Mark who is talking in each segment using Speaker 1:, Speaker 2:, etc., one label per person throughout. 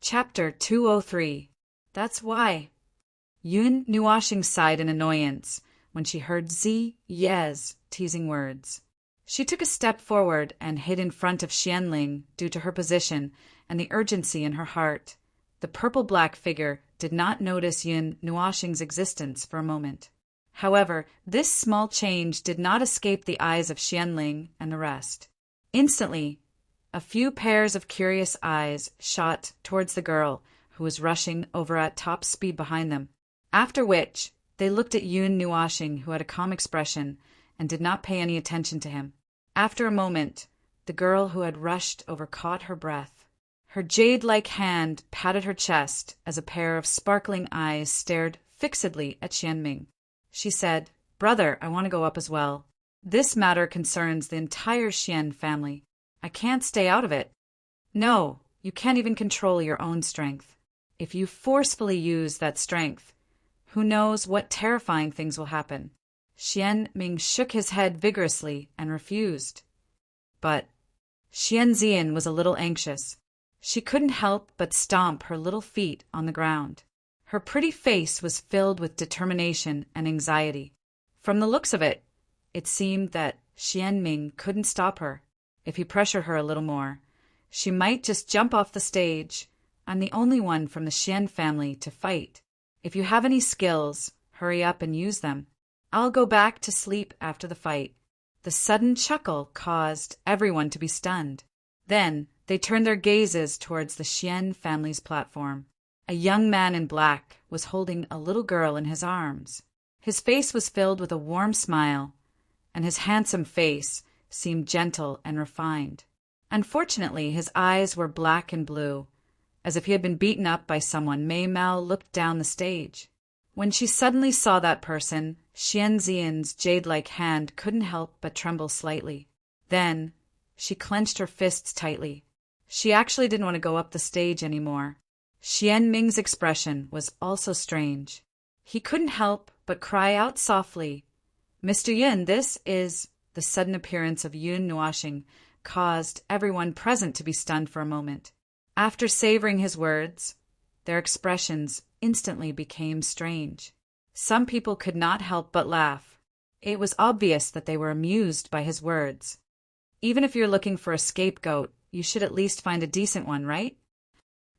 Speaker 1: Chapter 203. That's why. Yun Nuashing sighed in annoyance when she heard Yes teasing words. She took a step forward and hid in front of Xianling due to her position and the urgency in her heart. The purple-black figure did not notice Yun Nuashing's existence for a moment. However, this small change did not escape the eyes of Xianling and the rest. Instantly, a few pairs of curious eyes shot towards the girl who was rushing over at top speed behind them, after which they looked at Yun Nuashing, who had a calm expression and did not pay any attention to him. After a moment, the girl who had rushed over caught her breath. Her jade-like hand patted her chest as a pair of sparkling eyes stared fixedly at Xianming. She said, "Brother, I want to go up as well. This matter concerns the entire Xian family. I can't stay out of it." "No, you can't even control your own strength. If you forcefully use that strength, who knows what terrifying things will happen." Xianming shook his head vigorously and refused. But Xianzian was a little anxious. She couldn't help but stomp her little feet on the ground. Her pretty face was filled with determination and anxiety. From the looks of it, it seemed that Xianming couldn't stop her. If he pressured her a little more, she might just jump off the stage. I'm the only one from the Xian family to fight. If you have any skills, hurry up and use them. I'll go back to sleep after the fight. The sudden chuckle caused everyone to be stunned. Then they turned their gazes towards the Xian family's platform. A young man in black was holding a little girl in his arms. His face was filled with a warm smile, and his handsome face seemed gentle and refined. Unfortunately, his eyes were black and blue, as if he had been beaten up by someone. Mei Mao looked down the stage. When she suddenly saw that person, Xianzian's jade-like hand couldn't help but tremble slightly. Then she clenched her fists tightly. She actually didn't want to go up the stage anymore. Xianming's expression was also strange. He couldn't help but cry out softly, "Mr. Yun, this is—" The sudden appearance of Yun Nuashing caused everyone present to be stunned for a moment. After savoring his words, their expressions instantly became strange. Some people could not help but laugh. It was obvious that they were amused by his words. Even if you're looking for a scapegoat, you should at least find a decent one, right?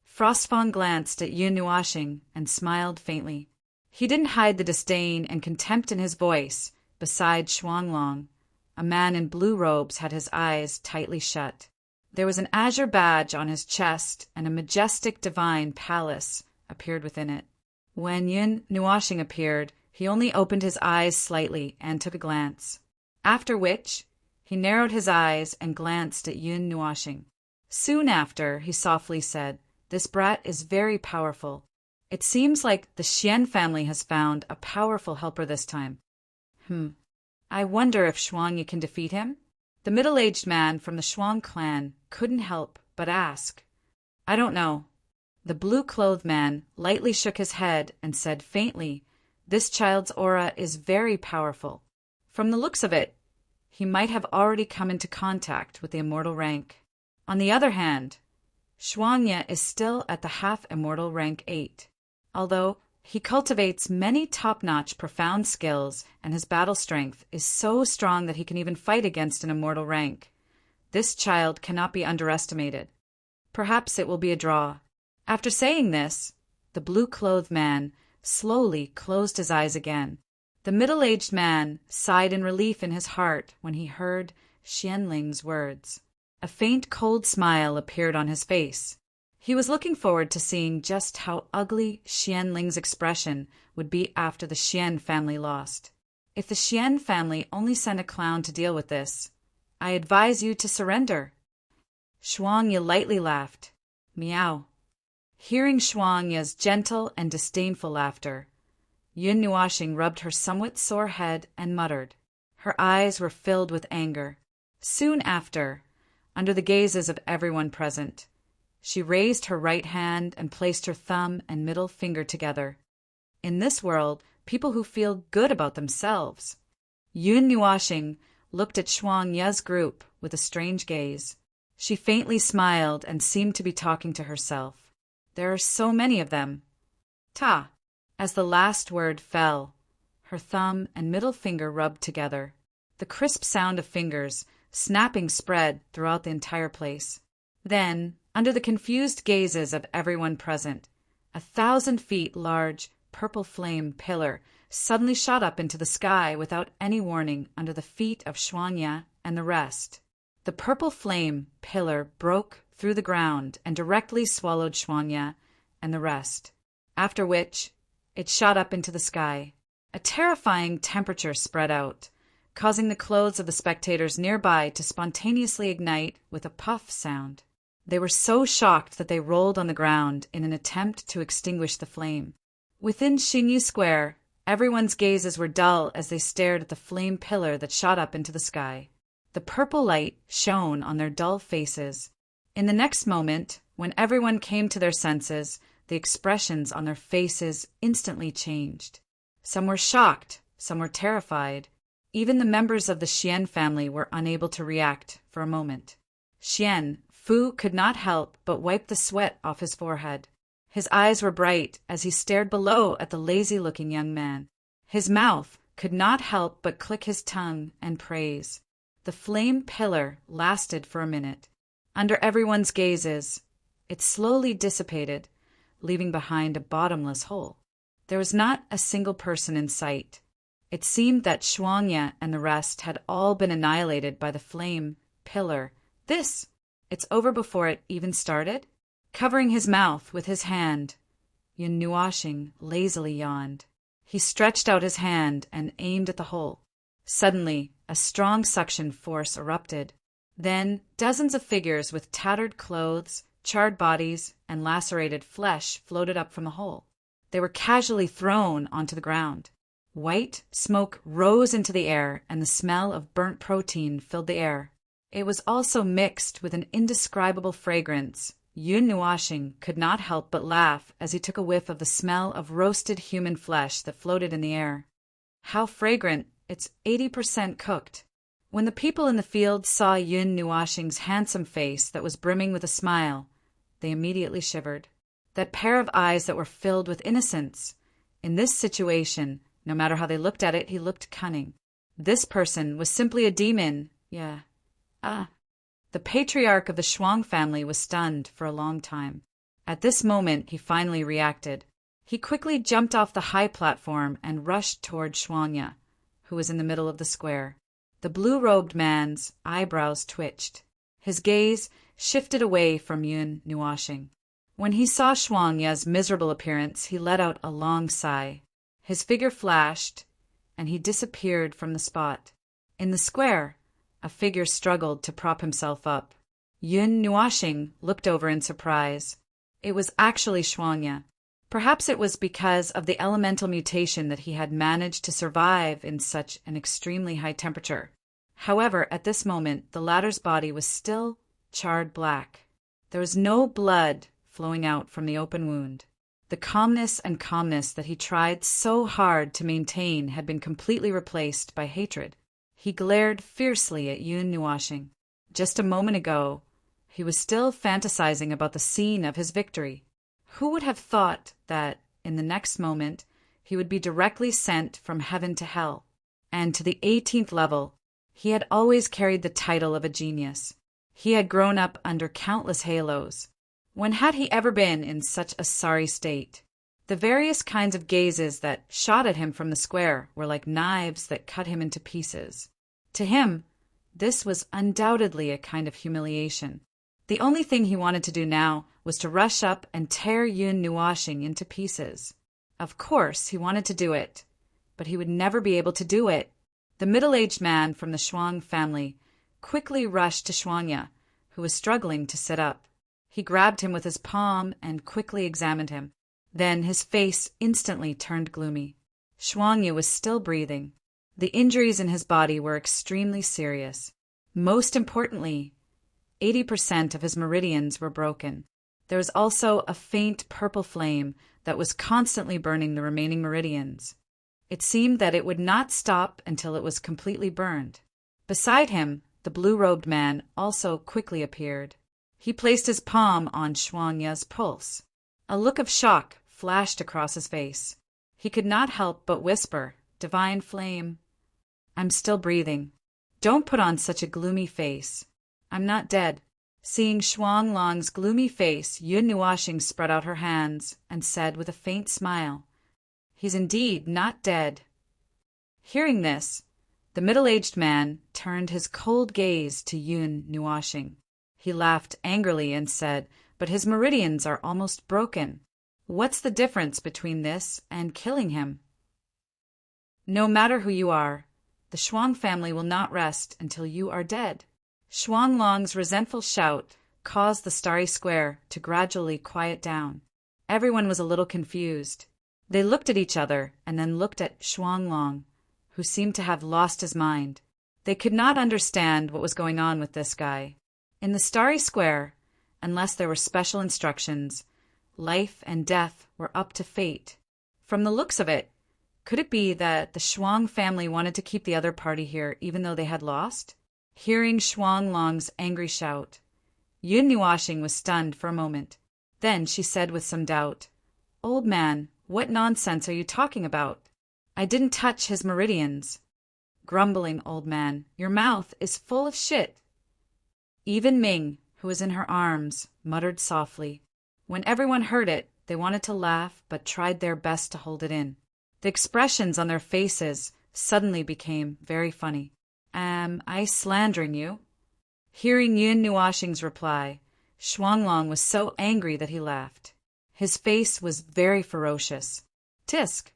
Speaker 1: Frostfang glanced at Yun Nuashing and smiled faintly. He didn't hide the disdain and contempt in his voice. Beside Shuanglong, a man in blue robes had his eyes tightly shut. There was an azure badge on his chest, and a majestic divine palace appeared within it. When Yun Nuashing appeared, he only opened his eyes slightly and took a glance, after which he narrowed his eyes and glanced at Yun Nuashing. Soon after, he softly said, "This brat is very powerful. It seems like the Xian family has found a powerful helper this time. I wonder if Shuangyi can defeat him?" The middle-aged man from the Shuang clan couldn't help but ask. "I don't know." The blue-clothed man lightly shook his head and said faintly, "This child's aura is very powerful. From the looks of it, he might have already come into contact with the immortal rank. On the other hand, Shuangyi is still at the half-immortal rank 8. Although he cultivates many top-notch profound skills and his battle strength is so strong that he can even fight against an immortal rank. This child cannot be underestimated. Perhaps it will be a draw." After saying this, the blue-clothed man slowly closed his eyes again. The middle-aged man sighed in relief in his heart when he heard Xianling's words. A faint cold smile appeared on his face. He was looking forward to seeing just how ugly Xianling's expression would be after the Xian family lost. If the Xian family only sent a clown to deal with this, I advise you to surrender. Shuangyi lightly laughed. Meow. Hearing Shuangyi's gentle and disdainful laughter, Yun Nuashing rubbed her somewhat sore head and muttered. Her eyes were filled with anger. Soon after, under the gazes of everyone present, she raised her right hand and placed her thumb and middle finger together. In this world, people who feel good about themselves. Yun Nuashing looked at Shuangyi's group with a strange gaze. She faintly smiled and seemed to be talking to herself. There are so many of them. Ta! As the last word fell, her thumb and middle finger rubbed together. The crisp sound of fingers snapping spread throughout the entire place. Then, under the confused gazes of everyone present, 1,000 feet large, purple flame pillar suddenly shot up into the sky without any warning under the feet of Xuanya and the rest. The purple flame pillar broke through the ground and directly swallowed Xuanya and the rest, after which it shot up into the sky. A terrifying temperature spread out, causing the clothes of the spectators nearby to spontaneously ignite with a puff sound. They were so shocked that they rolled on the ground in an attempt to extinguish the flame. Within Xinyu Square, everyone's gazes were dull as they stared at the flame pillar that shot up into the sky. The purple light shone on their dull faces. In the next moment, when everyone came to their senses, the expressions on their faces instantly changed. Some were shocked, some were terrified. Even the members of the Xian family were unable to react for a moment. Xian Fu could not help but wipe the sweat off his forehead. His eyes were bright as he stared below at the lazy-looking young man. His mouth could not help but click his tongue and praise. The flame pillar lasted for a minute. Under everyone's gazes, it slowly dissipated, leaving behind a bottomless hole. There was not a single person in sight. It seemed that Xuanya and the rest had all been annihilated by the flame pillar. It's over before it even started? Covering his mouth with his hand, Yun Nuoxing lazily yawned. He stretched out his hand and aimed at the hole. Suddenly, a strong suction force erupted. Then, dozens of figures with tattered clothes, charred bodies, and lacerated flesh floated up from the hole. They were casually thrown onto the ground. White smoke rose into the air, and the smell of burnt protein filled the air. It was also mixed with an indescribable fragrance. Yun Nuoxing could not help but laugh as he took a whiff of the smell of roasted human flesh that floated in the air. How fragrant! It's 80% cooked. When the people in the field saw Yun Nuoxing's handsome face that was brimming with a smile, they immediately shivered. That pair of eyes that were filled with innocence. In this situation, no matter how they looked at it, he looked cunning. This person was simply a demon. The patriarch of the Shuang family was stunned for a long time. At this moment, he finally reacted. He quickly jumped off the high platform and rushed toward Xuanya, who was in the middle of the square. The blue-robed man's eyebrows twitched. His gaze shifted away from Yun Nuoxing. When he saw Xuanya's miserable appearance, he let out a long sigh. His figure flashed, and he disappeared from the spot. In the square, a figure struggled to prop himself up. Yun Nuoxing looked over in surprise. It was actually Xuanya. Perhaps it was because of the elemental mutation that he had managed to survive in such an extremely high temperature. However, at this moment, the latter's body was still charred black. There was no blood flowing out from the open wound. The calmness that he tried so hard to maintain had been completely replaced by hatred. He glared fiercely at Yun Nuoxing. Just a moment ago, he was still fantasizing about the scene of his victory. Who would have thought that, in the next moment, he would be directly sent from heaven to hell, and to the 18th level? He had always carried the title of a genius. He had grown up under countless halos. When had he ever been in such a sorry state? The various kinds of gazes that shot at him from the square were like knives that cut him into pieces. To him, this was undoubtedly a kind of humiliation. The only thing he wanted to do now was to rush up and tear Yun Nuoxing into pieces. Of course, he wanted to do it, but he would never be able to do it. The middle-aged man from the Shuang family quickly rushed to Xuanya, who was struggling to sit up. He grabbed him with his palm and quickly examined him. Then his face instantly turned gloomy. Xuanya was still breathing. The injuries in his body were extremely serious. Most importantly, 80% of his meridians were broken. There was also a faint purple flame that was constantly burning the remaining meridians. It seemed that it would not stop until it was completely burned. Beside him, the blue-robed man also quickly appeared. He placed his palm on Xuanya's pulse. A look of shock flashed across his face. He could not help but whisper, "Divine flame, I'm still breathing. Don't put on such a gloomy face. I'm not dead." Seeing Shuang Long's gloomy face, Yun Nuoxing spread out her hands and said with a faint smile, "He's indeed not dead." Hearing this, the middle-aged man turned his cold gaze to Yun Nuoxing. He laughed angrily and said, "But his meridians are almost broken. What's the difference between this and killing him?" "No matter who you are, the Shuang family will not rest until you are dead." Shuang Long's resentful shout caused the starry square to gradually quiet down. Everyone was a little confused. They looked at each other and then looked at Shuang Long, who seemed to have lost his mind. They could not understand what was going on with this guy. In the starry square, unless there were special instructions, life and death were up to fate. From the looks of it, could it be that the Shuang family wanted to keep the other party here even though they had lost? Hearing Shuang Long's angry shout, Yun Nuoxing was stunned for a moment. Then she said with some doubt, "Old man, what nonsense are you talking about? I didn't touch his meridians." "Grumbling old man, your mouth is full of shit." Even Ming, who was in her arms, muttered softly. When everyone heard it, they wanted to laugh but tried their best to hold it in. The expressions on their faces suddenly became very funny. "Am I slandering you?" Hearing Yun Nuoxing's reply, Shuang Long was so angry that he laughed. His face was very ferocious. "Tisk."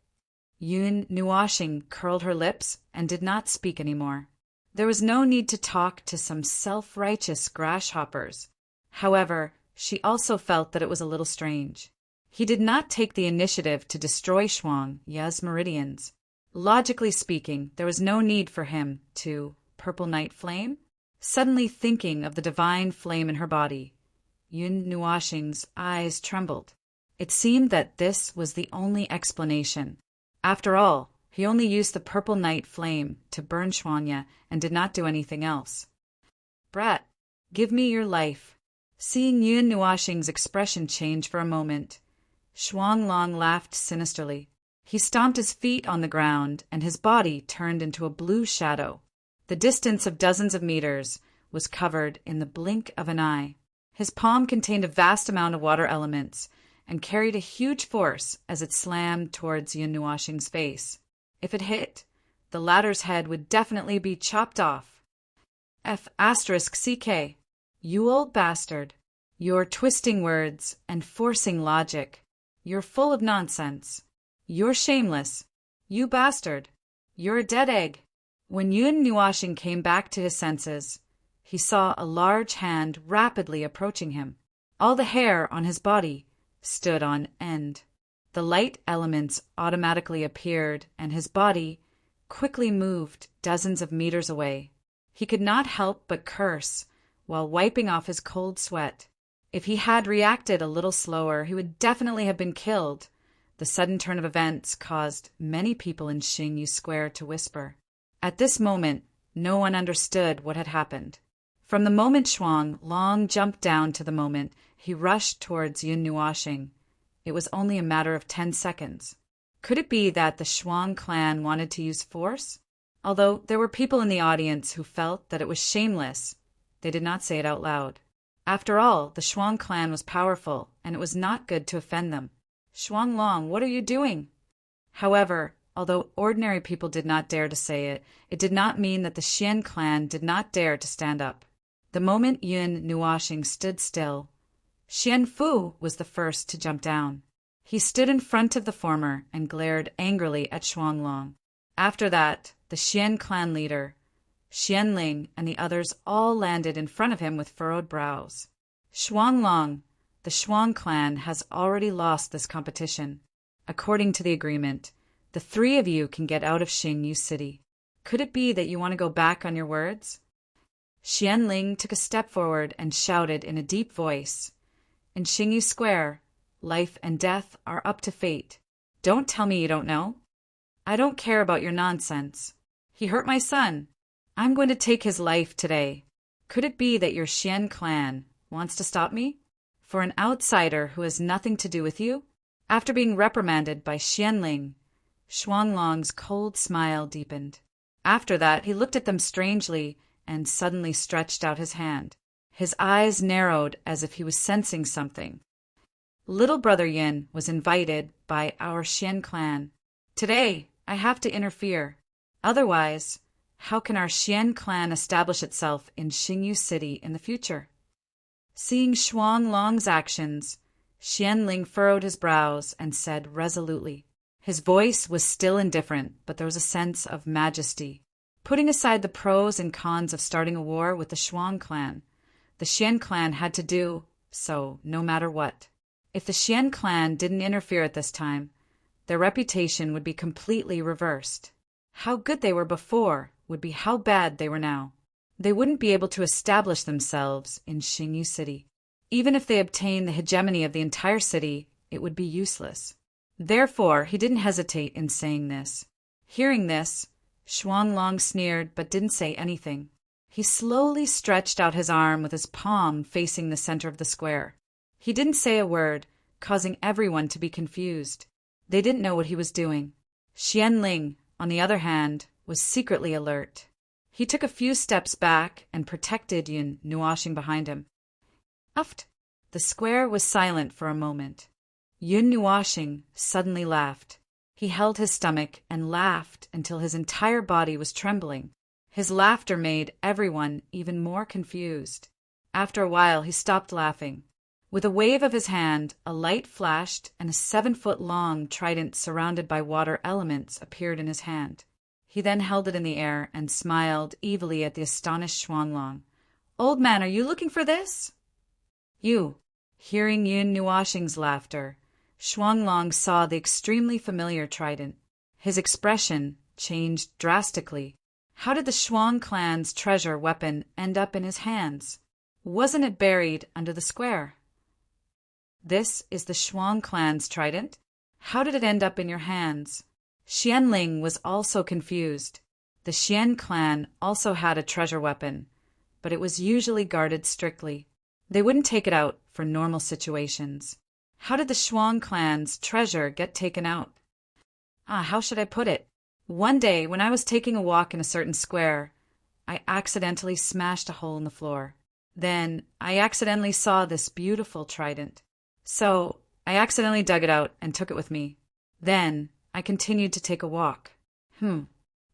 Speaker 1: Yun Nuoxing curled her lips and did not speak any more. There was no need to talk to some self-righteous grasshoppers. However, she also felt that it was a little strange. He did not take the initiative to destroy Shuang Ye's meridians. Logically speaking, there was no need for him to purple night flame. Suddenly thinking of the divine flame in her body, Yun Nuoxing's eyes trembled. It seemed that this was the only explanation. After all, he only used the purple night flame to burn Shuangya and did not do anything else. "Brat, give me your life." Seeing Yun Nuoxing's expression change for a moment, Shuang Long laughed sinisterly. He stomped his feet on the ground, and his body turned into a blue shadow. The distance of dozens of meters was covered in the blink of an eye. His palm contained a vast amount of water elements and carried a huge force as it slammed towards Yun Nuoxing's face. If it hit, the latter's head would definitely be chopped off. F***CK. You old bastard. You're twisting words and forcing logic. You're full of nonsense. You're shameless. You bastard. You're a dead egg. When Yun Nuoxing came back to his senses, he saw a large hand rapidly approaching him. All the hair on his body stood on end. The light elements automatically appeared, and his body quickly moved dozens of meters away. He could not help but curse while wiping off his cold sweat. If he had reacted a little slower, he would definitely have been killed. The sudden turn of events caused many people in Xingyu Square to whisper. At this moment, no one understood what had happened. From the moment Shuang Long jumped down to the moment he rushed towards Yun Nuoxing, it was only a matter of 10 seconds. Could it be that the Shuang clan wanted to use force? Although there were people in the audience who felt that it was shameless, they did not say it out loud. After all, the Shuang clan was powerful, and it was not good to offend them. "Shuang Long, what are you doing?" However, although ordinary people did not dare to say it, it did not mean that the Xian clan did not dare to stand up. The moment Yun Nuoxing stood still, Xian Fu was the first to jump down. He stood in front of the former and glared angrily at Shuang Long. After that, the Xian clan leader, Xian Ling, and the others all landed in front of him with furrowed brows. "Shuang Long, the Shuang clan has already lost this competition. According to the agreement, the 3 of you can get out of Xingyu City. Could it be that you want to go back on your words?" Xian Ling took a step forward and shouted in a deep voice, "In Xingyu Square, life and death are up to fate. Don't tell me you don't know. I don't care about your nonsense. He hurt my son. I'm going to take his life today. Could it be that your Xian clan wants to stop me?" For an outsider who has nothing to do with you? After being reprimanded by Xianling, Xuanlong's cold smile deepened. After that, he looked at them strangely and suddenly stretched out his hand. His eyes narrowed as if he was sensing something. Little brother Yin was invited by our Xian clan. Today, I have to interfere. Otherwise, how can our Xian clan establish itself in Xingyu City in the future? Seeing Xuanlong's actions, Xianling furrowed his brows and said resolutely. His voice was still indifferent, but there was a sense of majesty. Putting aside the pros and cons of starting a war with the Xuan clan, the Xian clan had to do so no matter what. If the Xian clan didn't interfere at this time, their reputation would be completely reversed. How good they were before would be how bad they were now. They wouldn't be able to establish themselves in Xingyu City. Even if they obtained the hegemony of the entire city, it would be useless. Therefore, he didn't hesitate in saying this. Hearing this, Xuanlong sneered but didn't say anything. He slowly stretched out his arm with his palm facing the center of the square. He didn't say a word, causing everyone to be confused. They didn't know what he was doing. Xianling, on the other hand, was secretly alert. He took a few steps back and protected Yun Nuoxing behind him. Uft! The square was silent for a moment. Yun Nuoxing suddenly laughed. He held his stomach and laughed until his entire body was trembling. His laughter made everyone even more confused. After a while, he stopped laughing. With a wave of his hand, a light flashed and a 7-foot-long trident surrounded by water elements appeared in his hand. He then held it in the air and smiled evilly at the astonished Xuanlong. "Old man, are you looking for this?" "You." Hearing Yun Nuoxing's laughter, Xuanlong saw the extremely familiar trident. His expression changed drastically. How did the Xuan clan's treasure weapon end up in his hands? Wasn't it buried under the square? "This is the Xuan clan's trident? How did it end up in your hands?" Xianling was also confused. The Xian clan also had a treasure weapon, but it was usually guarded strictly. They wouldn't take it out for normal situations. How did the Xuan clan's treasure get taken out? How should I put it? One day, when I was taking a walk in a certain square, I accidentally smashed a hole in the floor. Then I accidentally saw this beautiful trident. So I accidentally dug it out and took it with me. Then I continued to take a walk.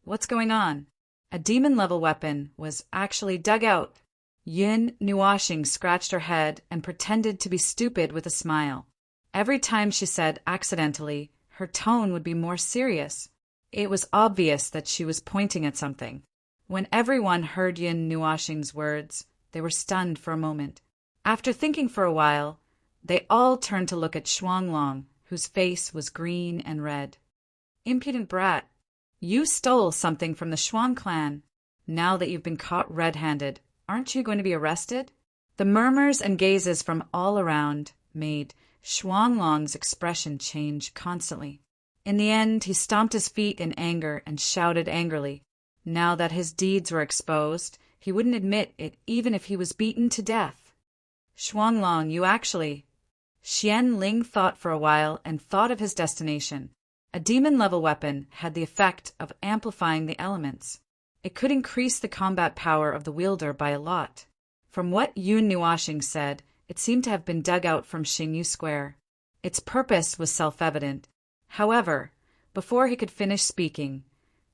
Speaker 1: What's going on? A demon-level weapon was actually dug out. Yun Nuoxing scratched her head and pretended to be stupid with a smile. Every time she said accidentally, her tone would be more serious. It was obvious that she was pointing at something. When everyone heard Yun Nuoxing's words, they were stunned for a moment. After thinking for a while, they all turned to look at Xuanlong, whose face was green and red. "Impudent brat, you stole something from the Xuan clan. Now that you've been caught red-handed, aren't you going to be arrested?" The murmurs and gazes from all around made Xuanlong's expression change constantly. In the end, he stomped his feet in anger and shouted angrily. Now that his deeds were exposed, he wouldn't admit it even if he was beaten to death. "Xuanlong, you actually—" Xianling thought for a while and thought of his destination. A demon-level weapon had the effect of amplifying the elements. It could increase the combat power of the wielder by a lot. From what Yun Nuoxing said, it seemed to have been dug out from Xingyu Square. Its purpose was self-evident. However, before he could finish speaking,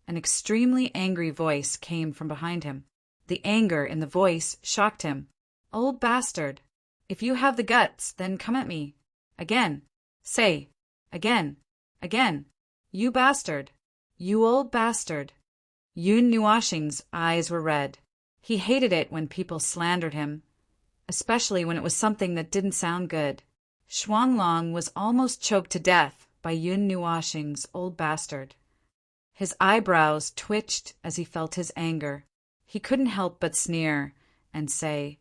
Speaker 1: an extremely angry voice came from behind him. The anger in the voice shocked him. "Old bastard! If you have the guts, then come at me. Again. Say, again. Again. You bastard. You old bastard." Yun Nuoxing's eyes were red. He hated it when people slandered him, especially when it was something that didn't sound good. Xuanlong was almost choked to death by Yun Nuoxing's old bastard. His eyebrows twitched as he felt his anger. He couldn't help but sneer and say,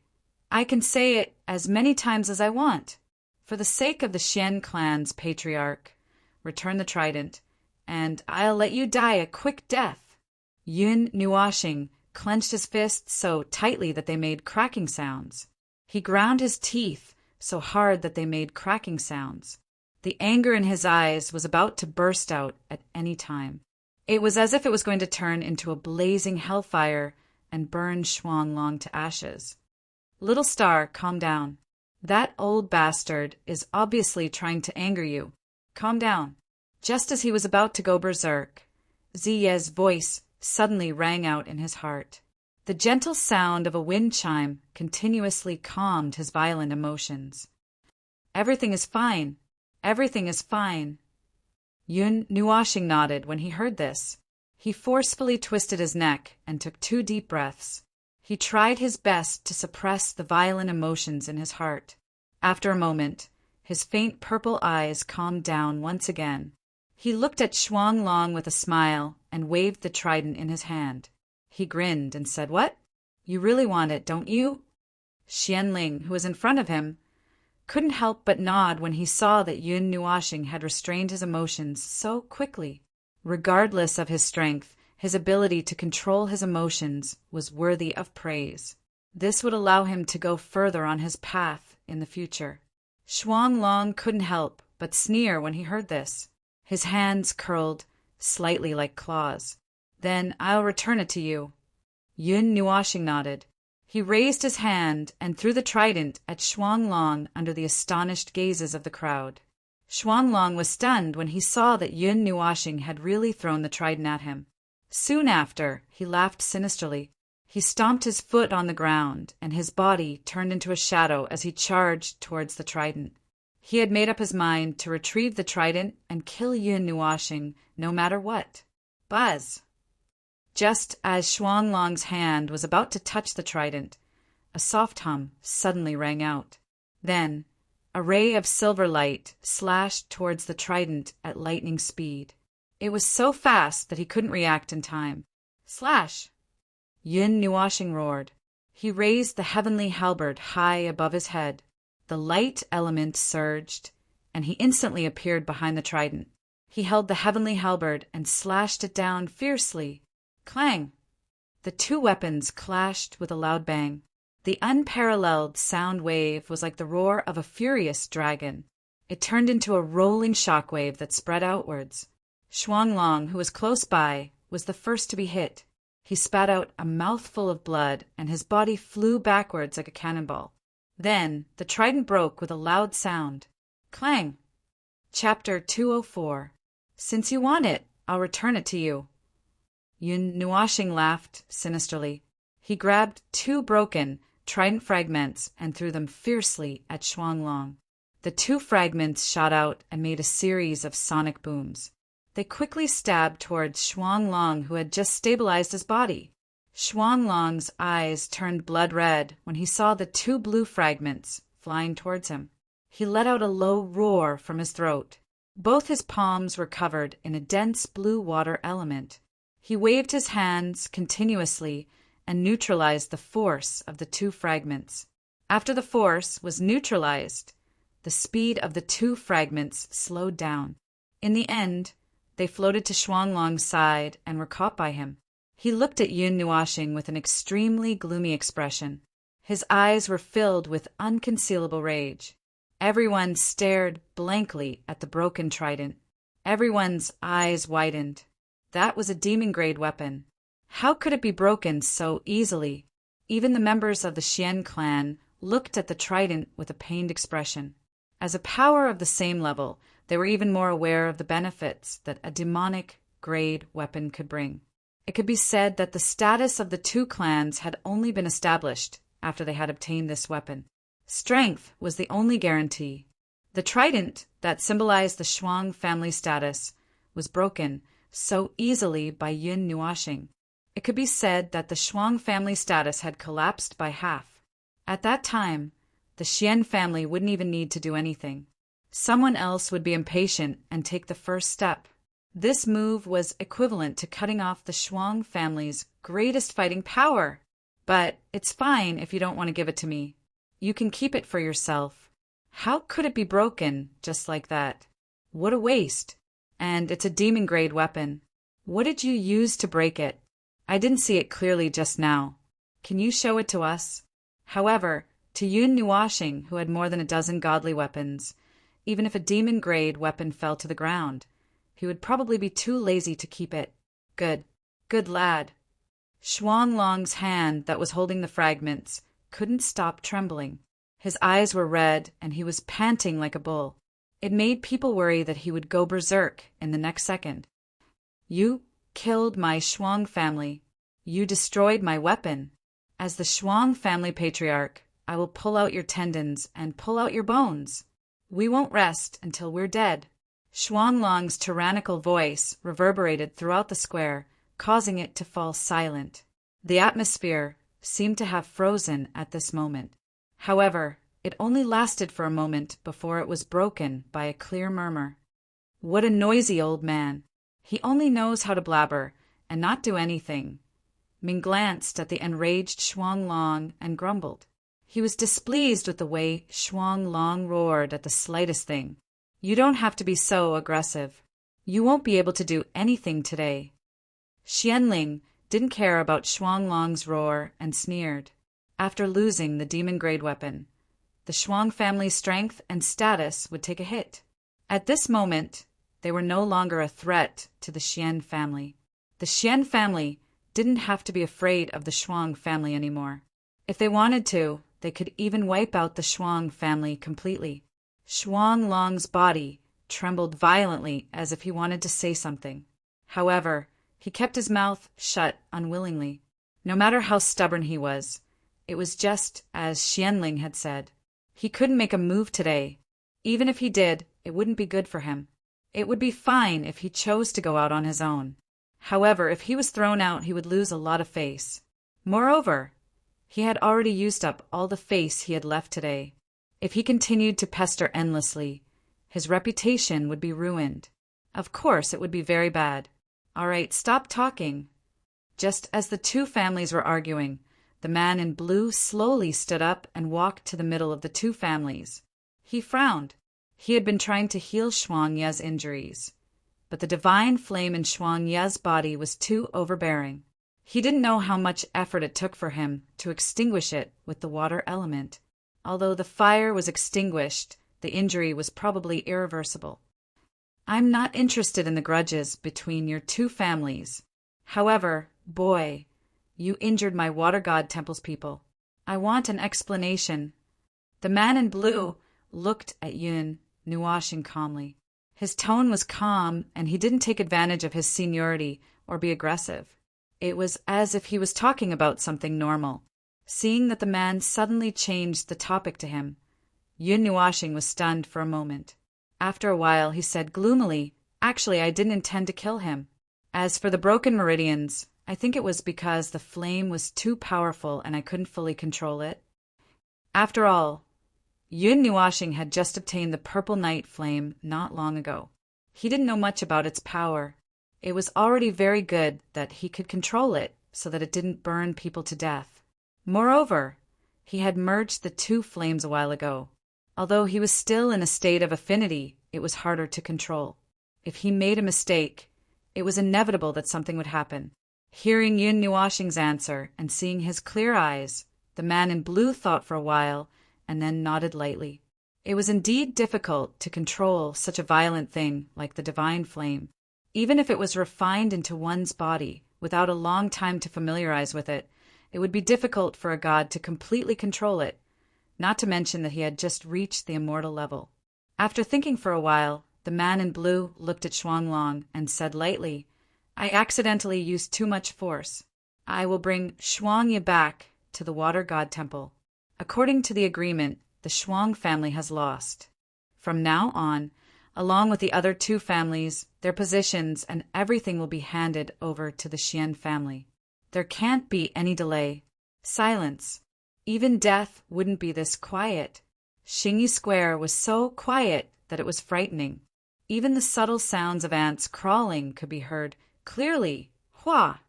Speaker 1: "I can say it as many times as I want. For the sake of the Xian clan's patriarch, return the trident, and I'll let you die a quick death." Yun Nuoxing clenched his fists so tightly that they made cracking sounds. He ground his teeth, so hard that they made cracking sounds. The anger in his eyes was about to burst out at any time. It was as if it was going to turn into a blazing hellfire and burn Xuanglong to ashes. Little Star, calm down. That old bastard is obviously trying to anger you. Calm down. Just as he was about to go berserk, Ziye's voice suddenly rang out in his heart. The gentle sound of a wind chime continuously calmed his violent emotions. Everything is fine. Everything is fine. Yun Nuashing nodded when he heard this. He forcefully twisted his neck and took 2 deep breaths. He tried his best to suppress the violent emotions in his heart. After a moment, his faint purple eyes calmed down once again. He looked at Xuanglong with a smile and waved the trident in his hand. He grinned and said, "What? You really want it, don't you?" Xianling, who was in front of him, couldn't help but nod when he saw that Yun Nuashing had restrained his emotions so quickly. Regardless of his strength, his ability to control his emotions was worthy of praise. This would allow him to go further on his path in the future. Xuanglong couldn't help but sneer when he heard this. His hands curled slightly like claws. "Then I'll return it to you." Yun Nuashing nodded. He raised his hand and threw the trident at Xuanglong under the astonished gazes of the crowd. Xuanglong was stunned when he saw that Yun Nuashing had really thrown the trident at him. Soon after, he laughed sinisterly. He stomped his foot on the ground, and his body turned into a shadow as he charged towards the trident. He had made up his mind to retrieve the trident and kill Yun Nuashing no matter what. Buzz! Just as Xuanglong's hand was about to touch the trident, a soft hum suddenly rang out. Then, a ray of silver light slashed towards the trident at lightning speed. It was so fast that he couldn't react in time. Slash! Yun Nuashing roared. He raised the heavenly halberd high above his head. The light element surged, and he instantly appeared behind the trident. He held the heavenly halberd and slashed it down fiercely. Clang! The 2 weapons clashed with a loud bang. The unparalleled sound wave was like the roar of a furious dragon. It turned into a rolling shockwave that spread outwards. Xuanglong, who was close by, was the first to be hit. He spat out a mouthful of blood, and his body flew backwards like a cannonball. Then the trident broke with a loud sound. Clang! Chapter 204. Since you want it, I'll return it to you. Yun Nuashing laughed sinisterly. He grabbed 2 broken trident fragments and threw them fiercely at Xuanglong. The 2 fragments shot out and made a series of sonic booms. They quickly stabbed towards Xuanglong, who had just stabilized his body. Xuanglong's eyes turned blood red when he saw the 2 blue fragments flying towards him. He let out a low roar from his throat. Both his palms were covered in a dense blue water element. He waved his hands continuously and neutralized the force of the 2 fragments. After the force was neutralized, the speed of the 2 fragments slowed down. In the end, they floated to Xuanglong's side and were caught by him. He looked at Yun Nuashing with an extremely gloomy expression. His eyes were filled with unconcealable rage. Everyone stared blankly at the broken trident. Everyone's eyes widened. That was a demon-grade weapon. How could it be broken so easily? Even the members of the Xian clan looked at the trident with a pained expression. As a power of the same level, they were even more aware of the benefits that a demonic-grade weapon could bring. It could be said that the status of the 2 clans had only been established after they had obtained this weapon. Strength was the only guarantee. The trident that symbolized the Xuang family status was broken so easily by Yun Nuashing. It could be said that the Xuang family status had collapsed by half. At that time, the Xian family wouldn't even need to do anything. Someone else would be impatient and take the first step. This move was equivalent to cutting off the Xuang family's greatest fighting power. But it's fine if you don't want to give it to me. You can keep it for yourself. How could it be broken just like that? What a waste. And it's a demon-grade weapon. What did you use to break it? I didn't see it clearly just now. Can you show it to us? However, To Yun Nuashing, who had more than a dozen godly weapons, even if a demon-grade weapon fell to the ground, he would probably be too lazy to keep it. Good. Good lad. Shuang Long's hand that was holding the fragments couldn't stop trembling. His eyes were red, and he was panting like a bull. It made people worry that he would go berserk in the next second. You killed my Shuang family. You destroyed my weapon. As the Shuang family patriarch, I will pull out your tendons and pull out your bones. We won't rest until we're dead. Shuang Long's tyrannical voice reverberated throughout the square, causing it to fall silent. The atmosphere seemed to have frozen at this moment. However, it only lasted for a moment before it was broken by a clear murmur. What a noisy old man! He only knows how to blabber and not do anything. Ming glanced at the enraged Shuang Long and grumbled. He was displeased with the way Shuang Long roared at the slightest thing. You don't have to be so aggressive. You won't be able to do anything today. Xianling didn't care about Shuang Long's roar and sneered. After losing the demon-grade weapon, the Shuang family's strength and status would take a hit. At this moment, they were no longer a threat to the Xian family. The Xian family didn't have to be afraid of the Shuang family anymore. If they wanted to, they could even wipe out the Shuang family completely. Shuang Long's body trembled violently as if he wanted to say something. However, he kept his mouth shut unwillingly. No matter how stubborn he was, it was just as Xianling had said. He couldn't make a move today. Even if he did, it wouldn't be good for him. It would be fine if he chose to go out on his own. However, if he was thrown out, he would lose a lot of face. Moreover, he had already used up all the face he had left today. If he continued to pester endlessly, his reputation would be ruined. Of course, it would be very bad. All right, stop talking. Just as the two families were arguing, the man in blue slowly stood up and walked to the middle of the two families. He frowned. He had been trying to heal Shuang Ye's injuries, but the divine flame in Shuang Ye's body was too overbearing. He didn't know how much effort it took for him to extinguish it with the water element. Although the fire was extinguished, the injury was probably irreversible. I'm not interested in the grudges between your two families. However, boy, you injured my water god temple's people. I want an explanation. The man in blue looked at Yun Nuashing calmly. His tone was calm, and he didn't take advantage of his seniority or be aggressive. It was as if he was talking about something normal. Seeing that the man suddenly changed the topic to him, Yun Nuashing was stunned for a moment. After a while, he said gloomily, Actually, I didn't intend to kill him. As for the broken meridians, I think it was because the flame was too powerful and I couldn't fully control it. After all, Yun Nuashing had just obtained the purple night flame not long ago. He didn't know much about its power. It was already very good that he could control it so that it didn't burn people to death. Moreover, he had merged the two flames a while ago. Although he was still in a state of affinity, it was harder to control. If he made a mistake, it was inevitable that something would happen. Hearing Yun Nuashing's answer and seeing his clear eyes, the man in blue thought for a while and then nodded lightly. It was indeed difficult to control such a violent thing like the divine flame. Even if it was refined into one's body without a long time to familiarize with it, it would be difficult for a god to completely control it, not to mention that he had just reached the immortal level. After thinking for a while, the man in blue looked at Shuang Long and said lightly, I accidentally used too much force. I will bring Shuang Ye back to the Water God Temple. According to the agreement, the Shuang family has lost. From now on, along with the other two families, their positions and everything will be handed over to the Xian family. There can't be any delay. Silence. Even death wouldn't be this quiet. Xingyi Square was so quiet that it was frightening. Even the subtle sounds of ants crawling could be heard clearly. Hua!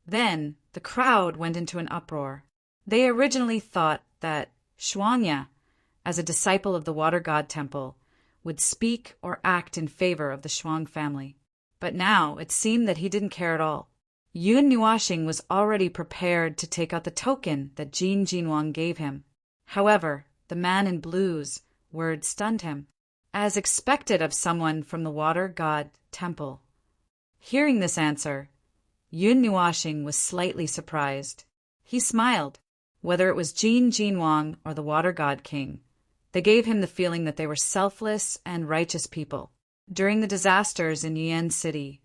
Speaker 1: Then the crowd went into an uproar. They originally thought that Shuangya, as a disciple of the Water God Temple, would speak or act in favor of the Shuang family. But now it seemed that he didn't care at all. Yun Nuashing was already prepared to take out the token that Jin Jinwang gave him. However, the man in blue's words stunned him, as expected of someone from the water god temple. Hearing this answer, Yun Nuashing was slightly surprised. He smiled. Whether it was Jin Wang or the water god king, they gave him the feeling that they were selfless and righteous people. During the disasters in Yen City,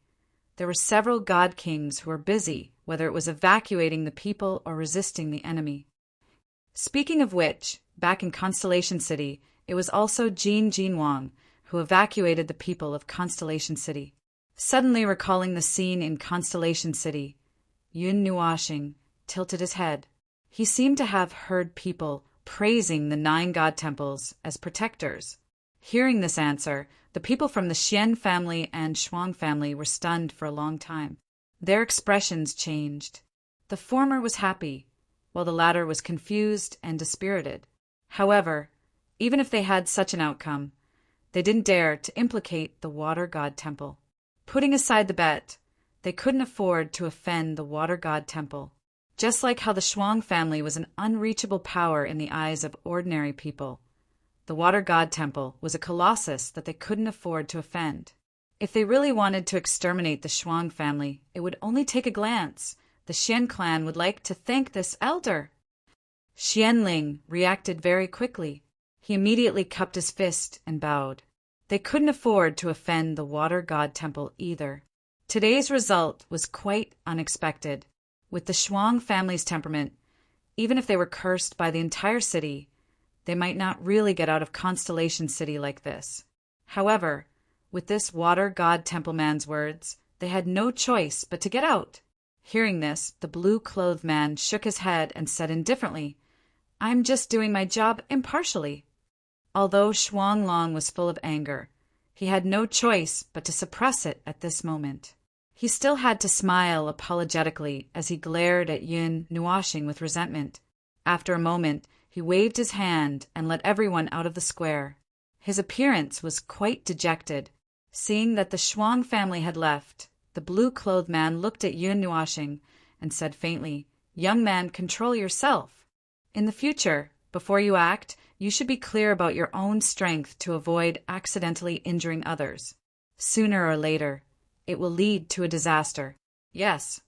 Speaker 1: there were several god kings who were busy, whether it was evacuating the people or resisting the enemy. Speaking of which, back in Constellation City, it was also Jin Wang who evacuated the people of Constellation City. Suddenly recalling the scene in Constellation City, Yun Nuashing tilted his head. He seemed to have heard people praising the 9 god temples as protectors. Hearing this answer, the people from the Xian family and Shuang family were stunned for a long time. Their expressions changed. The former was happy, while the latter was confused and dispirited. However, even if they had such an outcome, they didn't dare to implicate the water god temple. Putting aside the bet, they couldn't afford to offend the water god temple. Just like how the Shuang family was an unreachable power in the eyes of ordinary people, the water god temple was a colossus that they couldn't afford to offend. If they really wanted to exterminate the Shuang family, it would only take a glance. The Xian clan would like to thank this elder. Xianling reacted very quickly. He immediately cupped his fist and bowed. They couldn't afford to offend the water god temple either. Today's result was quite unexpected. With the Shuang family's temperament, even if they were cursed by the entire city, they might not really get out of Constellation City like this. However, with this water god temple man's words, they had no choice but to get out. Hearing this, the blue-clothed man shook his head and said indifferently, "I'm just doing my job impartially." Although Shuang Long was full of anger, he had no choice but to suppress it at this moment. He still had to smile apologetically as he glared at Yun Nuashing with resentment. After a moment, he waved his hand and let everyone out of the square. His appearance was quite dejected. Seeing that the Shuang family had left, the blue-clothed man looked at Yun Nuashing and said faintly, "Young man, control yourself. In the future, before you act, you should be clear about your own strength to avoid accidentally injuring others. Sooner or later, it will lead to a disaster." "Yes."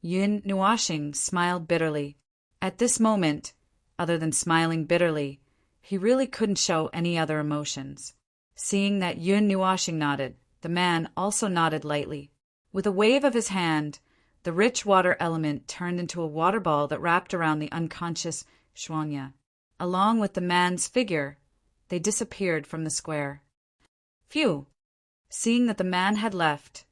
Speaker 1: Yun Nuashing smiled bitterly. At this moment, other than smiling bitterly, he really couldn't show any other emotions. Seeing that Yun Nuashing nodded, the man also nodded lightly. With a wave of his hand, the rich water element turned into a water ball that wrapped around the unconscious Shuangya. Along with the man's figure, they disappeared from the square. Phew! Seeing that the man had left,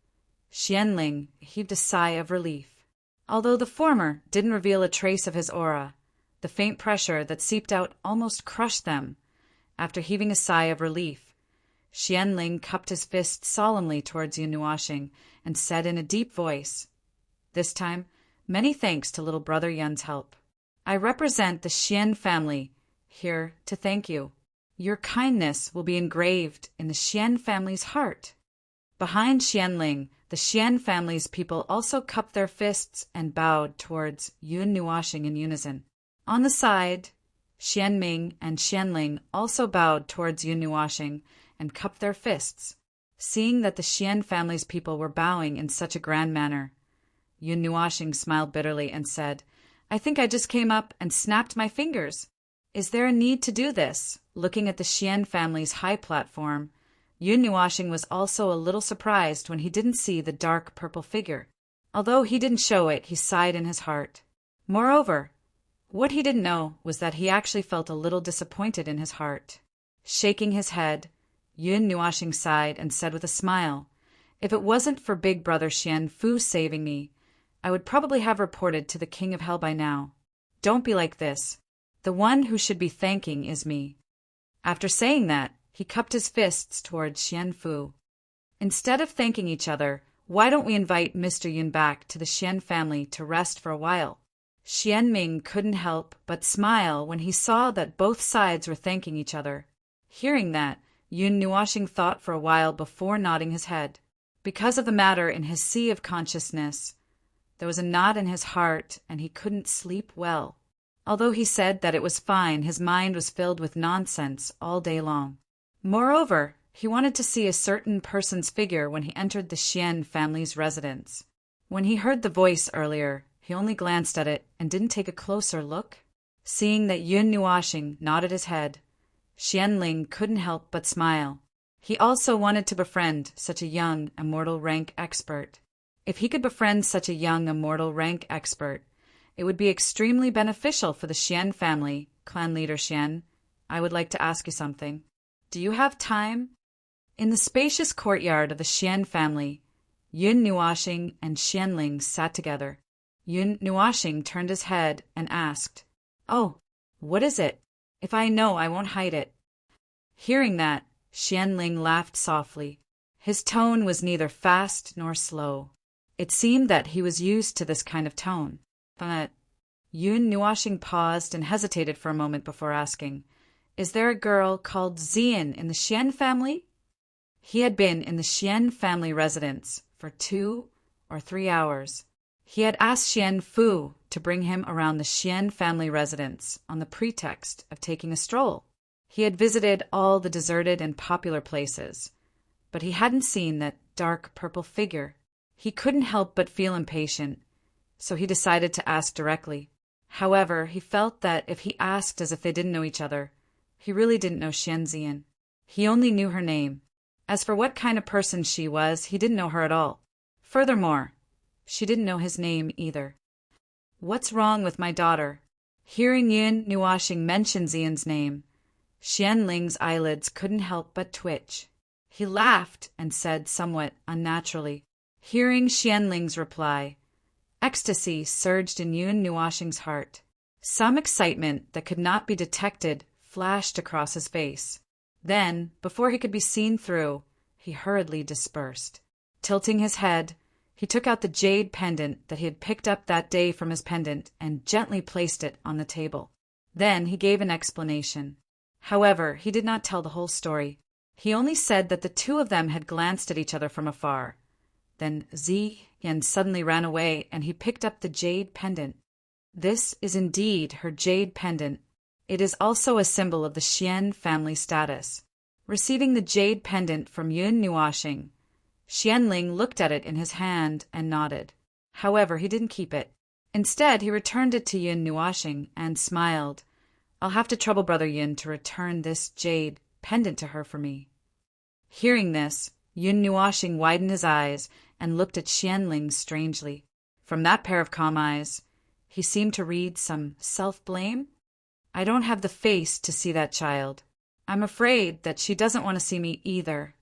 Speaker 1: Xianling heaved a sigh of relief. Although the former didn't reveal a trace of his aura, the faint pressure that seeped out almost crushed them. After heaving a sigh of relief, Xianling cupped his fist solemnly towards Yun Nuashing and said in a deep voice, "This time, many thanks to little brother Yun's help. I represent the Xian family here to thank you. Your kindness will be engraved in the Xian family's heart." Behind Xianling, the Xian family's people also cupped their fists and bowed towards Yun Nuashing in unison. On the side, Xianming and Xianling also bowed towards Yun Nuashing and cupped their fists. Seeing that the Xian family's people were bowing in such a grand manner, Yun Nuashing smiled bitterly and said, "I think I just came up and snapped my fingers. Is there a need to do this?" Looking at the Xian family's high platform, Yun Nuashing was also a little surprised when he didn't see the dark purple figure. Although he didn't show it, he sighed in his heart. Moreover, what he didn't know was that he actually felt a little disappointed in his heart. Shaking his head, Yun Nuashing sighed and said with a smile, "If it wasn't for Big Brother Xian Fu saving me, I would probably have reported to the King of Hell by now. Don't be like this. The one who should be thanking is me." After saying that, he cupped his fists towards Xian Fu. "Instead of thanking each other, why don't we invite Mr. Yun back to the Xian family to rest for a while?" Xianming couldn't help but smile when he saw that both sides were thanking each other. Hearing that, Yun Nuashing thought for a while before nodding his head. Because of the matter in his sea of consciousness, there was a knot in his heart and he couldn't sleep well. Although he said that it was fine, his mind was filled with nonsense all day long. Moreover, he wanted to see a certain person's figure when he entered the Xian family's residence. When he heard the voice earlier, he only glanced at it and didn't take a closer look. Seeing that Yun Nuoxing nodded his head, Xianling couldn't help but smile. He also wanted to befriend such a young immortal rank expert. If he could befriend such a young immortal rank expert, it would be extremely beneficial for the Xian family. Clan leader Xian, I would like to ask you something. Do you have time? In the spacious courtyard of the Xian family, Yun Nuoxing and Xianling sat together. Yun Nuoxing turned his head and asked, "Oh, what is it? If I know, I won't hide it." Hearing that, Xianling laughed softly. His tone was neither fast nor slow. It seemed that he was used to this kind of tone. But Yun Nuoxing paused and hesitated for a moment before asking, "Is there a girl called Xian in the Xian family?" He had been in the Xian family residence for 2 or 3 hours. He had asked Xian Fu to bring him around the Xian family residence on the pretext of taking a stroll. He had visited all the deserted and popular places, but he hadn't seen that dark purple figure. He couldn't help but feel impatient, so he decided to ask directly. However, he felt that if he asked as if they didn't know each other, he really didn't know Xianxian. He only knew her name. As for what kind of person she was, he didn't know her at all. Furthermore, she didn't know his name either. "What's wrong with my daughter?" Hearing Yun Nuoxing mention Xian's name, Xianling's eyelids couldn't help but twitch. He laughed and said somewhat unnaturally. Hearing Xianling's reply, ecstasy surged in Yun Nuoxing's heart. Some excitement that could not be detected flashed across his face. Then, before he could be seen through, he hurriedly dispersed. Tilting his head, he took out the jade pendant that he had picked up that day from his pendant and gently placed it on the table. Then he gave an explanation. However, he did not tell the whole story. He only said that the two of them had glanced at each other from afar. Then Ziyan suddenly ran away, and he picked up the jade pendant. This is indeed her jade pendant. It is also a symbol of the Xian family status. Receiving the jade pendant from Yun Nuoxing, Xianling looked at it in his hand and nodded. However, he didn't keep it. Instead, he returned it to Yun Nuoxing and smiled. "I'll have to trouble Brother Yun to return this jade pendant to her for me." Hearing this, Yun Nuoxing widened his eyes and looked at Xianling strangely. From that pair of calm eyes, he seemed to read some self-blame. "I don't have the face to see that child. I'm afraid that she doesn't want to see me either."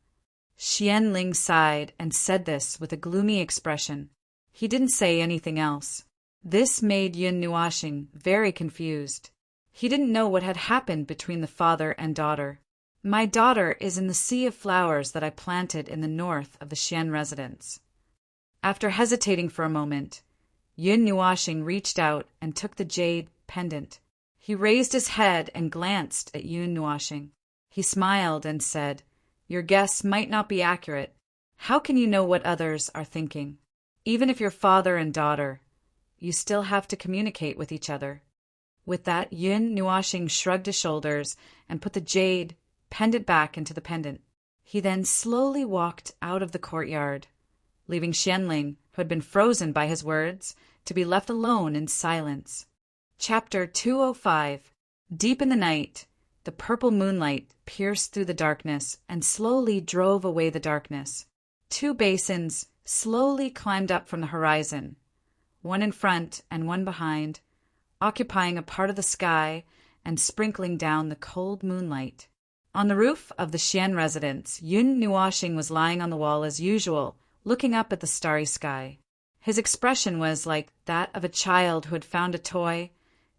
Speaker 1: Xianling sighed and said this with a gloomy expression. He didn't say anything else. This made Yun Nuoxing very confused. He didn't know what had happened between the father and daughter. "My daughter is in the sea of flowers that I planted in the north of the Xian residence." After hesitating for a moment, Yun Nuoxing reached out and took the jade pendant. He raised his head and glanced at Yun Nuoxing. He smiled and said, "Your guess might not be accurate. How can you know what others are thinking? Even if you're father and daughter, you still have to communicate with each other." With that, Yun Nuoxing shrugged his shoulders and put the jade pendant back into the pendant. He then slowly walked out of the courtyard, leaving Xianling, who had been frozen by his words, to be left alone in silence. Chapter 205. Deep in the night, the purple moonlight pierced through the darkness and slowly drove away the darkness. 2 basins slowly climbed up from the horizon, one in front and one behind, occupying a part of the sky and sprinkling down the cold moonlight. On the roof of the Xian residence, Yun Nuoxing was lying on the wall as usual, looking up at the starry sky. His expression was like that of a child who had found a toy,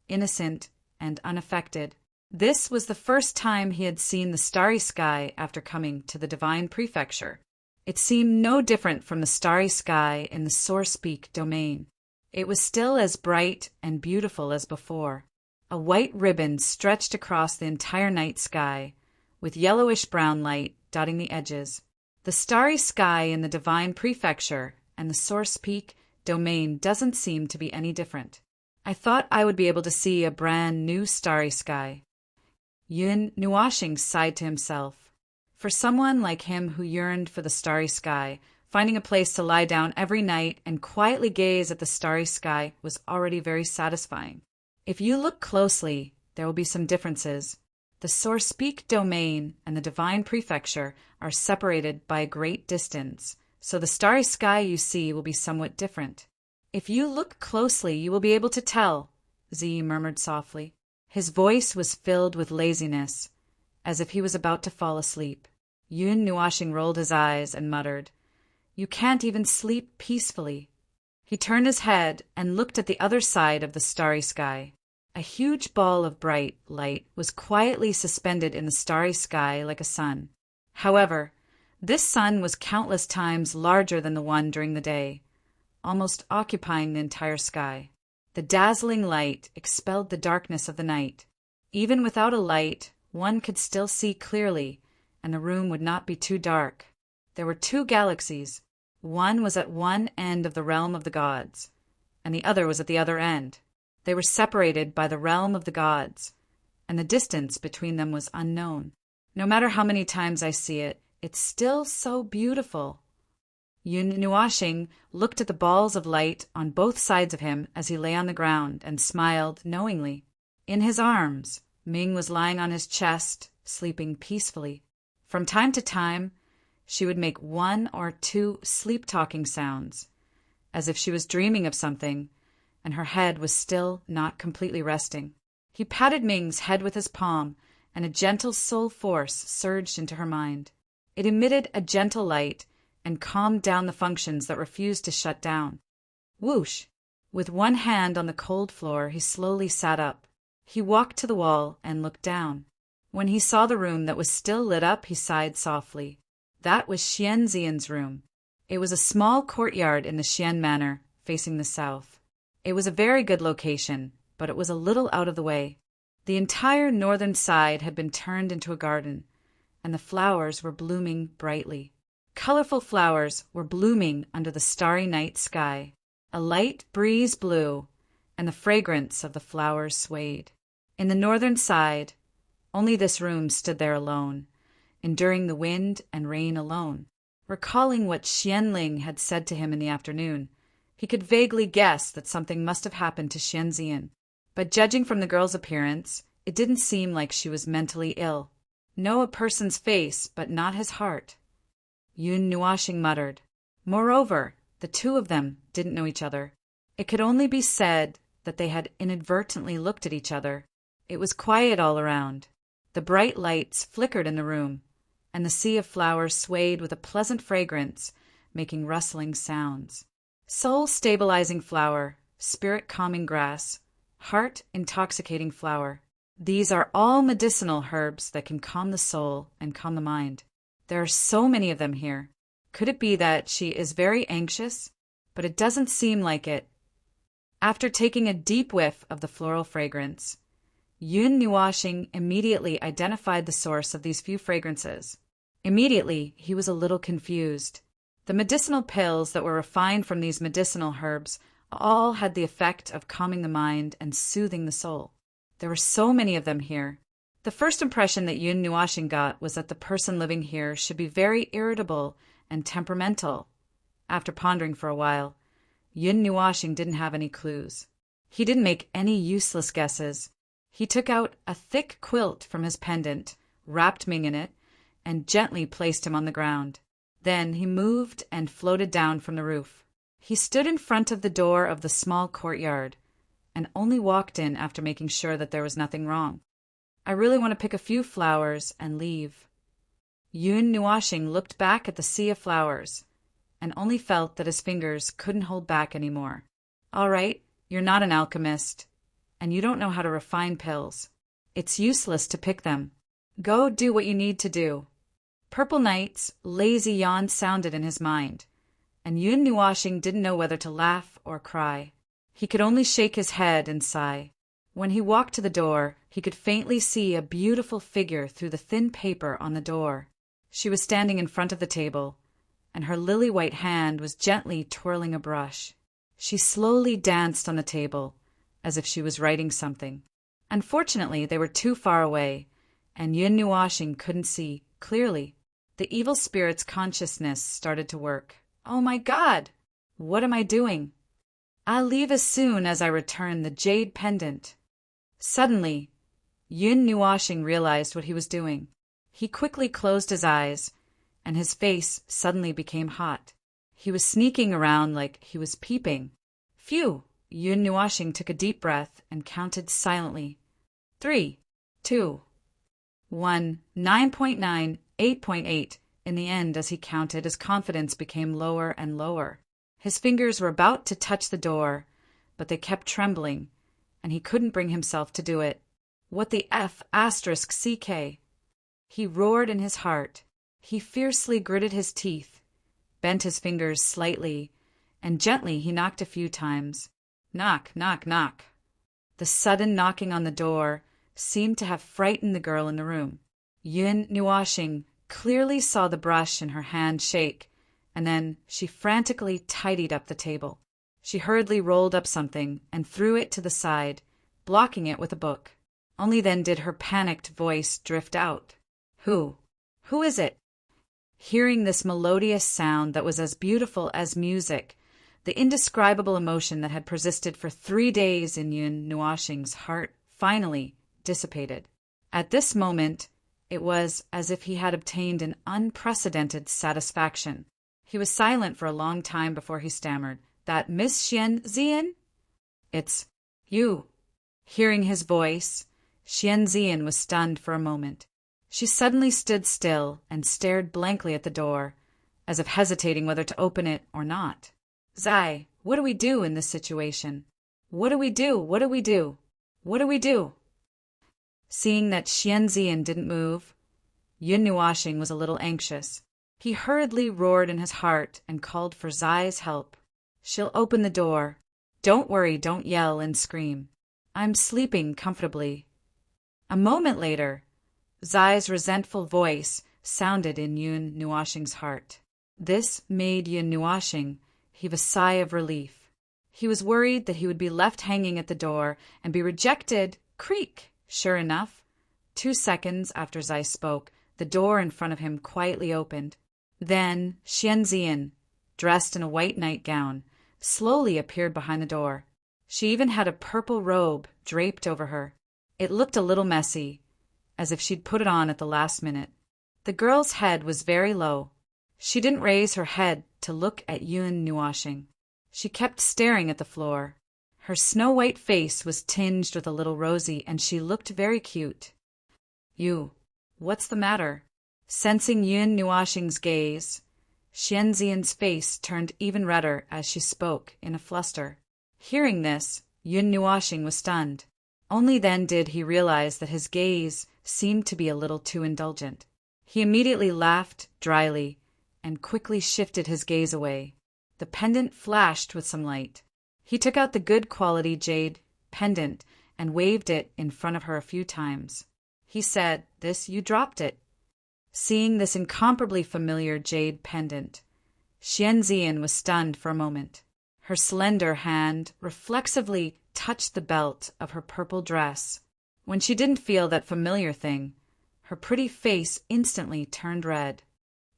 Speaker 1: innocent and unaffected. This was the first time he had seen the starry sky after coming to the Divine Prefecture. It seemed no different from the starry sky in the Source Peak domain. It was still as bright and beautiful as before. A white ribbon stretched across the entire night sky, with yellowish-brown light dotting the edges. The starry sky in the Divine Prefecture and the Source Peak domain doesn't seem to be any different. I thought I would be able to see a brand new starry sky. Yun Nuashing sighed to himself. For someone like him who yearned for the starry sky, finding a place to lie down every night and quietly gaze at the starry sky was already very satisfying. If you look closely, there will be some differences. The source peak domain and the divine prefecture are separated by a great distance, so the starry sky you see will be somewhat different. If you look closely, you will be able to tell, Z murmured softly. His voice was filled with laziness, as if he was about to fall asleep. Yun Nuashing rolled his eyes and muttered, "You can't even sleep peacefully." He turned his head and looked at the other side of the starry sky. A huge ball of bright light was quietly suspended in the starry sky like a sun. However, this sun was countless times larger than the one during the day, almost occupying the entire sky. The dazzling light expelled the darkness of the night. Even without a light, one could still see clearly, and the room would not be too dark. There were two galaxies. One was at one end of the realm of the gods, and the other was at the other end. They were separated by the realm of the gods, and the distance between them was unknown. No matter how many times I see it, it's still so beautiful. Yun Nuashing looked at the balls of light on both sides of him as he lay on the ground and smiled knowingly. In his arms, Ming was lying on his chest, sleeping peacefully. From time to time, she would make one or two sleep-talking sounds, as if she was dreaming of something, and her head was still not completely resting. He patted Ming's head with his palm, and a gentle soul force surged into her mind. It emitted a gentle light and calmed down the functions that refused to shut down. Whoosh! With one hand on the cold floor, he slowly sat up. He walked to the wall and looked down. When he saw the room that was still lit up, he sighed softly. That was Xianzian's room. It was a small courtyard in the Xian Manor, facing the south. It was a very good location, but it was a little out of the way. The entire northern side had been turned into a garden, and the flowers were blooming brightly. Colorful flowers were blooming under the starry night sky. A light breeze blew, and the fragrance of the flowers swayed. In the northern side, only this room stood there alone, enduring the wind and rain alone. Recalling what Xianling had said to him in the afternoon, he could vaguely guess that something must have happened to Xianzian. But judging from the girl's appearance, it didn't seem like she was mentally ill. Know a person's face, but not his heart. Yun Nuashing muttered. Moreover, the two of them didn't know each other. It could only be said that they had inadvertently looked at each other. It was quiet all around. The bright lights flickered in the room, and the sea of flowers swayed with a pleasant fragrance, making rustling sounds. Soul-stabilizing flower, spirit-calming grass, heart-intoxicating flower. These are all medicinal herbs that can calm the soul and calm the mind. There are so many of them here. Could it be that she is very anxious? But it doesn't seem like it. After taking a deep whiff of the floral fragrance, Yun Nuashing immediately identified the source of these few fragrances. Immediately, he was a little confused. The medicinal pills that were refined from these medicinal herbs all had the effect of calming the mind and soothing the soul. There were so many of them here. The first impression that Yun Nuashing got was that the person living here should be very irritable and temperamental. After pondering for a while, Yun Nuashing didn't have any clues. He didn't make any useless guesses. He took out a thick quilt from his pendant, wrapped Ming in it, and gently placed him on the ground. Then he moved and floated down from the roof. He stood in front of the door of the small courtyard, and only walked in after making sure that there was nothing wrong. I really want to pick a few flowers and leave. Yun Nuashing looked back at the sea of flowers, and only felt that his fingers couldn't hold back anymore. All right, you're not an alchemist, and you don't know how to refine pills. It's useless to pick them. Go do what you need to do. Purple Night's lazy yawn sounded in his mind, and Yun Nuashing didn't know whether to laugh or cry. He could only shake his head and sigh. When he walked to the door, he could faintly see a beautiful figure through the thin paper on the door. She was standing in front of the table, and her lily-white hand was gently twirling a brush. She slowly danced on the table, as if she was writing something. Unfortunately, they were too far away, and Yun Nuashing couldn't see clearly. The evil spirit's consciousness started to work. Oh my God! What am I doing? I'll leave as soon as I return the jade pendant. Suddenly, Yun Nuashing realized what he was doing. He quickly closed his eyes, and his face suddenly became hot. He was sneaking around like he was peeping. Phew! Yun Nuashing took a deep breath and counted silently. 3, 2, 1, 9.9, 8.8. In the end, as he counted, his confidence became lower and lower. His fingers were about to touch the door, but they kept trembling, and he couldn't bring himself to do it. What the F***CK? He roared in his heart. He fiercely gritted his teeth, bent his fingers slightly, and gently he knocked a few times. Knock, knock, knock. The sudden knocking on the door seemed to have frightened the girl in the room. Yun Nuashing clearly saw the brush in her hand shake, and then she frantically tidied up the table. She hurriedly rolled up something and threw it to the side, blocking it with a book. Only then did her panicked voice drift out. Who is it? Hearing this melodious sound that was as beautiful as music, the indescribable emotion that had persisted for 3 days in Yun Nuashing's heart finally dissipated. At this moment, it was as if he had obtained an unprecedented satisfaction. He was silent for a long time before he stammered, "That Miss Xian Zian?" "It's you." Hearing his voice, Xian Zian was stunned for a moment. She suddenly stood still and stared blankly at the door, as if hesitating whether to open it or not. "Zai, what do we do in this situation? What do we do? What do we do? What do we do?" Seeing that Xian Zian didn't move, Yun Nuashing was a little anxious. He hurriedly roared in his heart and called for Zai's help. "She'll open the door. Don't worry, don't yell and scream. I'm sleeping comfortably." A moment later, Zai's resentful voice sounded in Yun Nuashing's heart. This made Yun Nuashing heave a sigh of relief. He was worried that he would be left hanging at the door and be rejected. Creak! Sure enough, 2 seconds after Zai spoke, the door in front of him quietly opened. Then Xian Zian, dressed in a white nightgown, slowly appeared behind the door. She even had a purple robe draped over her. It looked a little messy, as if she'd put it on at the last minute. The girl's head was very low. She didn't raise her head to look at Yun Nuashing. She kept staring at the floor. Her snow-white face was tinged with a little rosy, and she looked very cute. "You, what's the matter?" Sensing Yun Nuashing's gaze, Xian Zian's face turned even redder as she spoke in a fluster. Hearing this, Yun Nuashing was stunned. Only then did he realize that his gaze seemed to be a little too indulgent. He immediately laughed dryly and quickly shifted his gaze away. The pendant flashed with some light. He took out the good quality jade pendant and waved it in front of her a few times. He said, "This, you dropped it." Seeing this incomparably familiar jade pendant, Xian Zian was stunned for a moment. Her slender hand reflexively touched the belt of her purple dress. When she didn't feel that familiar thing, her pretty face instantly turned red.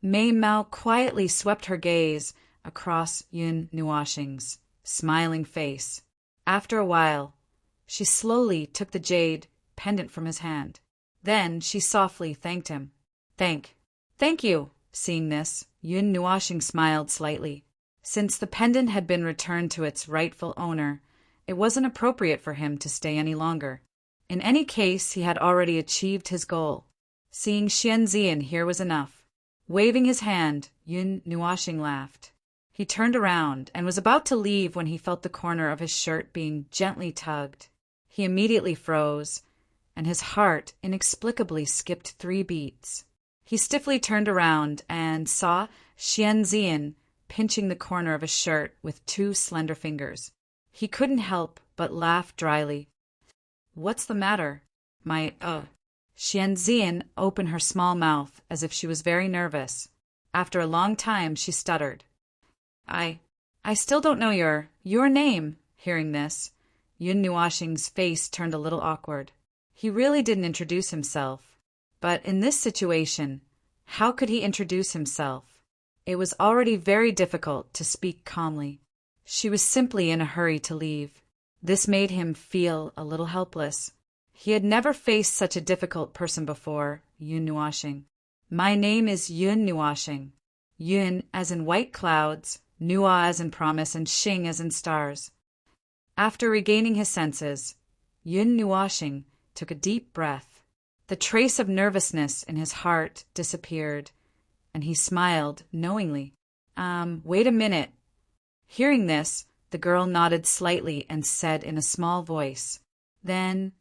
Speaker 1: Mei Mao quietly swept her gaze across Yun Nuashing's smiling face. After a while, she slowly took the jade pendant from his hand. Then she softly thanked him. Thank you." Seeing this, Yun Nuashing smiled slightly. Since the pendant had been returned to its rightful owner, it wasn't appropriate for him to stay any longer. In any case, he had already achieved his goal. Seeing Xian Zian here was enough. Waving his hand, Yun Nuashing laughed. He turned around and was about to leave when he felt the corner of his shirt being gently tugged. He immediately froze, and his heart inexplicably skipped 3 beats. He stiffly turned around and saw Xian Zian pinching the corner of his shirt with 2 slender fingers. He couldn't help but laugh dryly. "What's the matter? Xian Zian opened her small mouth as if she was very nervous. After a long time, she stuttered. I still don't know your name." Hearing this, Yun Nuoxing's face turned a little awkward. He really didn't introduce himself. But in this situation, how could he introduce himself? It was already very difficult to speak calmly. She was simply in a hurry to leave. This made him feel a little helpless. He had never faced such a difficult person before, Yun Nuoxing. My name is Yun Nuoxing. Yun as in white clouds, Nuo as in promise, and Xing as in stars. After regaining his senses, Yun Nuoxing took a deep breath. The trace of nervousness in his heart disappeared, and he smiled knowingly. Wait a minute. Hearing this, the girl nodded slightly and said in a small voice. Then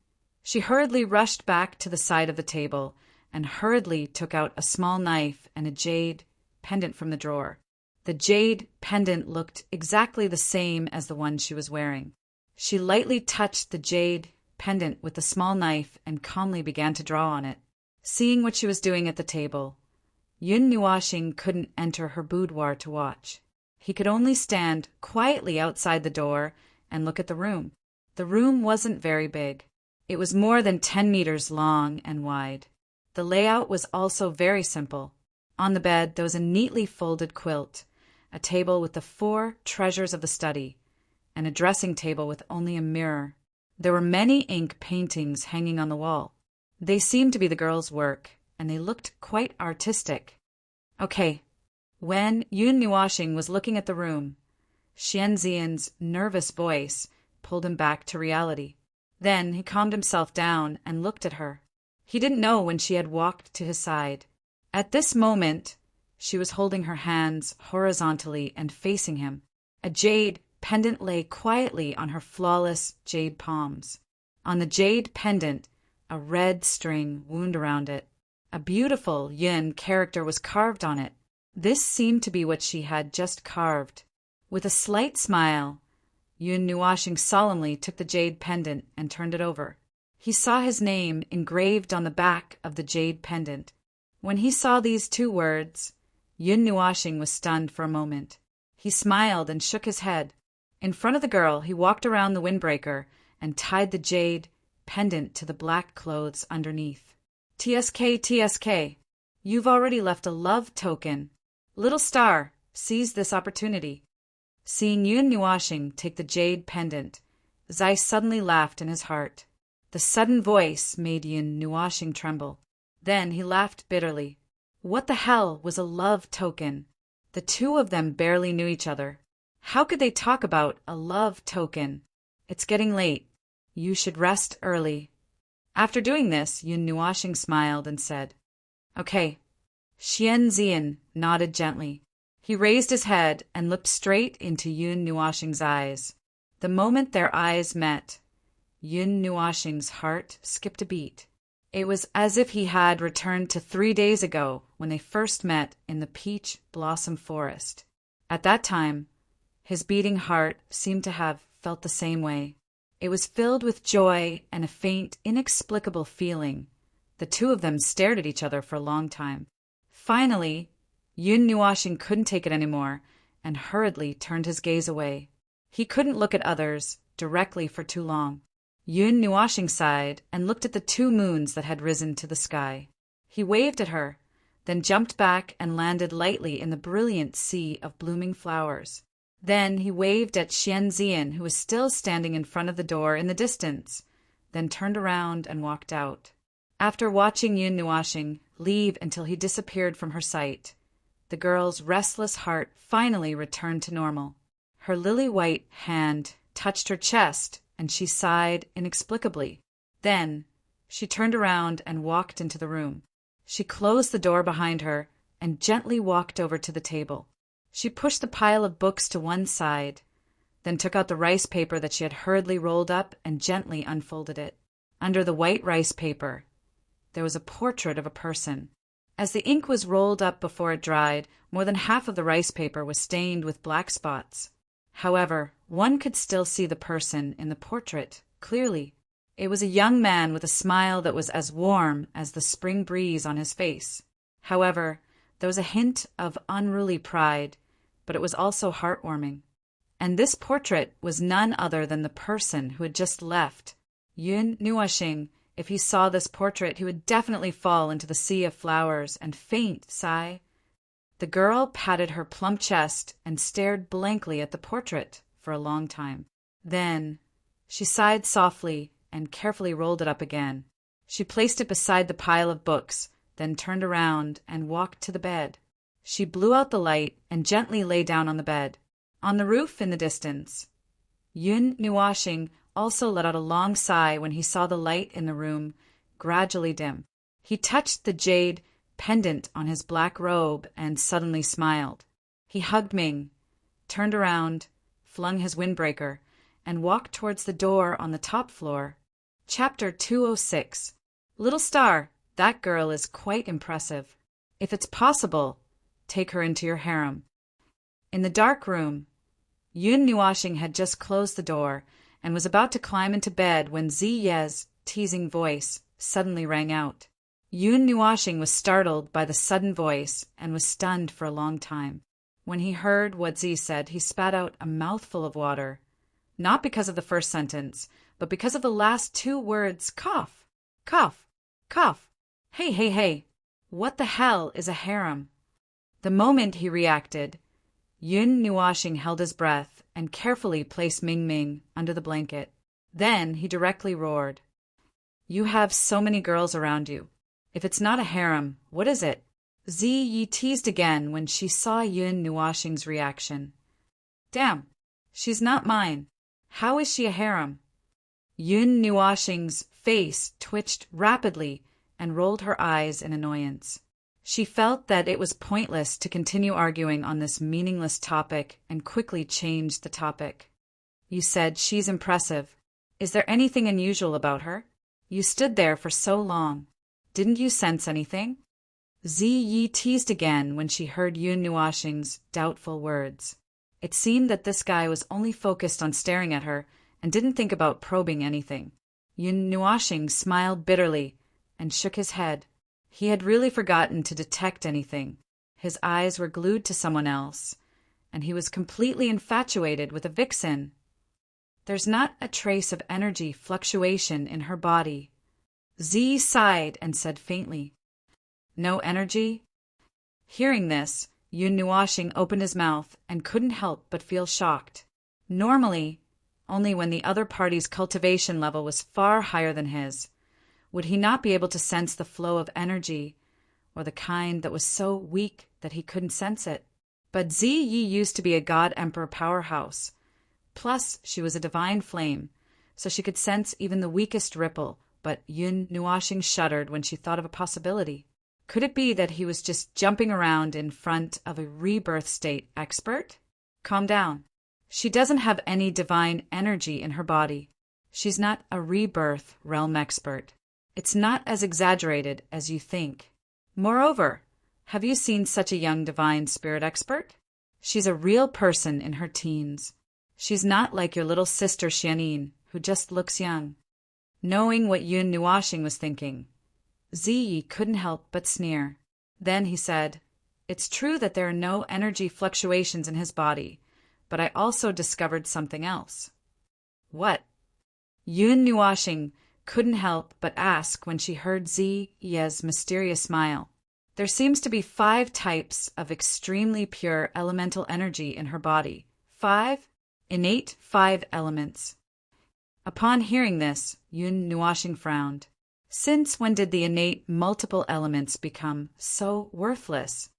Speaker 1: she hurriedly rushed back to the side of the table and hurriedly took out a small knife and a jade pendant from the drawer. The jade pendant looked exactly the same as the one she was wearing. She lightly touched the jade pendant with the small knife and calmly began to draw on it. Seeing what she was doing at the table, Yun Nuoxing couldn't enter her boudoir to watch. He could only stand quietly outside the door and look at the room. The room wasn't very big. It was more than 10 meters long and wide. The layout was also very simple. On the bed there was a neatly folded quilt, a table with the 4 treasures of the study, and a dressing table with only a mirror. There were many ink paintings hanging on the wall. They seemed to be the girl's work, and they looked quite artistic. Okay. When Yun Nuoxing was looking at the room, Xian Zian's nervous voice pulled him back to reality. Then he calmed himself down and looked at her. He didn't know when she had walked to his side. At this moment, she was holding her hands horizontally and facing him. A jade pendant lay quietly on her flawless jade palms. On the jade pendant, a red string wound around it. A beautiful yin character was carved on it. This seemed to be what she had just carved. With a slight smile, Yun Nuoxing solemnly took the jade pendant and turned it over. He saw his name engraved on the back of the jade pendant. When he saw these 2 words, Yun Nuoxing was stunned for a moment. He smiled and shook his head. In front of the girl, he walked around the windbreaker and tied the jade pendant to the black clothes underneath. TSK, you've already left a love token. Little Star, seize this opportunity. Seeing Yun Nuoxing take the jade pendant, Zai suddenly laughed in his heart. The sudden voice made Yun Nuoxing tremble. Then he laughed bitterly. What the hell was a love token? The 2 of them barely knew each other. How could they talk about a love token? It's getting late. You should rest early. After doing this, Yun Nuoxing smiled and said, Okay. Xian Zian nodded gently. He raised his head and looked straight into Yun Nuoxing's eyes. The moment their eyes met, Yun Nuoxing's heart skipped a beat. It was as if he had returned to 3 days ago when they first met in the peach blossom forest. At that time, his beating heart seemed to have felt the same way. It was filled with joy and a faint, inexplicable feeling. The 2 of them stared at each other for a long time. Finally, Yun Nuoxing couldn't take it anymore and hurriedly turned his gaze away. He couldn't look at others directly for too long. Yun Nuoxing sighed and looked at the 2 moons that had risen to the sky. He waved at her, then jumped back and landed lightly in the brilliant sea of blooming flowers. Then he waved at Xian Zian, who was still standing in front of the door in the distance, then turned around and walked out. After watching Yun Nuoxing leave until he disappeared from her sight, the girl's restless heart finally returned to normal. Her lily-white hand touched her chest, and she sighed inexplicably. Then she turned around and walked into the room. She closed the door behind her and gently walked over to the table. She pushed the pile of books to one side, then took out the rice paper that she had hurriedly rolled up and gently unfolded it. Under the white rice paper, there was a portrait of a person. As the ink was rolled up before it dried, more than half of the rice paper was stained with black spots. However, one could still see the person in the portrait clearly. It was a young man with a smile that was as warm as the spring breeze on his face. However, there was a hint of unruly pride, but it was also heartwarming. And this portrait was none other than the person who had just left. Yun Nuashing, if he saw this portrait, he would definitely fall into the sea of flowers and faint, sigh. The girl patted her plump chest and stared blankly at the portrait for a long time. Then she sighed softly and carefully rolled it up again. She placed it beside the pile of books, then turned around and walked to the bed. She blew out the light and gently lay down on the bed. On the roof in the distance, Yun Nuashing also let out a long sigh when he saw the light in the room gradually dim. He touched the jade pendant on his black robe and suddenly smiled. He hugged Ming, turned around, flung his windbreaker, and walked towards the door on the top floor. Chapter 206. Little Star, that girl is quite impressive. If it's possible, take her into your harem. In the dark room, Yun Nuashing had just closed the door and was about to climb into bed when Ziye's teasing voice suddenly rang out. Yun Nuashing was startled by the sudden voice and was stunned for a long time. When he heard what Zi said, he spat out a mouthful of water, not because of the first sentence, but because of the last two words, cough, cough, cough. Hey, hey, hey, what the hell is a harem? The moment he reacted, Yun Nuashing held his breath and carefully placed Ming Ming under the blanket. Then he directly roared, "You have so many girls around you. If it's not a harem, what is it?" Ziyi teased again when she saw Yun Nuashing's reaction. "Damn, she's not mine. How is she a harem?" Yun Nuashing's face twitched rapidly and rolled her eyes in annoyance. She felt that it was pointless to continue arguing on this meaningless topic and quickly changed the topic. "You said she's impressive. Is there anything unusual about her? You stood there for so long. Didn't you sense anything?" Ziyi teased again when she heard Yun Nuashing's doubtful words. It seemed that this guy was only focused on staring at her and didn't think about probing anything. Yun Nuashing smiled bitterly and shook his head. He had really forgotten to detect anything. His eyes were glued to someone else, and he was completely infatuated with a vixen. "There's not a trace of energy fluctuation in her body." Z sighed and said faintly, "No energy?" Hearing this, Yun Nuashing opened his mouth and couldn't help but feel shocked. Normally, only when the other party's cultivation level was far higher than his, would he not be able to sense the flow of energy, or the kind that was so weak that he couldn't sense it. But Ziyi used to be a God Emperor powerhouse. Plus, she was a divine flame, so she could sense even the weakest ripple, but Yun Nuashing shuddered when she thought of a possibility. Could it be that he was just jumping around in front of a rebirth state expert? Calm down. She doesn't have any divine energy in her body. She's not a rebirth realm expert. It's not as exaggerated as you think. Moreover, have you seen such a young divine spirit expert? She's a real person in her teens. She's not like your little sister Xianyin, who just looks young. Knowing what Yun Nuashing was thinking, Ziyi couldn't help but sneer. Then he said, "It's true that there are no energy fluctuations in his body, but I also discovered something else." "What?" Yun Nuashing couldn't help but ask when she heard Ziye's mysterious smile. "There seems to be 5 types of extremely pure elemental energy in her body. 5 innate 5 elements." Upon hearing this, Yun Nuashing frowned. Since when did the innate multiple elements become so worthless?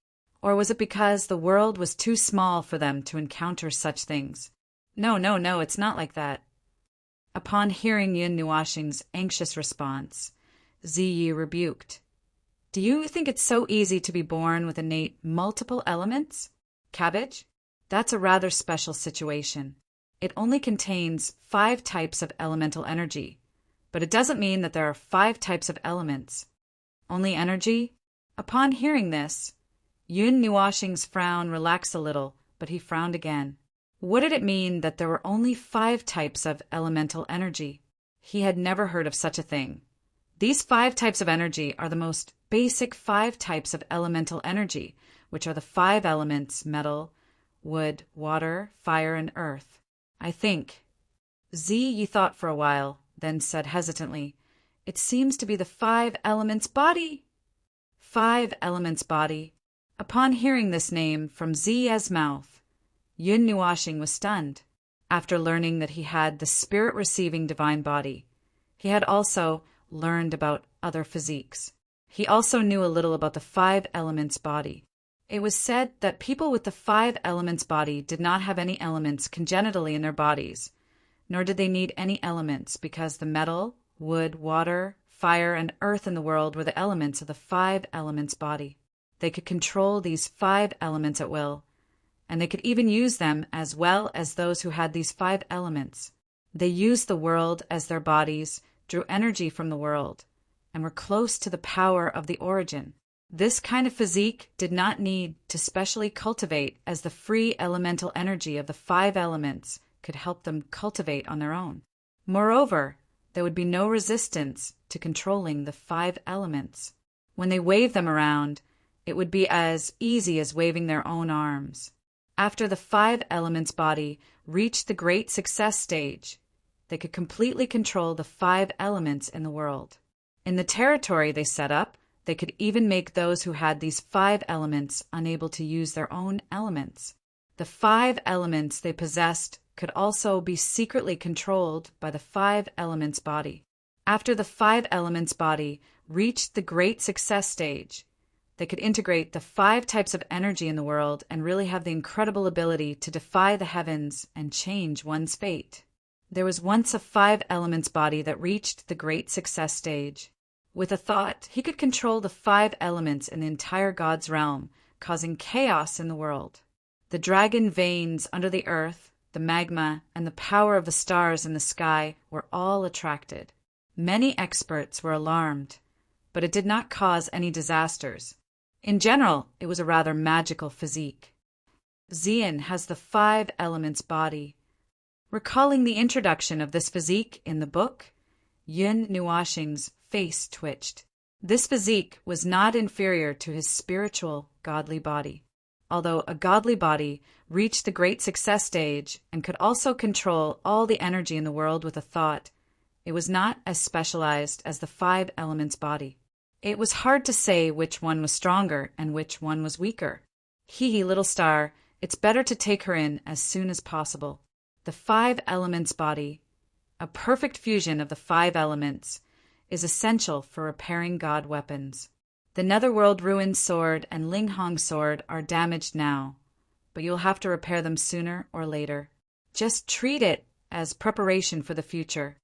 Speaker 1: Or was it because the world was too small for them to encounter such things? No, it's not like that. Upon hearing Yun Nuashing's anxious response, Ziyi rebuked. "Do you think it's so easy to be born with innate multiple elements? Cabbage? That's a rather special situation. It only contains 5 types of elemental energy, but it doesn't mean that there are 5 types of elements. Only energy?" Upon hearing this, Yun Nuashing's frown relaxed a little, but he frowned again. What did it mean that there were only 5 types of elemental energy? He had never heard of such a thing. These 5 types of energy are the most basic 5 types of elemental energy, which are the 5 elements: metal, wood, water, fire, and earth. I think. Yi thought for a while, then said hesitantly, "It seems to be the 5 elements body." 5 elements body. Upon hearing this name from Zi's mouth, Yun Nuashing was stunned. After learning that he had the spirit-receiving divine body, he had also learned about other physiques. He also knew a little about the 5 elements body. It was said that people with the 5 elements body did not have any elements congenitally in their bodies, nor did they need any elements because the metal, wood, water, fire, and earth in the world were the elements of the 5 elements body. They could control these 5 elements at will, and they could even use them as well as those who had these 5 elements. They used the world as their bodies, drew energy from the world, and were close to the power of the origin. This kind of physique did not need to specially cultivate, as the free elemental energy of the 5 elements could help them cultivate on their own. Moreover, there would be no resistance to controlling the 5 elements. When they waved them around, it would be as easy as waving their own arms. After the 5 elements body reached the great success stage, they could completely control the 5 elements in the world. In the territory they set up, they could even make those who had these 5 elements unable to use their own elements. The 5 elements they possessed could also be secretly controlled by the 5 elements body. After the 5 elements body reached the great success stage, they could integrate the 5 types of energy in the world and really have the incredible ability to defy the heavens and change one's fate. There was once a 5 elements body that reached the great success stage. With a thought, he could control the 5 elements in the entire God's realm, causing chaos in the world. The dragon veins under the earth, the magma, and the power of the stars in the sky were all attracted. Many experts were alarmed, but it did not cause any disasters. In general, it was a rather magical physique. Xian has the 5 elements body. Recalling the introduction of this physique in the book, Yun Nuashing's face twitched. This physique was not inferior to his spiritual, godly body. Although a godly body reached the great success stage and could also control all the energy in the world with a thought, it was not as specialized as the 5 elements body. It was hard to say which one was stronger and which one was weaker. Hee, little star, it's better to take her in as soon as possible. The 5 elements body, a perfect fusion of the 5 elements, is essential for repairing God weapons. The Netherworld Ruin Sword and Linghong Sword are damaged now, but you'll have to repair them sooner or later. Just treat it as preparation for the future.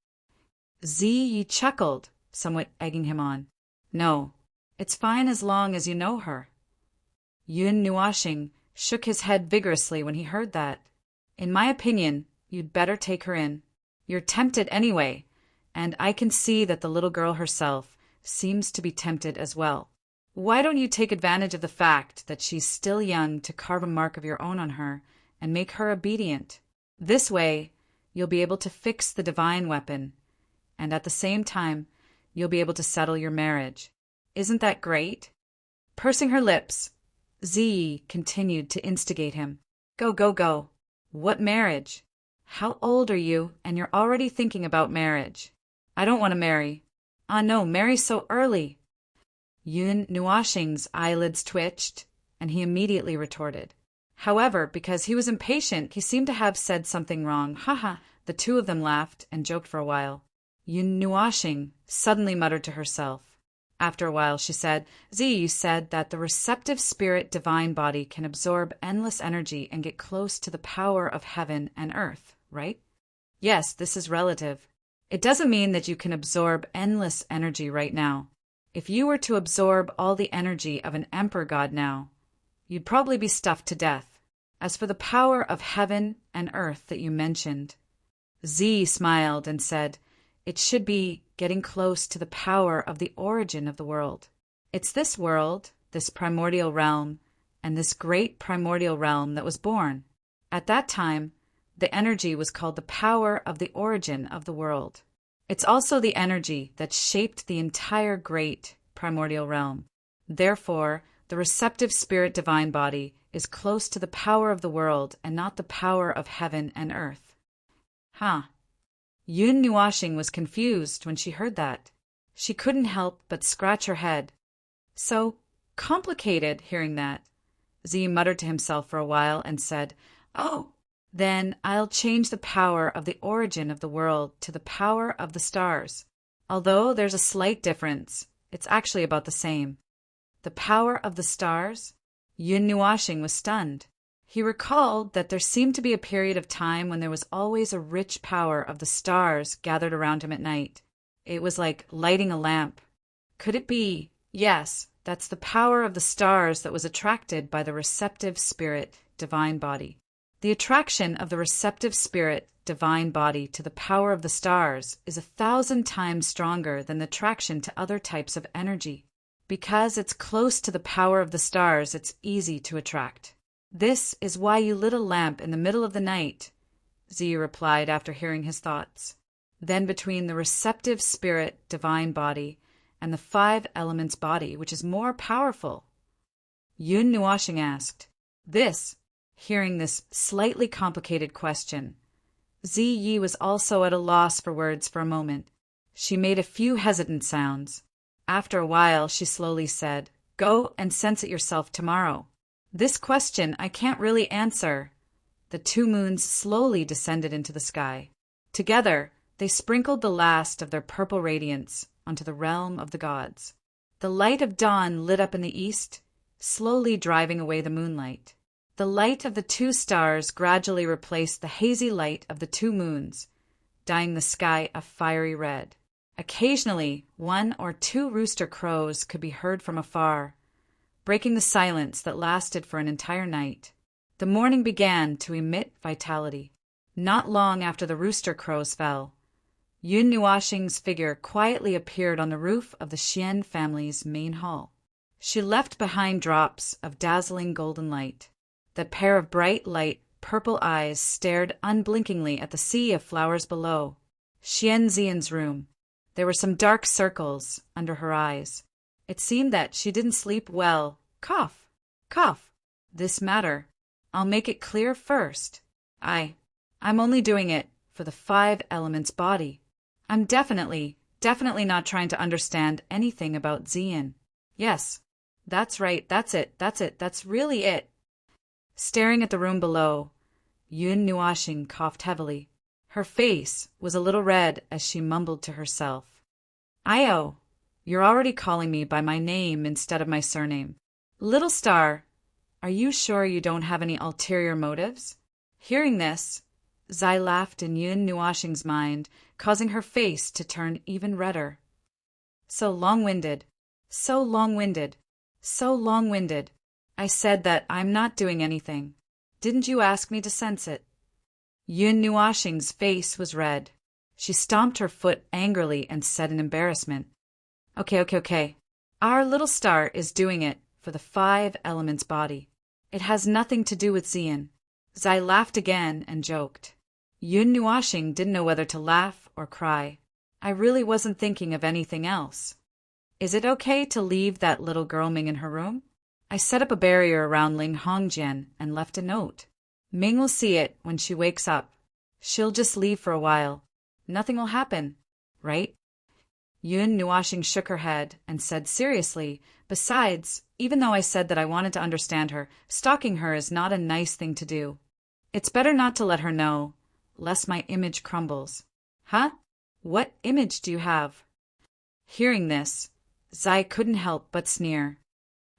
Speaker 1: Yi chuckled, somewhat egging him on. No, it's fine as long as you know her. Yun Nuashing shook his head vigorously when he heard that. In my opinion, you'd better take her in. You're tempted anyway, and I can see that the little girl herself seems to be tempted as well. Why don't you take advantage of the fact that she's still young to carve a mark of your own on her and make her obedient? This way, you'll be able to fix the divine weapon, and at the same time, you'll be able to settle your marriage. Isn't that great? Pursing her lips, Ziyi continued to instigate him. Go, go, go. What marriage? How old are you, and you're already thinking about marriage? I don't want to marry. Ah, no, marry so early. Yun Nuashing's eyelids twitched, and he immediately retorted. However, because he was impatient, he seemed to have said something wrong. Haha, the two of them laughed and joked for a while. Yun Nuashing suddenly muttered to herself. After a while, she said, you said that the receptive spirit divine body can absorb endless energy and get close to the power of heaven and earth, right? Yes, this is relative. It doesn't mean that you can absorb endless energy right now. If you were to absorb all the energy of an emperor god now, you'd probably be stuffed to death. As for the power of heaven and earth that you mentioned, Z smiled and said, it should be getting close to the power of the origin of the world. It's this world, this primordial realm, and this great primordial realm that was born. At that time, the energy was called the power of the origin of the world. It's also the energy that shaped the entire great primordial realm. Therefore, the receptive spirit divine body is close to the power of the world and not the power of heaven and earth. Huh. Yun Nuashing was confused when she heard that. She couldn't help but scratch her head. So complicated, hearing that. Z muttered to himself for a while and said, "Oh, then I'll change the power of the origin of the world to the power of the stars. Although there's a slight difference, it's actually about the same." The power of the stars? Yun Nuashing was stunned. He recalled that there seemed to be a period of time when there was always a rich power of the stars gathered around him at night. It was like lighting a lamp. Could it be? Yes, that's the power of the stars that was attracted by the receptive spirit, divine body. The attraction of the receptive spirit, divine body to the power of the stars is 1,000 times stronger than the attraction to other types of energy. Because it's close to the power of the stars, it's easy to attract. This is why you lit a lamp in the middle of the night, Z replied after hearing his thoughts. Then between the receptive spirit, divine body, and the 5 elements body, which is more powerful? Yun Nuashing asked. Hearing this slightly complicated question, Zi Yi was also at a loss for words for a moment. She made a few hesitant sounds. After a while, she slowly said, "Go and sense it yourself tomorrow. This question I can't really answer." The 2 moons slowly descended into the sky. Together, they sprinkled the last of their purple radiance onto the realm of the gods. The light of dawn lit up in the east, slowly driving away the moonlight. The light of the 2 stars gradually replaced the hazy light of the 2 moons, dyeing the sky a fiery red. Occasionally, 1 or 2 rooster crows could be heard from afar, breaking the silence that lasted for an entire night. The morning began to emit vitality. Not long after the rooster crows fell, Yun Nuashing's figure quietly appeared on the roof of the Xian family's main hall. She left behind drops of dazzling golden light. That pair of bright light purple eyes stared unblinkingly at the sea of flowers below. Xian Zian's room. There were some dark circles under her eyes. It seemed that she didn't sleep well. Cough, cough. This matter. I'll make it clear first. I'm only doing it for the 5 elements body. I'm definitely not trying to understand anything about Zian. Yes, that's right, that's it, that's really it. Staring at the room below, Yun Nuashing coughed heavily. Her face was a little red as she mumbled to herself. "Io, you're already calling me by my name instead of my surname. Little star, are you sure you don't have any ulterior motives?" Hearing this, Zai laughed in Yun Nuashing's mind, causing her face to turn even redder. So long-winded, so long-winded, so long-winded. I said that I'm not doing anything. Didn't you ask me to sense it? Yun Nuashing's face was red. She stomped her foot angrily and said in embarrassment, Okay. Our little star is doing it for the 5 elements body. It has nothing to do with Zian." Zai laughed again and joked. Yun Nuashing didn't know whether to laugh or cry. "I really wasn't thinking of anything else. Is it okay to leave that little girl Ming in her room? I set up a barrier around Ling Hongjian and left a note. Ming will see it when she wakes up. She'll just leave for a while. Nothing will happen, right?" Yun Nuashing shook her head and said seriously, "Besides, even though I said that I wanted to understand her, stalking her is not a nice thing to do. It's better not to let her know, lest my image crumbles." "Huh? What image do you have?" Hearing this, Zai couldn't help but sneer.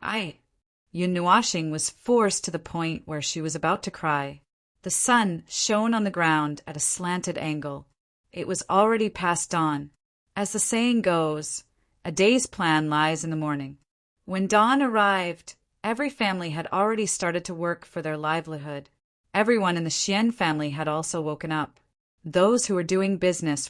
Speaker 1: Yun Nuashing was forced to the point where she was about to cry. The sun shone on the ground at a slanted angle. It was already past dawn. As the saying goes, a day's plan lies in the morning. When dawn arrived, every family had already started to work for their livelihood. Everyone in the Xian family had also woken up. Those who were doing business,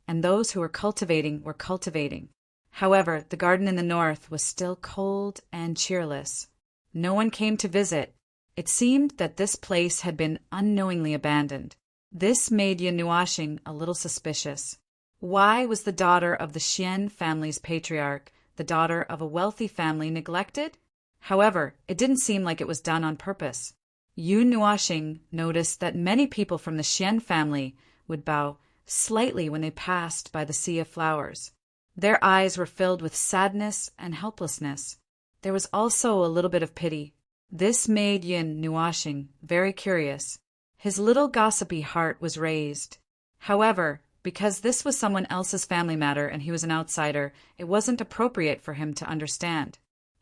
Speaker 1: and those who were cultivating. However, the garden in the north was still cold and cheerless. No one came to visit. It seemed that this place had been unknowingly abandoned. This made Yun Nuashing a little suspicious. Why was the daughter of the Xian family's patriarch, the daughter of a wealthy family, neglected? However, it didn't seem like it was done on purpose. Yun Nuoxing noticed that many people from the Xian family would bow slightly when they passed by the sea of flowers. Their eyes were filled with sadness and helplessness. There was also a little bit of pity. This made Yun Nuoxing very curious. His little gossipy heart was raised. However, because this was someone else's family matter and he was an outsider, it wasn't appropriate for him to understand.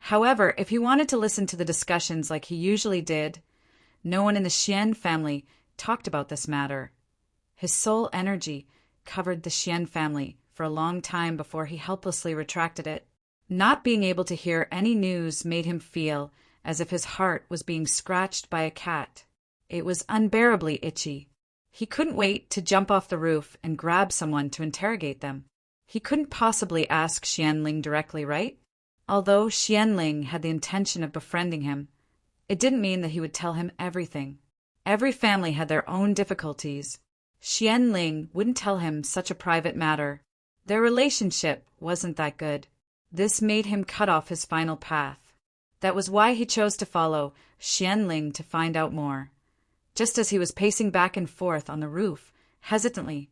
Speaker 1: However, if he wanted to listen to the discussions like he usually did, no one in the Xian family talked about this matter. His soul energy covered the Xian family for a long time before he helplessly retracted it. Not being able to hear any news made him feel as if his heart was being scratched by a cat. It was unbearably itchy. He couldn't wait to jump off the roof and grab someone to interrogate them. He couldn't possibly ask Xianling directly, right? Although Xianling had the intention of befriending him, it didn't mean that he would tell him everything. Every family had their own difficulties. Xianling wouldn't tell him such a private matter. Their relationship wasn't that good. This made him cut off his final path. That was why he chose to follow Xianling to find out more. Just as he was pacing back and forth on the roof, hesitantly,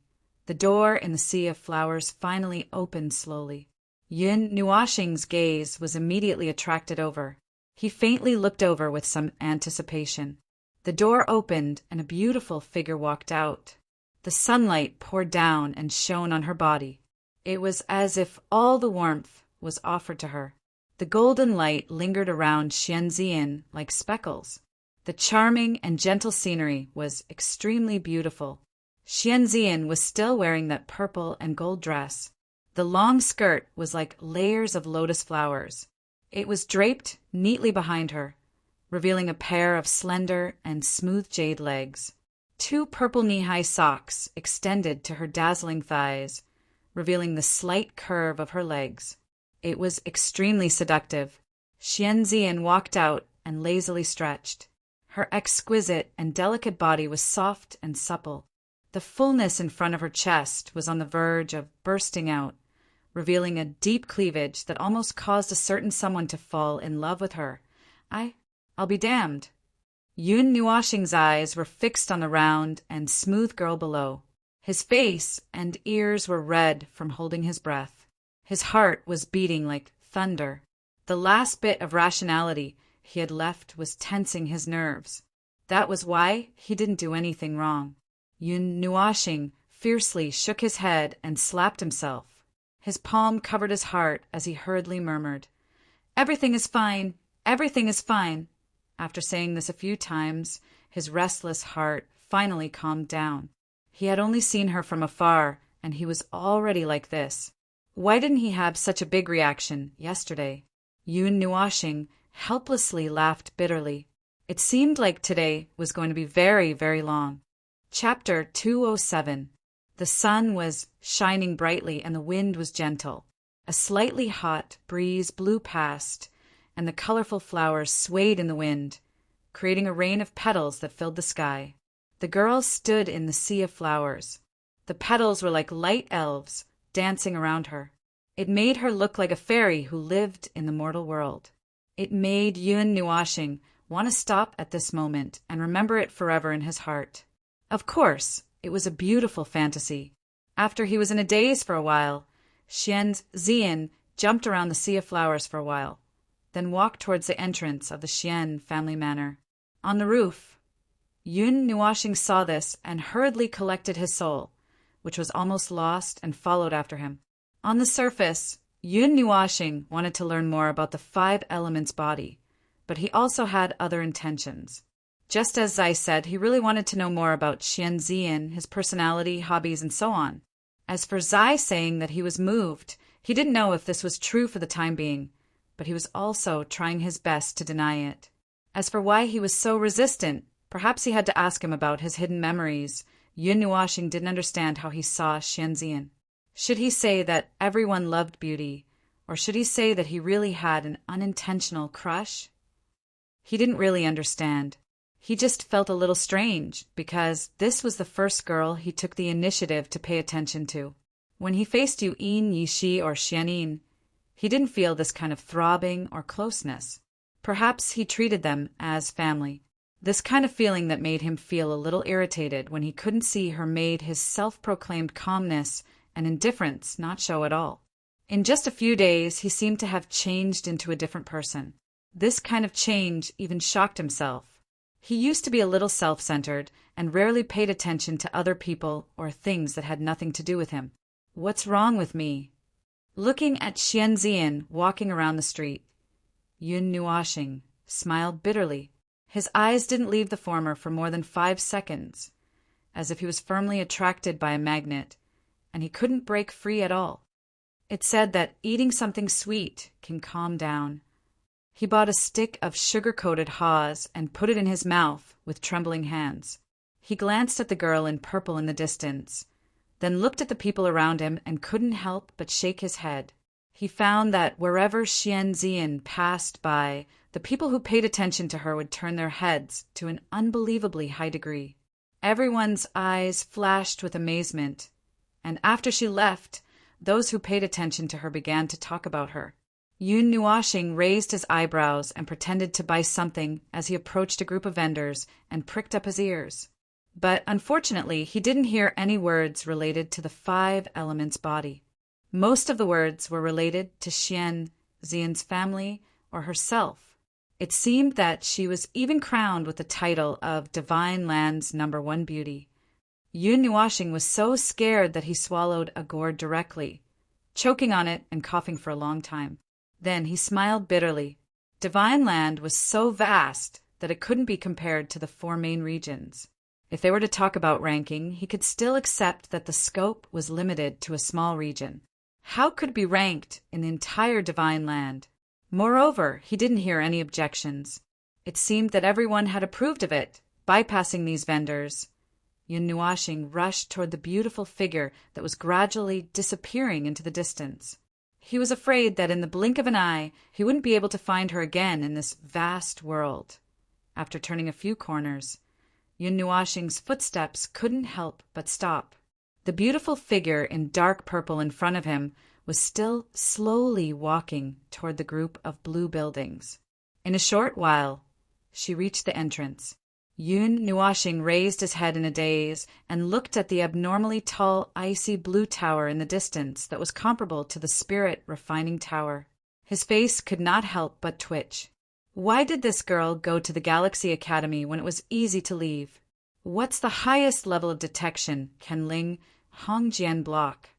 Speaker 1: the door in the sea of flowers finally opened slowly. Yun Nuoxing's gaze was immediately attracted over. He faintly looked over with some anticipation. The door opened and a beautiful figure walked out. The sunlight poured down and shone on her body. It was as if all the warmth was offered to her. The golden light lingered around Xianzian like speckles. The charming and gentle scenery was extremely beautiful. Xianzian was still wearing that purple and gold dress. The long skirt was like layers of lotus flowers. It was draped neatly behind her, revealing a pair of slender and smooth jade legs. 2 purple knee-high socks extended to her dazzling thighs, revealing the slight curve of her legs. It was extremely seductive. Xianzian walked out and lazily stretched. Her exquisite and delicate body was soft and supple. The fullness in front of her chest was on the verge of bursting out, revealing a deep cleavage that almost caused a certain someone to fall in love with her. I'll be damned. Yun Nuoxing's eyes were fixed on the round and smooth girl below. His face and ears were red from holding his breath. His heart was beating like thunder. The last bit of rationality he had left was tensing his nerves. That was why he didn't do anything wrong. Yun Nuoxing fiercely shook his head and slapped himself. His palm covered his heart as he hurriedly murmured, "Everything is fine. Everything is fine." After saying this a few times, his restless heart finally calmed down. He had only seen her from afar, and he was already like this. Why didn't he have such a big reaction yesterday? Yun Nuoxing helplessly laughed bitterly. It seemed like today was going to be very, very long. Chapter 207. The sun was shining brightly and the wind was gentle. A slightly hot breeze blew past, and the colorful flowers swayed in the wind, creating a rain of petals that filled the sky. The girl stood in the sea of flowers. The petals were like light elves dancing around her. It made her look like a fairy who lived in the mortal world. It made Yun Nuoxing want to stop at this moment and remember it forever in his heart. Of course, it was a beautiful fantasy. After he was in a daze for a while, Xianzian jumped around the sea of flowers for a while, then walked towards the entrance of the Xian family manor. On the roof, Yun Nuoxing saw this and hurriedly collected his soul, which was almost lost, and followed after him. On the surface, Yun Nuoxing wanted to learn more about the 5 elements body, but he also had other intentions. Just as Zai said, he really wanted to know more about Xianzian, his personality, hobbies, and so on. As for Zai saying that he was moved, he didn't know if this was true for the time being, but he was also trying his best to deny it. As for why he was so resistant, perhaps he had to ask him about his hidden memories. Yun Nuoxing didn't understand how he saw Xianzian. Should he say that everyone loved beauty, or should he say that he really had an unintentional crush? He didn't really understand. He just felt a little strange, because this was the first girl he took the initiative to pay attention to. When he faced Yin Yishi or Xianin, he didn't feel this kind of throbbing or closeness. Perhaps he treated them as family. This kind of feeling that made him feel a little irritated when he couldn't see her made his self-proclaimed calmness and indifference not show at all. In just a few days, he seemed to have changed into a different person. This kind of change even shocked himself. He used to be a little self-centered and rarely paid attention to other people or things that had nothing to do with him. What's wrong with me? Looking at Xian Zian walking around the street, Yun Nuoxing smiled bitterly. His eyes didn't leave the former for more than 5 seconds, as if he was firmly attracted by a magnet, and he couldn't break free at all. It said that eating something sweet can calm down. He bought a stick of sugar-coated haws and put it in his mouth with trembling hands. He glanced at the girl in purple in the distance, then looked at the people around him and couldn't help but shake his head. He found that wherever Xian Zian passed by, the people who paid attention to her would turn their heads to an unbelievably high degree. Everyone's eyes flashed with amazement, and after she left, those who paid attention to her began to talk about her. Yun Nuoxing raised his eyebrows and pretended to buy something as he approached a group of vendors and pricked up his ears. But unfortunately, he didn't hear any words related to the 5 elements body. Most of the words were related to Xian Zian's family or herself. It seemed that she was even crowned with the title of Divine Land's #1 beauty. Yun Nuoxing was so scared that he swallowed a gourd directly, choking on it and coughing for a long time. Then he smiled bitterly. Divine Land was so vast that it couldn't be compared to the 4 main regions. If they were to talk about ranking, he could still accept that the scope was limited to a small region. How could it be ranked in the entire Divine Land? Moreover, he didn't hear any objections. It seemed that everyone had approved of it. Bypassing these vendors, Yun Nuoxing rushed toward the beautiful figure that was gradually disappearing into the distance. He was afraid that in the blink of an eye he wouldn't be able to find her again in this vast world. After turning a few corners, Yun Nuoxing's footsteps couldn't help but stop. The beautiful figure in dark purple in front of him was still slowly walking toward the group of blue buildings. In a short while, she reached the entrance. Yun Nuoxing raised his head in a daze and looked at the abnormally tall, icy blue tower in the distance that was comparable to the spirit refining tower. His face could not help but twitch. Why did this girl go to the Galaxy Academy when it was easy to leave? What's the highest level of detection can Ling Hongjian block?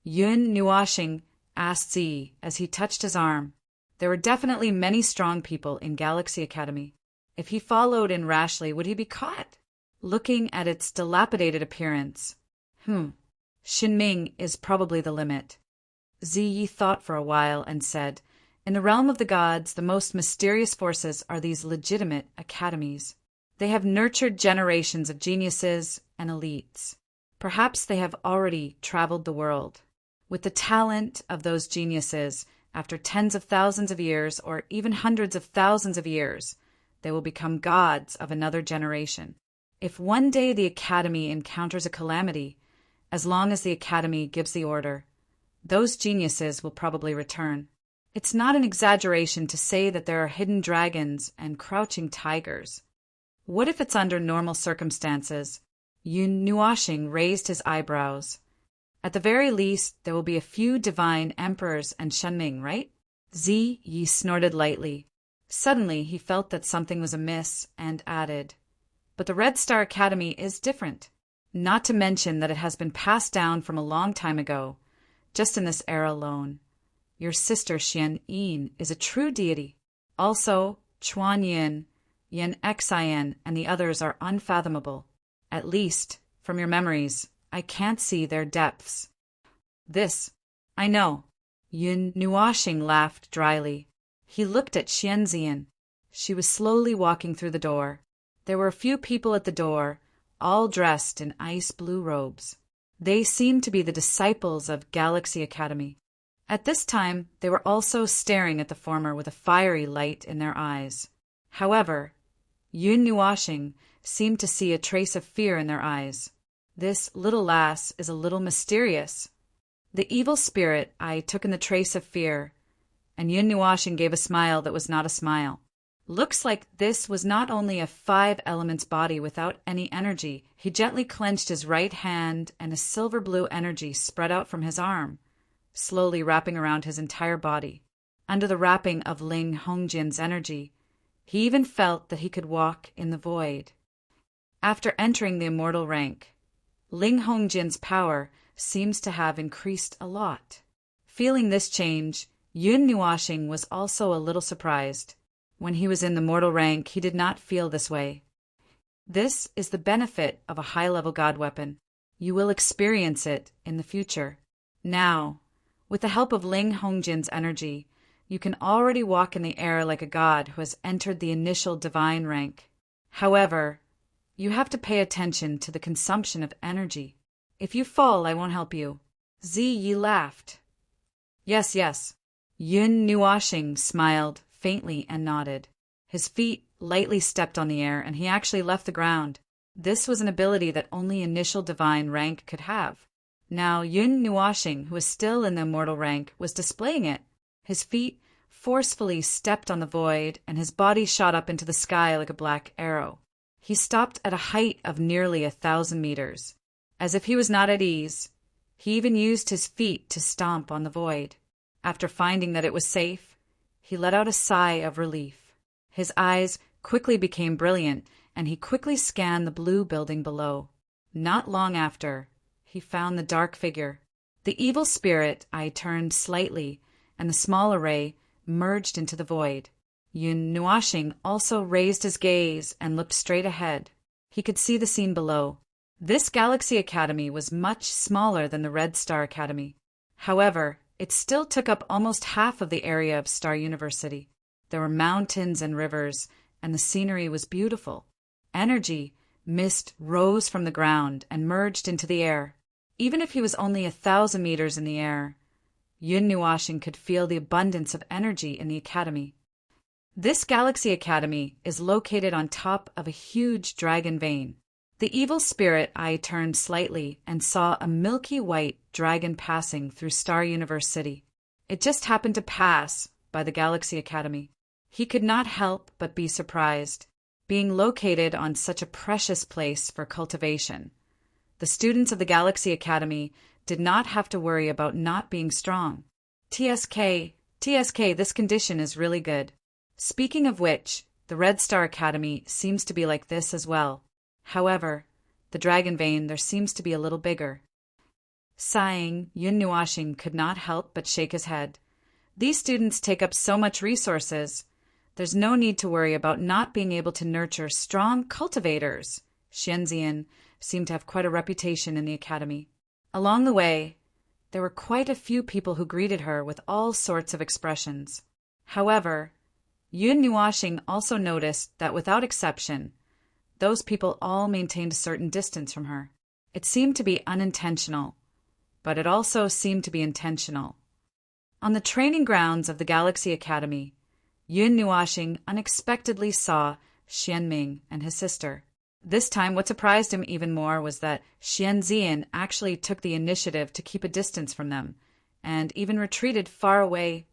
Speaker 1: Yun Nuoxing asked Zi as he touched his arm. There were definitely many strong people in Galaxy Academy. If he followed in rashly, would he be caught? Looking at its dilapidated appearance, Xinming is probably the limit. Ziyi thought for a while and said, in the realm of the gods, the most mysterious forces are these legitimate academies. They have nurtured generations of geniuses and elites. Perhaps they have already traveled the world. With the talent of those geniuses, after tens of thousands of years or even hundreds of thousands of years, they will become gods of another generation. If one day the Academy encounters a calamity, as long as the Academy gives the order, those geniuses will probably return. It's not an exaggeration to say that there are hidden dragons and crouching tigers. What if it's under normal circumstances? Yun Nuoxing raised his eyebrows. At the very least, there will be a few divine emperors and Shenming, right? Yi snorted lightly. Suddenly, he felt that something was amiss and added, but the Red Star Academy is different. Not to mention that it has been passed down from a long time ago, just in this era alone. Your sister Xian Yin is a true deity. Also, Chuan Yin, Yin Xian, and the others are unfathomable. At least, from your memories, I can't see their depths. This, I know. Yun Nuoxing laughed dryly. He looked at Xian Zian. She was slowly walking through the door. There were a few people at the door, all dressed in ice blue robes. They seemed to be the disciples of Galaxy Academy. At this time, they were also staring at the former with a fiery light in their eyes. However, Yun Nuoxing seemed to see a trace of fear in their eyes. This little lass is a little mysterious. The evil spirit I took in the trace of fear, and Yun Nuashing gave a smile that was not a smile. Looks like this was not only a 5 elements body without any energy. He gently clenched his right hand, and a silver blue energy spread out from his arm, slowly wrapping around his entire body. Under the wrapping of Ling Hongjin's energy, he even felt that he could walk in the void. After entering the immortal rank, Ling Hongjin's power seems to have increased a lot. Feeling this change, Yun Nuashing was also a little surprised. When he was in the mortal rank, he did not feel this way. This is the benefit of a high-level god weapon. You will experience it in the future. Now, with the help of Ling Hongjin's energy, you can already walk in the air like a god who has entered the initial divine rank. However, you have to pay attention to the consumption of energy. If you fall, I won't help you. Ziyi laughed. Yes, yes. Yun Nuashing smiled faintly and nodded. His feet lightly stepped on the air, and he actually left the ground. This was an ability that only initial divine rank could have. Now Yun Nuashing, who was still in the immortal rank, was displaying it. His feet forcefully stepped on the void, and his body shot up into the sky like a black arrow. He stopped at a height of nearly 1,000 meters. As if he was not at ease, he even used his feet to stomp on the void. After finding that it was safe, he let out a sigh of relief. His eyes quickly became brilliant, and he quickly scanned the blue building below. Not long after, he found the dark figure. The evil spirit eye turned slightly, and the small array merged into the void. Yun Nuashing also raised his gaze and looked straight ahead. He could see the scene below. This Galaxy Academy was much smaller than the Red Star Academy. However, it still took up almost half of the area of Star University. There were mountains and rivers, and the scenery was beautiful. Energy, mist rose from the ground and merged into the air. Even if he was only 1,000 meters in the air, Yun Nuashing could feel the abundance of energy in the academy. This Galaxy Academy is located on top of a huge dragon vein. The evil spirit eye turned slightly and saw a milky white dragon passing through Star University. It just happened to pass by the Galaxy Academy. He could not help but be surprised, being located on such a precious place for cultivation. The students of the Galaxy Academy did not have to worry about not being strong. TSK, this condition is really good. Speaking of which, the Red Star Academy seems to be like this as well. However, the dragon vein there seems to be a little bigger. Sighing, Yun Nuashing could not help but shake his head. These students take up so much resources. There's no need to worry about not being able to nurture strong cultivators. Xianzian seemed to have quite a reputation in the academy. Along the way, there were quite a few people who greeted her with all sorts of expressions. However, Yun Nuashing also noticed that without exception, those people all maintained a certain distance from her. It seemed to be unintentional, but it also seemed to be intentional. On the training grounds of the Galaxy Academy, Yun Nuashing unexpectedly saw Xianming and his sister. This time, what surprised him even more was that Xianzian actually took the initiative to keep a distance from them, and even retreated far away.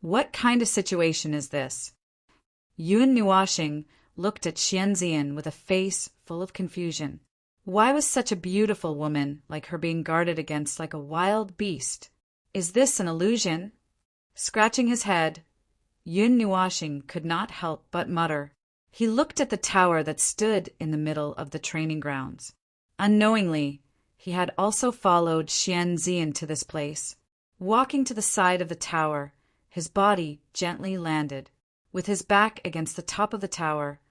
Speaker 1: What kind of situation is this? Yun Nuashing looked at Xianzian with a face full of confusion. Why was such a beautiful woman like her being guarded against like a wild beast? Is this an illusion? Scratching his head, Yun Nuashing could not help but mutter. He looked at the tower that stood in the middle of the training grounds. Unknowingly, he had also followed Xianzian to this place. Walking to the side of the tower, his body gently landed. With his back against the top of the tower,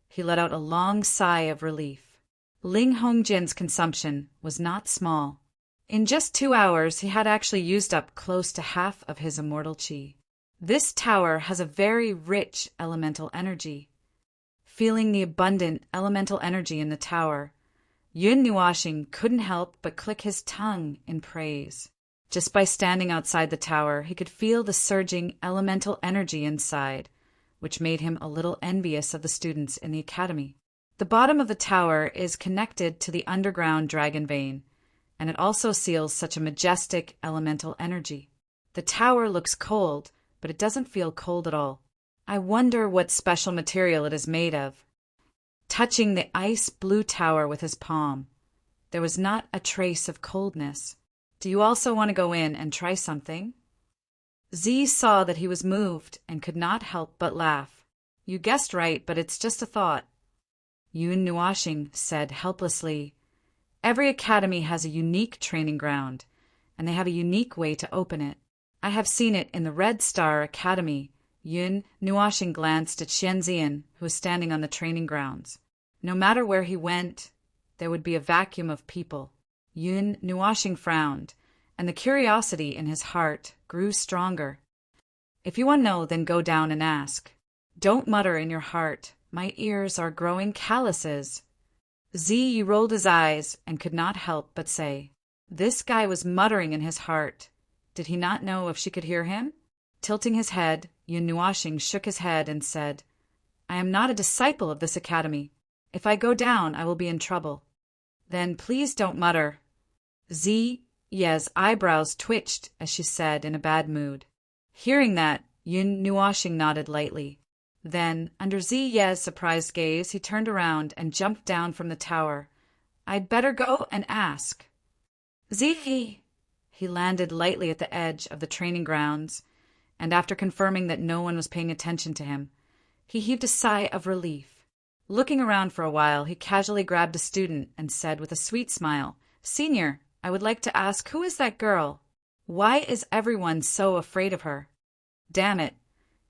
Speaker 1: he let out a long sigh of relief. Ling Hongjin's consumption was not small. In just 2 hours, he had actually used up close to half of his immortal qi. This tower has a very rich elemental energy. Feeling the abundant elemental energy in the tower, Yun Nuashing couldn't help but click his tongue in praise. Just by standing outside the tower, he could feel the surging elemental energy inside, which made him a little envious of the students in the academy. The bottom of the tower is connected to the underground dragon vein, and it also seals such a majestic elemental energy. The tower looks cold, but it doesn't feel cold at all. I wonder what special material it is made of. Touching the ice blue tower with his palm, there was not a trace of coldness. Do you also want to go in and try something? Z saw that he was moved and could not help but laugh. You guessed right, but it's just a thought. Yun Nuashing said helplessly, every academy has a unique training ground, and they have a unique way to open it. I have seen it in the Red Star Academy. Yun Nuashing glanced at Xianzian, who was standing on the training grounds. No matter where he went, there would be a vacuum of people. Yun Nuashing frowned, and the curiosity in his heart grew stronger. If you want to know, then go down and ask. Don't mutter in your heart, my ears are growing calluses. Z rolled his eyes and could not help but say, this guy was muttering in his heart. Did he not know if she could hear him? Tilting his head, Yun Nuashing shook his head and said, I am not a disciple of this academy. If I go down, I will be in trouble. Then please don't mutter. Ye's eyebrows twitched as she said in a bad mood. Hearing that, Yun Nuashing nodded lightly. Then, under Ye's surprised gaze, he turned around and jumped down from the tower. I'd better go and ask. He landed lightly at the edge of the training grounds, and after confirming that no one was paying attention to him, he heaved a sigh of relief. Looking around for a while, he casually grabbed a student and said with a sweet smile, Senior, I would like to ask, who is that girl? Why is everyone so afraid of her? Damn it,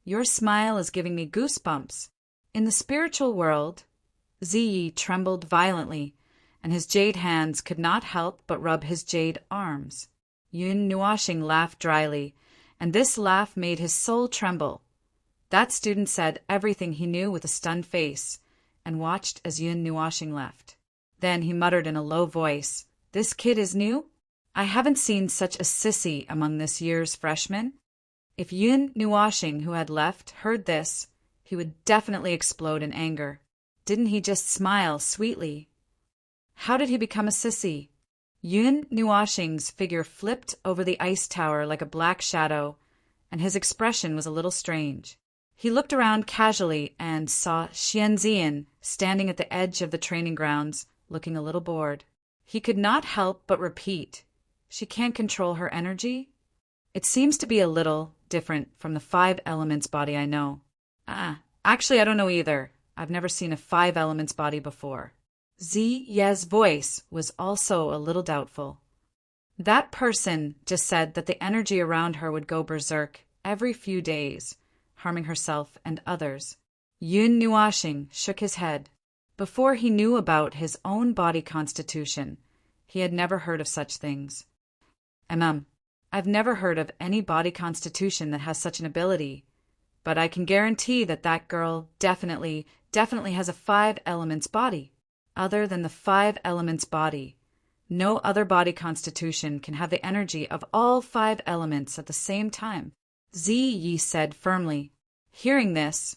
Speaker 1: your smile is giving me goosebumps. In the spiritual world, Ziyi trembled violently, and his jade hands could not help but rub his jade arms. Yun Nuashing laughed dryly, and this laugh made his soul tremble. That student said everything he knew with a stunned face, and watched as Yun Nuashing left. Then he muttered in a low voice, This kid is new? I haven't seen such a sissy among this year's freshmen. If Yun Nuashing, who had left, heard this, he would definitely explode in anger. Didn't he just smile sweetly? How did he become a sissy? Yun Nuashing's figure flipped over the ice tower like a black shadow, and his expression was a little strange. He looked around casually and saw Xianzian standing at the edge of the training grounds, looking a little bored. He could not help but repeat, She can't control her energy? It seems to be a little different from the 5 elements body I know. Actually, I don't know either. I've never seen a 5 elements body before. Ye's voice was also a little doubtful. That person just said that the energy around her would go berserk every few days, harming herself and others. Yun Nuashing shook his head. Before he knew about his own body constitution, he had never heard of such things. I've never heard of any body constitution that has such an ability, but I can guarantee that that girl definitely has a 5 elements body. Other than the 5 elements body, no other body constitution can have the energy of all 5 elements at the same time, Yi said firmly. Hearing this,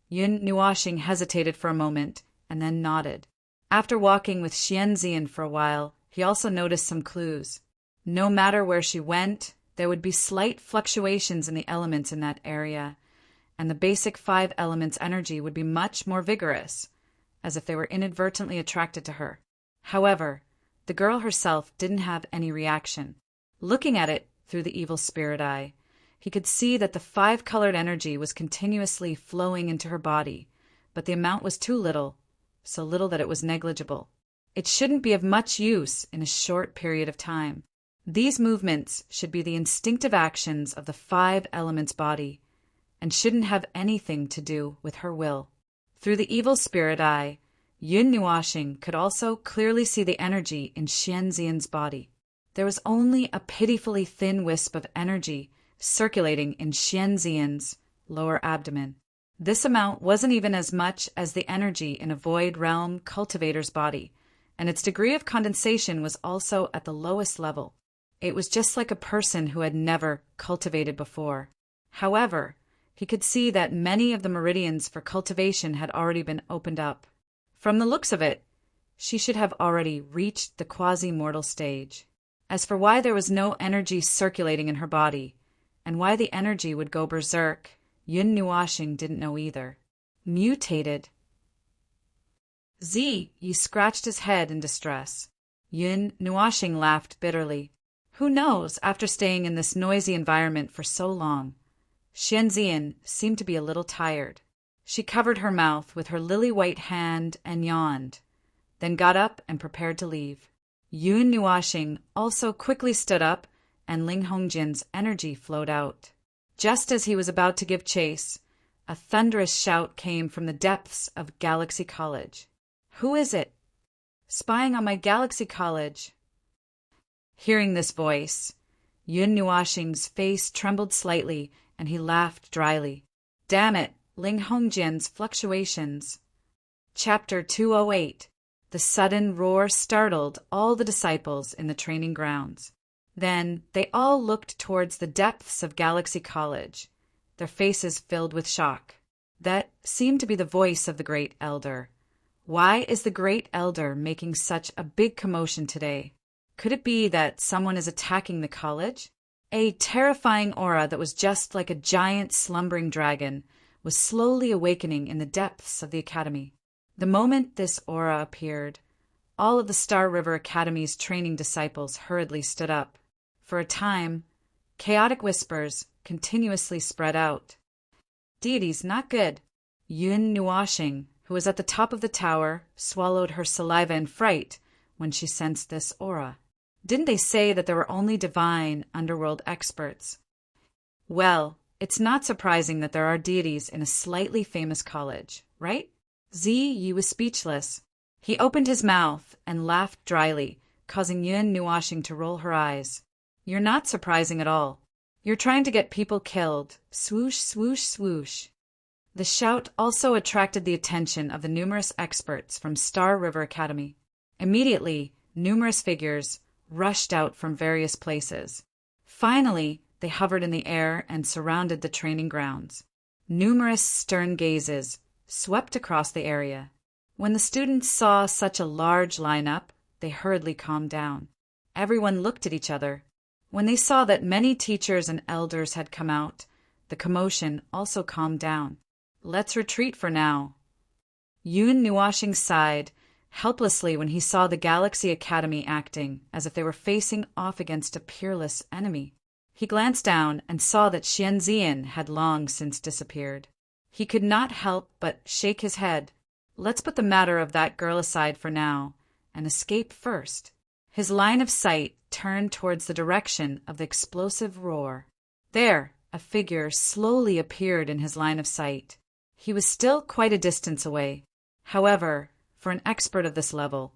Speaker 1: Yun Nuashing hesitated for a moment and then nodded. After walking with Xianzian for a while, he also noticed some clues. No matter where she went, there would be slight fluctuations in the elements in that area, and the basic 5 elements energy would be much more vigorous, as if they were inadvertently attracted to her. However, the girl herself didn't have any reaction. Looking at it through the evil spirit eye, he could see that the 5-colored energy was continuously flowing into her body, but the amount was too little, so little that it was negligible. It shouldn't be of much use in a short period of time. These movements should be the instinctive actions of the 5 elements body, and shouldn't have anything to do with her will. Through the evil spirit eye, Yun Nuashing could also clearly see the energy in Xianzian's body. There was only a pitifully thin wisp of energy circulating in Xianzian's lower abdomen. This amount wasn't even as much as the energy in a void realm cultivator's body, and its degree of condensation was also at the lowest level. It was just like a person who had never cultivated before. However, he could see that many of the meridians for cultivation had already been opened up. From the looks of it, she should have already reached the quasi-mortal stage. As for why there was no energy circulating in her body, and why the energy would go berserk, Yun Nuashing didn't know either. Mutated. Z, Yi scratched his head in distress. Yun Nuashing laughed bitterly. Who knows, after staying in this noisy environment for so long? Xianzian seemed to be a little tired. She covered her mouth with her lily-white hand and yawned, then got up and prepared to leave. Yun Nuashing also quickly stood up, and Ling Hongjin's energy flowed out. Just as he was about to give chase, a thunderous shout came from the depths of Galaxy College. Who is it? Spying on my Galaxy College. Hearing this voice, Yun Nuashing's face trembled slightly, and he laughed dryly. Damn it, Ling Hongjin's fluctuations. Chapter 208. The sudden roar startled all the disciples in the training grounds. Then they all looked towards the depths of Galaxy College, their faces filled with shock. That seemed to be the voice of the Great Elder. Why is the Great Elder making such a big commotion today? Could it be that someone is attacking the college? A terrifying aura that was just like a giant slumbering dragon was slowly awakening in the depths of the academy. The moment this aura appeared, all of the Star River Academy's training disciples hurriedly stood up. For a time, chaotic whispers continuously spread out. Deities, not good. Yun Nuashing, who was at the top of the tower, swallowed her saliva in fright when she sensed this aura. Didn't they say that there were only divine underworld experts? Well, it's not surprising that there are deities in a slightly famous college, right? Yi was speechless. He opened his mouth and laughed dryly, causing Yun Nuashing to roll her eyes. You're not surprising at all. You're trying to get people killed. Swoosh, swoosh, swoosh. The shout also attracted the attention of the numerous experts from Star River Academy. Immediately, numerous figures rushed out from various places. Finally, they hovered in the air and surrounded the training grounds. Numerous stern gazes swept across the area. When the students saw such a large lineup, they hurriedly calmed down. Everyone looked at each other. When they saw that many teachers and elders had come out, the commotion also calmed down. Let's retreat for now. Yun Nuashing sighed helplessly when he saw the Galaxy Academy acting as if they were facing off against a peerless enemy. He glanced down and saw that Xianzian had long since disappeared. He could not help but shake his head. Let's put the matter of that girl aside for now and escape first. His line of sight turned towards the direction of the explosive roar. There, a figure slowly appeared in his line of sight. He was still quite a distance away. However, for an expert of this level,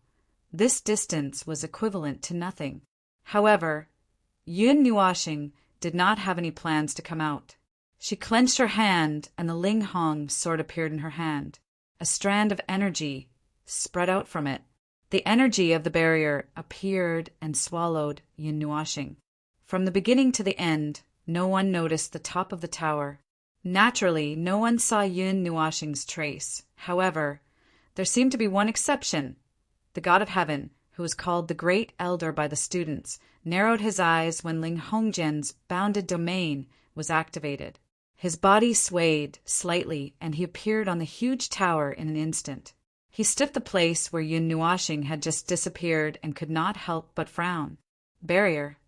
Speaker 1: this distance was equivalent to nothing. However, Yun Nuashing did not have any plans to come out. She clenched her hand, and the Ling Hong sword appeared in her hand. A strand of energy spread out from it. The energy of the barrier appeared and swallowed Yun Nuashing. From the beginning to the end, no one noticed the top of the tower. Naturally, no one saw Yun Nuashing's trace. However, there seemed to be one exception. The God of Heaven, who was called the Great Elder by the students, narrowed his eyes when Ling Hongjian's bounded domain was activated. His body swayed slightly, and he appeared on the huge tower in an instant. He stood the place where Yun Nuashing had just disappeared and could not help but frown. Barrier.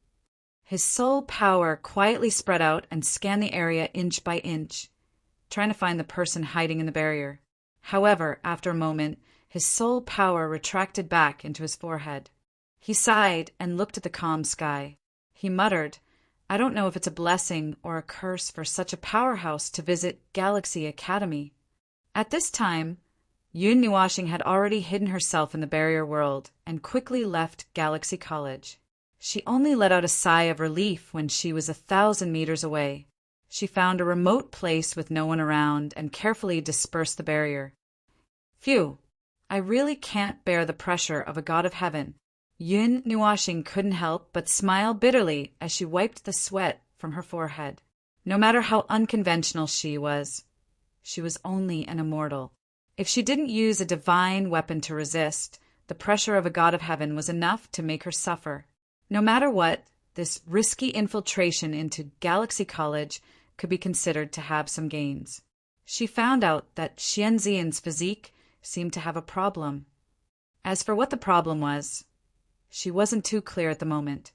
Speaker 1: His soul power quietly spread out and scanned the area inch by inch, trying to find the person hiding in the barrier. However, after a moment, his soul power retracted back into his forehead. He sighed and looked at the calm sky. He muttered, I don't know if it's a blessing or a curse for such a powerhouse to visit Galaxy Academy. At this time, Yun Nuashing had already hidden herself in the barrier world and quickly left Galaxy College. She only let out a sigh of relief when she was 1,000 meters away. She found a remote place with no one around and carefully dispersed the barrier. Phew, I really can't bear the pressure of a God of Heaven. Yun Nuashing couldn't help but smile bitterly as she wiped the sweat from her forehead. No matter how unconventional she was only an immortal. If she didn't use a divine weapon to resist, the pressure of a God of Heaven was enough to make her suffer. No matter what, this risky infiltration into Galaxy College could be considered to have some gains. She found out that Xianzian's physique seemed to have a problem. As for what the problem was, she wasn't too clear at the moment.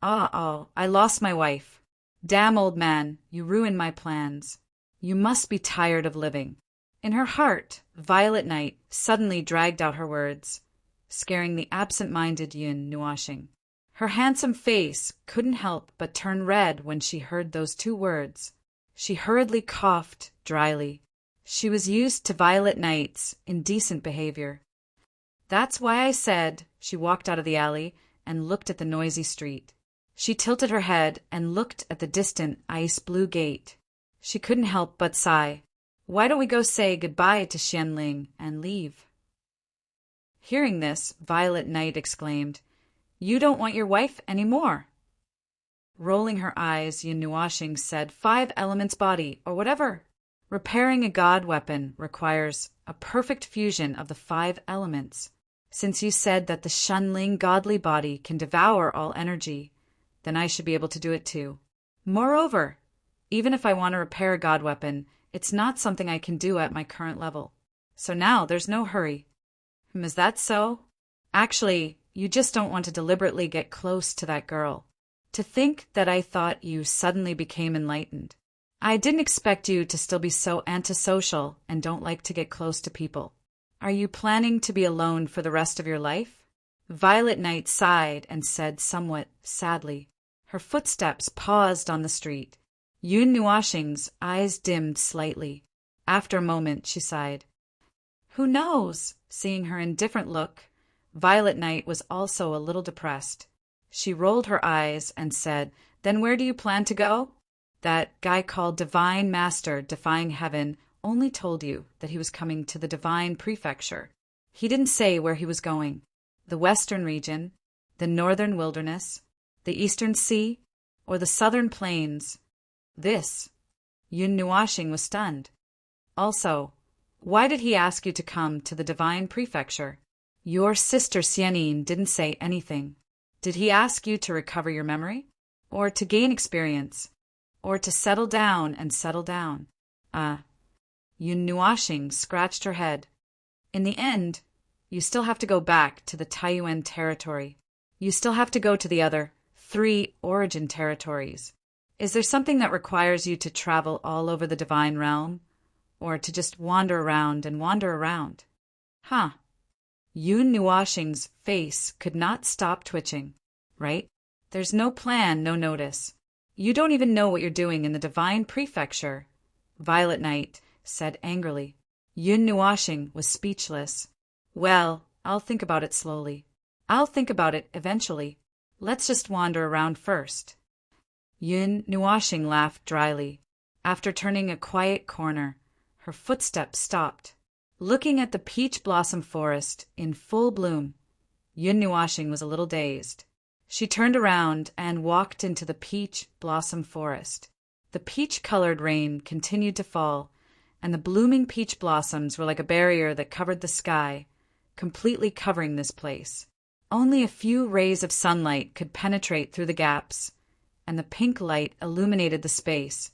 Speaker 1: Oh, I lost my wife. Damn old man, you ruined my plans. You must be tired of living. In her heart, Violet Knight suddenly dragged out her words, scaring the absent-minded Yun Nuashing. Her handsome face couldn't help but turn red when she heard those two words. She hurriedly coughed dryly. She was used to Violet Knight's indecent behavior. That's why I said. She walked out of the alley and looked at the noisy street. She tilted her head and looked at the distant ice-blue gate. She couldn't help but sigh. Why don't we go say goodbye to Xianling and leave? Hearing this, Violet Knight exclaimed, You don't want your wife any more. Rolling her eyes, Yun Nuashing said, 5 elements body, or whatever. Repairing a god weapon requires a perfect fusion of the 5 elements. Since you said that the Xianling godly body can devour all energy, then I should be able to do it too. Moreover, even if I want to repair a god weapon, it's not something I can do at my current level. So now there's no hurry. Is that so? Actually, you just don't want to deliberately get close to that girl. To think that I thought you suddenly became enlightened. I didn't expect you to still be so antisocial and don't like to get close to people. Are you planning to be alone for the rest of your life? Violet Knight sighed and said somewhat sadly. Her footsteps paused on the street. Yun Nuashing's eyes dimmed slightly. After a moment, she sighed. Who knows? Seeing her indifferent look, Violet Knight was also a little depressed. She rolled her eyes and said, Then where do you plan to go? That guy called Divine Master Defying Heaven only told you that he was coming to the Divine Prefecture. He didn't say where he was going. The Western region, the Northern Wilderness, the Eastern Sea, or the Southern Plains. This. Yun Nuashing was stunned. Also, why did he ask you to come to the Divine Prefecture? Your sister Xianyin didn't say anything. Did he ask you to recover your memory? Or to gain experience? Or to settle down and settle down? Yun Nuashing scratched her head. In the end, you still have to go back to the Taiyuan territory. You still have to go to the other 3 origin territories. Is there something that requires you to travel all over the divine realm? Or to just wander around and wander around? Huh. Yun Nuashing's face could not stop twitching. Right? There's no plan, no notice. You don't even know what you're doing in the Divine Prefecture. Violet Knight said angrily. Yun Nuashing was speechless. Well, I'll think about it slowly. I'll think about it eventually. Let's just wander around first. Yun Nuashing laughed dryly. After turning a quiet corner, her footsteps stopped. Looking at the peach blossom forest in full bloom, Yun Nuashing was a little dazed. She turned around and walked into the peach blossom forest. The peach-colored rain continued to fall, and the blooming peach blossoms were like a barrier that covered the sky, completely covering this place. Only a few rays of sunlight could penetrate through the gaps, and the pink light illuminated the space,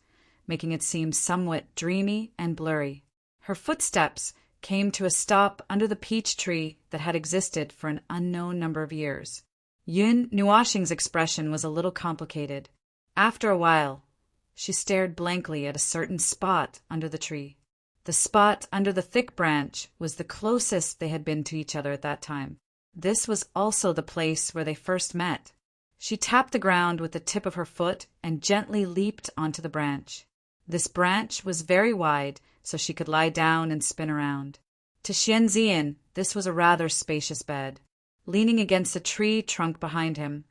Speaker 1: making it seem somewhat dreamy and blurry. Her footsteps came to a stop under the peach tree that had existed for an unknown number of years. Yun Nuashing's expression was a little complicated. After a while, she stared blankly at a certain spot under the tree. The spot under the thick branch was the closest they had been to each other at that time. This was also the place where they first met. She tapped the ground with the tip of her foot and gently leaped onto the branch. This branch was very wide, so she could lie down and spin around. To Xianzian, this was a rather spacious bed. Leaning against a tree trunk behind him,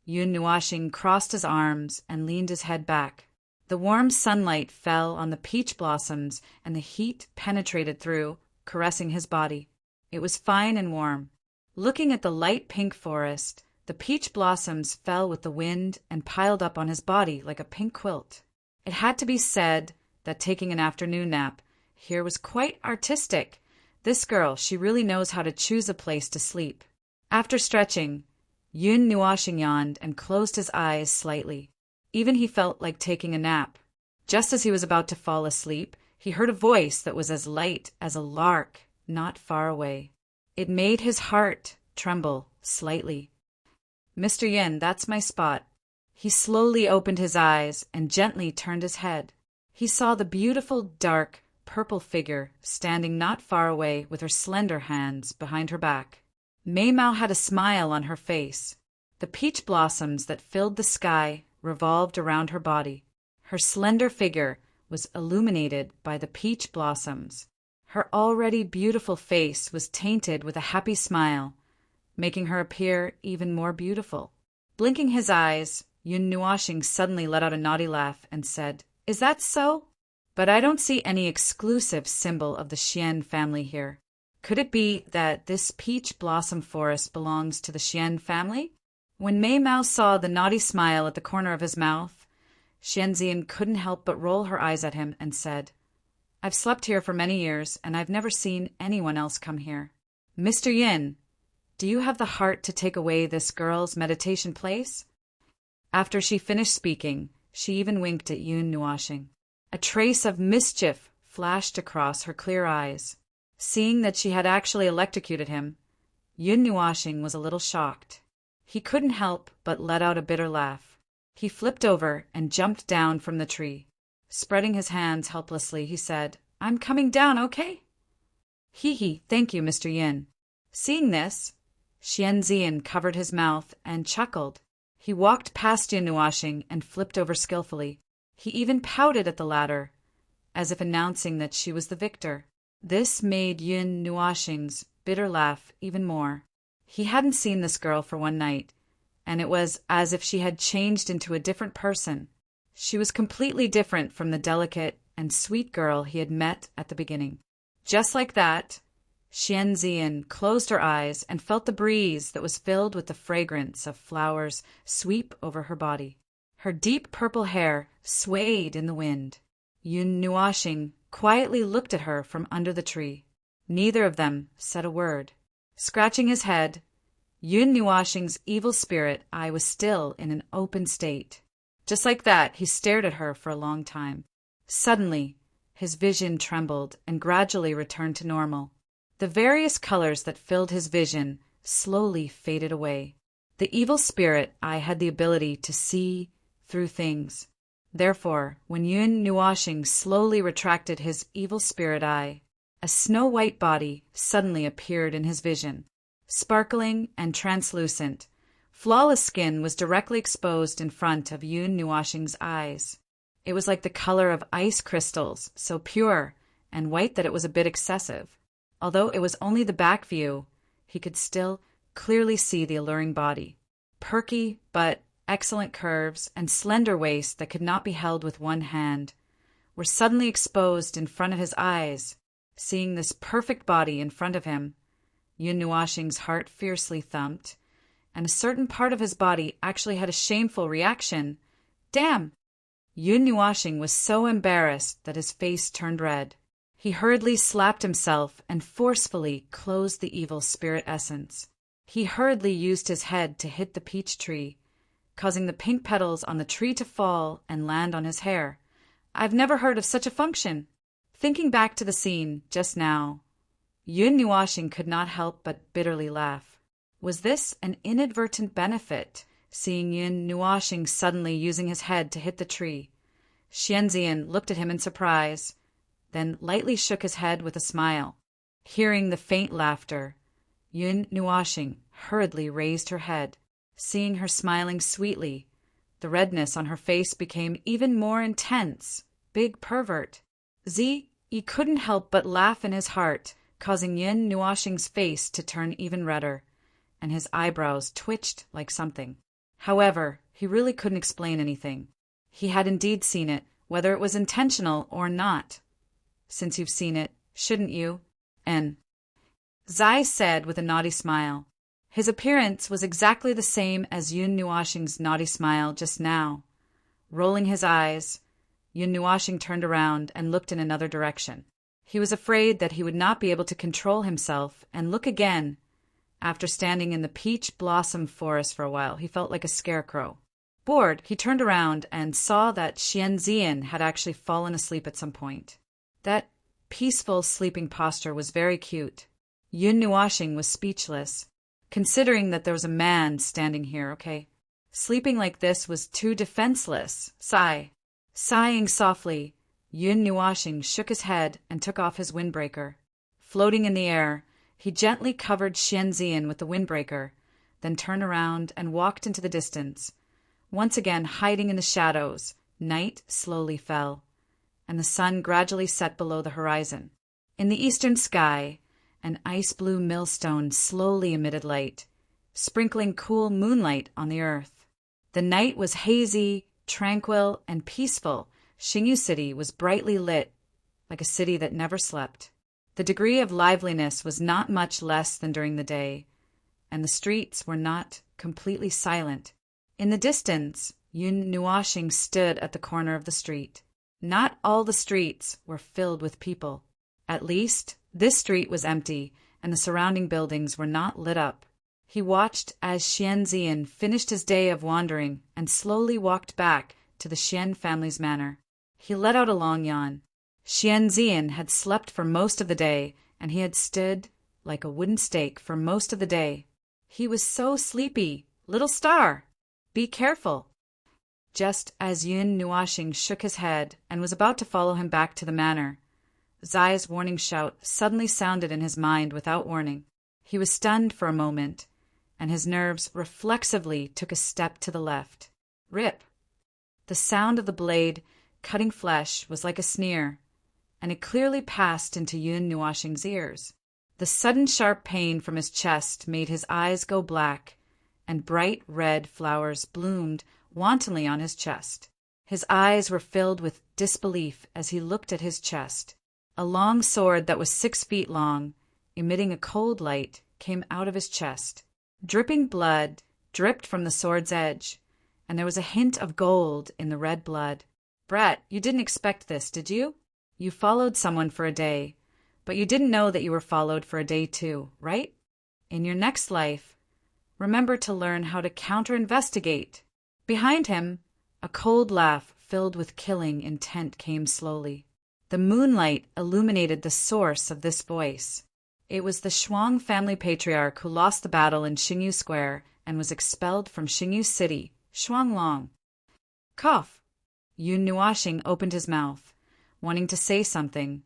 Speaker 1: Yun Nuashing crossed his arms and leaned his head back. The warm sunlight fell on the peach blossoms and the heat penetrated through, caressing his body. It was fine and warm. Looking at the light pink forest, the peach blossoms fell with the wind and piled up on his body like a pink quilt. It had to be said that taking an afternoon nap here was quite artistic. This girl, she really knows how to choose a place to sleep. After stretching, Yun Nuashing yawned and closed his eyes slightly. Even he felt like taking a nap. Just as he was about to fall asleep, he heard a voice that was as light as a lark not far away. It made his heart tremble slightly. "Mr. Yin, that's my spot." He slowly opened his eyes and gently turned his head. He saw the beautiful, dark, purple figure standing not far away with her slender hands behind her back. Mei Mao had a smile on her face. The peach blossoms that filled the sky revolved around her body. Her slender figure was illuminated by the peach blossoms. Her already beautiful face was tainted with a happy smile, making her appear even more beautiful. Blinking his eyes, Yun Nuashing suddenly let out a naughty laugh and said, "Is that so? But I don't see any exclusive symbol of the Xian family here. Could it be that this peach blossom forest belongs to the Xian family?" When Mei Mao saw the naughty smile at the corner of his mouth, Xianzian couldn't help but roll her eyes at him and said, "I've slept here for many years, and I've never seen anyone else come here. Mr. Yin, do you have the heart to take away this girl's meditation place?" After she finished speaking, she even winked at Yun Nuashing. A trace of mischief flashed across her clear eyes. Seeing that she had actually electrocuted him, Yun Nuashing was a little shocked. He couldn't help but let out a bitter laugh. He flipped over and jumped down from the tree. Spreading his hands helplessly, he said, "I'm coming down, okay?" "Hee, thank you, Mr. Yin." Seeing this, Xianzian covered his mouth and chuckled. He walked past Yun Nuashing and flipped over skillfully. He even pouted at the latter, as if announcing that she was the victor. This made Yun Nuashing's bitter laugh even more. He hadn't seen this girl for one night, and it was as if she had changed into a different person. She was completely different from the delicate and sweet girl he had met at the beginning. Just like that, Xianzian closed her eyes and felt the breeze that was filled with the fragrance of flowers sweep over her body. Her deep purple hair swayed in the wind. Yun Nuashing quietly looked at her from under the tree. Neither of them said a word. Scratching his head, Yun Nuashing's evil spirit eye was still in an open state. Just like that, he stared at her for a long time. Suddenly, his vision trembled and gradually returned to normal. The various colors that filled his vision slowly faded away. The evil spirit eye had the ability to see through things. Therefore, when Yun Nuashing slowly retracted his evil spirit eye, a snow-white body suddenly appeared in his vision. Sparkling and translucent, flawless skin was directly exposed in front of Yun Nuashing's eyes. It was like the color of ice crystals, so pure and white that it was a bit excessive. Although it was only the back view, he could still clearly see the alluring body. Perky but excellent curves and slender waist that could not be held with one hand were suddenly exposed in front of his eyes. Seeing this perfect body in front of him, Yun Nuashing's heart fiercely thumped, and a certain part of his body actually had a shameful reaction. Damn! Yun Nuashing was so embarrassed that his face turned red. He hurriedly slapped himself and forcefully closed the evil spirit essence. He hurriedly used his head to hit the peach tree, causing the pink petals on the tree to fall and land on his hair. I've never heard of such a function. Thinking back to the scene just now, Yun Nuashing could not help but bitterly laugh. Was this an inadvertent benefit, seeing Yun Nuashing suddenly using his head to hit the tree? Xianzian looked at him in surprise, then lightly shook his head with a smile. Hearing the faint laughter, Yun Nuashing hurriedly raised her head. Seeing her smiling sweetly, the redness on her face became even more intense. Big pervert. He couldn't help but laugh in his heart, causing Yun Nuashing's face to turn even redder, and his eyebrows twitched like something. However, he really couldn't explain anything. He had indeed seen it, whether it was intentional or not. Since you've seen it, shouldn't you? And Zai said with a naughty smile. His appearance was exactly the same as Yun Nuashing's naughty smile just now. Rolling his eyes, Yun Nuashing turned around and looked in another direction. He was afraid that he would not be able to control himself and look again, After standing in the peach blossom forest for a while, he felt like a scarecrow. Bored, he turned around and saw that Xianzian had actually fallen asleep at some point. That peaceful sleeping posture was very cute. Yun Nuashing was speechless, considering that there was a man standing here, okay? Sleeping like this was too defenseless. Sigh. Sighing softly, Yun Nuashing shook his head and took off his windbreaker. Floating in the air, he gently covered Xianzian with the windbreaker, then turned around and walked into the distance. Once again hiding in the shadows, night slowly fell, and the sun gradually set below the horizon. In the eastern sky, an ice-blue millstone slowly emitted light, sprinkling cool moonlight on the earth. The night was hazy, tranquil, and peaceful. Xingyu City was brightly lit, like a city that never slept. The degree of liveliness was not much less than during the day, and the streets were not completely silent. In the distance, Yun Nuashing stood at the corner of the street. Not all the streets were filled with people. At least, this street was empty, and the surrounding buildings were not lit up. He watched as Xianzian finished his day of wandering and slowly walked back to the Xian family's manor. He let out a long yawn. Xianzian had slept for most of the day, and he had stood like a wooden stake for most of the day. He was so sleepy. Little star! Be careful. Just as Yun Nuashing shook his head and was about to follow him back to the manor, Zai's warning shout suddenly sounded in his mind without warning. He was stunned for a moment, and his nerves reflexively took a step to the left. Rip! The sound of the blade cutting flesh was like a sneer, and it clearly passed into Yun Nuashing's ears. The sudden sharp pain from his chest made his eyes go black, and bright red flowers bloomed wantonly on his chest. His eyes were filled with disbelief as he looked at his chest. A long sword that was 6 feet long, emitting a cold light, came out of his chest. Dripping blood dripped from the sword's edge, and there was a hint of gold in the red blood. Brett, you didn't expect this, did you? You followed someone for a day, but you didn't know that you were followed for a day too, right? In your next life, remember to learn how to counter-investigate. Behind him, a cold laugh filled with killing intent came slowly. The moonlight illuminated the source of this voice. It was the Shuang family patriarch who lost the battle in Xingyu Square and was expelled from Xingyu City, Shuanglong. Cough! Yun Nuashing opened his mouth, wanting to say something,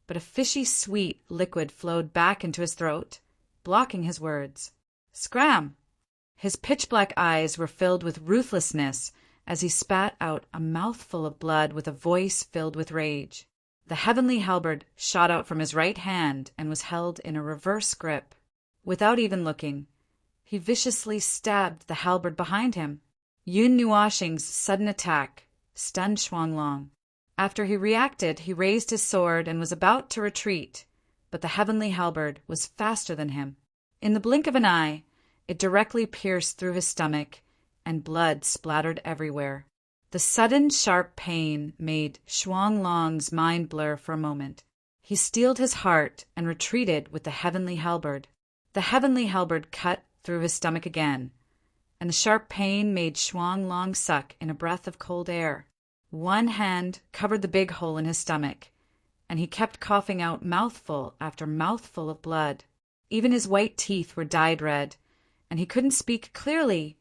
Speaker 1: but a fishy sweet liquid flowed back into his throat, blocking his words. Scram! His pitch-black eyes were filled with ruthlessness as he spat out a mouthful of blood with a voice filled with rage. The heavenly halberd shot out from his right hand and was held in a reverse grip. Without even looking, he viciously stabbed the halberd behind him. Yun Nuashing's sudden attack stunned Shuanglong. After he reacted, he raised his sword and was about to retreat, but the heavenly halberd was faster than him. In the blink of an eye, it directly pierced through his stomach, and blood splattered everywhere. The sudden sharp pain made Shuanglong's mind blur for a moment. He steeled his heart and retreated with the heavenly halberd. The heavenly halberd cut through his stomach again, and the sharp pain made Shuanglong suck in a breath of cold air. One hand covered the big hole in his stomach, and he kept coughing out mouthful after mouthful of blood. Even his white teeth were dyed red, and he couldn't speak clearly.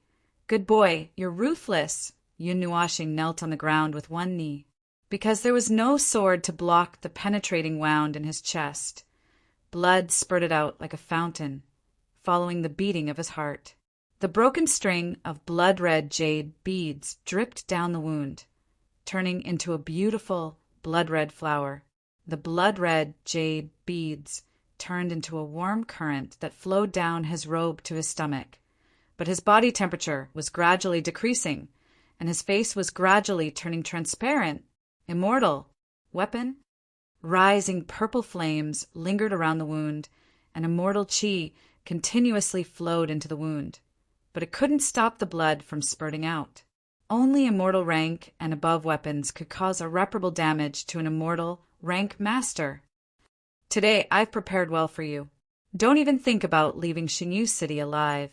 Speaker 1: Good boy, you're ruthless. Yun Nuashing knelt on the ground with one knee, because there was no sword to block the penetrating wound in his chest. Blood spurted out like a fountain, following the beating of his heart. The broken string of blood-red jade beads dripped down the wound, turning into a beautiful blood-red flower. The blood-red jade beads turned into a warm current that flowed down his robe to his stomach, but his body temperature was gradually decreasing, and his face was gradually turning transparent. Immortal. Weapon? Rising purple flames lingered around the wound, and immortal chi continuously flowed into the wound, but it couldn't stop the blood from spurting out. Only immortal rank and above weapons could cause irreparable damage to an immortal rank master. Today I've prepared well for you. Don't even think about leaving Xinyu City alive.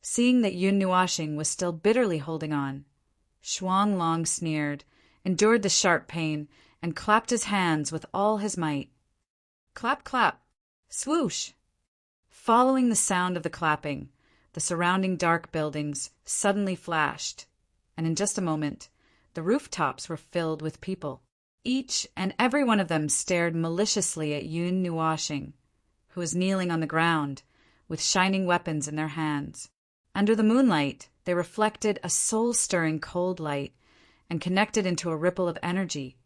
Speaker 1: Seeing that Yun Nuashing was still bitterly holding on, Shuang Long sneered, endured the sharp pain, and clapped his hands with all his might. Clap, clap, swoosh! Following the sound of the clapping, the surrounding dark buildings suddenly flashed, and in just a moment, the rooftops were filled with people. Each and every one of them stared maliciously at Yun Nuashing, who was kneeling on the ground, with shining weapons in their hands. Under the moonlight, they reflected a soul-stirring cold light and connected into a ripple of energy,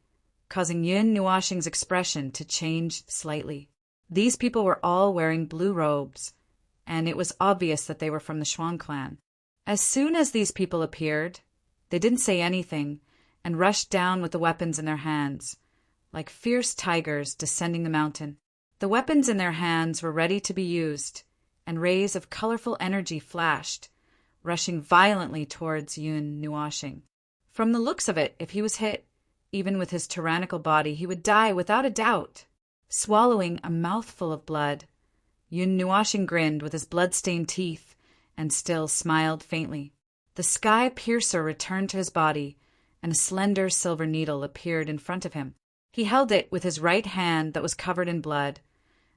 Speaker 1: causing Yun Nuashing's expression to change slightly. These people were all wearing blue robes, and it was obvious that they were from the Shuang clan. As soon as these people appeared, they didn't say anything and rushed down with the weapons in their hands, like fierce tigers descending the mountain. The weapons in their hands were ready to be used, and rays of colorful energy flashed, rushing violently towards Yun Nuashing. From the looks of it, if he was hit, even with his tyrannical body, he would die without a doubt. Swallowing a mouthful of blood, Yun Nuashing grinned with his blood-stained teeth and still smiled faintly. The sky piercer returned to his body, and a slender silver needle appeared in front of him. He held it with his right hand that was covered in blood,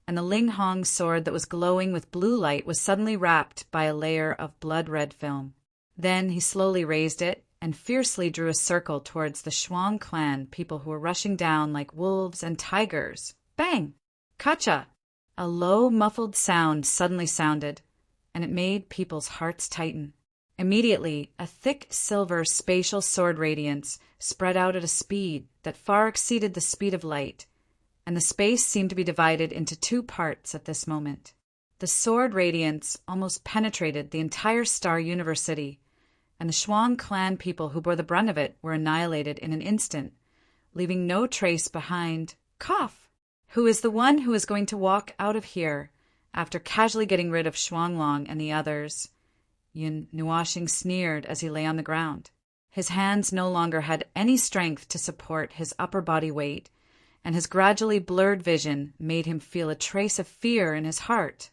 Speaker 1: and the Ling Hong sword that was glowing with blue light was suddenly wrapped by a layer of blood-red film. Then he slowly raised it and fiercely drew a circle towards the Shuang clan people who were rushing down like wolves and tigers. Bang! Kacha! A low, muffled sound suddenly sounded, and it made people's hearts tighten. Immediately, a thick silver spatial sword radiance spread out at a speed that far exceeded the speed of light, and the space seemed to be divided into two parts at this moment. The sword radiance almost penetrated the entire Star University, and the Shuang clan people who bore the brunt of it were annihilated in an instant, leaving no trace behind. Cough! Who is the one who is going to walk out of here after casually getting rid of Shuang Long and the others? Yun Nuashing sneered as he lay on the ground. His hands no longer had any strength to support his upper body weight, and his gradually blurred vision made him feel a trace of fear in his heart.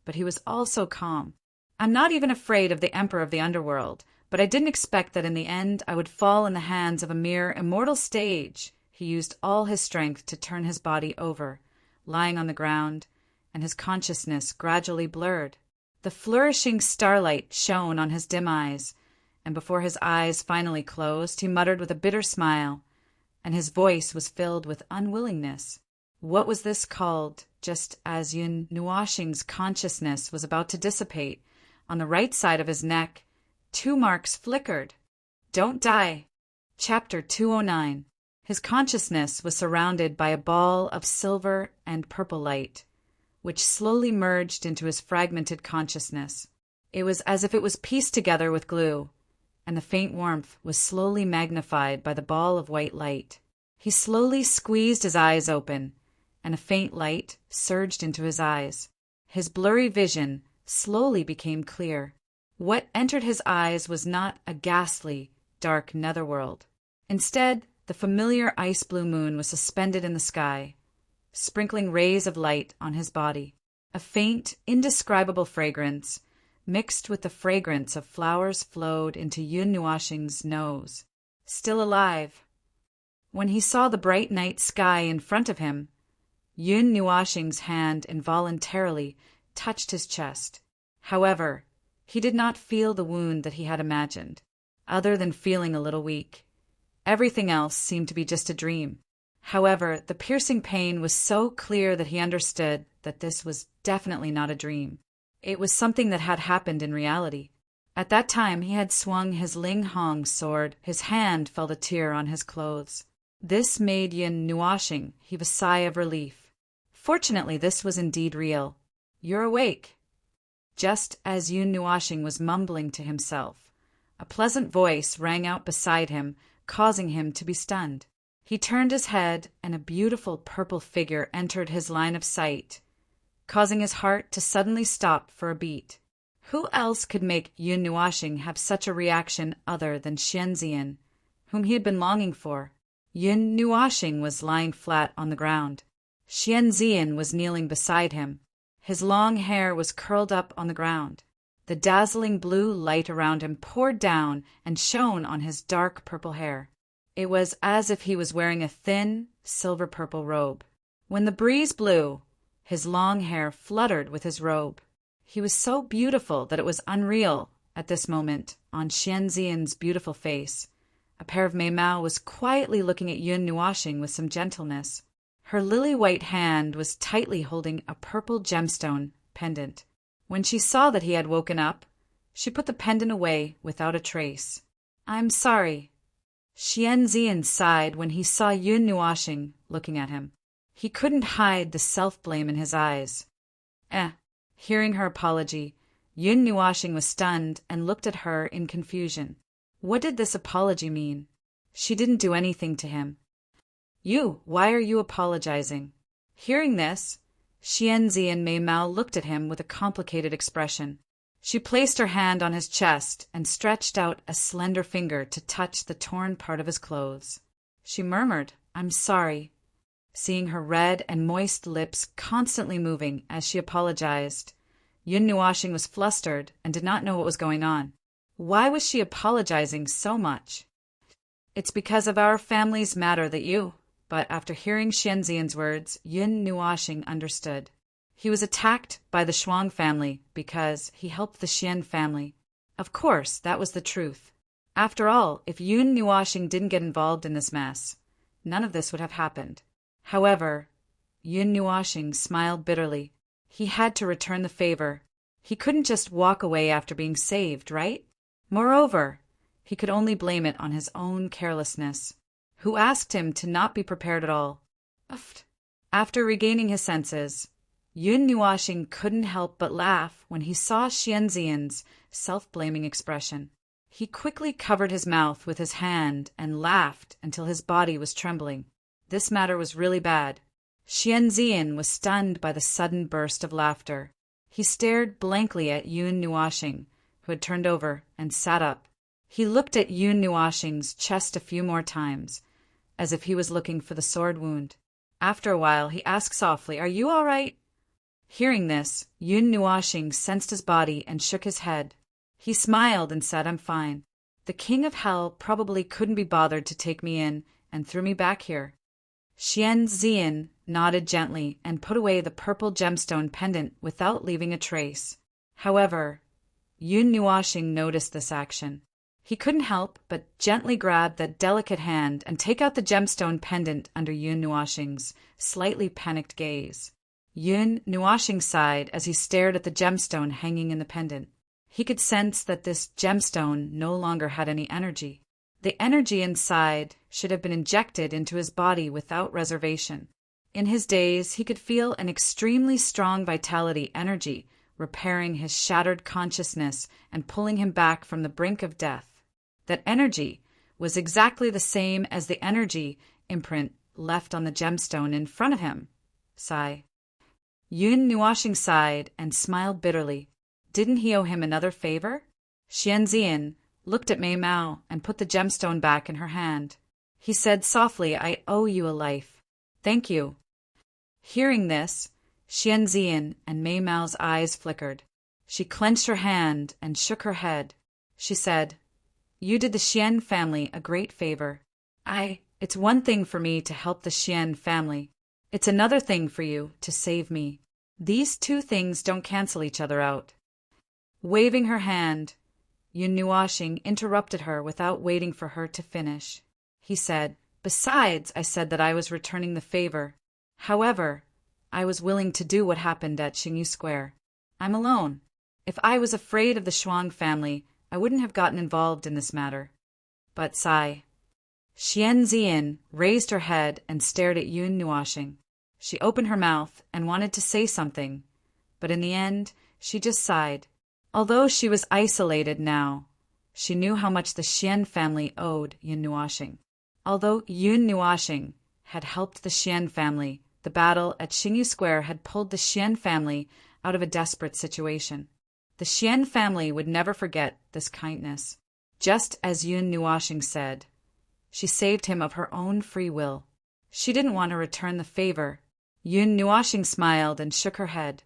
Speaker 1: But he was also calm. I'm not even afraid of the Emperor of the Underworld, but I didn't expect that in the end I would fall in the hands of a mere immortal sage. He used all his strength to turn his body over, lying on the ground, and his consciousness gradually blurred. The flourishing starlight shone on his dim eyes, and before his eyes finally closed, he muttered with a bitter smile, and his voice was filled with unwillingness. What was this called? Just as Yun Nuashing's consciousness was about to dissipate, on the right side of his neck, 2 marks flickered. Don't die. Chapter 209. His consciousness was surrounded by a ball of silver and purple light, which slowly merged into his fragmented consciousness. It was as if it was pieced together with glue, and the faint warmth was slowly magnified by the ball of white light. He slowly squeezed his eyes open, and a faint light surged into his eyes. His blurry vision slowly became clear. What entered his eyes was not a ghastly, dark netherworld. Instead, the familiar ice-blue moon was suspended in the sky, sprinkling rays of light on his body. A faint, indescribable fragrance, mixed with the fragrance of flowers, flowed into Yun Nuashing's nose. Still alive. When he saw the bright night sky in front of him, Yun Nuashing's hand involuntarily touched his chest. However, he did not feel the wound that he had imagined, other than feeling a little weak. Everything else seemed to be just a dream. However, the piercing pain was so clear that he understood that this was definitely not a dream. It was something that had happened in reality. At that time, he had swung his Ling Hong sword. His hand felt a tear on his clothes. This made Yun Nuashing heave a sigh of relief. Fortunately, this was indeed real. You're awake. Just as Yun Nuashing was mumbling to himself, a pleasant voice rang out beside him, causing him to be stunned. He turned his head, and a beautiful purple figure entered his line of sight, causing his heart to suddenly stop for a beat. Who else could make Yun Nuashing have such a reaction other than Xianzian, whom he had been longing for? Yun Nuashing was lying flat on the ground. Xianzian was kneeling beside him. His long hair was curled up on the ground. The dazzling blue light around him poured down and shone on his dark purple hair. It was as if he was wearing a thin, silver-purple robe. When the breeze blew, his long hair fluttered with his robe. He was so beautiful that it was unreal at this moment on Xianzian's beautiful face. A pair of Mei-Mao was quietly looking at Yun Nuoxing with some gentleness. Her lily-white hand was tightly holding a purple gemstone pendant. When she saw that he had woken up, she put the pendant away without a trace. "I'm sorry." Xianzian sighed when he saw Yun Nuoxing looking at him. He couldn't hide the self-blame in his eyes. Hearing her apology, Yun Nuoxing was stunned and looked at her in confusion. What did this apology mean? She didn't do anything to him. Why are you apologizing?" Hearing this, Xianzian Mei-Mao looked at him with a complicated expression. She placed her hand on his chest and stretched out a slender finger to touch the torn part of his clothes. She murmured, "I'm sorry," seeing her red and moist lips constantly moving as she apologized. Yun Nuoxing was flustered and did not know what was going on. Why was she apologizing so much? "It's because of our family's matter that you—" But after hearing Xianzian's words, Yun Nuoxing understood. He was attacked by the Shuang family because he helped the Xian family. Of course, that was the truth. After all, if Yun Nuoxing didn't get involved in this mess, none of this would have happened. However, Yun Nuoxing smiled bitterly. He had to return the favor. He couldn't just walk away after being saved, right? Moreover, he could only blame it on his own carelessness. Who asked him to not be prepared at all? After regaining his senses, Yun Nuoxing couldn't help but laugh when he saw Xianzian's self-blaming expression. He quickly covered his mouth with his hand and laughed until his body was trembling. This matter was really bad. Xianzian was stunned by the sudden burst of laughter. He stared blankly at Yun Nuoxing, who had turned over and sat up. He looked at Yun Nuoxing's chest a few more times, as if he was looking for the sword wound. After a while, he asked softly, "Are you all right?" Hearing this, Yun Nuoxing sensed his body and shook his head. He smiled and said, "I'm fine. The king of hell probably couldn't be bothered to take me in and threw me back here." Xianzian nodded gently and put away the purple gemstone pendant without leaving a trace. However, Yun Nuoxing noticed this action. He couldn't help but gently grab that delicate hand and take out the gemstone pendant under Yun Nuoxing's slightly panicked gaze. Yun Nuoxing sighed as he stared at the gemstone hanging in the pendant. He could sense that this gemstone no longer had any energy. The energy inside should have been injected into his body without reservation. In his days, he could feel an extremely strong vitality energy repairing his shattered consciousness and pulling him back from the brink of death. That energy was exactly the same as the energy imprint left on the gemstone in front of him. Sigh. Yun Nuoxing sighed and smiled bitterly. Didn't he owe him another favor? Xianzian looked at Mei-Mao and put the gemstone back in her hand. He said softly, "I owe you a life. Thank you." Hearing this, Xianzian and Mei-Mao's eyes flickered. She clenched her hand and shook her head. She said, "You did the Xian family a great favor. It's one thing for me to help the Xian family. It's another thing for you to save me. These two things don't cancel each other out." Waving her hand, Yun Nuoxing interrupted her without waiting for her to finish. He said, "Besides, I said that I was returning the favor. However, I was willing to do what happened at Xingyu Square. I'm alone. If I was afraid of the Shuang family, I wouldn't have gotten involved in this matter." But sigh. Xianzian raised her head and stared at Yun Nuoxing. She opened her mouth and wanted to say something, but in the end, she just sighed. Although she was isolated now, she knew how much the Xian family owed Yun Nuoxing. Although Yun Nuoxing had helped the Xian family, the battle at Xingyu Square had pulled the Xian family out of a desperate situation. The Xian family would never forget this kindness. Just as Yun Nuoxing said, she saved him of her own free will. She didn't want to return the favor. Yun Nuoxing smiled and shook her head.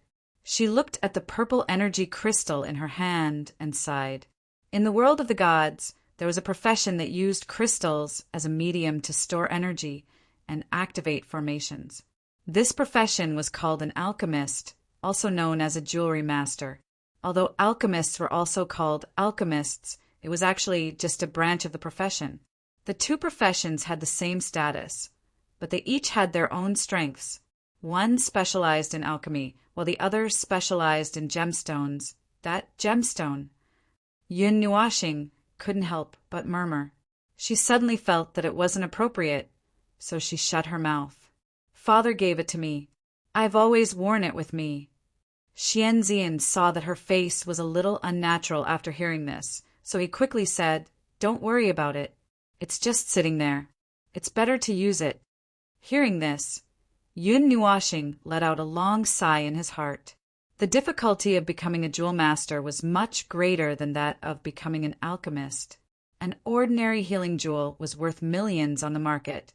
Speaker 1: She looked at the purple energy crystal in her hand and sighed. In the world of the gods, there was a profession that used crystals as a medium to store energy and activate formations. This profession was called an alchemist, also known as a jewelry master. Although alchemists were also called alchemists, it was actually just a branch of the profession. The two professions had the same status, but they each had their own strengths. One specialized in alchemy, while the other specialized in gemstones. That gemstone. Yun Nuashing couldn't help but murmur. She suddenly felt that it wasn't appropriate, so she shut her mouth. Father gave it to me. I've always worn it with me. Xianzian saw that her face was a little unnatural after hearing this, so he quickly said, "Don't worry about it. It's just sitting there. It's better to use it." Hearing this, Yun Nuashing let out a long sigh in his heart. The difficulty of becoming a jewel master was much greater than that of becoming an alchemist. An ordinary healing jewel was worth millions on the market,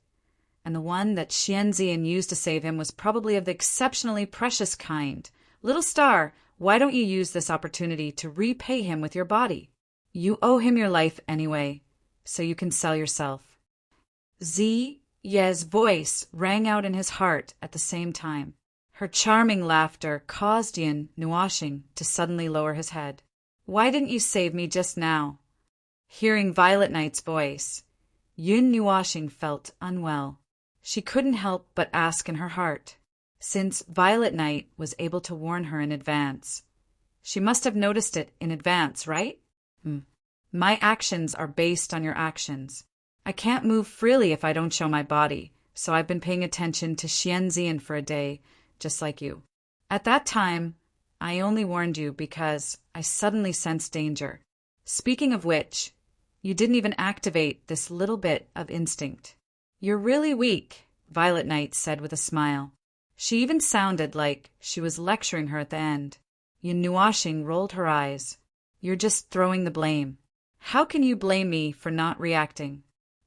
Speaker 1: and the one that Xianzian used to save him was probably of the exceptionally precious kind. Little star, why don't you use this opportunity to repay him with your body? You owe him your life anyway, so you can sell yourself. Ye's voice rang out in his heart at the same time. Her charming laughter caused Yun Nuashing to suddenly lower his head. Why didn't you save me just now? Hearing Violet Knight's voice, Yun Nuashing felt unwell. She couldn't help but ask in her heart, since Violet Knight was able to warn her in advance. She must have noticed it in advance, right? My actions are based on your actions. I can't move freely if I don't show my body, so I've been paying attention to Xianzian for a day, just like you. At that time, I only warned you because I suddenly sensed danger. Speaking of which, you didn't even activate this little bit of instinct. You're really weak, Violet Knight said with a smile. She even sounded like she was lecturing her at the end. Yun Nuashing rolled her eyes. You're just throwing the blame. How can you blame me for not reacting?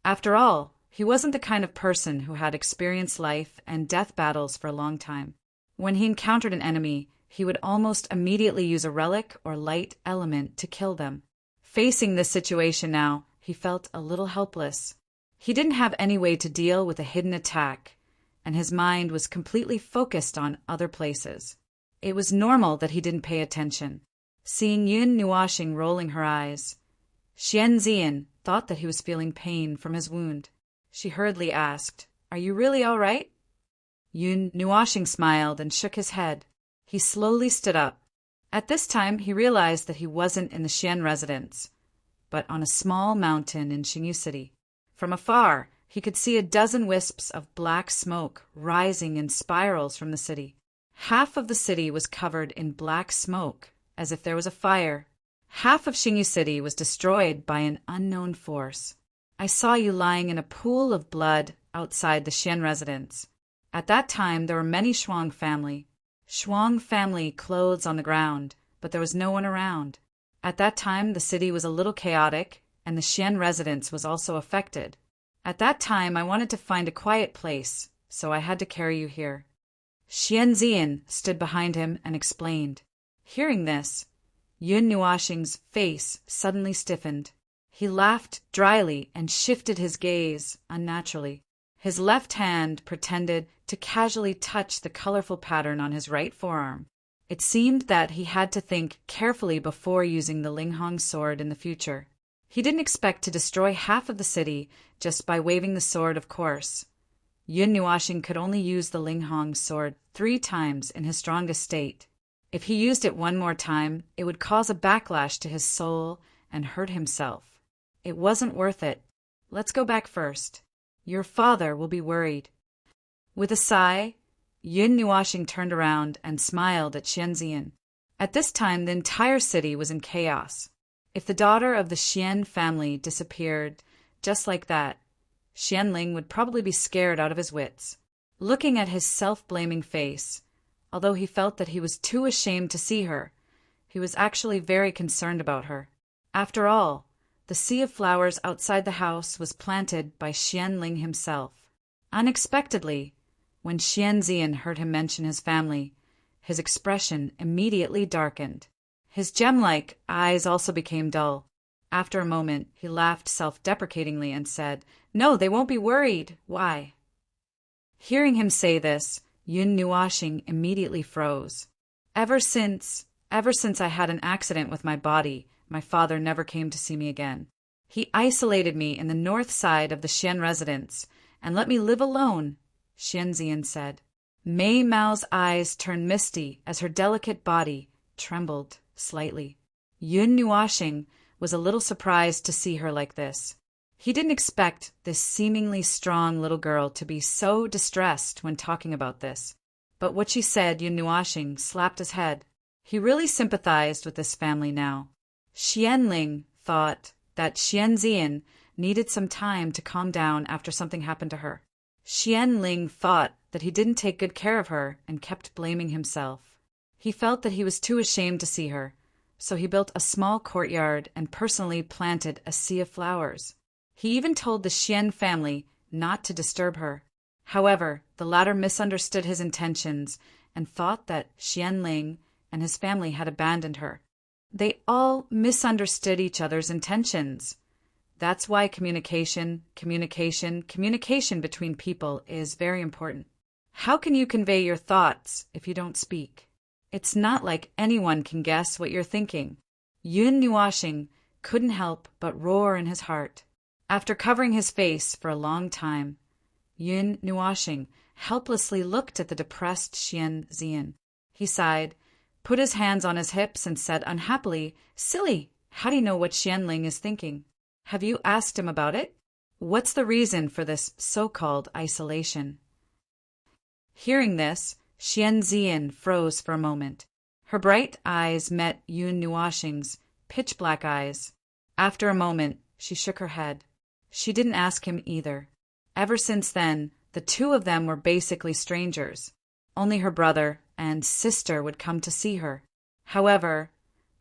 Speaker 1: After all, he wasn't the kind of person who had experienced life and death battles for a long time. When he encountered an enemy, he would almost immediately use a relic or light element to kill them. Facing this situation now, he felt a little helpless. He didn't have any way to deal with a hidden attack, and his mind was completely focused on other places. It was normal that he didn't pay attention. Seeing Yun Nuashing rolling her eyes, Xianzian thought that he was feeling pain from his wound. She hurriedly asked, Are you really all right? Yun Nuashing smiled and shook his head. He slowly stood up. At this time, he realized that he wasn't in the Xian residence, but on a small mountain in Xingyu City. From afar, he could see a dozen wisps of black smoke rising in spirals from the city. Half of the city was covered in black smoke, as if there was a fire. Half of Xingyu City was destroyed by an unknown force. I saw you lying in a pool of blood outside the Xian residence. At that time, there were many Shuang family clothes on the ground, but there was no one around. At that time, the city was a little chaotic, and the Xian residence was also affected. At that time, I wanted to find a quiet place, so I had to carry you here. Xianzian stood behind him and explained. Hearing this, Yun Nuashing's face suddenly stiffened. He laughed dryly and shifted his gaze unnaturally. His left hand pretended to casually touch the colorful pattern on his right forearm. It seemed that he had to think carefully before using the Linghong sword in the future. He didn't expect to destroy half of the city just by waving the sword, of course. Yun Nuashing could only use the Linghong sword 3 times in his strongest state. If he used it one more time, it would cause a backlash to his soul and hurt himself. It wasn't worth it. Let's go back first. Your father will be worried. With a sigh, Yun Nuashing turned around and smiled at Xianzian. At this time, the entire city was in chaos. If the daughter of the Xian family disappeared just like that, Xianling would probably be scared out of his wits. Looking at his self-blaming face, although he felt that he was too ashamed to see her, he was actually very concerned about her. After all, the sea of flowers outside the house was planted by Xianling himself. Unexpectedly, when Xianzian heard him mention his family, his expression immediately darkened. His gem-like eyes also became dull. After a moment, he laughed self-deprecatingly and said, "No, they won't be worried. Why?" Hearing him say this, Yun Nuashing immediately froze. Ever since I had an accident with my body, my father never came to see me again. He isolated me in the north side of the Xian residence and let me live alone, Xianzian said. Mei Mao's eyes turned misty as her delicate body trembled slightly. Yun Nuashing was a little surprised to see her like this. He didn't expect this seemingly strong little girl to be so distressed when talking about this. But what she said, Yun Nuashing slapped his head. He really sympathized with this family now. Xianling thought that Xianzian needed some time to calm down after something happened to her. Xianling thought that he didn't take good care of her and kept blaming himself. He felt that he was too ashamed to see her, so he built a small courtyard and personally planted a sea of flowers. He even told the Xian family not to disturb her. However, the latter misunderstood his intentions and thought that Xianling and his family had abandoned her. They all misunderstood each other's intentions. That's why communication between people is very important. How can you convey your thoughts if you don't speak? It's not like anyone can guess what you're thinking. Yun Nuashing couldn't help but roar in his heart. After covering his face for a long time, Yun Nuashing helplessly looked at the depressed Xianzian. He sighed, put his hands on his hips and said unhappily, "Silly, how do you know what Xianling is thinking? Have you asked him about it? What's the reason for this so-called isolation?" Hearing this, Xianzian froze for a moment. Her bright eyes met Yun Nuashing's pitch-black eyes. After a moment, she shook her head. She didn't ask him either. Ever since then, the two of them were basically strangers. Only her brother and sister would come to see her. However,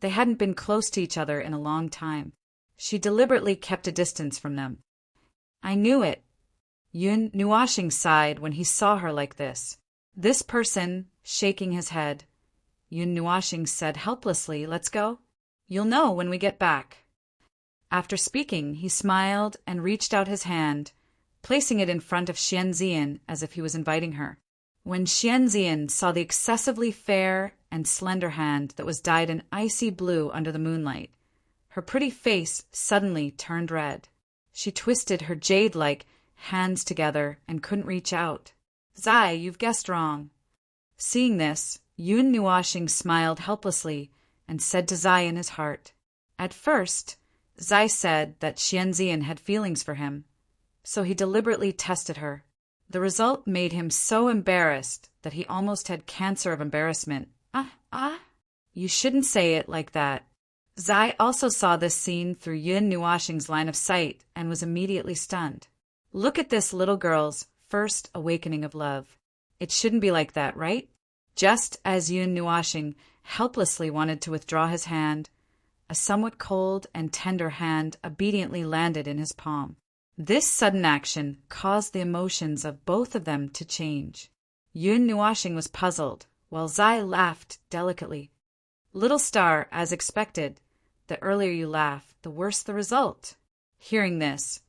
Speaker 1: they hadn't been close to each other in a long time. She deliberately kept a distance from them. "I knew it." Yun Nuashing sighed when he saw her like this. "This person," shaking his head, Yun Nuashing said helplessly, "Let's go. You'll know when we get back." After speaking, he smiled and reached out his hand, placing it in front of Xianzian as if he was inviting her. When Xianzian saw the excessively fair and slender hand that was dyed an icy blue under the moonlight, her pretty face suddenly turned red. She twisted her jade-like hands together and couldn't reach out. "Zai, you've guessed wrong." Seeing this, Yun Nuashing smiled helplessly and said to Zai in his heart. At first, Zai said that Xianzian had feelings for him, so he deliberately tested her. The result made him so embarrassed that he almost had cancer of embarrassment. You shouldn't say it like that. Zai also saw this scene through Yun Nuashing's line of sight and was immediately stunned. Look at this little girl's first awakening of love. It shouldn't be like that, right? Just as Yun Nuashing helplessly wanted to withdraw his hand, a somewhat cold and tender hand obediently landed in his palm. This sudden action caused the emotions of both of them to change. Yun Nuashing was puzzled, while Zai laughed delicately. "Little star, as expected. The earlier you laugh, the worse the result." Hearing this,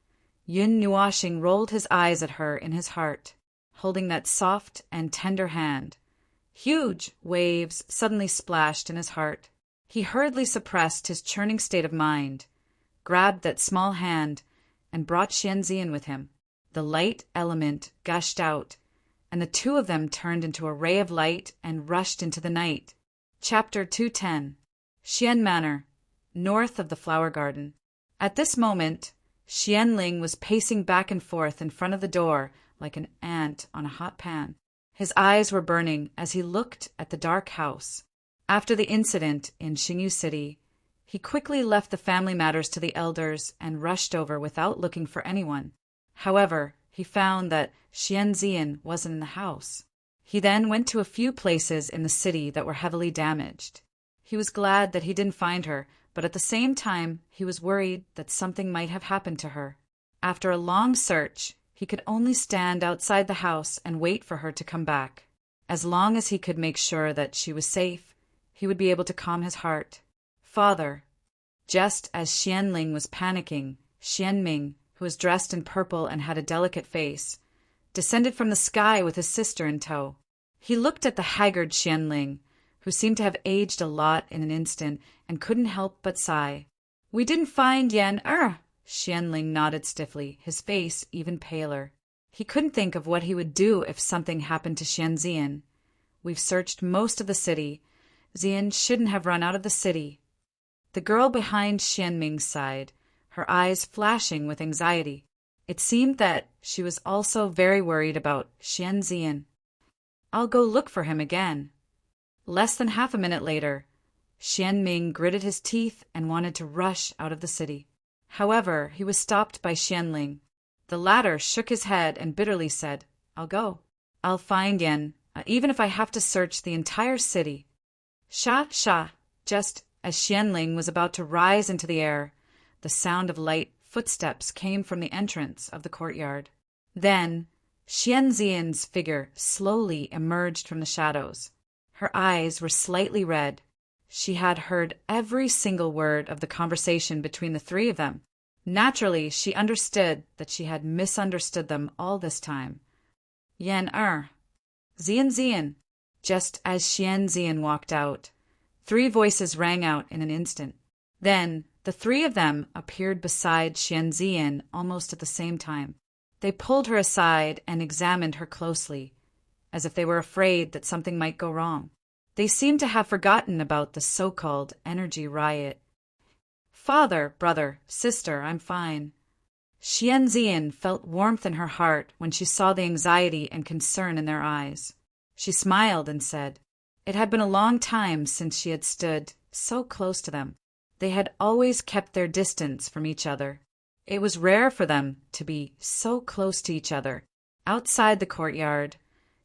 Speaker 1: Yun Nuashing rolled his eyes at her in his heart, holding that soft and tender hand. Huge waves suddenly splashed in his heart. He hurriedly suppressed his churning state of mind, grabbed that small hand, and brought Xianzian with him. The light element gushed out, and the two of them turned into a ray of light and rushed into the night. Chapter 210. Xian Manor, north of the flower garden. At this moment, Xianling was pacing back and forth in front of the door like an ant on a hot pan. His eyes were burning as he looked at the dark house. After the incident in Xingyu City, he quickly left the family matters to the elders and rushed over without looking for anyone. However, he found that Xianzian wasn't in the house. He then went to a few places in the city that were heavily damaged. He was glad that he didn't find her, but at the same time, he was worried that something might have happened to her. After a long search, he could only stand outside the house and wait for her to come back. As long as he could make sure that she was safe, he would be able to calm his heart. Father. Just as Xianling was panicking, Xianming, who was dressed in purple and had a delicate face, descended from the sky with his sister in tow. He looked at the haggard Xianling, who seemed to have aged a lot in an instant, and couldn't help but sigh. We didn't find Yan Xianling nodded stiffly, his face even paler. He couldn't think of what he would do if something happened to Xianzian. We've searched most of the city. Zian shouldn't have run out of the city. The girl behind Xianming's side, her eyes flashing with anxiety. It seemed that she was also very worried about Xianzian. I'll go look for him again. Less than half a minute later, Xianming gritted his teeth and wanted to rush out of the city. However, he was stopped by Xianling. The latter shook his head and bitterly said, I'll go. I'll find Yan, even if I have to search the entire city. Sha, sha. Just as Xianling was about to rise into the air, the sound of light footsteps came from the entrance of the courtyard. Then, Xianzian's figure slowly emerged from the shadows. Her eyes were slightly red. She had heard every single word of the conversation between the three of them. Naturally, she understood that she had misunderstood them all this time. Yan Zian. Just as Xianzian walked out, three voices rang out in an instant. Then, the three of them appeared beside Xianzian almost at the same time. They pulled her aside and examined her closely, as if they were afraid that something might go wrong. They seemed to have forgotten about the so-called energy riot. Father, brother, sister, I'm fine. Xianzian felt warmth in her heart when she saw the anxiety and concern in their eyes. She smiled and said, it had been a long time since she had stood so close to them. They had always kept their distance from each other. It was rare for them to be so close to each other. Outside the courtyard,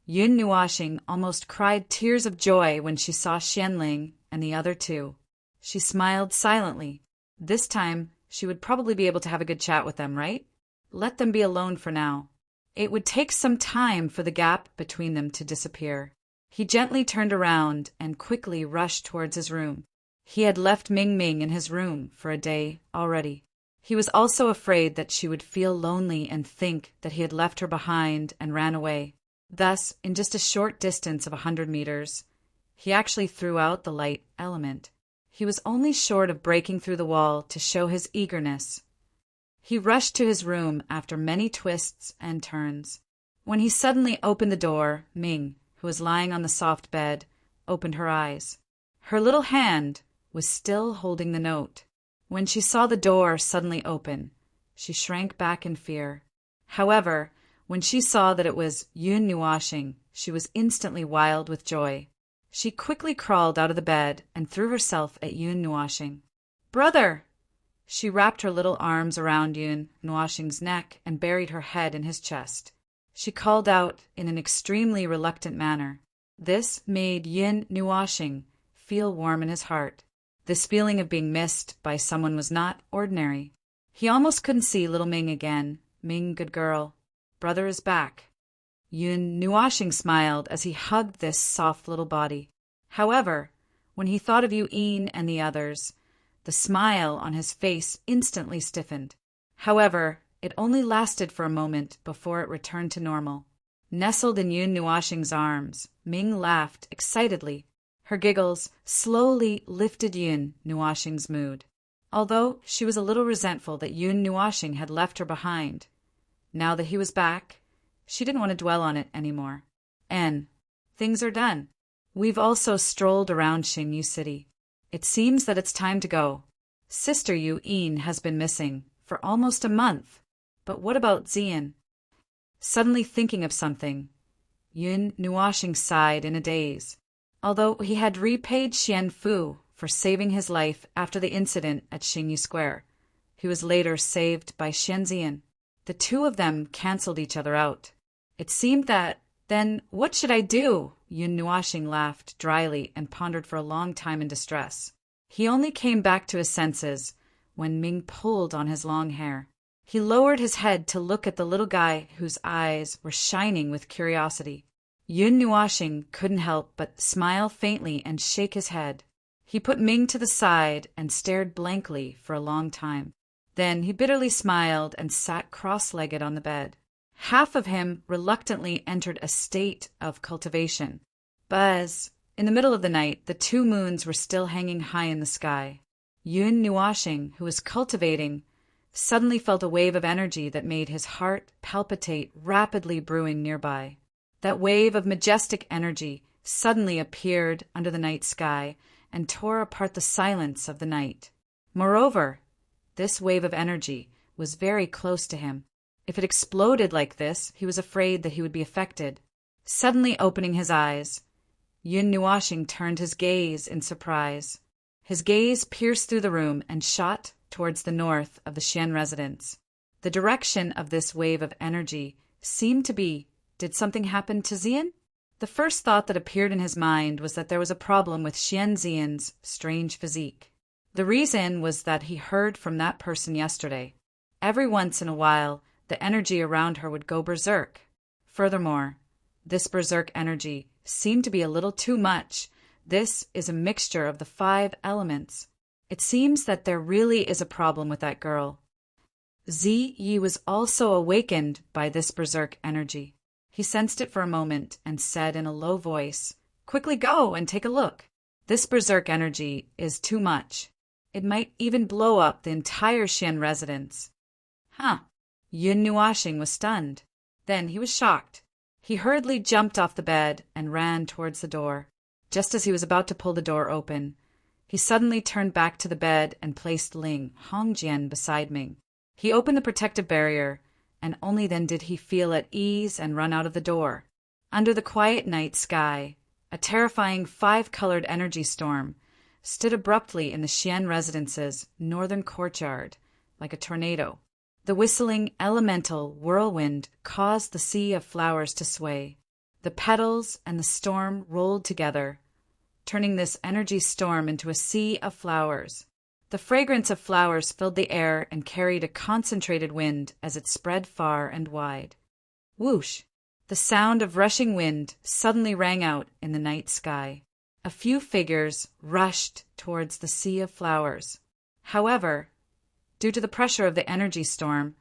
Speaker 1: Yun Nuashing almost cried tears of joy when she saw Xianling and the other two. She smiled silently. This time, she would probably be able to have a good chat with them, right? Let them be alone for now. It would take some time for the gap between them to disappear. He gently turned around and quickly rushed towards his room. He had left Ming Ming in his room for a day already. He was also afraid that she would feel lonely and think that he had left her behind and ran away. Thus, in just a short distance of 100 meters, he actually threw out the light element. He was only short of breaking through the wall to show his eagerness. He rushed to his room after many twists and turns. When he suddenly opened the door, Ming, who was lying on the soft bed, opened her eyes. Her little hand was still holding the note. When she saw the door suddenly open, she shrank back in fear. However, when she saw that it was Yun Nuashing, she was instantly wild with joy. She quickly crawled out of the bed and threw herself at Yun Nuashing. Brother! She wrapped her little arms around Yun Nuashing's neck and buried her head in his chest. She called out in an extremely reluctant manner. This made Yun Nuashing feel warm in his heart. This feeling of being missed by someone was not ordinary. He almost couldn't see little Ming again. Ming, good girl. Brother is back. Yun Nuashing smiled as he hugged this soft little body. However, when he thought of Yu-Yin and the others, the smile on his face instantly stiffened. However, it only lasted for a moment before it returned to normal. Nestled in Yun Nuashing's arms, Ming laughed excitedly. Her giggles slowly lifted Yun Nuashing's mood. Although she was a little resentful that Yun Nuashing had left her behind, now that he was back, she didn't want to dwell on it anymore. Things are done. We've also strolled around Xingyu City. It seems that it's time to go. Sister Yu-Yin has been missing for almost a month. But what about Zian? Suddenly thinking of something, Yun Nuashing sighed in a daze. Although he had repaid Xian Fu for saving his life after the incident at Xingyu Square, he was later saved by Xianzian. The two of them cancelled each other out. It seemed that, then, what should I do? Yun Nuashing laughed dryly and pondered for a long time in distress. He only came back to his senses when Ming pulled on his long hair. He lowered his head to look at the little guy whose eyes were shining with curiosity. Yun Nuashing couldn't help but smile faintly and shake his head. He put Ming to the side and stared blankly for a long time. Then he bitterly smiled and sat cross-legged on the bed. Half of him reluctantly entered a state of cultivation. Buzz! In the middle of the night, the 2 moons were still hanging high in the sky. Yun Nuashing, who was cultivating, suddenly felt a wave of energy that made his heart palpitate, rapidly brewing nearby. That wave of majestic energy suddenly appeared under the night sky and tore apart the silence of the night. Moreover, this wave of energy was very close to him. If it exploded like this, he was afraid that he would be affected. Suddenly opening his eyes, Yun Nuashing turned his gaze in surprise. His gaze pierced through the room and shot towards the north of the Xian residence. The direction of this wave of energy seemed to be, did something happen to Xian? The first thought that appeared in his mind was that there was a problem with Xian Xian's strange physique. The reason was that he heard from that person yesterday. Every once in a while, the energy around her would go berserk. Furthermore, this berserk energy seemed to be a little too much. This is a mixture of the 5 elements. It seems that there really is a problem with that girl. Ziyi was also awakened by this berserk energy. He sensed it for a moment and said in a low voice, "Quickly go and take a look. This berserk energy is too much. It might even blow up the entire Xian residence." Huh. Yun Nuashing was stunned. Then he was shocked. He hurriedly jumped off the bed and ran towards the door. Just as he was about to pull the door open, he suddenly turned back to the bed and placed Ling Hongjian beside Ming. He opened the protective barrier, and only then did he feel at ease and run out of the door. Under the quiet night sky, a terrifying 5-colored energy storm stood abruptly in the Xian residence's northern courtyard, like a tornado. The whistling elemental whirlwind caused the sea of flowers to sway. The petals and the storm rolled together, turning this energy storm into a sea of flowers. The fragrance of flowers filled the air and carried a concentrated wind as it spread far and wide. Whoosh! The sound of rushing wind suddenly rang out in the night sky. A few figures rushed towards the sea of flowers. However, due to the pressure of the energy storm,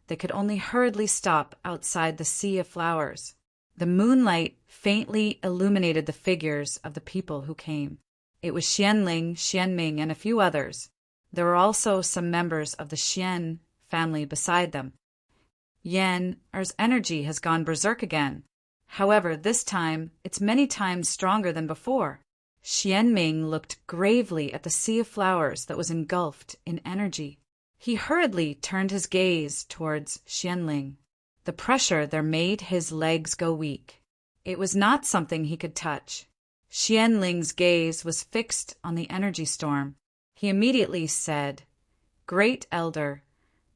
Speaker 1: they could only hurriedly stop outside the sea of flowers. The moonlight faintly illuminated the figures of the people who came. It was Xianling, Xianming, and a few others. There were also some members of the Xian family beside them. Er's energy has gone berserk again. However, this time it's many times stronger than before. Xianming looked gravely at the sea of flowers that was engulfed in energy. He hurriedly turned his gaze towards Xianling. The pressure there made his legs go weak. It was not something he could touch. Xianling's gaze was fixed on the energy storm. He immediately said, "Great Elder,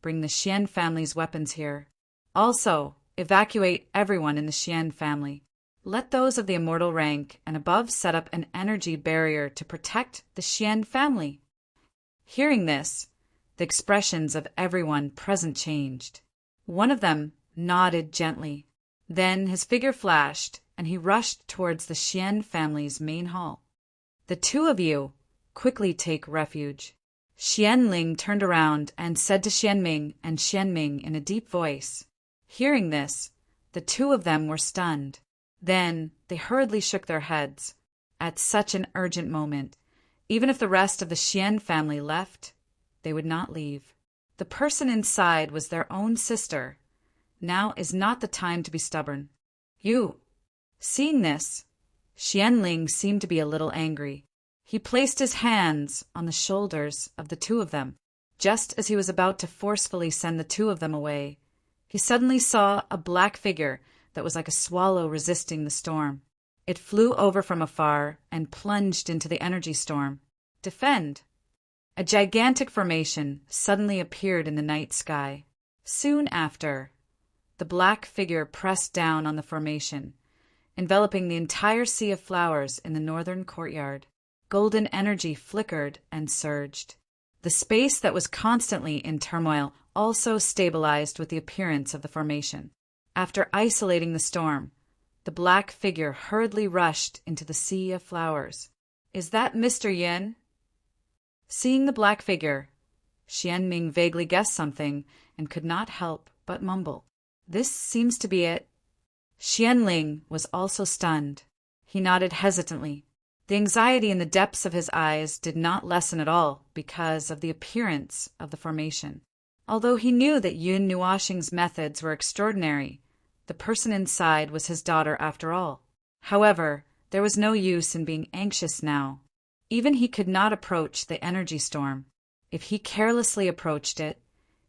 Speaker 1: bring the Xian family's weapons here. Also, evacuate everyone in the Xian family. Let those of the immortal rank and above set up an energy barrier to protect the Xian family." Hearing this, the expressions of everyone present changed. One of them nodded gently. Then his figure flashed, and he rushed towards the Xian family's main hall. "The 2 of you, quickly take refuge." Xianling turned around and said to Xianming and Xianming in a deep voice. Hearing this, the 2 of them were stunned. Then they hurriedly shook their heads. At such an urgent moment, even if the rest of the Xian family left, they would not leave. The person inside was their own sister. Now is not the time to be stubborn. "You." Seeing this, Xianling seemed to be a little angry. He placed his hands on the shoulders of the 2 of them. Just as he was about to forcefully send the 2 of them away, he suddenly saw a black figure that was like a swallow resisting the storm. It flew over from afar and plunged into the energy storm. "Defend!" A gigantic formation suddenly appeared in the night sky. Soon after, the black figure pressed down on the formation, enveloping the entire sea of flowers in the northern courtyard. Golden energy flickered and surged. The space that was constantly in turmoil also stabilized with the appearance of the formation. After isolating the storm, the black figure hurriedly rushed into the sea of flowers. "Is that Mr. Yin?" Seeing the black figure, Xian Ming vaguely guessed something and could not help but mumble, "This seems to be it." Xian Ling was also stunned. He nodded hesitantly. The anxiety in the depths of his eyes did not lessen at all because of the appearance of the formation. Although he knew that Yun Nuoxing's methods were extraordinary, the person inside was his daughter after all. However, there was no use in being anxious now. Even he could not approach the energy storm. If he carelessly approached it,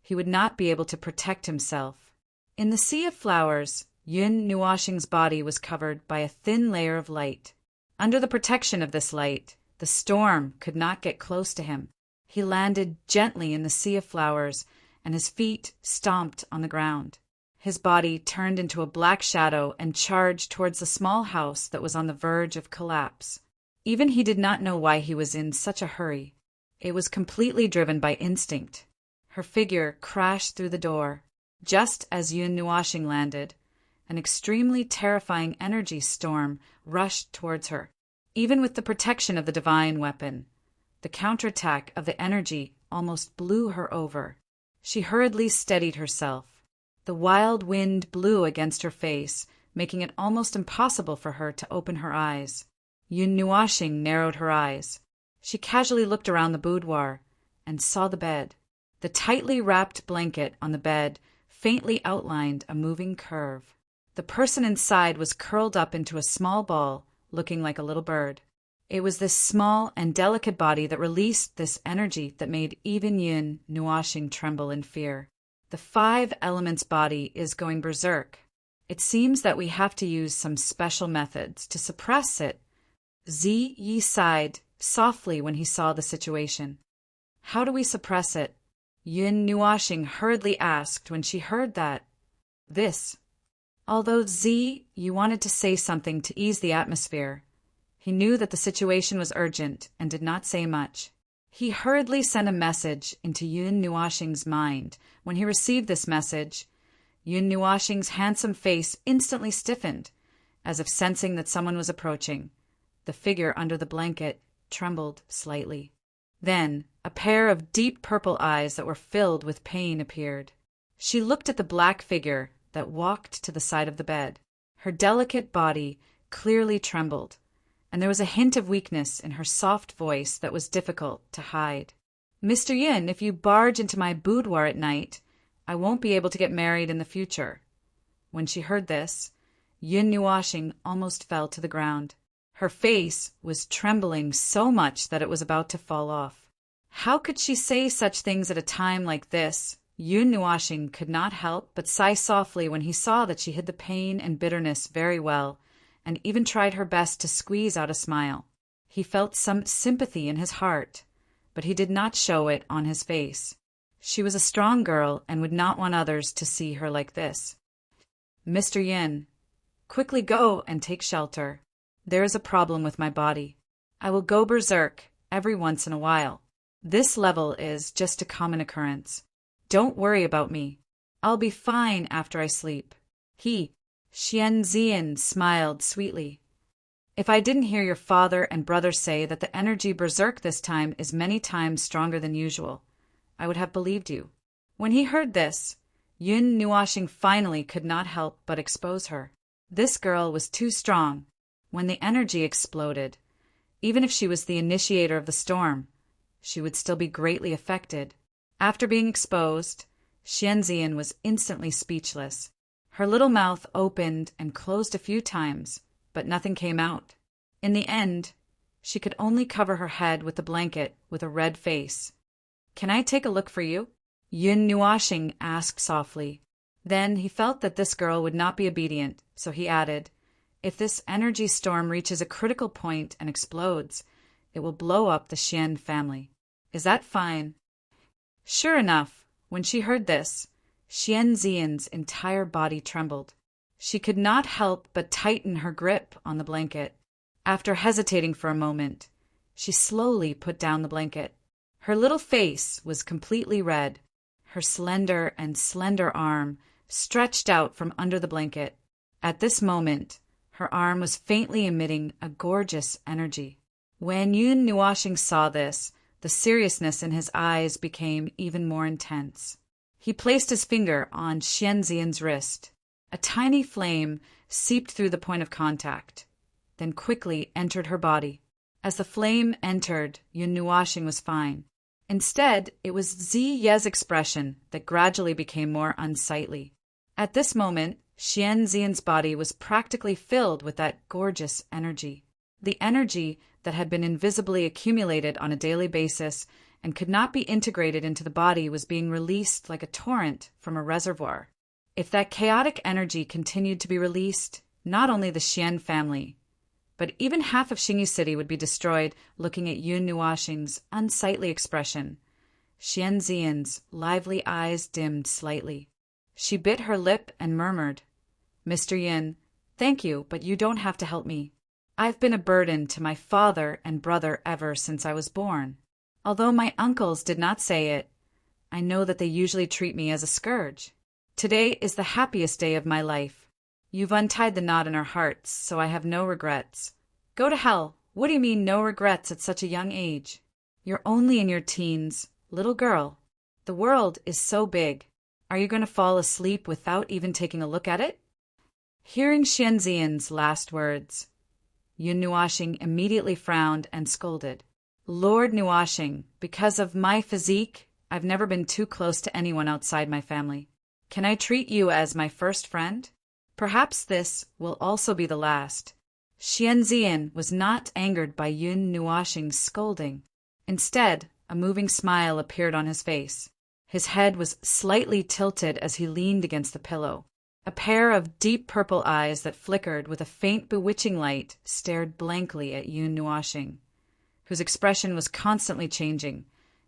Speaker 1: he would not be able to protect himself. In the sea of flowers, Yun Nuoxing's body was covered by a thin layer of light. Under the protection of this light, the storm could not get close to him. He landed gently in the sea of flowers, and his feet stomped on the ground. His body turned into a black shadow and charged towards the small house that was on the verge of collapse. Even he did not know why he was in such a hurry. It was completely driven by instinct. Her figure crashed through the door. Just as Yun Nuoxing landed, an extremely terrifying energy storm rushed towards her. Even with the protection of the divine weapon, the counterattack of the energy almost blew her over. She hurriedly steadied herself. The wild wind blew against her face, making it almost impossible for her to open her eyes. Yun Nuoxing narrowed her eyes. She casually looked around the boudoir and saw the bed. The tightly wrapped blanket on the bed faintly outlined a moving curve. The person inside was curled up into a small ball, looking like a little bird. It was this small and delicate body that released this energy that made even Yun Nuoxing tremble in fear. The 5 elements body is going berserk. It seems that we have to use some special methods to suppress it. Zi Yi sighed softly when he saw the situation. "How do we suppress it?" Yun Nuoxing hurriedly asked when she heard that. "This." Although Zi Yi wanted to say something to ease the atmosphere, he knew that the situation was urgent and did not say much. He hurriedly sent a message into Yun Nuoxing's mind. When he received this message, Yun Nuoxing's handsome face instantly stiffened, as if sensing that someone was approaching. The figure under the blanket trembled slightly. Then a pair of deep purple eyes that were filled with pain appeared. She looked at the black figure that walked to the side of the bed. Her delicate body clearly trembled, and there was a hint of weakness in her soft voice that was difficult to hide. "Mr. Yin, if you barge into my boudoir at night, I won't be able to get married in the future." When she heard this, Yun Nuoxing almost fell to the ground. Her face was trembling so much that it was about to fall off. How could she say such things at a time like this? Yun Nuoxing could not help but sigh softly when he saw that she hid the pain and bitterness very well, and even tried her best to squeeze out a smile. He felt some sympathy in his heart, but he did not show it on his face. She was a strong girl and would not want others to see her like this. "Mr. Yin, quickly go and take shelter. There is a problem with my body. I will go berserk every once in a while. This level is just a common occurrence. Don't worry about me. I'll be fine after I sleep." Xian Zian smiled sweetly. "If I didn't hear your father and brother say that the energy berserk this time is many times stronger than usual, I would have believed you." When he heard this, Yun Nuoxing finally could not help but expose her. This girl was too strong. When the energy exploded, even if she was the initiator of the storm, she would still be greatly affected. After being exposed, Xianxian was instantly speechless. Her little mouth opened and closed a few times, but nothing came out. In the end, she could only cover her head with the blanket with a red face. "Can I take a look for you?" Yun Nuoxing asked softly. Then he felt that this girl would not be obedient, so he added, "If this energy storm reaches a critical point and explodes, it will blow up the Xian family. Is that fine?" Sure enough, when she heard this, Xian Zian's entire body trembled. She could not help but tighten her grip on the blanket. After hesitating for a moment, she slowly put down the blanket. Her little face was completely red. Her slender arm stretched out from under the blanket. At this moment, Her arm was faintly emitting a gorgeous energy. When Yun Nuashing saw this, the seriousness in his eyes became even more intense. He placed his finger on Xianzian's wrist. A tiny flame seeped through the point of contact, then quickly entered her body. As the flame entered, Yun Nuashing was fine. Instead, it was Zi Ye's expression that gradually became more unsightly. At this moment, Xianzian's body was practically filled with that gorgeous energy. The energy that had been invisibly accumulated on a daily basis and could not be integrated into the body was being released like a torrent from a reservoir. If that chaotic energy continued to be released, not only the Xian family, but even half of Xingyi City would be destroyed. Looking at Yun Nuashing's unsightly expression, Xianzian's lively eyes dimmed slightly. She bit her lip and murmured, "Mr. Yin, thank you, but you don't have to help me. I've been a burden to my father and brother ever since I was born. Although my uncles did not say it, I know that they usually treat me as a scourge. Today is the happiest day of my life. You've untied the knot in our hearts, so I have no regrets." "Go to hell. What do you mean, no regrets at such a young age? You're only in your teens, little girl. The world is so big. Are you going to fall asleep without even taking a look at it?" Hearing Xianzian's last words, Yun Nuashing immediately frowned and scolded. "Lord Nuashing, because of my physique, I've never been too close to anyone outside my family. Can I treat you as my first friend? Perhaps this will also be the last." Xianzian was not angered by Yun Nuashing's scolding. Instead, a moving smile appeared on his face. His head was slightly tilted as he leaned against the pillow. A pair of deep purple eyes that flickered with a faint bewitching light stared blankly at Yun Nuashing, whose expression was constantly changing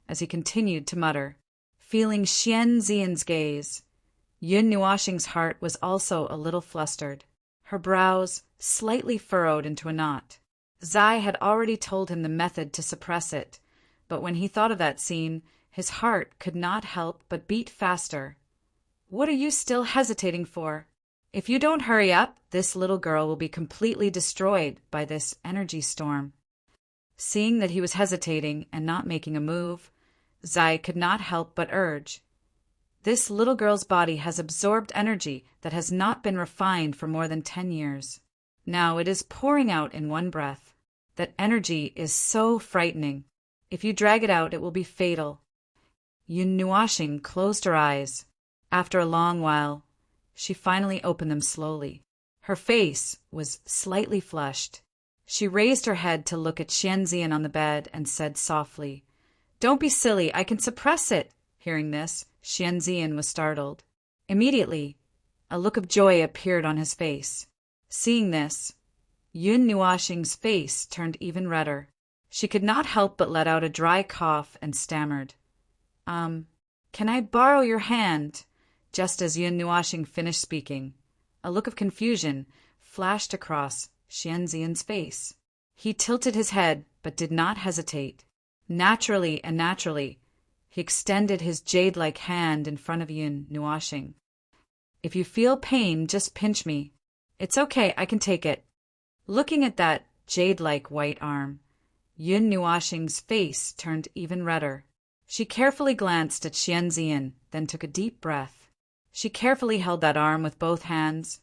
Speaker 1: as he continued to mutter. Feeling Xianzian's gaze, Yun Nuashing's heart was also a little flustered. Her brows slightly furrowed into a knot. Zai had already told him the method to suppress it, but when he thought of that scene, his heart could not help but beat faster. "What are you still hesitating for? If you don't hurry up, this little girl will be completely destroyed by this energy storm." Seeing that he was hesitating and not making a move, Zai could not help but urge, "This little girl's body has absorbed energy that has not been refined for more than 10 years. Now it is pouring out in one breath. That energy is so frightening. If you drag it out, it will be fatal." Yun Nuashing closed her eyes. After a long while, she finally opened them slowly. Her face was slightly flushed. She raised her head to look at Xianzian on the bed and said softly, "Don't be silly, I can suppress it." Hearing this, Xianzian was startled. Immediately, a look of joy appeared on his face. Seeing this, Yun Nuashing's face turned even redder. She could not help but let out a dry cough and stammered, Can I borrow your hand?" Just as Yun Nuashing finished speaking, a look of confusion flashed across Xianzian's face. He tilted his head, but did not hesitate. Naturally, he extended his jade-like hand in front of Yun Nuashing. "If you feel pain, just pinch me. It's okay, I can take it." Looking at that jade-like white arm, Yun Nuashing's face turned even redder. She carefully glanced at Xianzian, then took a deep breath. She carefully held that arm with both hands,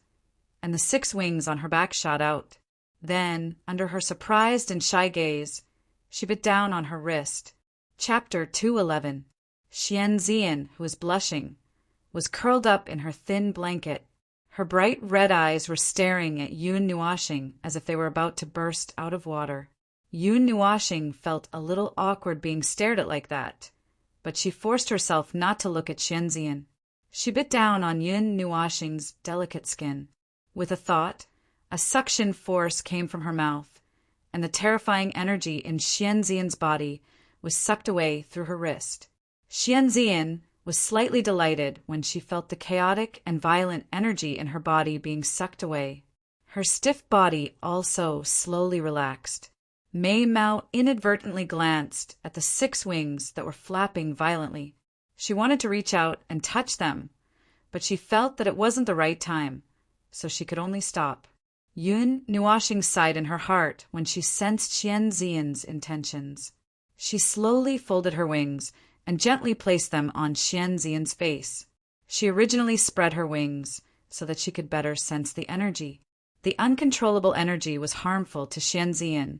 Speaker 1: and the 6 wings on her back shot out. Then, under her surprised and shy gaze, she bit down on her wrist. Chapter 211. Xianzian, who was blushing, was curled up in her thin blanket. Her bright red eyes were staring at Yun Nuashing as if they were about to burst out of water. Yun Nuashing felt a little awkward being stared at like that, but she forced herself not to look at Xianzian. She bit down on Yun Nuashing's delicate skin. With a thought, a suction force came from her mouth, and the terrifying energy in Xianzian's body was sucked away through her wrist. Xianzian was slightly delighted when she felt the chaotic and violent energy in her body being sucked away. Her stiff body also slowly relaxed. Mei Mao inadvertently glanced at the 6 wings that were flapping violently. She wanted to reach out and touch them, but she felt that it wasn't the right time, so she could only stop. Yun Nuashing sighed in her heart when she sensed Xian Zian's intentions. She slowly folded her wings and gently placed them on Xian Zian's face. She originally spread her wings so that she could better sense the energy. The uncontrollable energy was harmful to Xian Zian,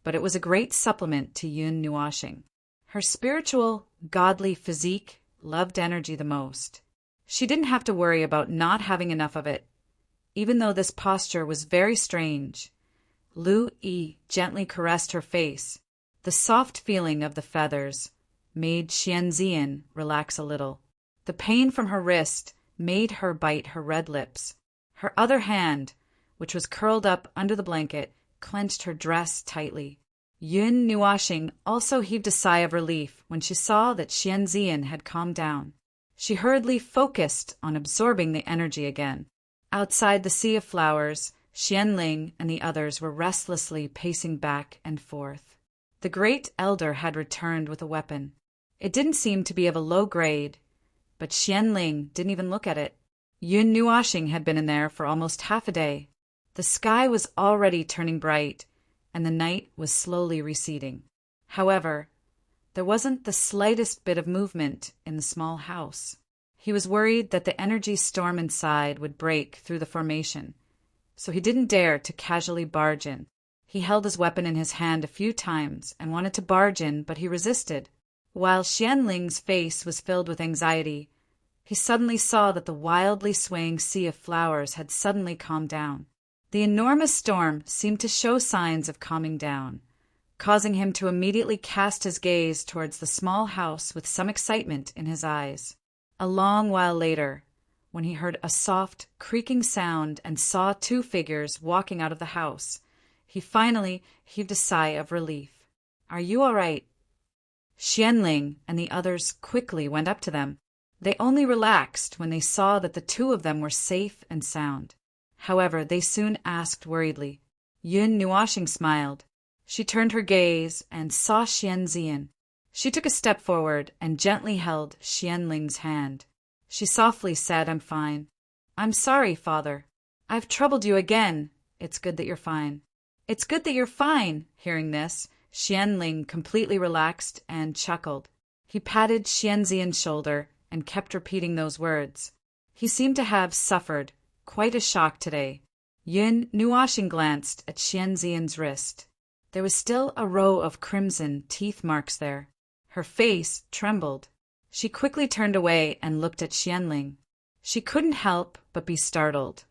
Speaker 1: but it was a great supplement to Yun Nuashing. Her spiritual, godly physique loved energy the most. She didn't have to worry about not having enough of it. Even though this posture was very strange, Lu Yi gently caressed her face. The soft feeling of the feathers made Xian Zian relax a little. The pain from her wrist made her bite her red lips. Her other hand, which was curled up under the blanket, clenched her dress tightly. Yun Nuashing also heaved a sigh of relief when she saw that Xian Zian had calmed down. She hurriedly focused on absorbing the energy again. Outside the sea of flowers, Xianling and the others were restlessly pacing back and forth. The great elder had returned with a weapon. It didn't seem to be of a low grade, but Xianling didn't even look at it. Yun Nuashing had been in there for almost half a day. The sky was already turning bright, and the night was slowly receding. However, there wasn't the slightest bit of movement in the small house. He was worried that the energy storm inside would break through the formation, so he didn't dare to casually barge in. He held his weapon in his hand a few times and wanted to barge in, but he resisted. While Xianling's face was filled with anxiety, he suddenly saw that the wildly swaying sea of flowers had suddenly calmed down. The enormous storm seemed to show signs of calming down, causing him to immediately cast his gaze towards the small house with some excitement in his eyes. A long while later, when he heard a soft, creaking sound and saw two figures walking out of the house, he finally heaved a sigh of relief. "Are you all right?" Xianling and the others quickly went up to them. They only relaxed when they saw that the two of them were safe and sound. However, they soon asked worriedly. Yun Nuashing smiled. She turned her gaze and saw Xian Zian. She took a step forward and gently held Xianling's hand. She softly said, "I'm fine." "I'm sorry, Father. I've troubled you again. It's good that you're fine." "It's good that you're fine." Hearing this, Xianling completely relaxed and chuckled. He patted Xian Zian's shoulder and kept repeating those words. He seemed to have suffered quite a shock today. Yun Nuashing glanced at Xian Zian's wrist. There was still a row of crimson teeth marks there. Her face trembled. She quickly turned away and looked at Xianling. She couldn't help but be startled.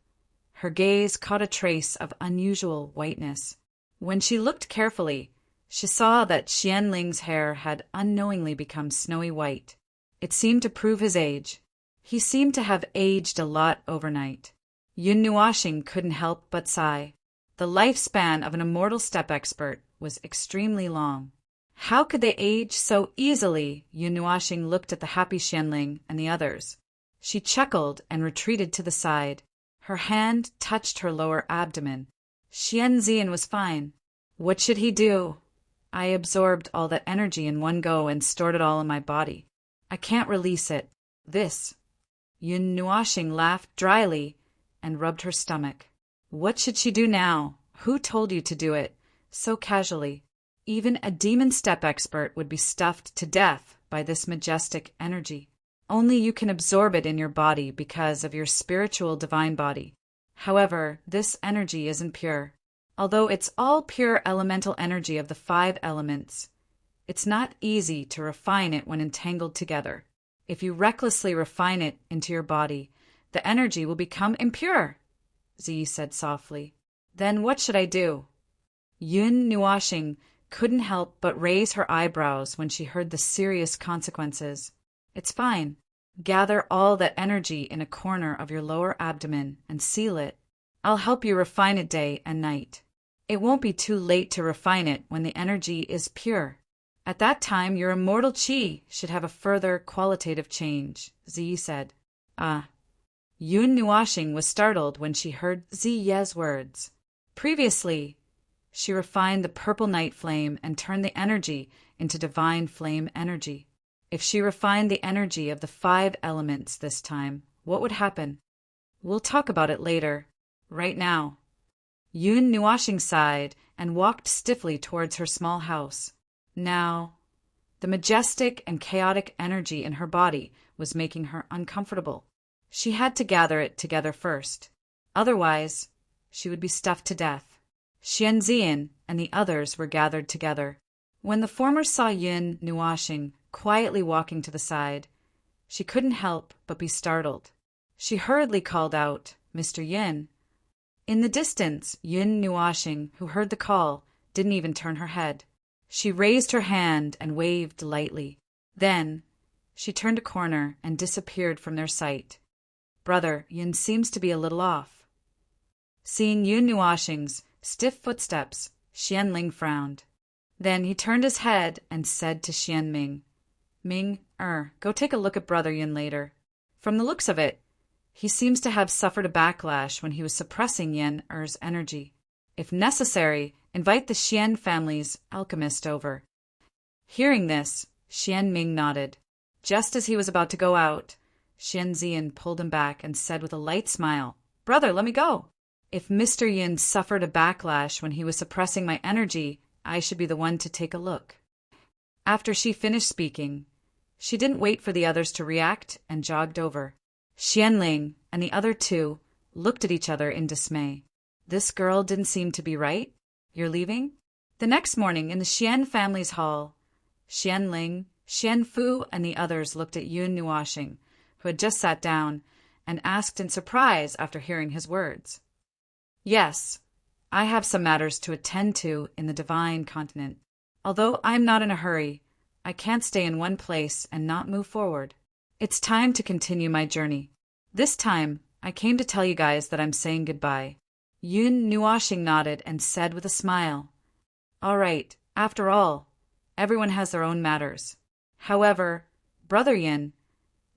Speaker 1: Her gaze caught a trace of unusual whiteness. When she looked carefully, she saw that Xianling's hair had unknowingly become snowy white. It seemed to prove his age. He seemed to have aged a lot overnight. Yun Nuashing couldn't help but sigh. The lifespan of an immortal step expert was extremely long. How could they age so easily? Yun Nuashing looked at the happy Xianling and the others. She chuckled and retreated to the side. Her hand touched her lower abdomen. Xian Zian was fine. What should he do? I absorbed all that energy in one go and stored it all in my body. I can't release it. This. Yun Nuashing laughed dryly and rubbed her stomach. What should she do now? Who told you to do it? So casually. Even a demon step expert would be stuffed to death by this majestic energy. Only you can absorb it in your body because of your spiritual divine body. However, this energy isn't pure. Although it's all pure elemental energy of the 5 elements, it's not easy to refine it when entangled together. If you recklessly refine it into your body, the energy will become impure, Zi said softly. Then what should I do? Yun Nuashing couldn't help but raise her eyebrows when she heard the serious consequences. It's fine. Gather all that energy in a corner of your lower abdomen and seal it. I'll help you refine it day and night. It won't be too late to refine it when the energy is pure. At that time, your immortal qi should have a further qualitative change, Zi said. Ah. Yun Nuashing was startled when she heard Zi Ye's words. Previously, she refined the purple night flame and turned the energy into divine flame energy. If she refined the energy of the 5 elements this time, what would happen? We'll talk about it later. Right now. Yun Nuashing sighed and walked stiffly towards her small house. Now, the majestic and chaotic energy in her body was making her uncomfortable. She had to gather it together first. Otherwise, she would be stuffed to death. Xianzian and the others were gathered together. When the former saw Yun Nuashing quietly walking to the side, she couldn't help but be startled. She hurriedly called out, "Mr. Yin." In the distance, Yun Nuashing, who heard the call, didn't even turn her head. She raised her hand and waved lightly. Then, she turned a corner and disappeared from their sight. "Brother, Yun seems to be a little off." Seeing Yun Nuashing's stiff footsteps, Xianling frowned. Then he turned his head and said to Xianming, "Ming, go take a look at Brother Yun later. From the looks of it, he seems to have suffered a backlash when he was suppressing Yen Er's energy. If necessary, invite the Xian family's alchemist over." Hearing this, Xianming nodded. Just as he was about to go out, Xianzian pulled him back and said with a light smile, "Brother, let me go. If Mr. Yin suffered a backlash when he was suppressing my energy, I should be the one to take a look." After she finished speaking, she didn't wait for the others to react and jogged over. Xianling and the other two looked at each other in dismay. This girl didn't seem to be right. "You're leaving?" The next morning in the Xian family's hall, Xianling, Xianfu, and the others looked at Yun Nuashing, who had just sat down, and asked in surprise after hearing his words. "Yes, I have some matters to attend to in the divine continent. Although I'm not in a hurry, I can't stay in one place and not move forward. It's time to continue my journey. This time, I came to tell you guys that I'm saying goodbye." Yun Nuashing nodded and said with a smile, "All right, after all, everyone has their own matters. However, Brother Yin,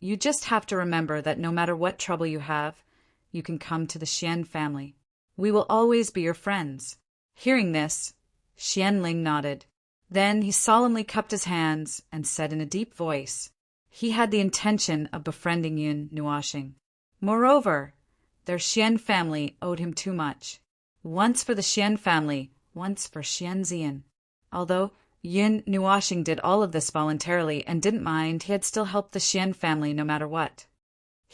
Speaker 1: you just have to remember that no matter what trouble you have, you can come to the Xian family. We will always be your friends." Hearing this, Xianling nodded. Then he solemnly cupped his hands and said in a deep voice, he had the intention of befriending Yun Nuashing. Moreover, their Xian family owed him too much. Once for the Xian family, once for Xianzian. Although Yun Nuashing did all of this voluntarily and didn't mind, he had still helped the Xian family no matter what.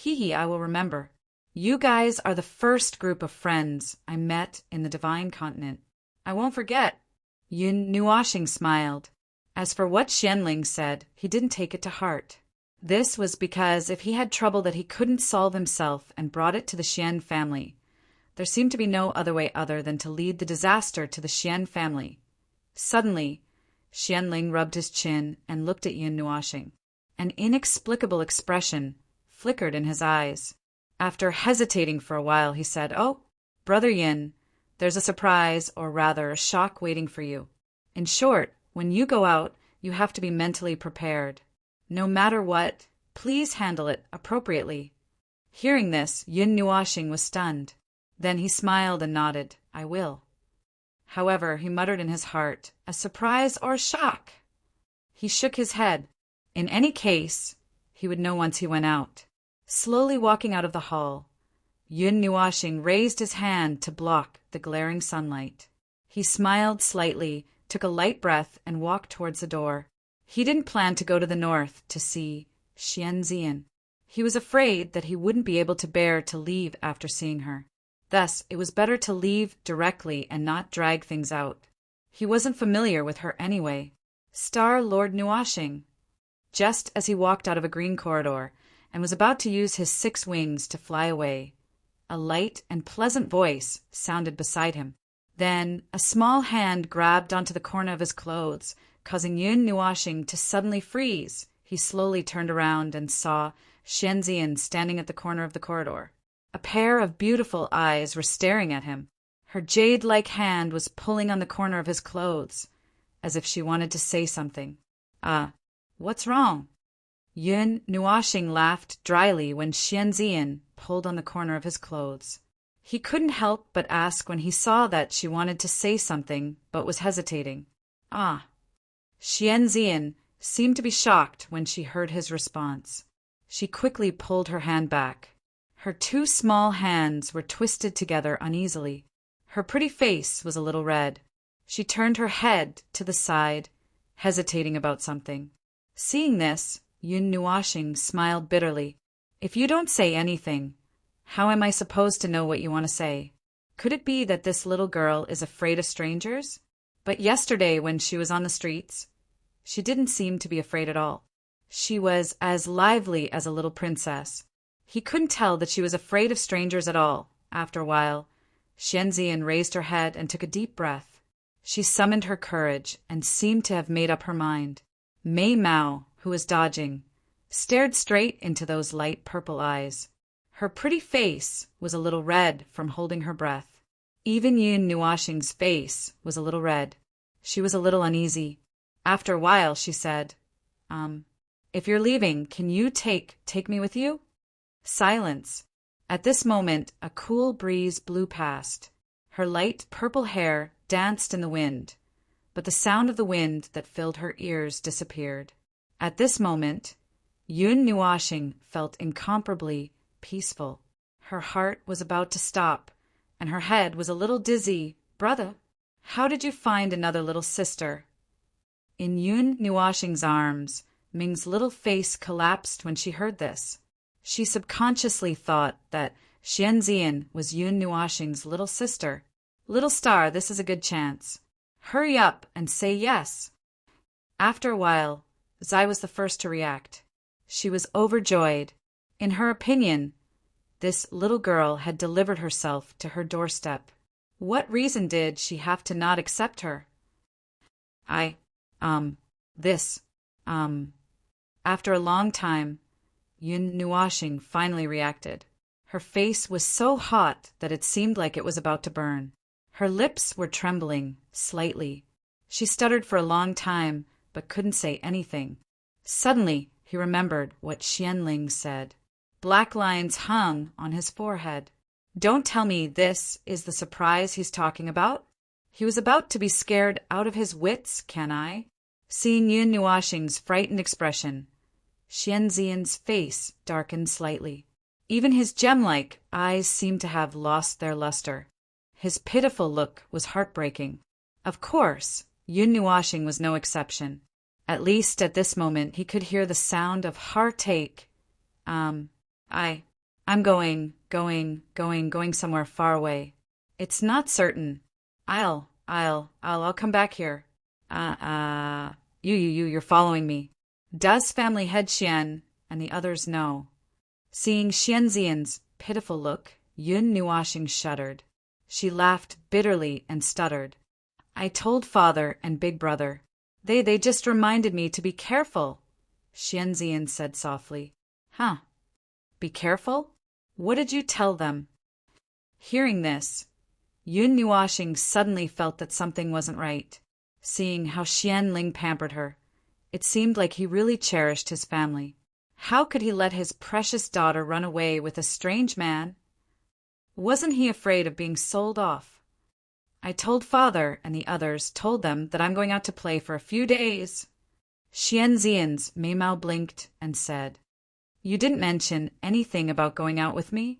Speaker 1: I will remember. You guys are the first group of friends I met in the divine continent. I won't forget." Yun Nuashing smiled. As for what Xianling said, he didn't take it to heart. This was because if he had trouble that he couldn't solve himself and brought it to the Xian family, there seemed to be no other way other than to lead the disaster to the Xian family. Suddenly, Xianling rubbed his chin and looked at Yun Nuashing. An inexplicable expression flickered in his eyes. After hesitating for a while, he said, "Oh, Brother Yin, there's a surprise, or rather a shock waiting for you. In short, when you go out, you have to be mentally prepared. No matter what, please handle it appropriately." Hearing this, Yun Nuashing was stunned. Then he smiled and nodded, "I will." However, he muttered in his heart, "A surprise or shock?" He shook his head. In any case, he would know once he went out. Slowly walking out of the hall, Yun Nuashing raised his hand to block the glaring sunlight. He smiled slightly, took a light breath, and walked towards the door. He didn't plan to go to the north to see Xianzian. He was afraid that he wouldn't be able to bear to leave after seeing her. Thus, it was better to leave directly and not drag things out. He wasn't familiar with her anyway. Star Lord Nuashing. Just as he walked out of a green corridor and was about to use his 6 wings to fly away, a light and pleasant voice sounded beside him. Then a small hand grabbed onto the corner of his clothes, causing Yun Nuashing to suddenly freeze. He slowly turned around and saw Xianzian standing at the corner of the corridor. A pair of beautiful eyes were staring at him. Her jade-like hand was pulling on the corner of his clothes, as if she wanted to say something. What's wrong?" Yun Nuashing laughed dryly when Xianzian pulled on the corner of his clothes. He couldn't help but ask when he saw that she wanted to say something but was hesitating. Xianzian seemed to be shocked when she heard his response. She quickly pulled her hand back. Her 2 small hands were twisted together uneasily. Her pretty face was a little red. She turned her head to the side, hesitating about something. Seeing this, Yun Nuashing smiled bitterly. If you don't say anything, how am I supposed to know what you want to say? Could it be that this little girl is afraid of strangers? But yesterday when she was on the streets, she didn't seem to be afraid at all. She was as lively as a little princess. He couldn't tell that she was afraid of strangers at all. After a while, Xianzian raised her head and took a deep breath. She summoned her courage and seemed to have made up her mind. Mei Mao, who was dodging, stared straight into those light purple eyes. Her pretty face was a little red from holding her breath. Even Yun Nuashing's face was a little red. She was a little uneasy. After a while, she said, if you're leaving, can you take me with you? Silence. At this moment, a cool breeze blew past. Her light purple hair danced in the wind, but the sound of the wind that filled her ears disappeared. At this moment, Yun Nuashing felt incomparably peaceful. Her heart was about to stop, and her head was a little dizzy. Brother, how did you find another little sister? In Yun Nuashing's arms, Ming's little face collapsed when she heard this. She subconsciously thought that Xianzian was Yun Nuashing's little sister. Little star, this is a good chance. Hurry up and say yes. After a while, Zai was the first to react. She was overjoyed. In her opinion, this little girl had delivered herself to her doorstep. What reason did she have to not accept her? After a long time, Yun Nuashing finally reacted. Her face was so hot that it seemed like it was about to burn. Her lips were trembling, slightly. She stuttered for a long time, but couldn't say anything. Suddenly, he remembered what Xianling said. Black lines hung on his forehead. Don't tell me this is the surprise he's talking about? He was about to be scared out of his wits, can I? Seeing Yun Nuashing's frightened expression, Xianzian's face darkened slightly. Even his gem-like eyes seemed to have lost their luster. His pitiful look was heartbreaking. Of course, Yun Nuashing was no exception. At least at this moment he could hear the sound of heartache. I'm going somewhere far away. It's not certain. I'll come back here. You're following me. Does family head Xian and the others know? Seeing Xianzian's pitiful look, Yun Nuashing shuddered. She laughed bitterly and stuttered. I told father and big brother. They just reminded me to be careful, Xianzian said softly. Huh. Be careful? What did you tell them? Hearing this, Yun Nuashing suddenly felt that something wasn't right. Seeing how Xianling pampered her, it seemed like he really cherished his family. How could he let his precious daughter run away with a strange man? Wasn't he afraid of being sold off? I told father and the others told them that I'm going out to play for a few days. Xianzian's Mei Mao blinked and said, You didn't mention anything about going out with me?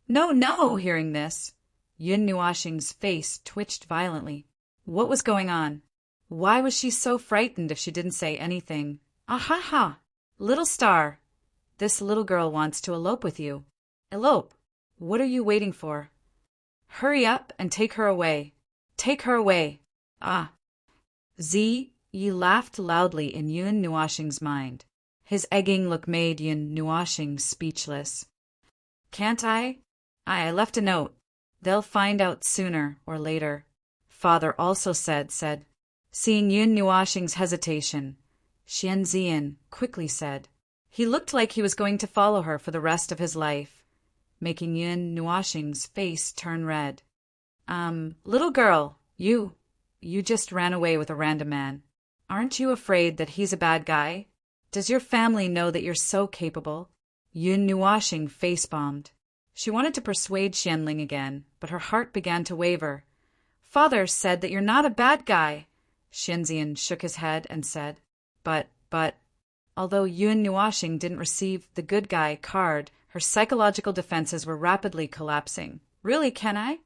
Speaker 1: No, hearing this, Yun Nuashing's face twitched violently. What was going on? Why was she so frightened if she didn't say anything? Ahaha! Little star, this little girl wants to elope with you. Elope? What are you waiting for? Hurry up and take her away. Take her away. Yi laughed loudly in Yun Nuashing's mind. His egging look made Yun Nuashing speechless. Can't I? I left a note. They'll find out sooner or later. Father also said. Seeing Yun Nuashing's hesitation, Xianzian quickly said. He looked like he was going to follow her for the rest of his life, making Yun Nuashing's face turn red. Little girl, you just ran away with a random man. Aren't you afraid that he's a bad guy? Does your family know that you're so capable? Yun Nuashing face-bombed. She wanted to persuade Xianling again, but her heart began to waver. Father said that you're not a bad guy. Xianzian shook his head and said, But, although Yun Nuashing didn't receive the good guy card, her psychological defenses were rapidly collapsing. Really, can I?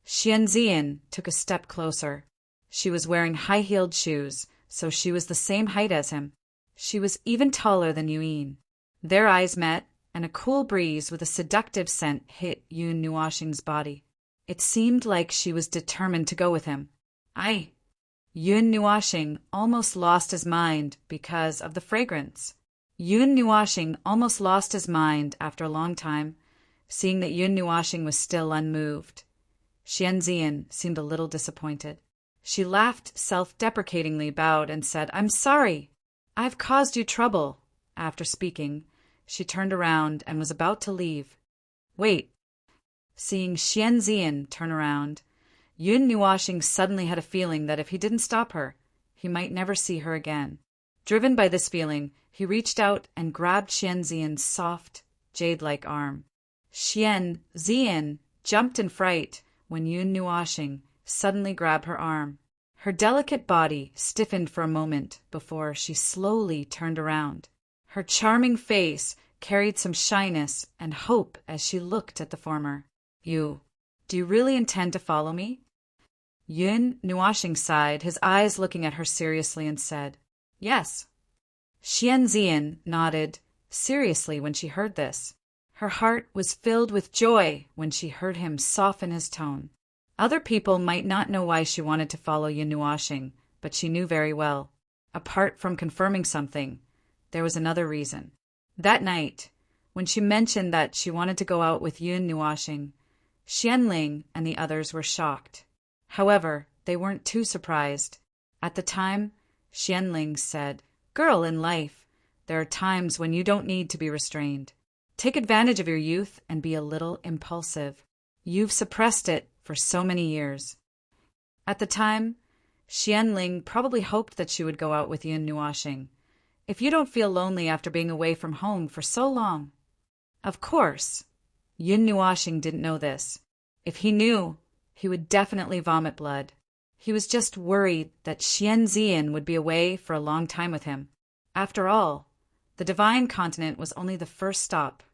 Speaker 1: Xianzian took a step closer. She was wearing high-heeled shoes, so she was the same height as him. She was even taller than Yun. Their eyes met, and a cool breeze with a seductive scent hit Yun Nuoxing's body. It seemed like she was determined to go with him. Yun Nuoxing almost lost his mind because of the fragrance. Yun Nuoxing almost lost his mind after a long time, seeing that Yun Nuoxing was still unmoved. Xianzian seemed a little disappointed. She laughed self-deprecatingly, bowed, and said, "I'm sorry. I've caused you trouble." After speaking, she turned around and was about to leave. "Wait." Seeing Xianzian turn around, Yun Nuoxing suddenly had a feeling that if he didn't stop her, he might never see her again. Driven by this feeling, he reached out and grabbed Xianzian's soft, jade-like arm. Xianzian jumped in fright when Yun Nuoxing suddenly grabbed her arm. Her delicate body stiffened for a moment before she slowly turned around. Her charming face carried some shyness and hope as she looked at the former. Do you really intend to follow me?" Yun Nuoxing sighed, his eyes looking at her seriously, and said, "Yes." Xianzian nodded seriously when she heard this. Her heart was filled with joy when she heard him soften his tone. Other people might not know why she wanted to follow Yun Nuoxing, but she knew very well. Apart from confirming something, there was another reason. That night, when she mentioned that she wanted to go out with Yun Nuoxing, Xianling and the others were shocked. However, they weren't too surprised. At the time, Xianling said, "Girl, in life, there are times when you don't need to be restrained. Take advantage of your youth and be a little impulsive. You've suppressed it for so many years." At the time, Xianling probably hoped that she would go out with Yun Nuoxing. If you don't feel lonely after being away from home for so long. Of course, Yun Nuoxing didn't know this. If he knew, he would definitely vomit blood. He was just worried that Xianzian would be away for a long time with him. After all, the divine continent was only the first stop.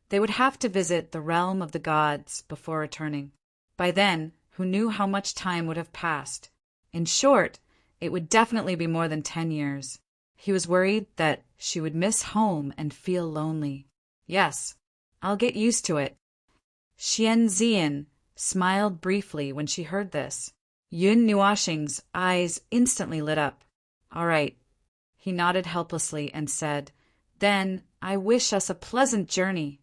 Speaker 1: They would have to visit the realm of the gods before returning. By then, who knew how much time would have passed? In short, it would definitely be more than 10 years. He was worried that she would miss home and feel lonely. "Yes, I'll get used to it." Xianzian smiled briefly when she heard this. Yun Nuoxing's eyes instantly lit up. "All right." He nodded helplessly and said, "Then I wish us a pleasant journey."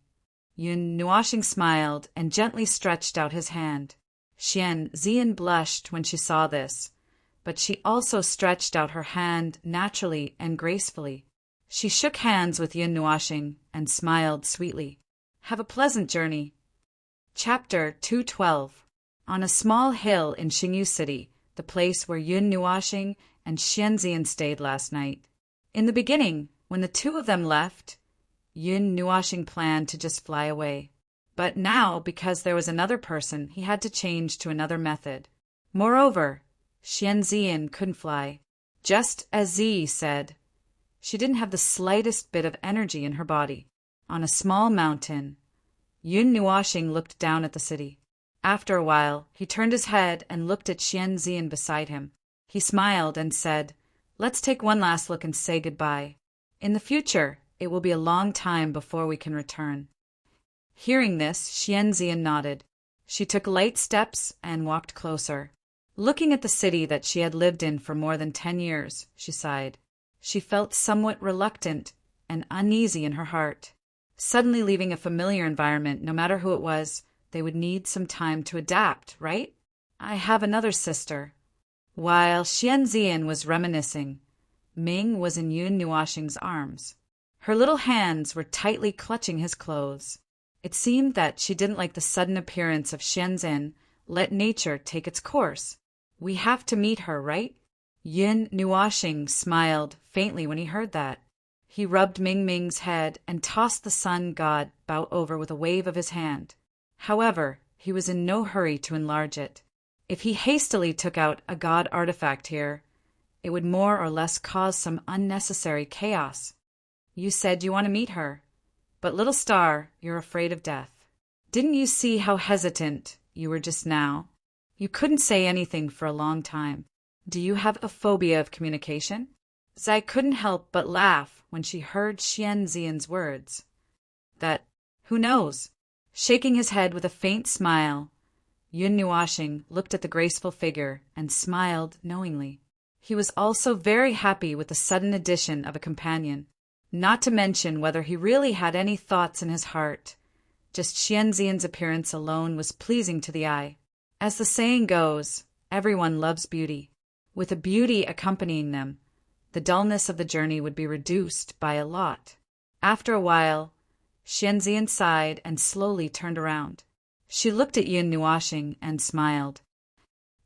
Speaker 1: Yun Nuoxing smiled and gently stretched out his hand. Xianzian blushed when she saw this, but she also stretched out her hand naturally and gracefully. She shook hands with Yun Nuoxing and smiled sweetly. "Have a pleasant journey." Chapter 212. On a small hill in Xingyu City, the place where Yun Nuoxing and Xianzian stayed last night. In the beginning, when the two of them left, Yun Nuoxing planned to just fly away. But now, because there was another person, he had to change to another method. Moreover, Xianzian couldn't fly. Just as Z said, she didn't have the slightest bit of energy in her body. On a small mountain, Yun Nuoxing looked down at the city. After a while, he turned his head and looked at Xianzian beside him. He smiled and said, "Let's take one last look and say goodbye. In the future, it will be a long time before we can return." Hearing this, Xianzian nodded. She took light steps and walked closer. Looking at the city that she had lived in for more than 10 years, she sighed. She felt somewhat reluctant and uneasy in her heart. Suddenly leaving a familiar environment, no matter who it was, they would need some time to adapt, right? "I have another sister." While Xianzian was reminiscing, Ming was in Yun Nuoxing's arms. Her little hands were tightly clutching his clothes. It seemed that she didn't like the sudden appearance of Xianzian. Let nature take its course. "We have to meet her, right?" Yun Nuoxing smiled faintly when he heard that. He rubbed Ming Ming's head and tossed the sun god Bao over with a wave of his hand. However, he was in no hurry to enlarge it. If he hastily took out a god artifact here, it would more or less cause some unnecessary chaos. "You said you want to meet her, but little star, you're afraid of death. Didn't you see how hesitant you were just now?" You couldn't say anything for a long time. Do you have a phobia of communication? Zai couldn't help but laugh when she heard Xianzian's words. Who knows? Shaking his head with a faint smile, Yun Nuashing looked at the graceful figure and smiled knowingly. He was also very happy with the sudden addition of a companion, not to mention whether he really had any thoughts in his heart. Just Xianzian's appearance alone was pleasing to the eye. As the saying goes, everyone loves beauty. With a beauty accompanying them, the dullness of the journey would be reduced by a lot. After a while, Xianzian sighed and slowly turned around. She looked at Yun Nuashing and smiled.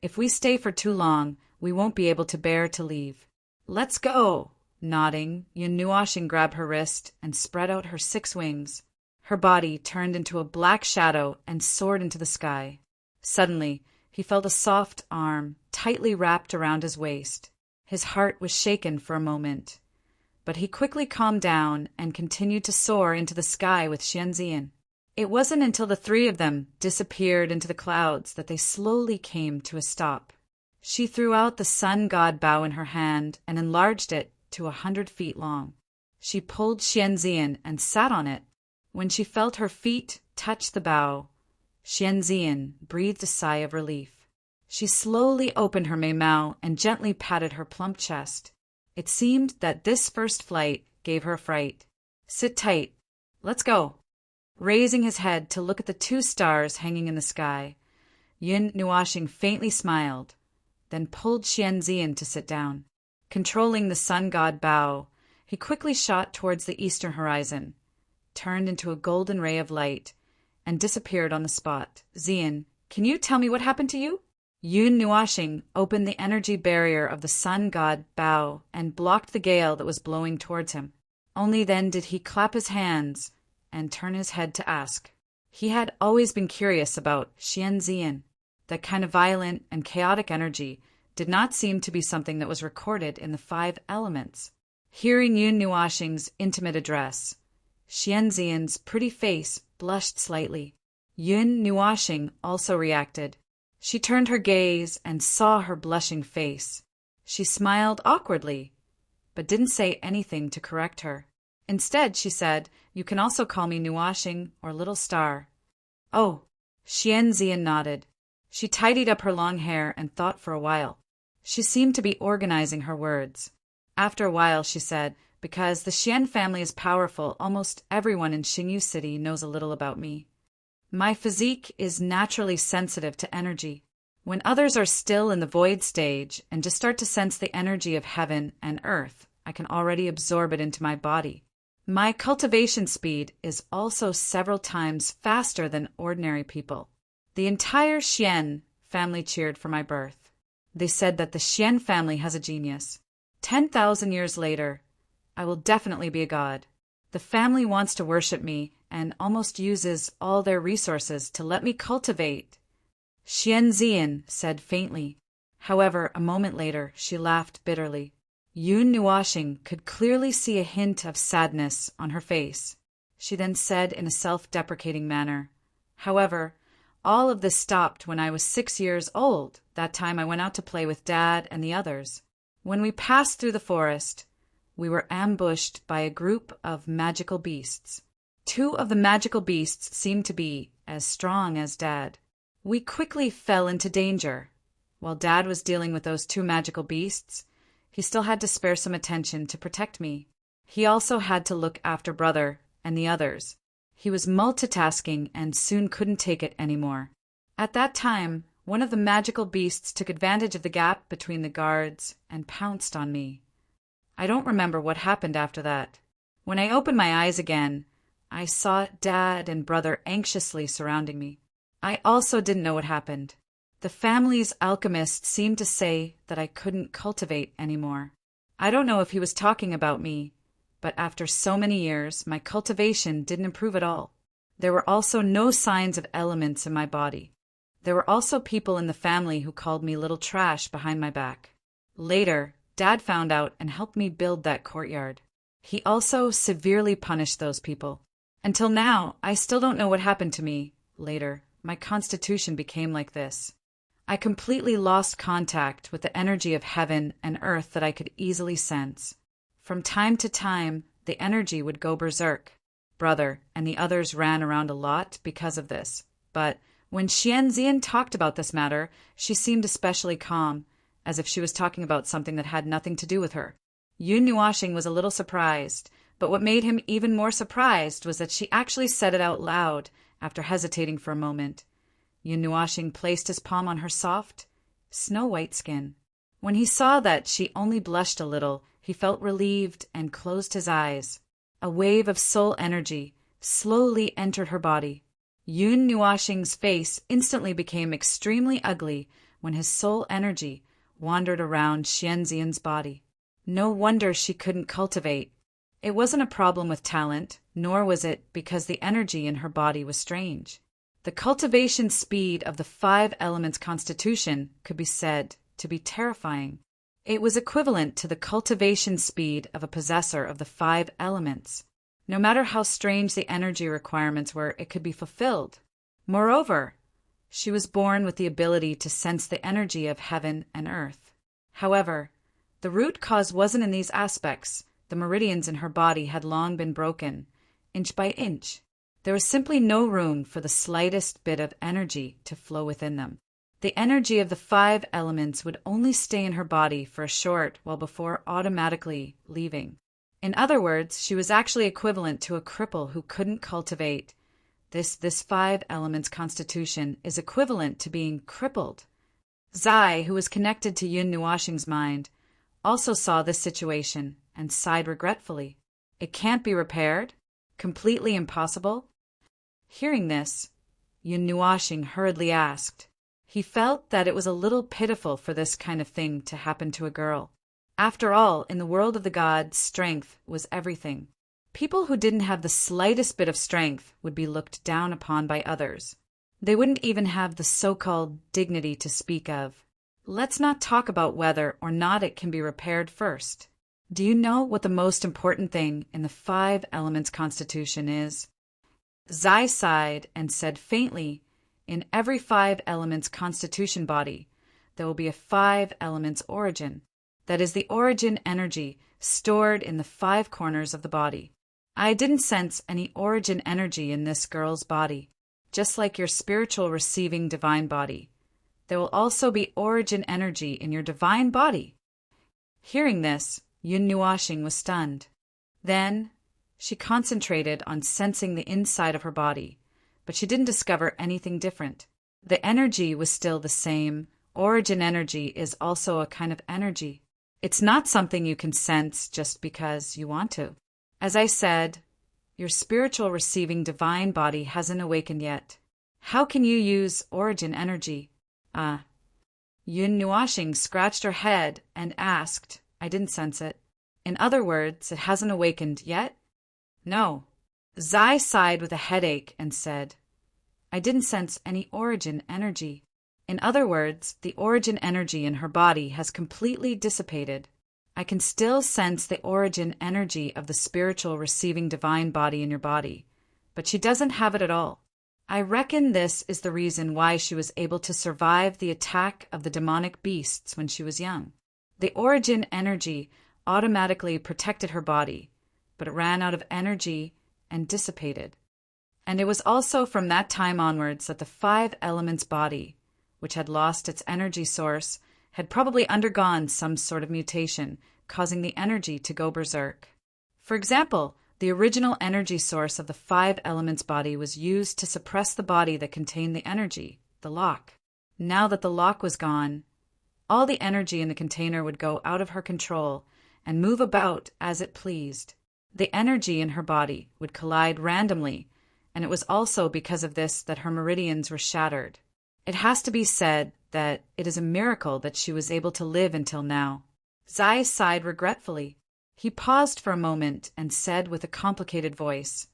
Speaker 1: If we stay for too long, we won't be able to bear to leave. Let's go! Nodding, Yun Nuashing grabbed her wrist and spread out her 6 wings. Her body turned into a black shadow and soared into the sky. Suddenly, he felt a soft arm tightly wrapped around his waist. His heart was shaken for a moment, but he quickly calmed down and continued to soar into the sky with Xianzian. It wasn't until the 3 of them disappeared into the clouds that they slowly came to a stop. She threw out the sun god bow in her hand and enlarged it to 100 feet long. She pulled Xianzian and sat on it. When she felt her feet touch the bow, Xianzian breathed a sigh of relief. She slowly opened her maimao and gently patted her plump chest. It seemed that this first flight gave her a fright. Sit tight. Let's go. Raising his head to look at the 2 stars hanging in the sky, Yun Nuashing faintly smiled, then pulled Xianzian to sit down. Controlling the sun god bow, he quickly shot towards the eastern horizon, turned into a golden ray of light, and disappeared on the spot. Xian, can you tell me what happened to you? Yun Nuashing opened the energy barrier of the sun god bow and blocked the gale that was blowing towards him. Only then did he clap his hands and turn his head to ask. He had always been curious about Xianzian. That kind of violent and chaotic energy did not seem to be something that was recorded in the 5 elements. Hearing Yun Nuashing's intimate address, Xianzian's pretty face blushed slightly. Yun Nuashing also reacted. She turned her gaze and saw her blushing face. She smiled awkwardly, but didn't say anything to correct her. Instead, she said, "You can also call me Nuashing or Little Star." Oh, Xianzian nodded. She tidied up her long hair and thought for a while. She seemed to be organizing her words. After a while, she said, "Because the Xian family is powerful, almost everyone in Xingyu City knows a little about me. My physique is naturally sensitive to energy. When others are still in the void stage and just start to sense the energy of heaven and earth, I can already absorb it into my body. My cultivation speed is also several times faster than ordinary people." The entire Xian family cheered for my birth. They said that the Xian family has a genius. 10,000 years later, I will definitely be a god. The family wants to worship me and almost uses all their resources to let me cultivate. Xianzian said faintly. However, a moment later, she laughed bitterly. Yun Nuashing could clearly see a hint of sadness on her face. She then said in a self-deprecating manner, "However, all of this stopped when I was 6 years old. That time I went out to play with Dad and the others. When we passed through the forest, we were ambushed by a group of magical beasts. 2 of the magical beasts seemed to be as strong as Dad. We quickly fell into danger. While Dad was dealing with those 2 magical beasts, he still had to spare some attention to protect me. He also had to look after Brother and the others. He was multitasking and soon couldn't take it anymore. At that time, one of the magical beasts took advantage of the gap between the guards and pounced on me. I don't remember what happened after that. When I opened my eyes again, I saw Dad and Brother anxiously surrounding me. I also didn't know what happened. The family's alchemist seemed to say that I couldn't cultivate anymore. I don't know if he was talking about me, but after so many years, my cultivation didn't improve at all. There were also no signs of elements in my body. There were also people in the family who called me little trash behind my back. Later, Dad found out and helped me build that courtyard. He also severely punished those people. Until now, I still don't know what happened to me. Later, my constitution became like this. I completely lost contact with the energy of heaven and earth that I could easily sense. From time to time, the energy would go berserk. Brother and the others ran around a lot because of this, but when Xianxian talked about this matter, she seemed especially calm, as if she was talking about something that had nothing to do with her. Yun Nuashing was a little surprised, but what made him even more surprised was that she actually said it out loud after hesitating for a moment. Yun Nuashing placed his palm on her soft, snow-white skin. When he saw that she only blushed a little, he felt relieved and closed his eyes. A wave of soul energy slowly entered her body. Yun Nuashing's face instantly became extremely ugly when his soul energy wandered around Xianxian's body. No wonder she couldn't cultivate. It wasn't a problem with talent, nor was it because the energy in her body was strange. The cultivation speed of the 5 elements constitution could be said to be terrifying. It was equivalent to the cultivation speed of a possessor of the 5 elements. No matter how strange the energy requirements were, it could be fulfilled. Moreover, she was born with the ability to sense the energy of heaven and earth. However, the root cause wasn't in these aspects. The meridians in her body had long been broken, inch by inch. There was simply no room for the slightest bit of energy to flow within them. The energy of the 5 elements would only stay in her body for a short while before automatically leaving. In other words, she was actually equivalent to a cripple who couldn't cultivate. This 5 elements constitution is equivalent to being crippled. Zai, who was connected to Yun Nuashing's mind, also saw this situation and sighed regretfully. It can't be repaired? Completely impossible? Hearing this, Yun Nuashing hurriedly asked. He felt that it was a little pitiful for this kind of thing to happen to a girl. After all, in the world of the gods, strength was everything. People who didn't have the slightest bit of strength would be looked down upon by others. They wouldn't even have the so-called dignity to speak of. Let's not talk about whether or not it can be repaired first. Do you know what the most important thing in the 5 elements constitution is? Zai sighed and said faintly, in every 5 elements constitution body, there will be a 5 elements origin. That is the origin energy stored in the 5 corners of the body. I didn't sense any origin energy in this girl's body, just like your spiritual receiving divine body. There will also be origin energy in your divine body. Hearing this, Yun Nuashing was stunned. Then she concentrated on sensing the inside of her body, but she didn't discover anything different. The energy was still the same. Origin energy is also a kind of energy. It's not something you can sense just because you want to. As I said, your spiritual receiving divine body hasn't awakened yet. How can you use origin energy? Yun Nuashing scratched her head and asked, I didn't sense it. In other words, it hasn't awakened yet? No. Zai sighed with a headache and said, I didn't sense any origin energy. In other words, the origin energy in her body has completely dissipated. I can still sense the origin energy of the spiritual receiving divine body in your body, but she doesn't have it at all. I reckon this is the reason why she was able to survive the attack of the demonic beasts when she was young. The origin energy automatically protected her body, but it ran out of energy and dissipated. And it was also from that time onwards that the 5 elements body, which had lost its energy source, had probably undergone some sort of mutation, causing the energy to go berserk. For example, the original energy source of the 5 elements body was used to suppress the body that contained the energy, the lock. Now that the lock was gone, all the energy in the container would go out of her control and move about as it pleased. The energy in her body would collide randomly, and it was also because of this that her meridians were shattered. It has to be said that it is a miracle that she was able to live until now. Zai sighed regretfully. He paused for a moment and said with a complicated voice,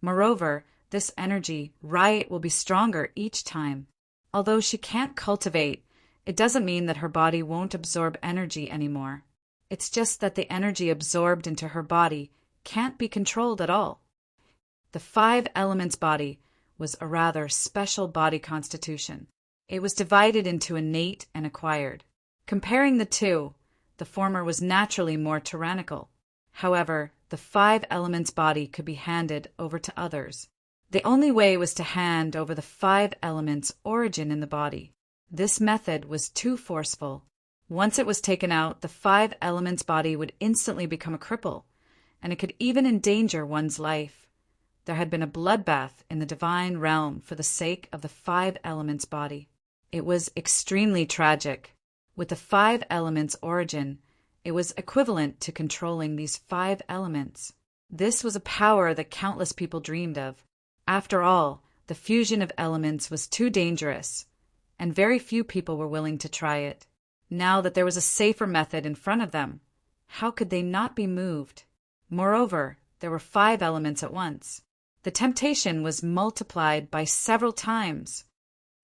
Speaker 1: Moreover, this energy, riot, will be stronger each time. Although she can't cultivate, it doesn't mean that her body won't absorb energy anymore. It's just that the energy absorbed into her body can't be controlled at all. The 5 elements body was a rather special body constitution. It was divided into innate and acquired. Comparing the two, the former was naturally more tyrannical. However, the 5 elements body could be handed over to others. The only way was to hand over the 5 elements origin in the body. This method was too forceful. Once it was taken out, the 5 elements body would instantly become a cripple, and it could even endanger one's life. There had been a bloodbath in the divine realm for the sake of the 5 elements body. It was extremely tragic. With the 5 elements origin, it was equivalent to controlling these 5 elements. This was a power that countless people dreamed of. After all, the fusion of elements was too dangerous, and very few people were willing to try it. Now that there was a safer method in front of them, how could they not be moved? Moreover, there were 5 elements at once. The temptation was multiplied by several times.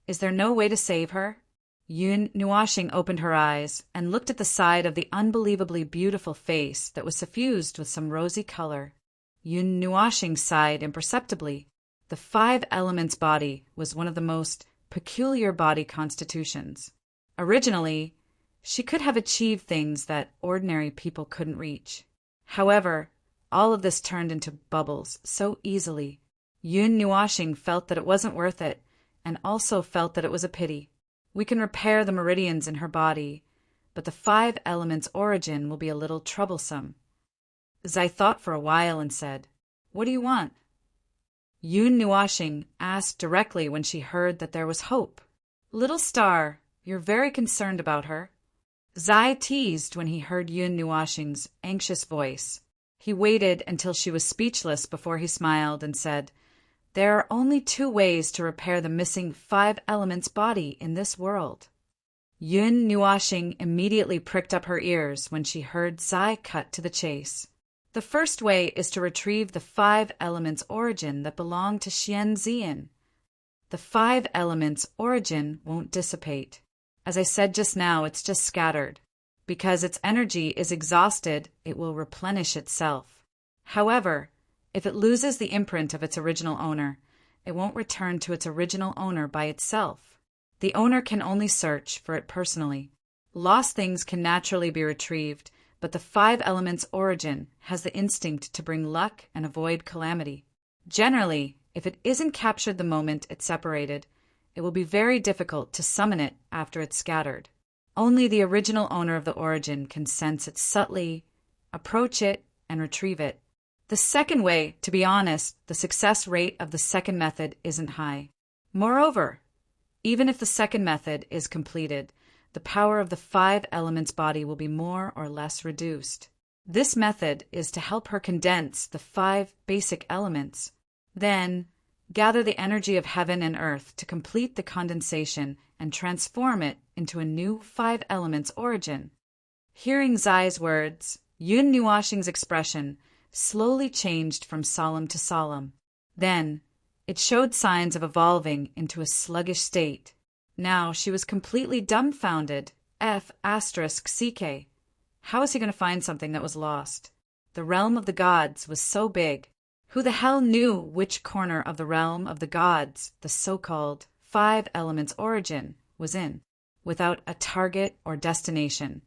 Speaker 1: Is there no way to save her? Yun Nuashing opened her eyes and looked at the side of the unbelievably beautiful face that was suffused with some rosy color. Yun Nuashing sighed imperceptibly. The 5 elements body was one of the most peculiar body constitutions. Originally, she could have achieved things that ordinary people couldn't reach. However, all of this turned into bubbles so easily. Yun Nuashing felt that it wasn't worth it, and also felt that it was a pity. We can repair the meridians in her body, but the 5 elements origin will be a little troublesome. Zai thought for a while and said, "What do you want?" Yun Nuashing asked directly when she heard that there was hope. "Little star, you're very concerned about her." Zai teased when he heard Yun Nuashing's anxious voice. He waited until she was speechless before he smiled and said, "There are only 2 ways to repair the missing 5 elements body in this world." Yun Nuashing immediately pricked up her ears when she heard Zai cut to the chase. The first way is to retrieve the 5 elements origin that belong to Xian Zian. The 5 elements origin won't dissipate. As I said just now, it's just scattered. Because its energy is exhausted, it will replenish itself. However, if it loses the imprint of its original owner, it won't return to its original owner by itself. The owner can only search for it personally. Lost things can naturally be retrieved, but the 5 elements origin has the instinct to bring luck and avoid calamity. Generally, if it isn't captured the moment it's separated, it will be very difficult to summon it after it's scattered. Only the original owner of the origin can sense it subtly, approach it, and retrieve it. The second way, to be honest, the success rate of the second method isn't high. Moreover, even if the second method is completed, the power of the 5 elements body will be more or less reduced. This method is to help her condense the 5 basic elements. Then, gather the energy of heaven and earth to complete the condensation and transform it into a new 5 elements origin. Hearing Zai's words, Yun Nuashing's expression slowly changed from solemn to solemn. Then, it showed signs of evolving into a sluggish state. Now she was completely dumbfounded. F***CK. How was he going to find something that was lost? The realm of the gods was so big. Who the hell knew which corner of the realm of the gods the so-called 5 elements origin was in, without a target or destination?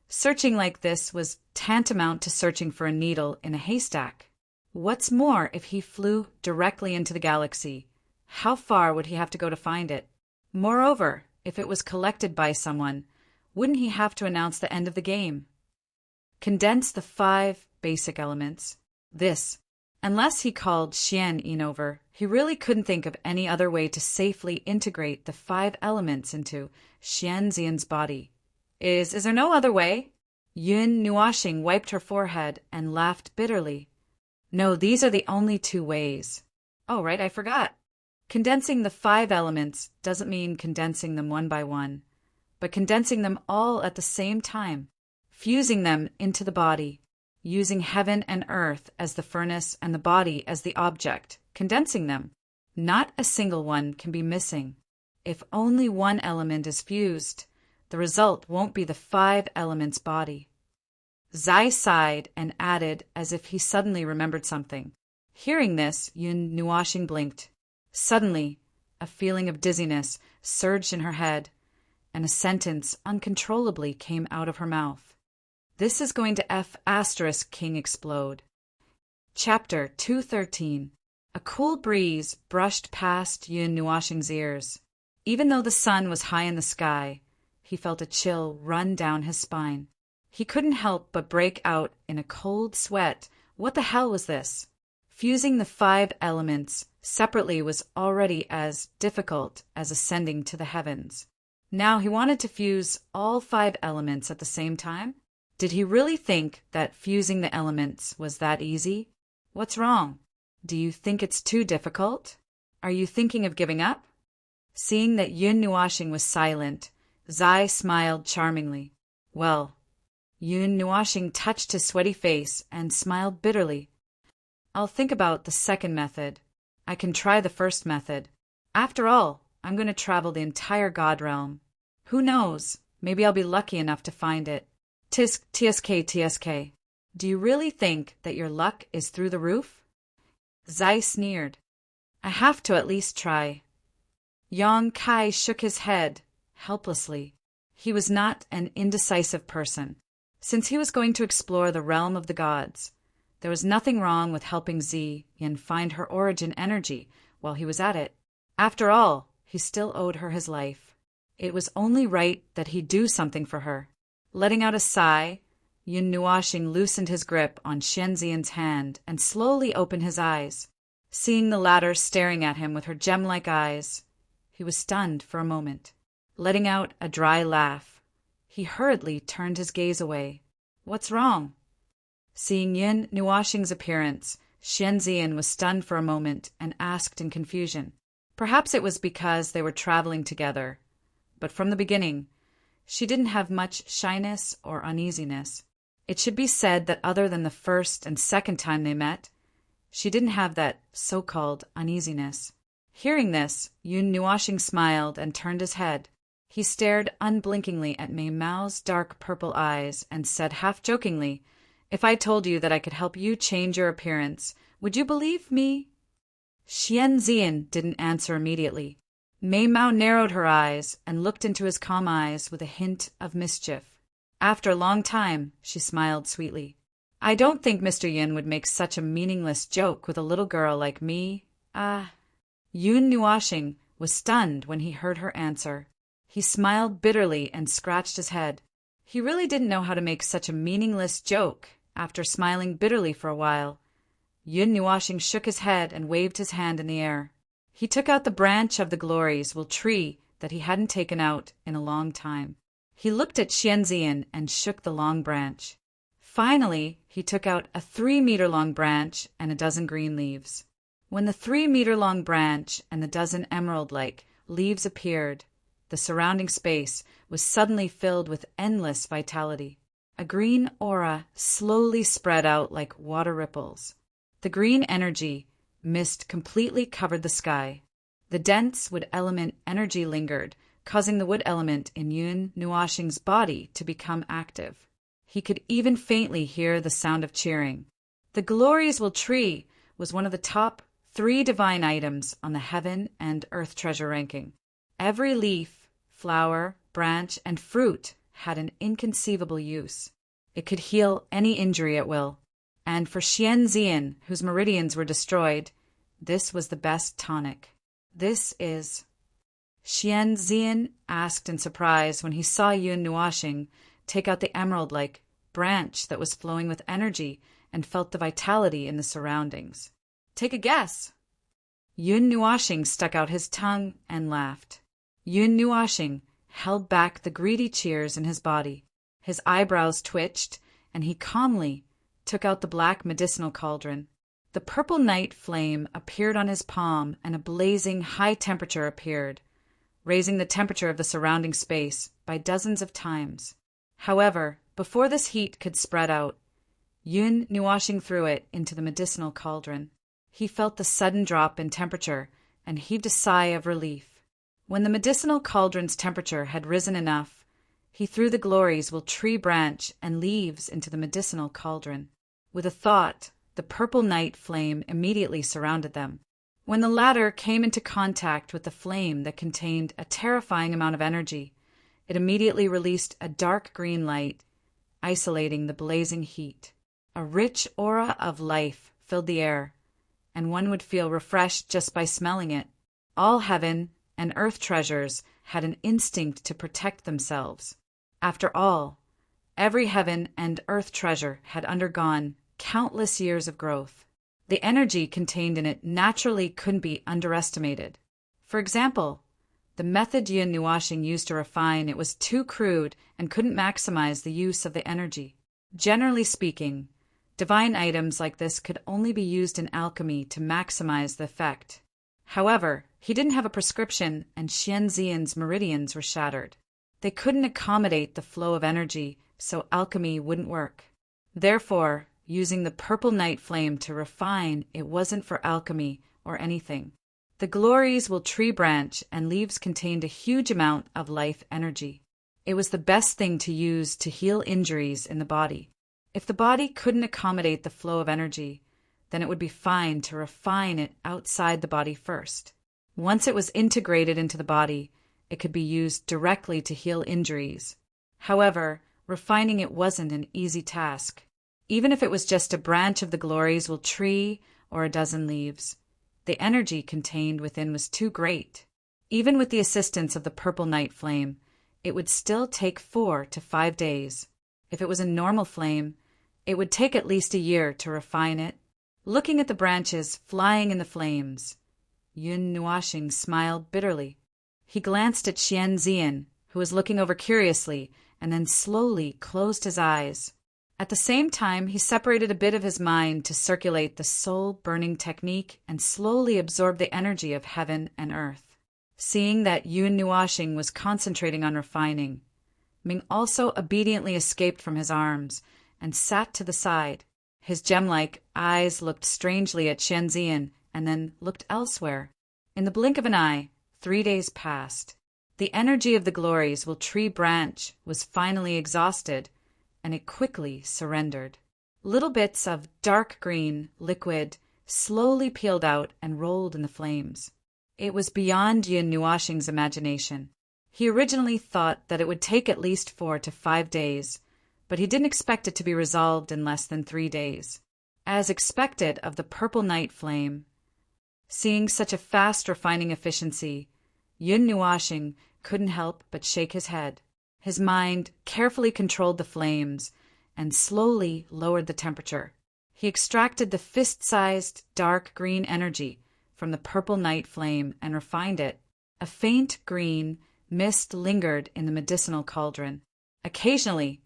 Speaker 1: Searching like this was tantamount to searching for a needle in a haystack. What's more, if he flew directly into the galaxy, how far would he have to go to find it? Moreover, if it was collected by someone, wouldn't he have to announce the end of the game? Condense the 5 basic elements. This. Unless he called Xian Yin over, he really couldn't think of any other way to safely integrate the 5 elements into Xian Zian's body. Is there no other way? Yun Nuashing wiped her forehead and laughed bitterly. No, these are the only 2 ways. Oh, right, I forgot. Condensing the 5 elements doesn't mean condensing them one by one, but condensing them all at the same time, fusing them into the body, using heaven and earth as the furnace and the body as the object, condensing them. Not a single one can be missing. If only one element is fused, the result won't be the 5 elements body. Zai sighed and added as if he suddenly remembered something. Hearing this, Yun Nuashing blinked. Suddenly, A feeling of dizziness surged in her head, and a sentence uncontrollably came out of her mouth. This is going to King explode. Chapter 213. A cool breeze brushed past Yun Nuoxing's ears. Even though the sun was high in the sky, he felt a chill run down his spine. He couldn't help but break out in a cold sweat. What the hell was this? Fusing the 5 elements separately was already as difficult as ascending to the heavens. Now he wanted to fuse all 5 elements at the same time? Did he really think that fusing the elements was that easy? What's wrong? Do you think it's too difficult? Are you thinking of giving up? Seeing that Yun Nuoxing was silent, Zai smiled charmingly. Well, Yun Nuoxing touched his sweaty face and smiled bitterly. I'll think about the second method. I can try the first method. After all, I'm going to travel the entire God realm. Who knows? Maybe I'll be lucky enough to find it. TSK. Do you really think that your luck is through the roof? Zai sneered. I have to at least try. Yang Kai shook his head, helplessly. He was not an indecisive person. Since he was going to explore the realm of the gods, there was nothing wrong with helping Zi Yin find her origin energy while he was at it. After all, he still owed her his life. It was only right that he do something for her. Letting out a sigh, Yun Nuoxing loosened his grip on Xianxian's hand and slowly opened his eyes. Seeing the latter staring at him with her gem-like eyes, he was stunned for a moment. Letting out a dry laugh, he hurriedly turned his gaze away. What's wrong? Seeing Yun Nuoxing's appearance, Xianxian was stunned for a moment and asked in confusion. Perhaps it was because they were traveling together, but from the beginning, she didn't have much shyness or uneasiness. It should be said that other than the first and second time they met, she didn't have that so-called uneasiness. Hearing this, Yun Nuoxing smiled and turned his head. He stared unblinkingly at Mei Mao's dark purple eyes and said half-jokingly, If I told you that I could help you change your appearance, would you believe me? Xianxian didn't answer immediately. Mei Mao narrowed her eyes and looked into his calm eyes with a hint of mischief. After a long time, she smiled sweetly. I don't think Mr. Yin would make such a meaningless joke with a little girl like me. Yun Nuoxing was stunned when he heard her answer. He smiled bitterly and scratched his head. He really didn't know how to make such a meaningless joke. After smiling bitterly for a while, Yun Nuoxing shook his head and waved his hand in the air. He took out the branch of the glories tree that he hadn't taken out in a long time. He looked at Xianxian and shook the long branch. Finally, he took out a 3-meter-long branch and a dozen green leaves. When the 3-meter-long branch and the dozen emerald-like leaves appeared, the surrounding space was suddenly filled with endless vitality. A green aura slowly spread out like water ripples. The green energy mist completely covered the sky. The dense wood element energy lingered, causing the wood element in Yun Nuoxing's body to become active. He could even faintly hear the sound of cheering. The Glories tree was one of the top 3 divine items on the heaven and earth treasure ranking. Every leaf, flower, branch, and fruit had an inconceivable use. It could heal any injury at will. And for Xianxian, whose meridians were destroyed, this was the best tonic. This is... Xianxian asked in surprise when he saw Yun Nuoxing take out the emerald-like branch that was flowing with energy and felt the vitality in the surroundings. Take a guess. Yun Nuoxing stuck out his tongue and laughed. Yun Nuoxing held back the greedy cheers in his body. His eyebrows twitched, and he calmly took out the black medicinal cauldron. The purple night flame appeared on his palm, and a blazing high temperature appeared, raising the temperature of the surrounding space by dozens of times. However, before this heat could spread out, Yun Nuoxing threw it into the medicinal cauldron. He felt the sudden drop in temperature and heaved a sigh of relief. When the medicinal cauldron's temperature had risen enough, he threw the Glories tree branch and leaves into the medicinal cauldron. With a thought, the purple night flame immediately surrounded them. When the latter came into contact with the flame that contained a terrifying amount of energy, it immediately released a dark green light, isolating the blazing heat. A rich aura of life filled the air, and one would feel refreshed just by smelling it. All heaven and earth treasures had an instinct to protect themselves. After all, every heaven and earth treasure had undergone countless years of growth. The energy contained in it naturally couldn't be underestimated. For example, the method Yun Nuashing used to refine it was too crude and couldn't maximize the use of the energy. Generally speaking, divine items like this could only be used in alchemy to maximize the effect. However, he didn't have a prescription, and Xianzian's meridians were shattered. They couldn't accommodate the flow of energy, so alchemy wouldn't work. Therefore, using the purple night flame to refine it wasn't for alchemy or anything. The glories will tree branch and leaves contained a huge amount of life energy. It was the best thing to use to heal injuries in the body. If the body couldn't accommodate the flow of energy, then it would be fine to refine it outside the body first. Once it was integrated into the body, it could be used directly to heal injuries. However, refining it wasn't an easy task. Even if it was just a branch of the glories will tree or a dozen leaves, the energy contained within was too great. Even with the assistance of the purple night flame, it would still take 4 to 5 days. If it was a normal flame, it would take at least a year to refine it. Looking at the branches flying in the flames, Yun Nuashing smiled bitterly. He glanced at Xianzian, who was looking over curiously, and then slowly closed his eyes. At the same time, he separated a bit of his mind to circulate the soul-burning technique and slowly absorb the energy of heaven and earth. Seeing that Yun Nuashing was concentrating on refining, Ming also obediently escaped from his arms and sat to the side. His gem-like eyes looked strangely at Xianzian and then looked elsewhere. In the blink of an eye, 3 days passed. The energy of the glories will tree branch was finally exhausted, and it quickly surrendered. Little bits of dark green liquid slowly peeled out and rolled in the flames. It was beyond Yun Nuashing's imagination. He originally thought that it would take at least 4 to 5 days, but he didn't expect it to be resolved in less than 3 days. As expected of the purple night flame, seeing such a fast refining efficiency, Yun Nuashing couldn't help but shake his head. His mind carefully controlled the flames and slowly lowered the temperature. He extracted the fist-sized dark green energy from the purple night flame and refined it. A faint green mist lingered in the medicinal cauldron. Occasionally,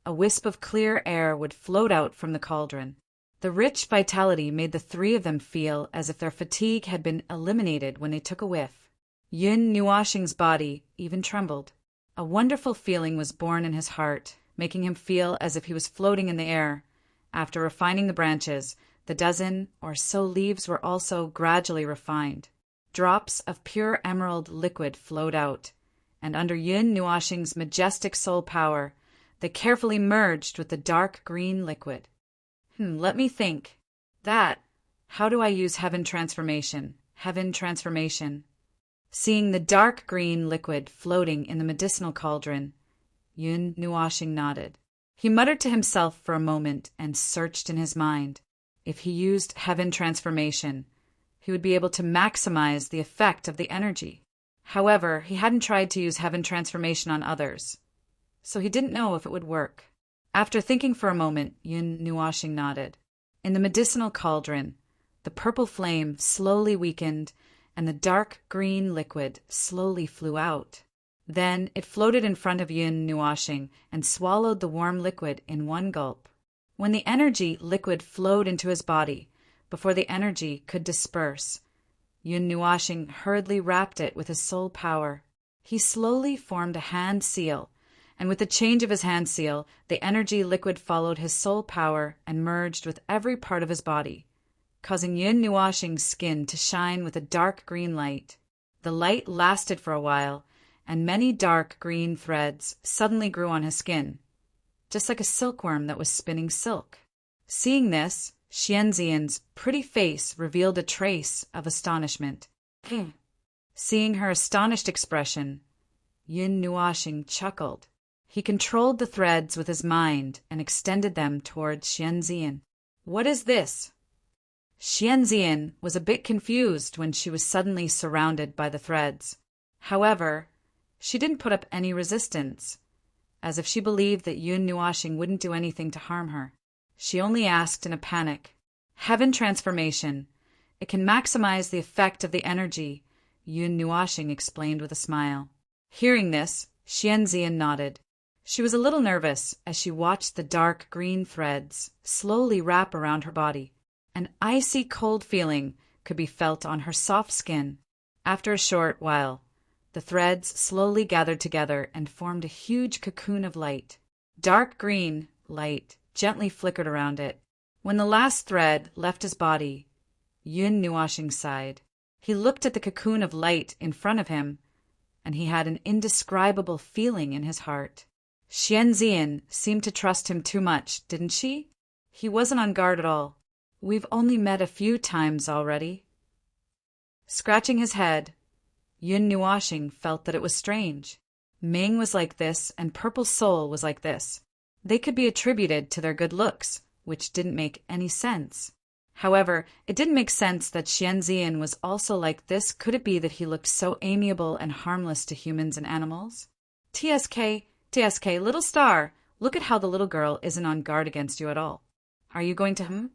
Speaker 1: a wisp of clear air would float out from the cauldron. The rich vitality made the 3 of them feel as if their fatigue had been eliminated when they took a whiff. Yun Nuashing's body even trembled. A wonderful feeling was born in his heart, making him feel as if he was floating in the air. After refining the branches, the dozen or so leaves were also gradually refined. Drops of pure emerald liquid flowed out, and under Yun Nuashing's majestic soul power, they carefully merged with the dark green liquid. Let me think. How do I use heaven transformation? Heaven transformation. Seeing the dark green liquid floating in the medicinal cauldron, Yun Nuashing nodded. He muttered to himself for a moment and searched in his mind. If he used heaven transformation, he would be able to maximize the effect of the energy. However, he hadn't tried to use heaven transformation on others, so he didn't know if it would work. After thinking for a moment, Yun Nuashing nodded. In the medicinal cauldron, the purple flame slowly weakened and the dark green liquid slowly flew out. Then it floated in front of Yun Nuashing and swallowed the warm liquid in one gulp. When the energy liquid flowed into his body, before the energy could disperse, Yun Nuashing hurriedly wrapped it with his soul power. He slowly formed a hand seal, and with the change of his hand seal, the energy liquid followed his soul power and merged with every part of his body, causing Yun Nuashing's skin to shine with a dark green light. The light lasted for a while, and many dark green threads suddenly grew on his skin, just like a silkworm that was spinning silk. Seeing this, Xianxian's pretty face revealed a trace of astonishment. Seeing her astonished expression, Yun Nuoxing chuckled. He controlled the threads with his mind and extended them towards Xianxian. "What is this?" Xianxian was a bit confused when she was suddenly surrounded by the threads. However, she didn't put up any resistance, as if she believed that Yun Nuoxing wouldn't do anything to harm her. She only asked in a panic, "Heaven transformation. It can maximize the effect of the energy," Yun Nuoxing explained with a smile. Hearing this, Xianxian nodded. She was a little nervous as she watched the dark green threads slowly wrap around her body. An icy cold feeling could be felt on her soft skin. After a short while, the threads slowly gathered together and formed a huge cocoon of light. Dark green light gently flickered around it. When the last thread left his body, Yun Nuoxing sighed. He looked at the cocoon of light in front of him, and he had an indescribable feeling in his heart. Xianxian seemed to trust him too much, didn't she? He wasn't on guard at all. "We've only met a few times already." Scratching his head, Yun Nuoxing felt that it was strange. Ming was like this, and Purple Soul was like this. They could be attributed to their good looks, which didn't make any sense. However, it didn't make sense that Xianxian was also like this. Could it be that he looked so amiable and harmless to humans and animals? TSK, little star, look at how the little girl isn't on guard against you at all. Are you going to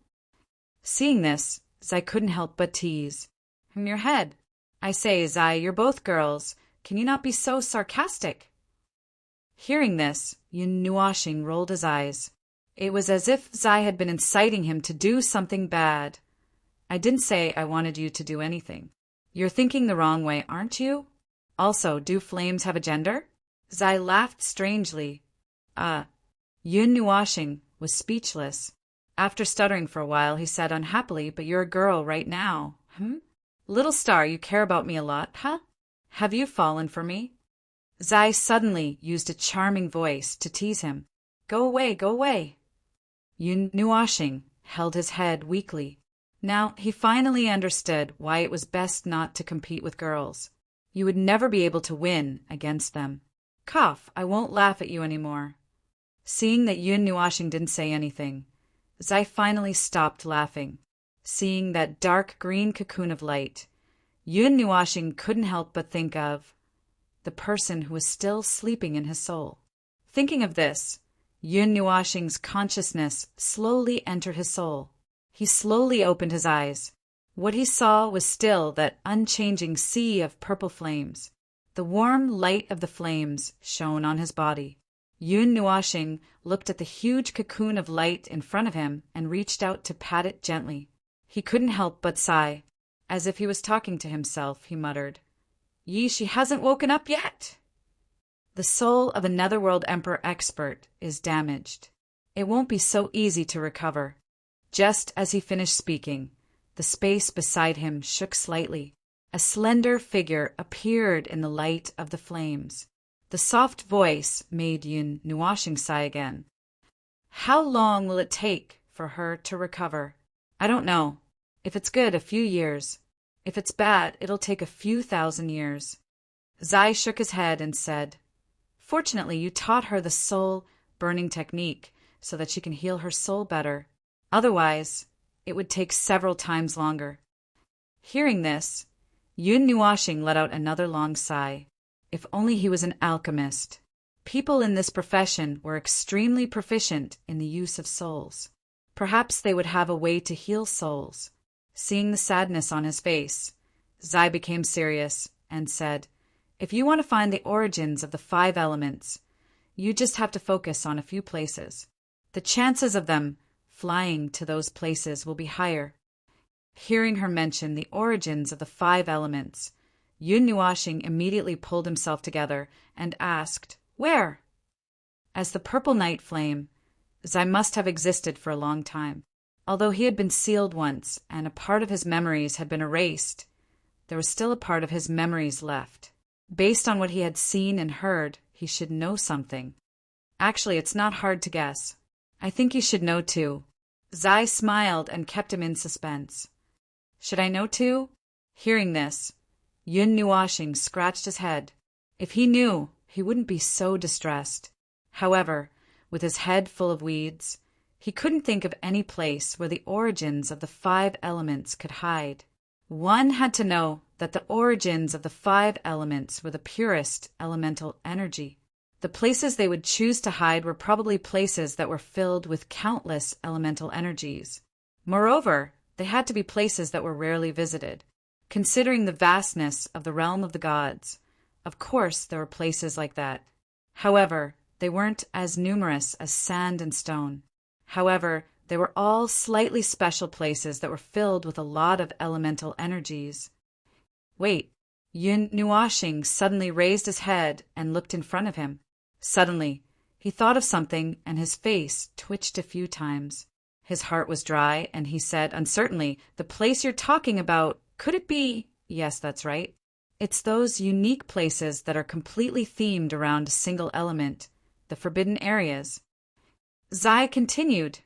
Speaker 1: Seeing this, Zai couldn't help but tease. Your head. I say, Zai, you're both girls. Can you not be so sarcastic? Hearing this, Yun Nuoxing rolled his eyes. It was as if Zai had been inciting him to do something bad. I didn't say I wanted you to do anything. You're thinking the wrong way, aren't you? Also, do flames have a gender? Zai laughed strangely. Yun Nuoxing was speechless. After stuttering for a while, he said unhappily, "But you're a girl right now. Little star, you care about me a lot, huh? Have you fallen for me?" Zai suddenly used a charming voice to tease him. Go away, go away." Yun Nuoxing held his head weakly. Now he finally understood why it was best not to compete with girls. You would never be able to win against them. Cough, I won't laugh at you anymore. Seeing that Yun Nuoxing didn't say anything, Zai finally stopped laughing. Seeing that dark green cocoon of light, Yun Nuoxing couldn't help but think of the person who was still sleeping in his soul. Thinking of this, Yun Nuoxing's consciousness slowly entered his soul. He slowly opened his eyes. What he saw was still that unchanging sea of purple flames. The warm light of the flames shone on his body. Yun Nuoxing looked at the huge cocoon of light in front of him and reached out to pat it gently. He couldn't help but sigh. As if he was talking to himself, he muttered, "Yee, she hasn't woken up yet." The soul of a Netherworld Emperor expert is damaged. It won't be so easy to recover. Just as he finished speaking, the space beside him shook slightly. A slender figure appeared in the light of the flames. The soft voice made Yun Nuoxing sigh again. How long will it take for her to recover? I don't know. If it's good, a few years. If it's bad, it'll take a few thousand years. Zai shook his head and said, "Fortunately, you taught her the soul-burning technique so that she can heal her soul better. Otherwise, it would take several times longer." Hearing this, Yun Nuoxing let out another long sigh. If only he was an alchemist. People in this profession were extremely proficient in the use of souls. Perhaps they would have a way to heal souls. Seeing the sadness on his face, Zai became serious and said, "If you want to find the origins of the 5 elements, you just have to focus on a few places. The chances of them flying to those places will be higher." Hearing her mention the origins of the 5 elements, Yun Nuoxing immediately pulled himself together and asked, "Where?" As the purple night flame, Zai must have existed for a long time. Although he had been sealed once and a part of his memories had been erased, there was still a part of his memories left. Based on what he had seen and heard, he should know something. Actually, it's not hard to guess. I think you should know too. Zai smiled and kept him in suspense. Should I know too? Hearing this, Yun Nuashing scratched his head. If he knew, he wouldn't be so distressed. However, with his head full of weeds, he couldn't think of any place where the origins of the 5 elements could hide. One had to know that the origins of the 5 elements were the purest elemental energy. The places they would choose to hide were probably places that were filled with countless elemental energies. Moreover, they had to be places that were rarely visited. Considering the vastness of the realm of the gods, of course there were places like that. However, they weren't as numerous as sand and stone. However, they were all slightly special places that were filled with a lot of elemental energies. Wait, Yun Nuashing suddenly raised his head and looked in front of him. Suddenly, he thought of something and his face twitched a few times. His heart was dry and he said uncertainly, "The place you're talking about, could it be?" "Yes, that's right. It's those unique places that are completely themed around a single element, the forbidden areas." Zai continued,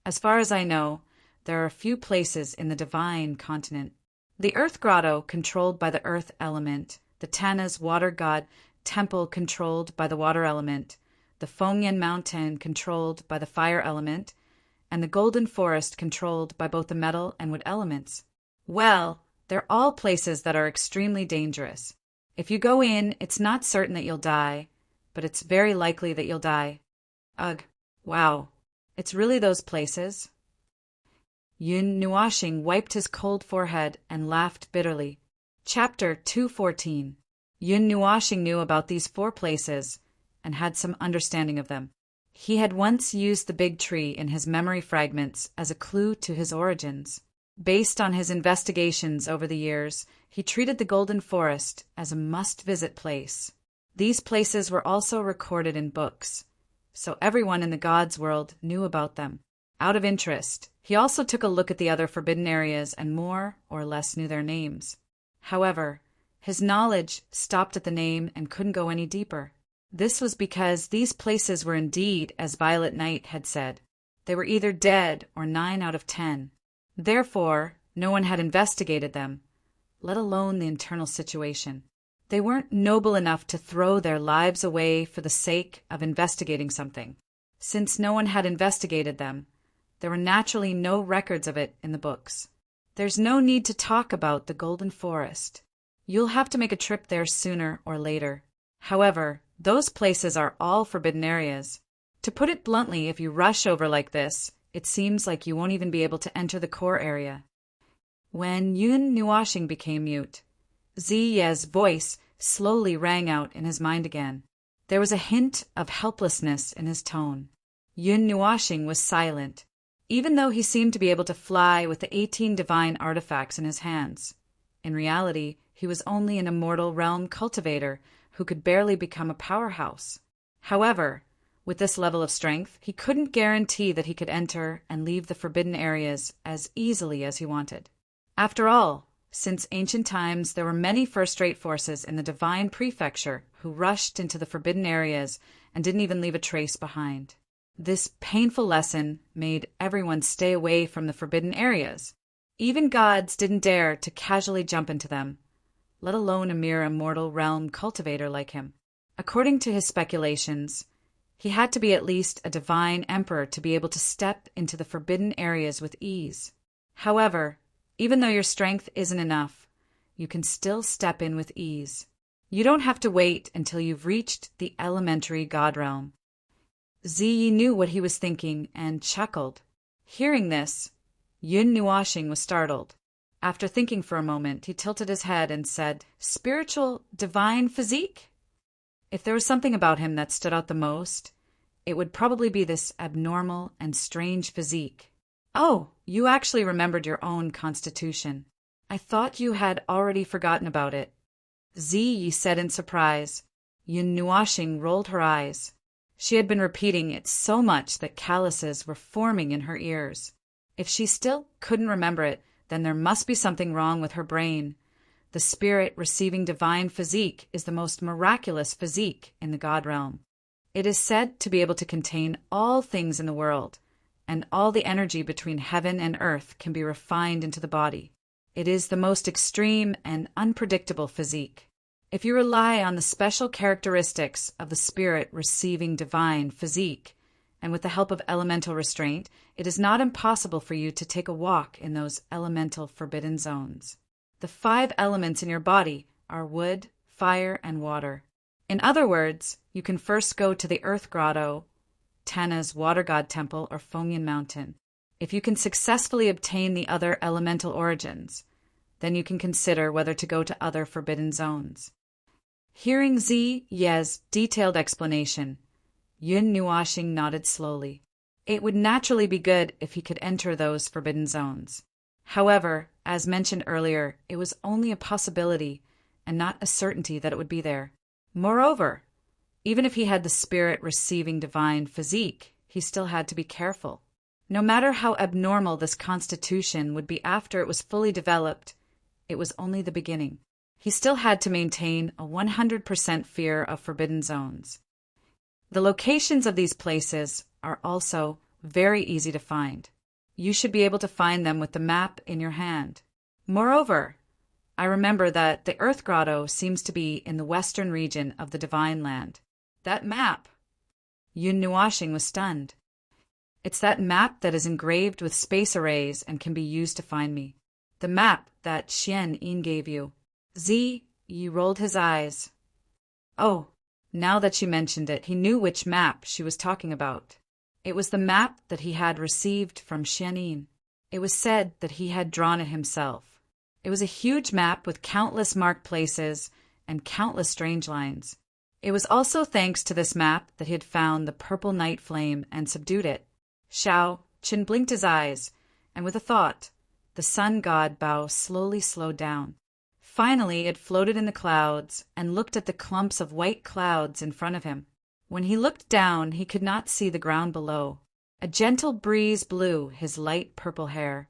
Speaker 1: "As far as I know, there are a few places in the divine continent. The Earth Grotto controlled by the earth element, the Tana's water god temple controlled by the water element, the Fengyan mountain controlled by the fire element, and the Golden Forest controlled by both the metal and wood elements. Well, they're all places that are extremely dangerous. If you go in, it's not certain that you'll die, but it's very likely that you'll die." Ugh, wow, it's really those places? Yun Nuashing wiped his cold forehead and laughed bitterly. Chapter 214. Yun Nuashing knew about these 4 places and had some understanding of them. He had once used the big tree in his memory fragments as a clue to his origins. Based on his investigations over the years, he treated the Golden Forest as a must-visit place. These places were also recorded in books, so everyone in the gods' world knew about them. Out of interest, he also took a look at the other forbidden areas and more or less knew their names. However, his knowledge stopped at the name and couldn't go any deeper. This was because these places were indeed, as Violet Knight had said, they were either dead or 9 out of 10. Therefore, no one had investigated them, let alone the internal situation. They weren't noble enough to throw their lives away for the sake of investigating something. Since no one had investigated them, there were naturally no records of it in the books. There's no need to talk about the Golden Forest. You'll have to make a trip there sooner or later. However, those places are all forbidden areas. To put it bluntly, if you rush over like this, it seems like you won't even be able to enter the core area. When Yun Nuashing became mute, Ziye's voice slowly rang out in his mind again. There was a hint of helplessness in his tone. Yun Nuashing was silent, even though he seemed to be able to fly with the 18 divine artifacts in his hands. In reality, he was only an immortal realm cultivator who could barely become a powerhouse. However, with this level of strength, he couldn't guarantee that he could enter and leave the forbidden areas as easily as he wanted. After all, since ancient times, there were many first-rate forces in the divine prefecture who rushed into the forbidden areas and didn't even leave a trace behind. This painful lesson made everyone stay away from the forbidden areas. Even gods didn't dare to casually jump into them, let alone a mere immortal realm cultivator like him. According to his speculations, he had to be at least a divine emperor to be able to step into the forbidden areas with ease. However, even though your strength isn't enough, you can still step in with ease. You don't have to wait until you've reached the elementary god realm. Ziyi knew what he was thinking and chuckled. Hearing this, Yun Nuashing was startled. After thinking for a moment, he tilted his head and said, "Spiritual, divine physique?" If there was something about him that stood out the most, it would probably be this abnormal and strange physique. "Oh, you actually remembered your own constitution. I thought you had already forgotten about it," Ziyi said in surprise. Yun Nuashing rolled her eyes. She had been repeating it so much that calluses were forming in her ears. If she still couldn't remember it, then there must be something wrong with her brain. The spirit receiving divine physique is the most miraculous physique in the god realm. It is said to be able to contain all things in the world, and all the energy between heaven and earth can be refined into the body. It is the most extreme and unpredictable physique. If you rely on the special characteristics of the spirit receiving divine physique, and with the help of elemental restraint, it is not impossible for you to take a walk in those elemental forbidden zones. The 5 elements in your body are wood, fire, and water. In other words, you can first go to the Earth Grotto, Tana's water god temple, or Fengyan Mountain. If you can successfully obtain the other elemental origins, then you can consider whether to go to other forbidden zones. Hearing Zi Ye's detailed explanation, Yun Nuoxing nodded slowly. It would naturally be good if he could enter those forbidden zones. However, as mentioned earlier, it was only a possibility and not a certainty that it would be there. Moreover, even if he had the spirit receiving divine physique, he still had to be careful. No matter how abnormal this constitution would be after it was fully developed, it was only the beginning. He still had to maintain a 100% fear of forbidden zones. The locations of these places are also very easy to find. You should be able to find them with the map in your hand. Moreover, I remember that the Earth Grotto seems to be in the western region of the Divine Land. That map! Yun Nuoxing was stunned. It's that map that is engraved with space arrays and can be used to find me. The map that Xian Yin gave you. Zi Yi rolled his eyes. Oh, now that she mentioned it, he knew which map she was talking about. It was the map that he had received from Xian Yin. It was said that he had drawn it himself. It was a huge map with countless marked places and countless strange lines. It was also thanks to this map that he had found the purple night flame and subdued it. Shao Qin blinked his eyes, and with a thought, the sun god Bao slowly slowed down. Finally, it floated in the clouds and looked at the clumps of white clouds in front of him. When he looked down, he could not see the ground below. A gentle breeze blew his light purple hair,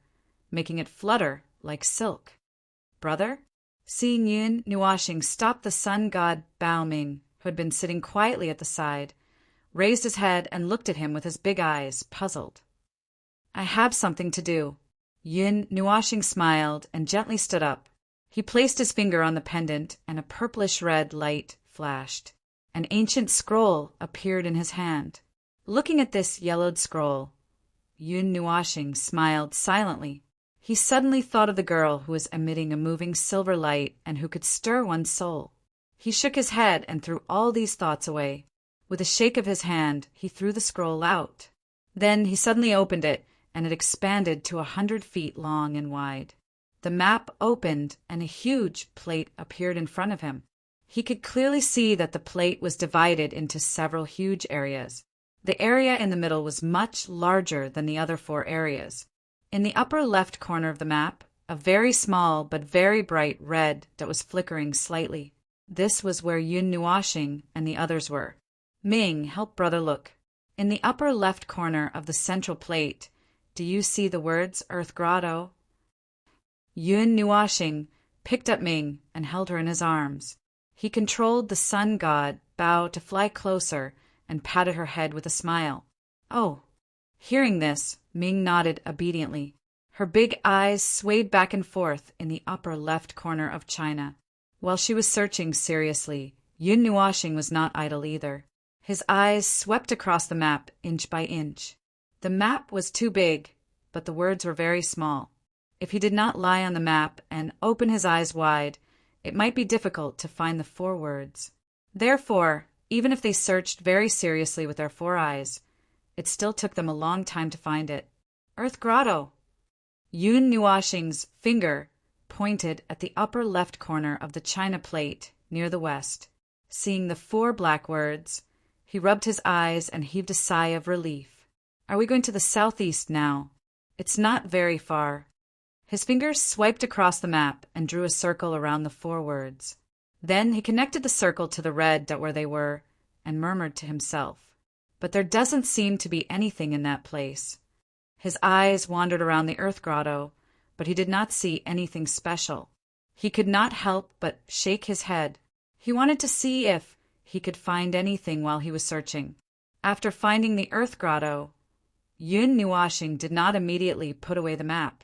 Speaker 1: making it flutter like silk. Brother? Seeing Yun Nuoxing stop the sun god Bao Ming, who had been sitting quietly at the side, raised his head and looked at him with his big eyes, puzzled. I have something to do. Yun Nuoxing smiled and gently stood up. He placed his finger on the pendant, and a purplish-red light flashed. An ancient scroll appeared in his hand. Looking at this yellowed scroll, Yun Nuoxing smiled silently. He suddenly thought of the girl who was emitting a moving silver light and who could stir one's soul. He shook his head and threw all these thoughts away. With a shake of his hand, he threw the scroll out. Then he suddenly opened it, and it expanded to 100 feet long and wide. The map opened, and a huge plate appeared in front of him. He could clearly see that the plate was divided into several huge areas. The area in the middle was much larger than the other 4 areas. In the upper left corner of the map, a very small but very bright red that was flickering slightly. This was where Yun Nuoxing and the others were. Ming, help brother look. In the upper left corner of the central plate, do you see the words Earth Grotto? Yun Nuoxing picked up Ming and held her in his arms. He controlled the sun god Bao to fly closer and patted her head with a smile. Oh. Hearing this, Ming nodded obediently. Her big eyes swayed back and forth in the upper left corner of China. While she was searching seriously, Yun Nuoxing was not idle either. His eyes swept across the map inch by inch. The map was too big, but the words were very small. If he did not lie on the map and open his eyes wide, it might be difficult to find the 4 words. Therefore, even if they searched very seriously with their 4 eyes, it still took them a long time to find it. Earth Grotto! Yun Nuoxing's finger pointed at the upper left corner of the china plate near the west. Seeing the 4 black words, he rubbed his eyes and heaved a sigh of relief. Are we going to the southeast now? It's not very far. His fingers swiped across the map and drew a circle around the 4 words. Then he connected the circle to the red dot where they were and murmured to himself. But there doesn't seem to be anything in that place. His eyes wandered around the Earth Grotto, but he did not see anything special. He could not help but shake his head. He wanted to see if he could find anything while he was searching. After finding the Earth Grotto, Yun Nuashing did not immediately put away the map.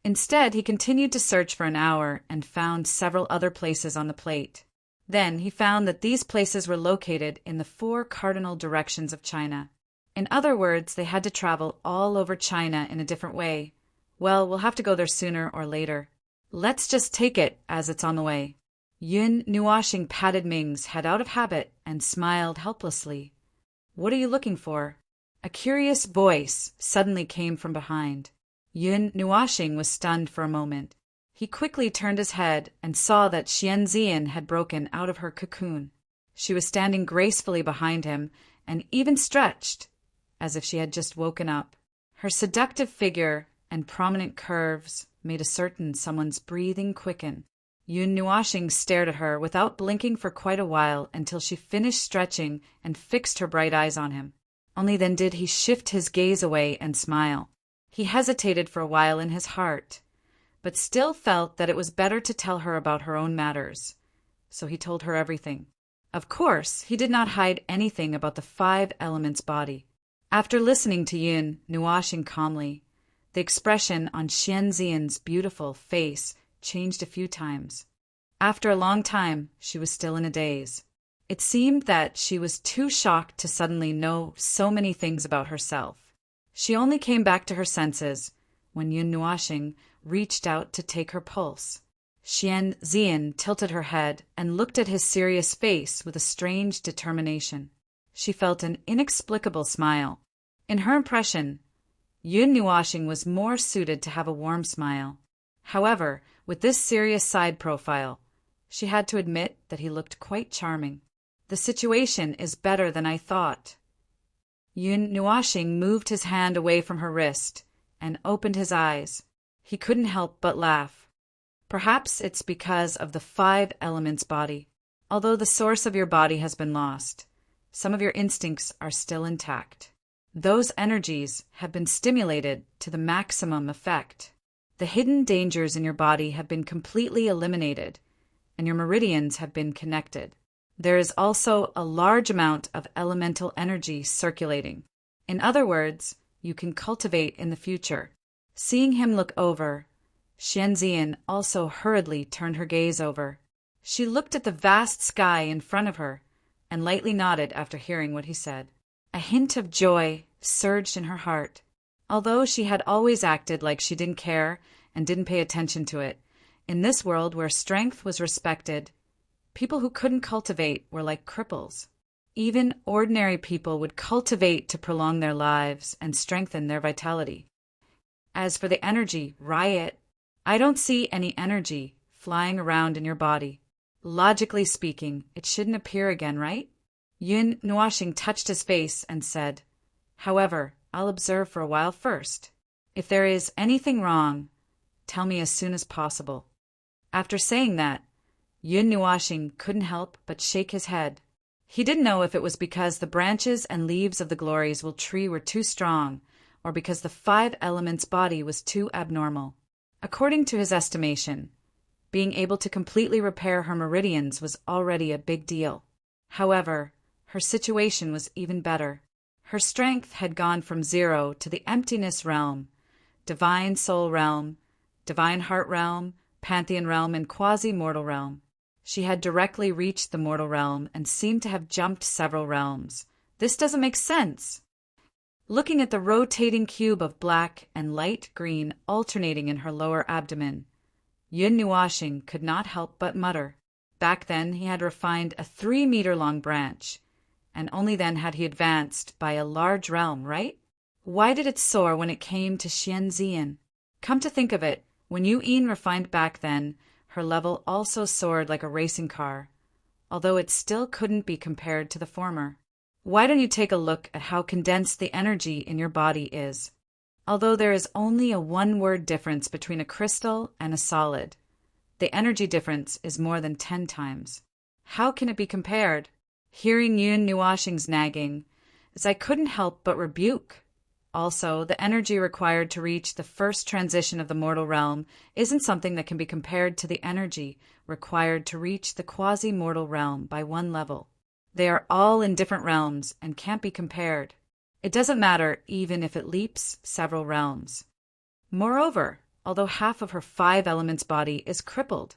Speaker 1: Instead, he continued to search for an hour and found several other places on the plate. Then he found that these places were located in the 4 cardinal directions of China. In other words, they had to travel all over China in a different way. Well, we'll have to go there sooner or later. Let's just take it as it's on the way. Yun Nuashing patted Ming's head out of habit and smiled helplessly. What are you looking for? A curious voice suddenly came from behind. Yun Nuashing was stunned for a moment. He quickly turned his head and saw that Xian Zian had broken out of her cocoon. She was standing gracefully behind him and even stretched, as if she had just woken up. Her seductive figure and prominent curves made a certain someone's breathing quicken. Yun Nuashing stared at her without blinking for quite a while until she finished stretching and fixed her bright eyes on him. Only then did he shift his gaze away and smile. He hesitated for a while in his heart, but still felt that it was better to tell her about her own matters. So he told her everything. Of course, he did not hide anything about the 5 elements body. After listening to Yun Nuashing calmly, the expression on Xian Zian's beautiful face changed a few times. After a long time, she was still in a daze. It seemed that she was too shocked to suddenly know so many things about herself. She only came back to her senses when Yun Nuashing reached out to take her pulse. Xian Zian tilted her head and looked at his serious face with a strange determination. She felt an inexplicable smile. In her impression, Yun Nuashing was more suited to have a warm smile. However, with this serious side profile, she had to admit that he looked quite charming. The situation is better than I thought. Yun Nuashing moved his hand away from her wrist and opened his eyes. He couldn't help but laugh. Perhaps it's because of the 5 elements body. Although the source of your body has been lost, some of your instincts are still intact. Those energies have been stimulated to the maximum effect. The hidden dangers in your body have been completely eliminated, and your meridians have been connected. There is also a large amount of elemental energy circulating. In other words, you can cultivate in the future. Seeing him look over, Xian Zian also hurriedly turned her gaze over. She looked at the vast sky in front of her and lightly nodded after hearing what he said. A hint of joy surged in her heart. Although she had always acted like she didn't care and didn't pay attention to it, in this world where strength was respected, people who couldn't cultivate were like cripples. Even ordinary people would cultivate to prolong their lives and strengthen their vitality. As for the energy, riot, I don't see any energy flying around in your body. Logically speaking, it shouldn't appear again, right? Yun Nuashing touched his face and said, However, I'll observe for a while first. If there is anything wrong, tell me as soon as possible. After saying that, Yun Nuashing couldn't help but shake his head. He didn't know if it was because the branches and leaves of the glorious tree were too strong, or because the 5 elements body was too abnormal. According to his estimation, being able to completely repair her meridians was already a big deal. However, her situation was even better. Her strength had gone from 0 to the emptiness realm, divine soul realm, divine heart realm, pantheon realm, and quasi-mortal realm. She had directly reached the mortal realm and seemed to have jumped several realms. This doesn't make sense. Looking at the rotating cube of black and light green alternating in her lower abdomen, Yun Nuashing could not help but mutter. Back then he had refined a 3-meter-long branch, and only then had he advanced by a large realm, right? Why did it soar when it came to Xian Zian? Come to think of it, when Yin refined back then, her level also soared like a racing car, although it still couldn't be compared to the former. Why don't you take a look at how condensed the energy in your body is? Although there is only a 1-word difference between a crystal and a solid, the energy difference is more than 10 times. How can it be compared? Hearing Yun Nuashing's nagging, as I couldn't help but rebuke. Also, the energy required to reach the first transition of the mortal realm isn't something that can be compared to the energy required to reach the quasi-mortal realm by 1 level. They are all in different realms and can't be compared. It doesn't matter even if it leaps several realms. Moreover, although half of her 5 elements body is crippled,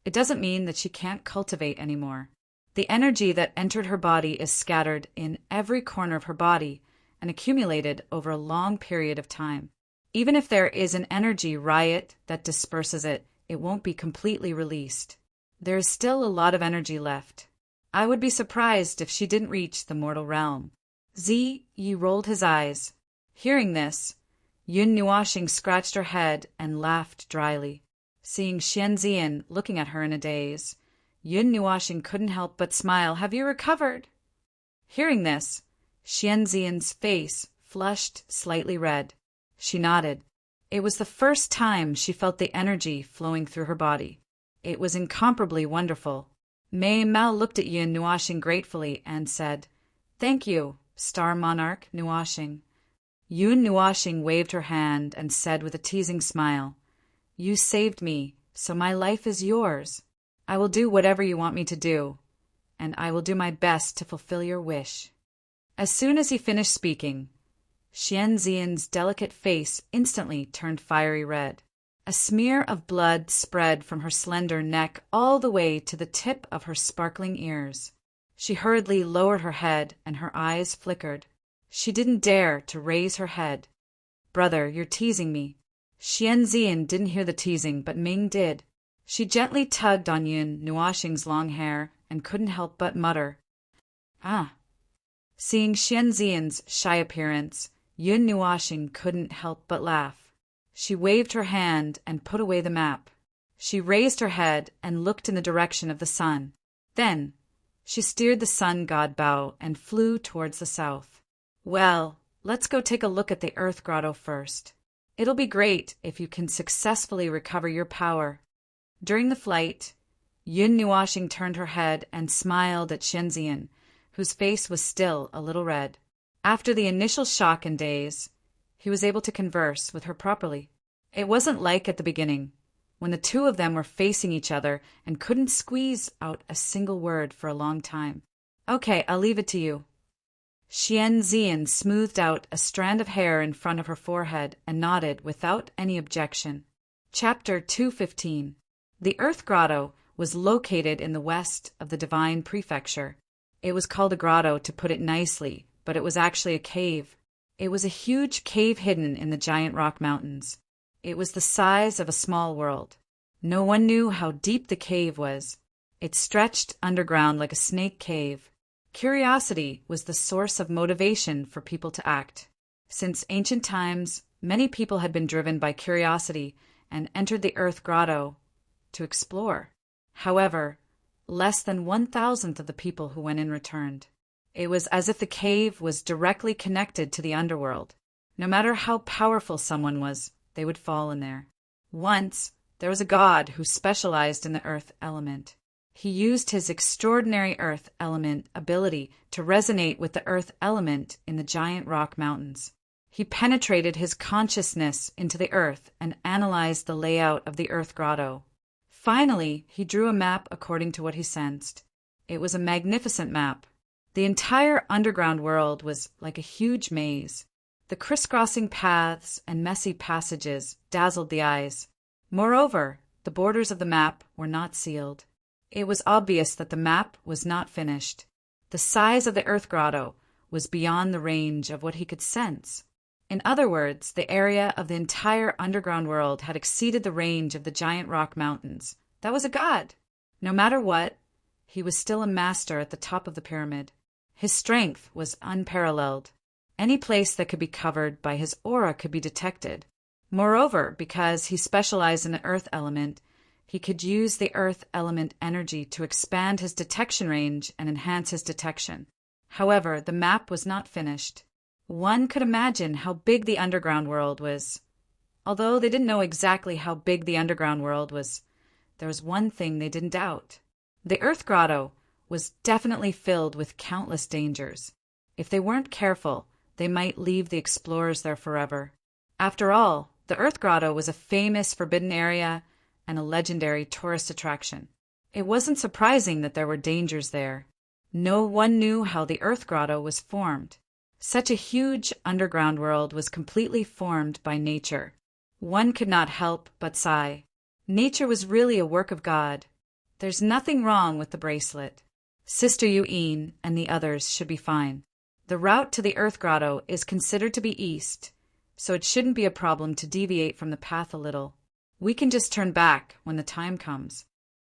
Speaker 1: it doesn't mean that she can't cultivate anymore. The energy that entered her body is scattered in every corner of her body and accumulated over a long period of time. Even if there is an energy riot that disperses it, it won't be completely released. There is still a lot of energy left. I would be surprised if she didn't reach the mortal realm. Zi Yi rolled his eyes. Hearing this, Yun Nuoxing scratched her head and laughed dryly. Seeing Xian Zian looking at her in a daze, Yun Nuoxing couldn't help but smile. Have you recovered? Hearing this, Xian Zian's face flushed slightly red. She nodded. It was the first time she felt the energy flowing through her body. It was incomparably wonderful. Mei Mao looked at Yun Nuoxing gratefully and said, "Thank you, Star Monarch Nuoxing." Yun Nuoxing waved her hand and said with a teasing smile, "You saved me, so my life is yours. I will do whatever you want me to do, and I will do my best to fulfill your wish." As soon as he finished speaking, Xian Zian's delicate face instantly turned fiery red. A smear of blood spread from her slender neck all the way to the tip of her sparkling ears. She hurriedly lowered her head and her eyes flickered. She didn't dare to raise her head. "Brother, you're teasing me." Xian Zian didn't hear the teasing, but Ming did. She gently tugged on Yun Nuoxing's long hair and couldn't help but mutter, "Ah." Seeing Xian Zian's shy appearance, Yun Nuoxing couldn't help but laugh. She waved her hand and put away the map. She raised her head and looked in the direction of the sun. Then she steered the sun god bow and flew towards the south. "Well, let's go take a look at the Earth Grotto first. It'll be great if you can successfully recover your power." During the flight, Yun Nuoxing turned her head and smiled at Xian Zian, whose face was still a little red. After the initial shock and daze, he was able to converse with her properly. It wasn't like at the beginning, when the two of them were facing each other and couldn't squeeze out a single word for a long time. "Okay, I'll leave it to you." Xian Zian smoothed out a strand of hair in front of her forehead and nodded without any objection. Chapter 215. The Earth Grotto was located in the west of the Divine Prefecture. It was called a grotto to put it nicely, but it was actually a cave. It was a huge cave hidden in the giant rock mountains. It was the size of a small world. No one knew how deep the cave was. It stretched underground like a snake cave. Curiosity was the source of motivation for people to act. Since ancient times, many people had been driven by curiosity and entered the Earth Grotto to explore. However, less than 1,000th of the people who went in returned. It was as if the cave was directly connected to the underworld. No matter how powerful someone was, they would fall in there. Once, there was a god who specialized in the earth element. He used his extraordinary earth element ability to resonate with the earth element in the giant rock mountains. He penetrated his consciousness into the earth and analyzed the layout of the Earth Grotto. Finally, he drew a map according to what he sensed. It was a magnificent map. The entire underground world was like a huge maze. The crisscrossing paths and messy passages dazzled the eyes. Moreover, the borders of the map were not sealed. It was obvious that the map was not finished. The size of the Earth Grotto was beyond the range of what he could sense. In other words, the area of the entire underground world had exceeded the range of the giant rock mountains. That was a god. No matter what, he was still a master at the top of the pyramid. His strength was unparalleled. Any place that could be covered by his aura could be detected. Moreover, because he specialized in the earth element, he could use the earth element energy to expand his detection range and enhance his detection. However, the map was not finished. One could imagine how big the underground world was. Although they didn't know exactly how big the underground world was, there was one thing they didn't doubt. The Earth Grotto was definitely filled with countless dangers. If they weren't careful, they might leave the explorers there forever. After all, the Earth Grotto was a famous forbidden area and a legendary tourist attraction. It wasn't surprising that there were dangers there. No one knew how the Earth Grotto was formed. Such a huge underground world was completely formed by nature. One could not help but sigh. Nature was really a work of God. There's nothing wrong with the bracelet. Sister Yu'in and the others should be fine. The route to the Earth Grotto is considered to be east, so it shouldn't be a problem to deviate from the path a little. We can just turn back when the time comes.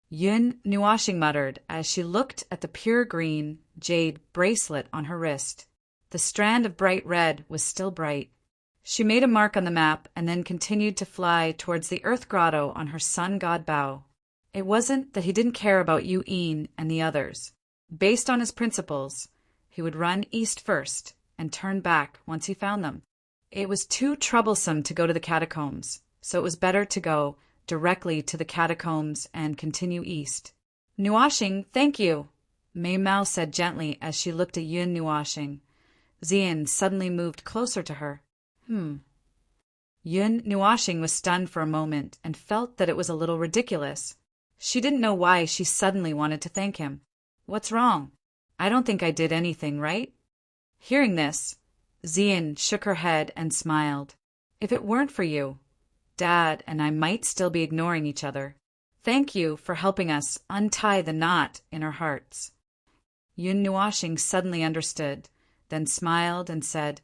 Speaker 1: Yun Nuashing muttered as she looked at the pure green jade bracelet on her wrist. The strand of bright red was still bright. She made a mark on the map and then continued to fly towards the Earth Grotto on her sun god Bao. It wasn't that he didn't care about Yu'in and the others. Based on his principles, he would run east first and turn back once he found them. It was too troublesome to go to the catacombs, so it was better to go directly to the catacombs and continue east. Nuashing, thank you, Mei Mao said gently as she looked at Yun Nuashing. Xian suddenly moved closer to her. Yun Nuashing was stunned for a moment and felt that it was a little ridiculous. She didn't know why she suddenly wanted to thank him. What's wrong? I don't think I did anything, right? Hearing this, Xian shook her head and smiled. If it weren't for you, Dad and I might still be ignoring each other. Thank you for helping us untie the knot in our hearts. Yun Nuashing suddenly understood, then smiled and said,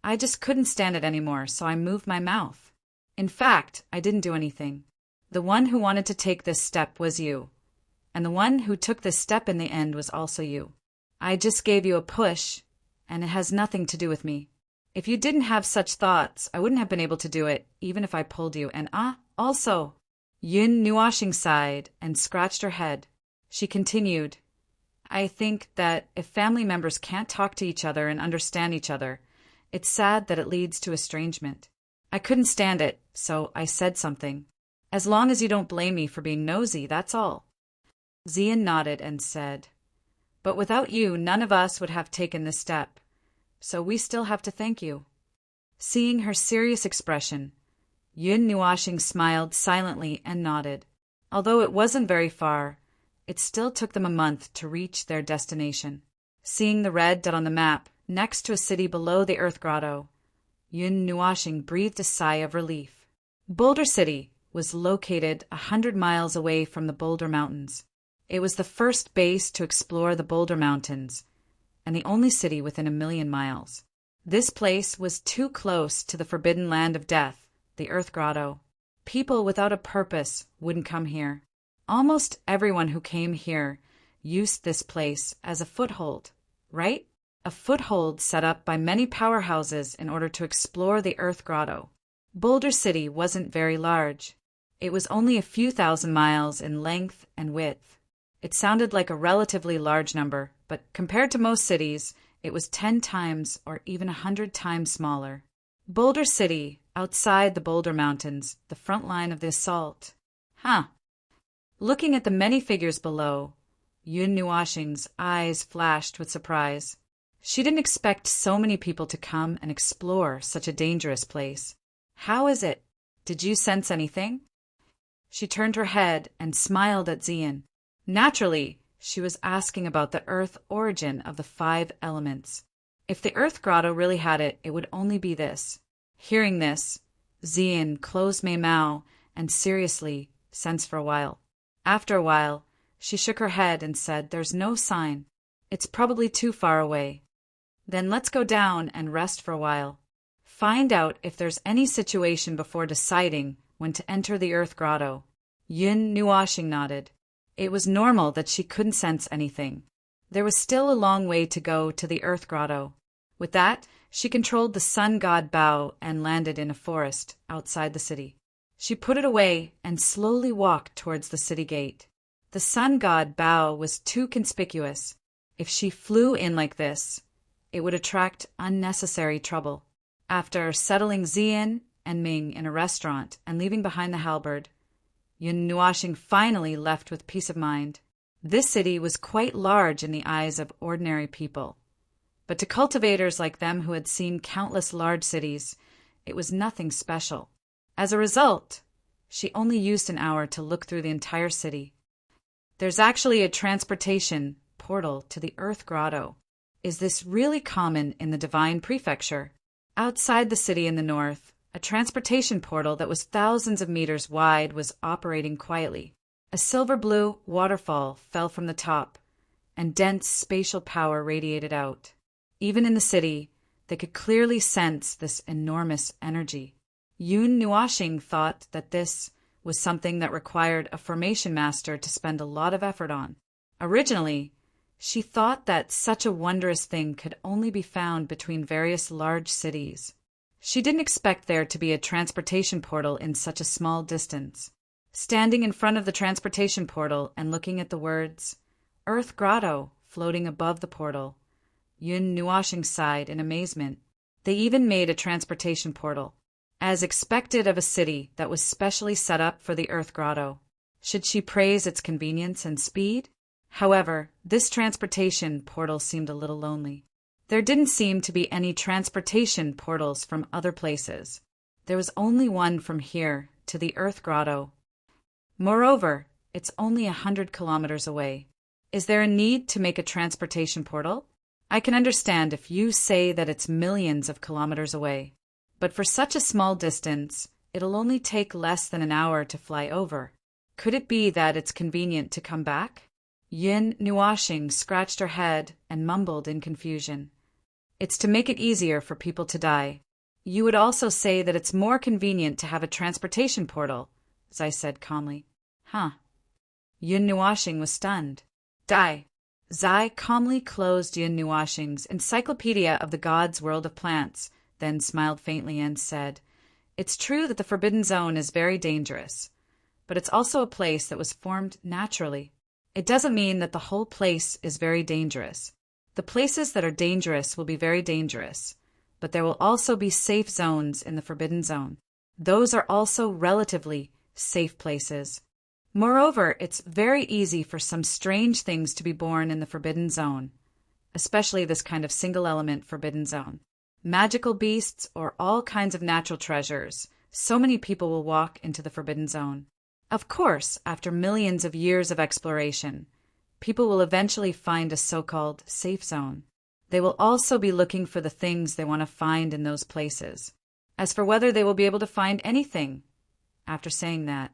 Speaker 1: I just couldn't stand it anymore, so I moved my mouth. In fact, I didn't do anything. The one who wanted to take this step was you. And the one who took this step in the end was also you. I just gave you a push, and it has nothing to do with me. If you didn't have such thoughts, I wouldn't have been able to do it, even if I pulled you. And also. Yun Nuashing sighed and scratched her head. She continued, I think that if family members can't talk to each other and understand each other, it's sad that it leads to estrangement. I couldn't stand it, so I said something. As long as you don't blame me for being nosy, that's all. Xian nodded and said, But without you, none of us would have taken this step, so we still have to thank you. Seeing her serious expression, Yun Nuashing smiled silently and nodded. Although it wasn't very far, it still took them a month to reach their destination. Seeing the red dot on the map next to a city below the Earth Grotto, Yun Nuashing breathed a sigh of relief. Boulder City was located 100 miles away from the Boulder Mountains. It was the first base to explore the Boulder Mountains, and the only city within 1,000,000 miles. This place was too close to the forbidden land of death, the Earth Grotto. People without a purpose wouldn't come here. Almost everyone who came here used this place as a foothold, right? A foothold set up by many powerhouses in order to explore the Earth Grotto. Boulder City wasn't very large. It was only a few thousand miles in length and width. It sounded like a relatively large number, but compared to most cities, it was 10 times or even 100 times smaller. Boulder City, outside the Boulder Mountains, the front line of the assault. Looking at the many figures below, Yun Nuashing's eyes flashed with surprise. She didn't expect so many people to come and explore such a dangerous place. How is it? Did you sense anything? She turned her head and smiled at Xian. Naturally, she was asking about the Earth origin of the 5 elements. If the Earth Grotto really had it, it would only be this. Hearing this, Xian closed Mei Mao and seriously sensed for a while. After a while, she shook her head and said, There's no sign. It's probably too far away. Then let's go down and rest for a while. Find out if there's any situation before deciding when to enter the Earth Grotto. Yun Nuashing nodded. It was normal that she couldn't sense anything. There was still a long way to go to the Earth Grotto. With that, she controlled the sun god Bao and landed in a forest outside the city. She put it away and slowly walked towards the city gate. The sun god Bao was too conspicuous. If she flew in like this, it would attract unnecessary trouble. After settling Xian and Ming in a restaurant and leaving behind the halberd, Yun Nuashing finally left with peace of mind. This city was quite large in the eyes of ordinary people. But to cultivators like them who had seen countless large cities, it was nothing special. As a result, she only used an hour to look through the entire city. There's actually a transportation portal to the Earth Grotto. Is this really common in the Divine Prefecture? Outside the city in the north, a transportation portal that was thousands of meters wide was operating quietly. A silver-blue waterfall fell from the top, and dense spatial power radiated out. Even in the city, they could clearly sense this enormous energy. Yun Nuashing thought that this was something that required a formation master to spend a lot of effort on. Originally, she thought that such a wondrous thing could only be found between various large cities. She didn't expect there to be a transportation portal in such a small distance. Standing in front of the transportation portal and looking at the words, Earth Grotto, floating above the portal, Yun Nuashing sighed in amazement. They even made a transportation portal, as expected of a city that was specially set up for the Earth Grotto. Should she praise its convenience and speed? However, this transportation portal seemed a little lonely. There didn't seem to be any transportation portals from other places. There was only one from here to the Earth Grotto. Moreover, it's only 100 kilometers away. Is there a need to make a transportation portal? I can understand if you say that it's millions of kilometers away. But for such a small distance, it'll only take less than an hour to fly over. Could it be that it's convenient to come back? Yun Nuashing scratched her head and mumbled in confusion. It's to make it easier for people to die. You would also say that it's more convenient to have a transportation portal, Zai said calmly. Huh. Yun Nuashing was stunned. Die. Zai calmly closed Yun Nuashing's Encyclopedia of the Gods' World of Plants, then smiled faintly and said, It's true that the Forbidden Zone is very dangerous, but it's also a place that was formed naturally. It doesn't mean that the whole place is very dangerous. The places that are dangerous will be very dangerous, but there will also be safe zones in the Forbidden Zone. Those are also relatively safe places. Moreover, it's very easy for some strange things to be born in the Forbidden Zone, especially this kind of single-element Forbidden Zone. Magical beasts or all kinds of natural treasures. So many people will walk into the Forbidden Zone. Of course, after millions of years of exploration, people will eventually find a so-called safe zone. They will also be looking for the things they want to find in those places. As for whether they will be able to find anything, after saying that,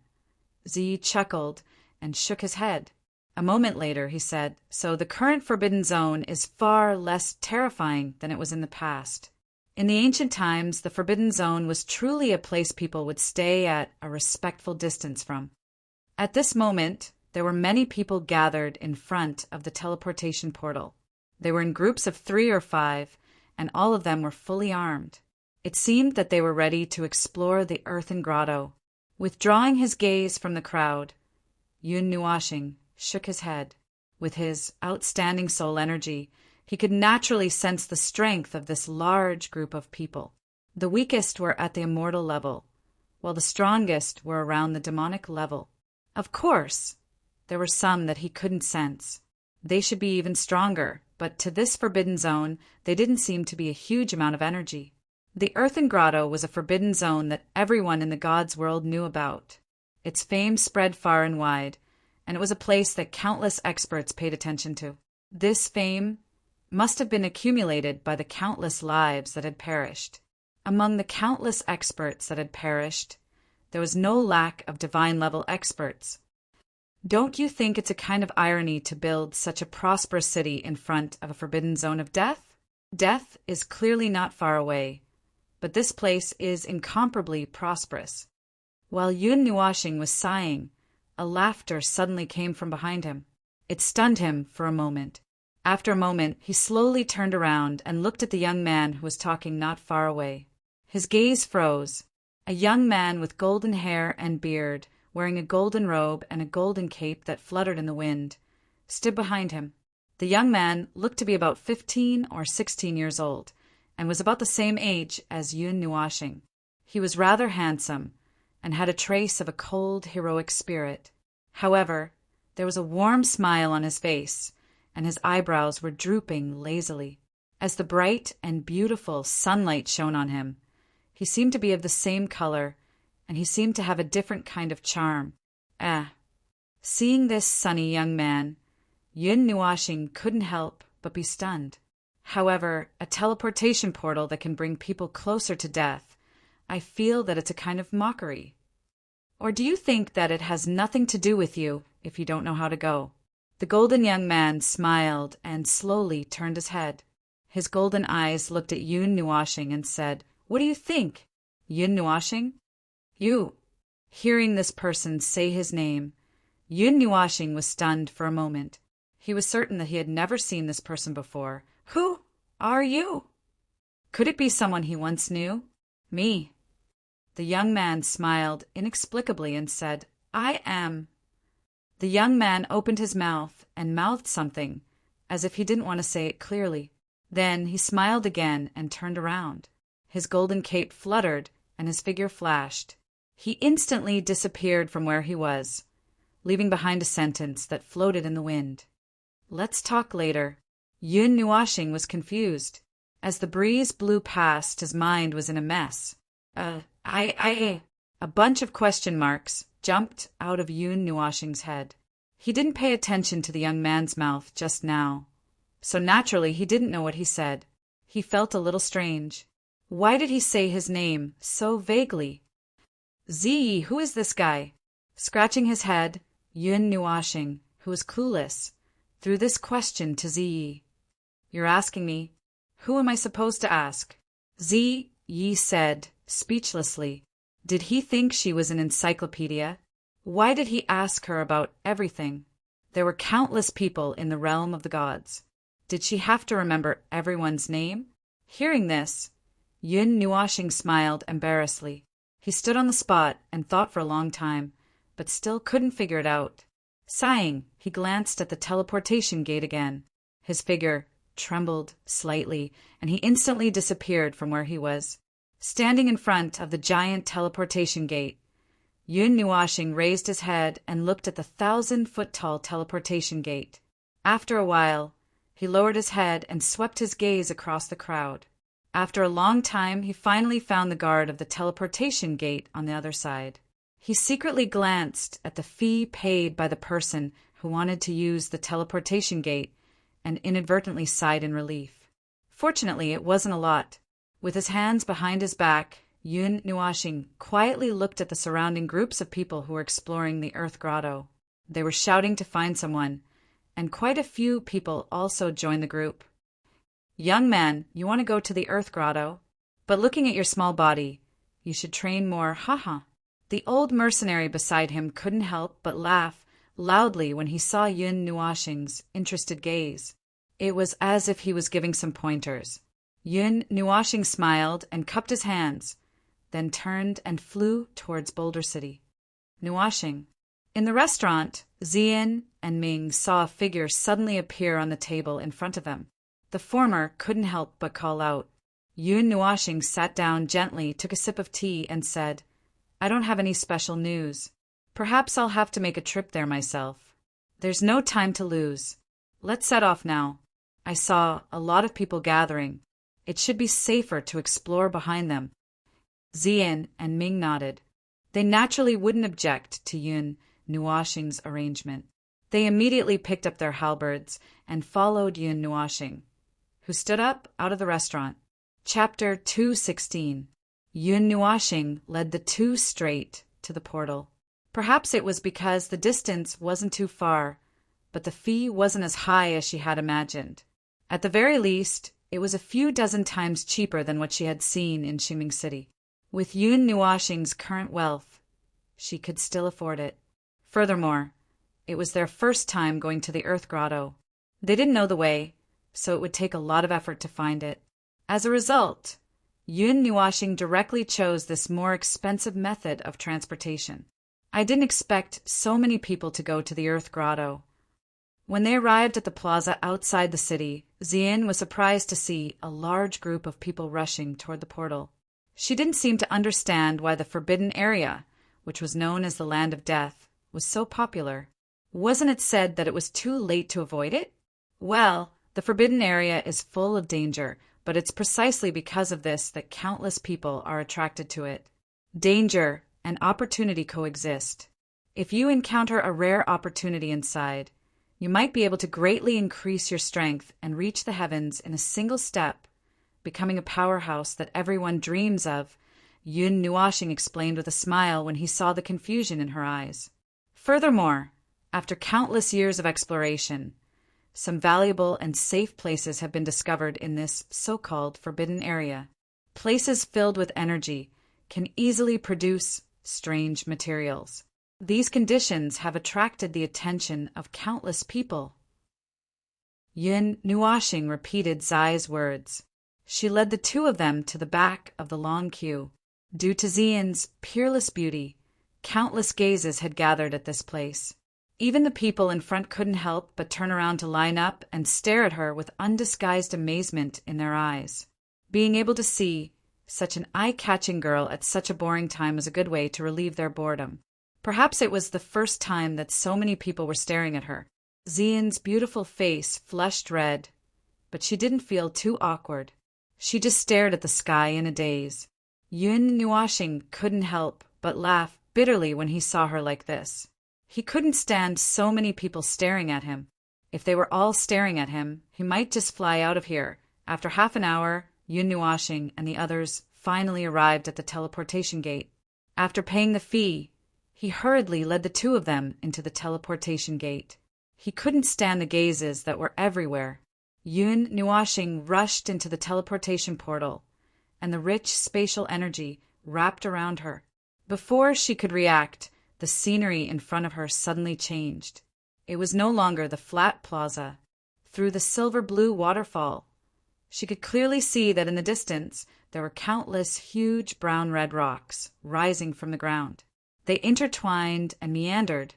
Speaker 1: Zi chuckled and shook his head. A moment later, he said, So the current Forbidden Zone is far less terrifying than it was in the past. In the ancient times, the Forbidden Zone was truly a place people would stay at a respectful distance from. At this moment, there were many people gathered in front of the teleportation portal. They were in groups of 3 or 5, and all of them were fully armed. It seemed that they were ready to explore the earthen grotto. Withdrawing his gaze from the crowd, Yun Nuashing shook his head. With his outstanding soul energy, he could naturally sense the strength of this large group of people. The weakest were at the immortal level, while the strongest were around the demonic level. Of course, there were some that he couldn't sense. They should be even stronger, but to this Forbidden Zone, they didn't seem to be a huge amount of energy. The Earthen Grotto was a forbidden zone that everyone in the gods' world knew about. Its fame spread far and wide, and it was a place that countless experts paid attention to. This fame must have been accumulated by the countless lives that had perished. Among the countless experts that had perished, there was no lack of divine-level experts. Don't you think it's a kind of irony to build such a prosperous city in front of a forbidden zone of death? Death is clearly not far away, but this place is incomparably prosperous. While Yun Nuashing was sighing, a laughter suddenly came from behind him. It stunned him for a moment. After a moment, he slowly turned around and looked at the young man who was talking not far away. His gaze froze. A young man with golden hair and beard, wearing a golden robe and a golden cape that fluttered in the wind, stood behind him. The young man looked to be about 15 or 16 years old, and was about the same age as Yun Nuashing. He was rather handsome, and had a trace of a cold, heroic spirit. However, there was a warm smile on his face, and his eyebrows were drooping lazily. As the bright and beautiful sunlight shone on him, he seemed to be of the same color, and he seemed to have a different kind of charm. Seeing this sunny young man, Yun Nuashing couldn't help but be stunned. However, a teleportation portal that can bring people closer to death, I feel that it's a kind of mockery. Or do you think that it has nothing to do with you if you don't know how to go? The golden young man smiled and slowly turned his head. His golden eyes looked at Yun Nuashing and said, "What do you think, Yun Nuashing?" You. Hearing this person say his name, Yun Nuashing was stunned for a moment. He was certain that he had never seen this person before. Who are you? Could it be someone he once knew? Me. The young man smiled inexplicably and said, "I am." The young man opened his mouth and mouthed something, as if he didn't want to say it clearly. Then he smiled again and turned around. His golden cape fluttered and his figure flashed. He instantly disappeared from where he was, leaving behind a sentence that floated in the wind. "Let's talk later." Yun Nuashing was confused. As the breeze blew past, his mind was in a mess. A bunch of question marks jumped out of Yun Nuashing's head. He didn't pay attention to the young man's mouth just now, so naturally he didn't know what he said. He felt a little strange. Why did he say his name so vaguely? "Ziyi, who is this guy?" Scratching his head, Yun Nuashing, who was clueless, threw this question to Ziyi. "You're asking me? Who am I supposed to ask?" Ziyi said, speechlessly. Did he think she was an encyclopedia? Why did he ask her about everything? There were countless people in the realm of the gods. Did she have to remember everyone's name? Hearing this, Yun Nuashing smiled embarrassedly. He stood on the spot and thought for a long time, but still couldn't figure it out. Sighing, he glanced at the teleportation gate again. His figure trembled slightly, and he instantly disappeared from where he was. Standing in front of the giant teleportation gate, Yun Nuashing raised his head and looked at the 1,000-foot-tall teleportation gate. After a while, he lowered his head and swept his gaze across the crowd. After a long time, he finally found the guard of the teleportation gate on the other side. He secretly glanced at the fee paid by the person who wanted to use the teleportation gate and inadvertently sighed in relief. Fortunately, it wasn't a lot. With his hands behind his back, Yun Nuashing quietly looked at the surrounding groups of people who were exploring the Earth Grotto. They were shouting to find someone, and quite a few people also joined the group. "Young man, you want to go to the Earth Grotto? But looking at your small body, you should train more, haha." The old mercenary beside him couldn't help but laugh loudly when he saw Yun Nuashing's interested gaze. It was as if he was giving some pointers. Yun Nuashing smiled and cupped his hands, then turned and flew towards Boulder City. Nuashing. In the restaurant, Ziyin and Ming saw a figure suddenly appear on the table in front of them. The former couldn't help but call out. Yun Nuashing sat down gently, took a sip of tea, and said, "I don't have any special news. Perhaps I'll have to make a trip there myself. There's no time to lose. Let's set off now. I saw a lot of people gathering. It should be safer to explore behind them." Ziyin and Ming nodded. They naturally wouldn't object to Yun Nuashing's arrangement. They immediately picked up their halberds and followed Yun Nuashing, who stood up out of the restaurant. Chapter 216. Yun Nuashing led the two straight to the portal. Perhaps it was because the distance wasn't too far, but the fee wasn't as high as she had imagined. At the very least, it was a few dozen times cheaper than what she had seen in Ximing City. With Yun Nuashing's current wealth, she could still afford it. Furthermore, it was their first time going to the Earth Grotto. They didn't know the way, so it would take a lot of effort to find it. As a result, Yun Nuashing directly chose this more expensive method of transportation. I didn't expect so many people to go to the Earth Grotto. When they arrived at the plaza outside the city, Ziyin was surprised to see a large group of people rushing toward the portal. She didn't seem to understand why the forbidden area, which was known as the Land of Death, was so popular. Wasn't it said that it was too late to avoid it? Well, the forbidden area is full of danger, but it's precisely because of this that countless people are attracted to it. Danger and opportunity coexist. If you encounter a rare opportunity inside, You might be able to greatly increase your strength and reach the heavens in a single step, becoming a powerhouse that everyone dreams of, Yun Nuashing explained with a smile when he saw the confusion in her eyes. Furthermore, after countless years of exploration, some valuable and safe places have been discovered in this so-called forbidden area. Places filled with energy can easily produce strange materials. These conditions have attracted the attention of countless people. Yun Nuashing repeated Zai's words. She led the two of them to the back of the long queue. Due to Xian's peerless beauty, countless gazes had gathered at this place. Even the people in front couldn't help but turn around to line up and stare at her with undisguised amazement in their eyes. Being able to see such an eye-catching girl at such a boring time was a good way to relieve their boredom. Perhaps it was the first time that so many people were staring at her. Xian's beautiful face flushed red, but she didn't feel too awkward. She just stared at the sky in a daze. Yun Nuashing couldn't help but laugh bitterly when he saw her like this. He couldn't stand so many people staring at him. If they were all staring at him, he might just fly out of here. After half an hour, Yun Nuashing and the others finally arrived at the teleportation gate. After paying the fee, he hurriedly led the two of them into the teleportation gate. He couldn't stand the gazes that were everywhere. Yun Nuashing rushed into the teleportation portal, and the rich spatial energy wrapped around her. Before she could react, the scenery in front of her suddenly changed. It was no longer the flat plaza. Through the silver-blue waterfall, she could clearly see that in the distance there were countless huge brown-red rocks rising from the ground. They intertwined and meandered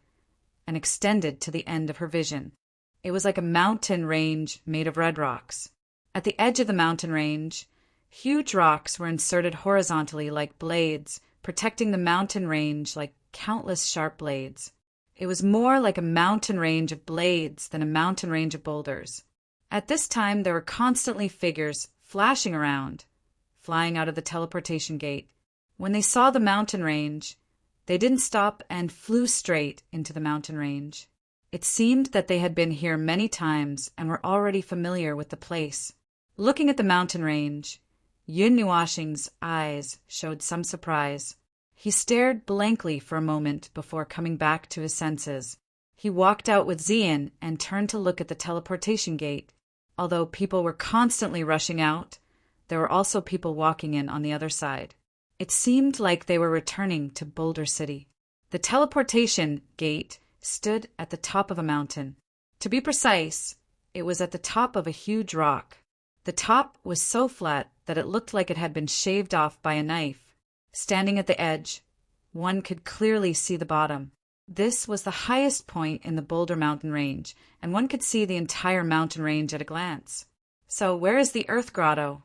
Speaker 1: and extended to the end of her vision. It was like a mountain range made of red rocks. At the edge of the mountain range, huge rocks were inserted horizontally like blades, protecting the mountain range like countless sharp blades. It was more like a mountain range of blades than a mountain range of boulders. At this time, there were constantly figures flashing around, flying out of the teleportation gate. When they saw the mountain range, they didn't stop and flew straight into the mountain range. It seemed that they had been here many times and were already familiar with the place. Looking at the mountain range, Yun Nuashing's eyes showed some surprise. He stared blankly for a moment before coming back to his senses. He walked out with Xian and turned to look at the teleportation gate. Although people were constantly rushing out, there were also people walking in on the other side. It seemed like they were returning to Boulder City. The teleportation gate stood at the top of a mountain. To be precise, it was at the top of a huge rock. The top was so flat that it looked like it had been shaved off by a knife. Standing at the edge, one could clearly see the bottom. This was the highest point in the Boulder Mountain Range, and one could see the entire mountain range at a glance. So where is the Earth Grotto?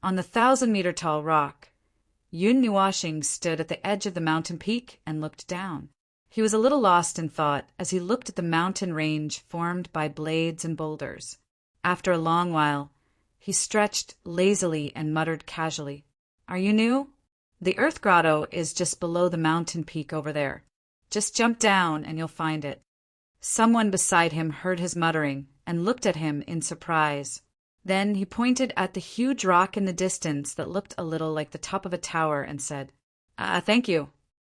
Speaker 1: On the 1,000-meter-tall rock, Yun Nuashing stood at the edge of the mountain peak and looked down. He was a little lost in thought as he looked at the mountain range formed by blades and boulders. After a long while, he stretched lazily and muttered casually, "Are you new? The Earth Grotto is just below the mountain peak over there. Just jump down and you'll find it." Someone beside him heard his muttering and looked at him in surprise. Then he pointed at the huge rock in the distance that looked a little like the top of a tower and said, "Thank you."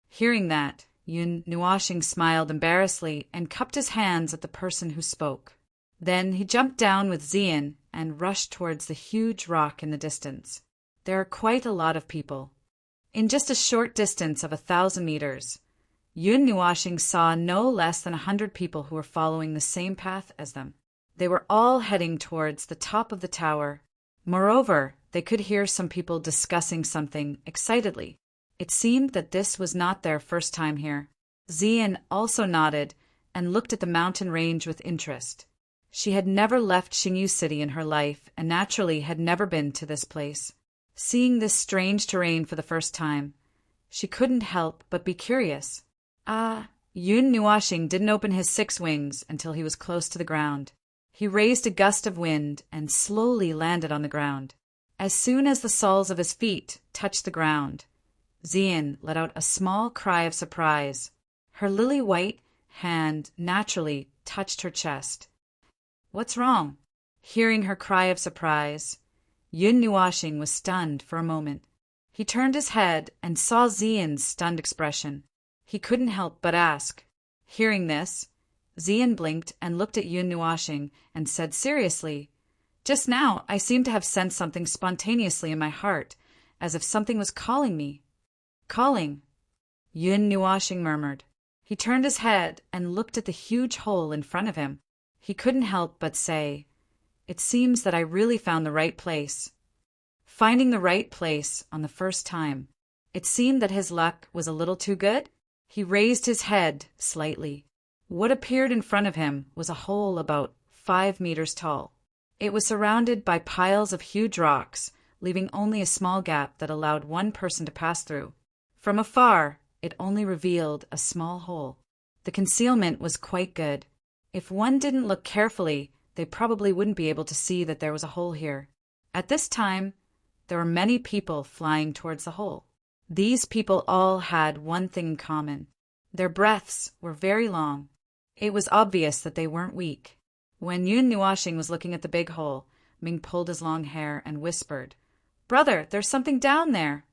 Speaker 1: Hearing that, Yun Nuashing smiled embarrassedly and cupped his hands at the person who spoke. Then he jumped down with Xian and rushed towards the huge rock in the distance. There are quite a lot of people. In just a short distance of 1,000 meters, Yun Nuashing saw no less than 100 people who were following the same path as them. They were all heading towards the top of the tower. Moreover, they could hear some people discussing something excitedly. It seemed that this was not their first time here. Xian also nodded and looked at the mountain range with interest. She had never left Xingyu City in her life and naturally had never been to this place. Seeing this strange terrain for the first time, she couldn't help but be curious. Yun Nuashing didn't open his 6 wings until he was close to the ground. He raised a gust of wind and slowly landed on the ground. As soon as the soles of his feet touched the ground, Xian let out a small cry of surprise. Her lily-white hand naturally touched her chest. "What's wrong?" Hearing her cry of surprise, Yun Nuashing was stunned for a moment. He turned his head and saw Xian's stunned expression. He couldn't help but ask. Hearing this, Xian blinked and looked at Yun Nuashing and said seriously, "Just now I seemed to have sensed something spontaneously in my heart, as if something was calling me." "Calling?" Yun Nuashing murmured. He turned his head and looked at the huge hole in front of him. He couldn't help but say, "It seems that I really found the right place." Finding the right place on the first time. It seemed that his luck was a little too good. He raised his head slightly. What appeared in front of him was a hole about 5 meters tall. It was surrounded by piles of huge rocks, leaving only a small gap that allowed one person to pass through. From afar, it only revealed a small hole. The concealment was quite good. If one didn't look carefully, they probably wouldn't be able to see that there was a hole here. At this time, there were many people flying towards the hole. These people all had one thing in common. Their breaths were very long. It was obvious that they weren't weak. When Yun Nuashing was looking at the big hole, Ming pulled his long hair and whispered, "Brother, there's something down there."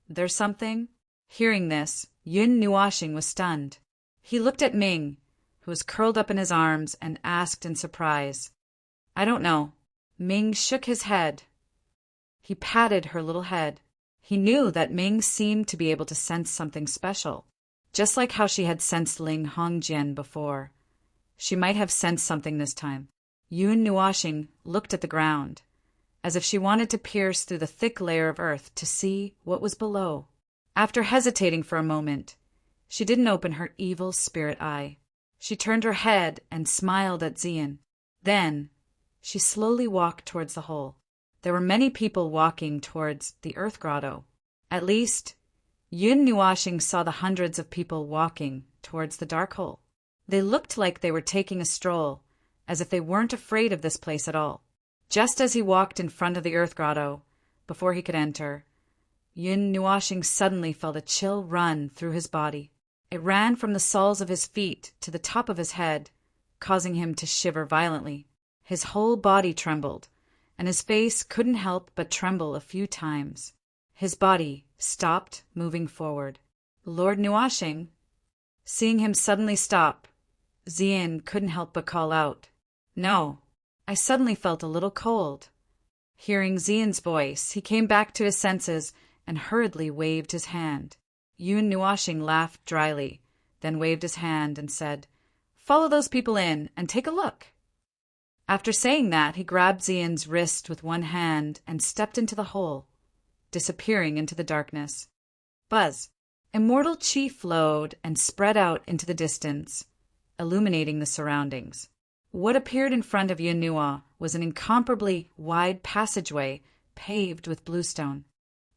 Speaker 1: There's something?" Hearing this, Yun Nuashing was stunned. He looked at Ming, who was curled up in his arms, and asked in surprise, "I don't know." Ming shook his head. He patted her little head. He knew that Ming seemed to be able to sense something special, just like how she had sensed Ling Hongjian before. She might have sensed something this time. Yun Nuashing looked at the ground, as if she wanted to pierce through the thick layer of earth to see what was below. After hesitating for a moment, she didn't open her evil spirit eye. She turned her head and smiled at Xian. Then, she slowly walked towards the hole. There were many people walking towards the earth grotto. At least, Yun Nuashing saw the hundreds of people walking towards the dark hole. They looked like they were taking a stroll, as if they weren't afraid of this place at all. Just as he walked in front of the earth grotto, before he could enter, Yun Nuashing suddenly felt a chill run through his body. It ran from the soles of his feet to the top of his head, causing him to shiver violently. His whole body trembled, and his face couldn't help but tremble a few times. His body stopped moving forward. "Lord Nuashing?" Seeing him suddenly stop, Xian couldn't help but call out, "No." I suddenly felt a little cold. Hearing Xian's voice, he came back to his senses and hurriedly waved his hand. Yun Nuashing laughed dryly, then waved his hand and said, "Follow those people in and take a look." After saying that, he grabbed Xian's wrist with one hand and stepped into the hole, disappearing into the darkness. Buzz! Immortal Chi flowed and spread out into the distance, illuminating the surroundings. What appeared in front of Yun Nua was an incomparably wide passageway paved with bluestone.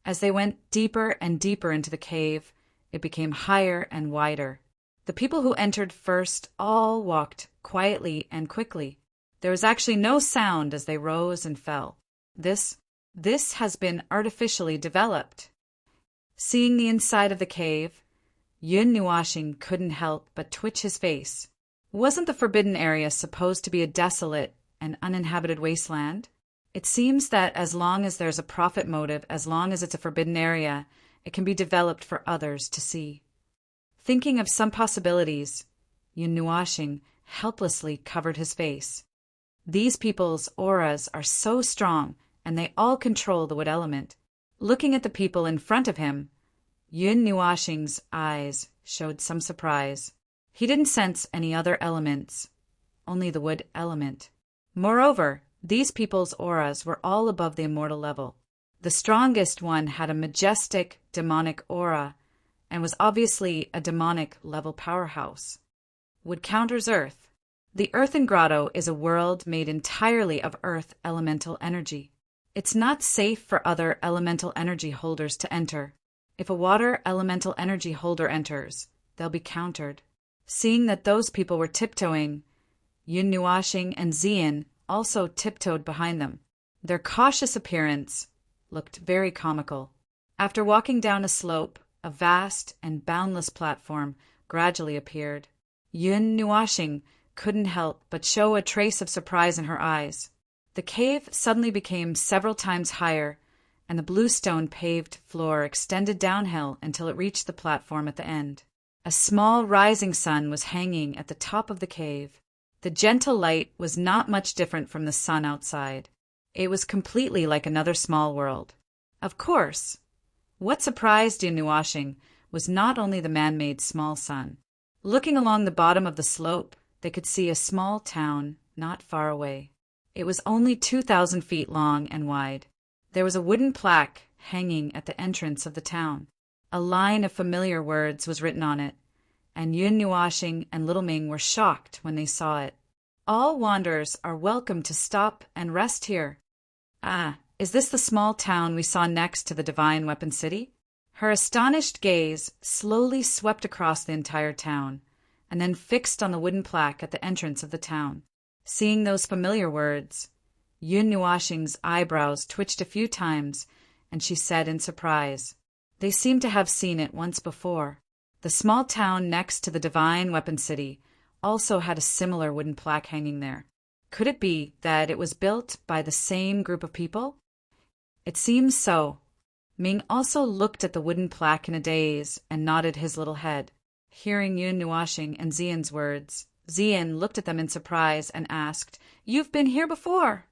Speaker 1: As they went deeper and deeper into the cave, it became higher and wider. The people who entered first all walked quietly and quickly. There was actually no sound as they rose and fell. This has been artificially developed. Seeing the inside of the cave, Yun Nuashing couldn't help but twitch his face. Wasn't the forbidden area supposed to be a desolate and uninhabited wasteland? It seems that as long as there's a profit motive, as long as it's a forbidden area, it can be developed for others to see. Thinking of some possibilities, Yun Nuashing helplessly covered his face. These people's auras are so strong, and they all control the wood element. Looking at the people in front of him, Yun Nuashing's eyes showed some surprise. He didn't sense any other elements, only the wood element. Moreover, these people's auras were all above the immortal level. The strongest one had a majestic, demonic aura, and was obviously a demonic level powerhouse. Wood counters Earth. The Earthen Grotto is a world made entirely of Earth elemental energy. It's not safe for other elemental energy holders to enter. If a water elemental energy holder enters, they'll be countered. Seeing that those people were tiptoeing, Yun Nuashing and Xian also tiptoed behind them. Their cautious appearance looked very comical. After walking down a slope, a vast and boundless platform gradually appeared. Yun Nuashing couldn't help but show a trace of surprise in her eyes. The cave suddenly became several times higher, and the bluestone paved floor extended downhill until it reached the platform at the end. A small rising sun was hanging at the top of the cave. The gentle light was not much different from the sun outside. It was completely like another small world. Of course, what surprised Yun Nuashing was not only the man-made small sun. Looking along the bottom of the slope, they could see a small town not far away. It was only 2,000 feet long and wide. There was a wooden plaque hanging at the entrance of the town. A line of familiar words was written on it, and Yun Nuashing and Little Ming were shocked when they saw it. All wanderers are welcome to stop and rest here. Ah, is this the small town we saw next to the Divine Weapon City? Her astonished gaze slowly swept across the entire town, and then fixed on the wooden plaque at the entrance of the town. Seeing those familiar words, Yun Nuashing's eyebrows twitched a few times, and she said in surprise, "They seem to have seen it once before." The small town next to the Divine Weapon City also had a similar wooden plaque hanging there. Could it be that it was built by the same group of people? It seems so. Ming also looked at the wooden plaque in a daze and nodded his little head. Hearing Yun Nuashing and Xian's words, Xian looked at them in surprise and asked, "You've been here before?"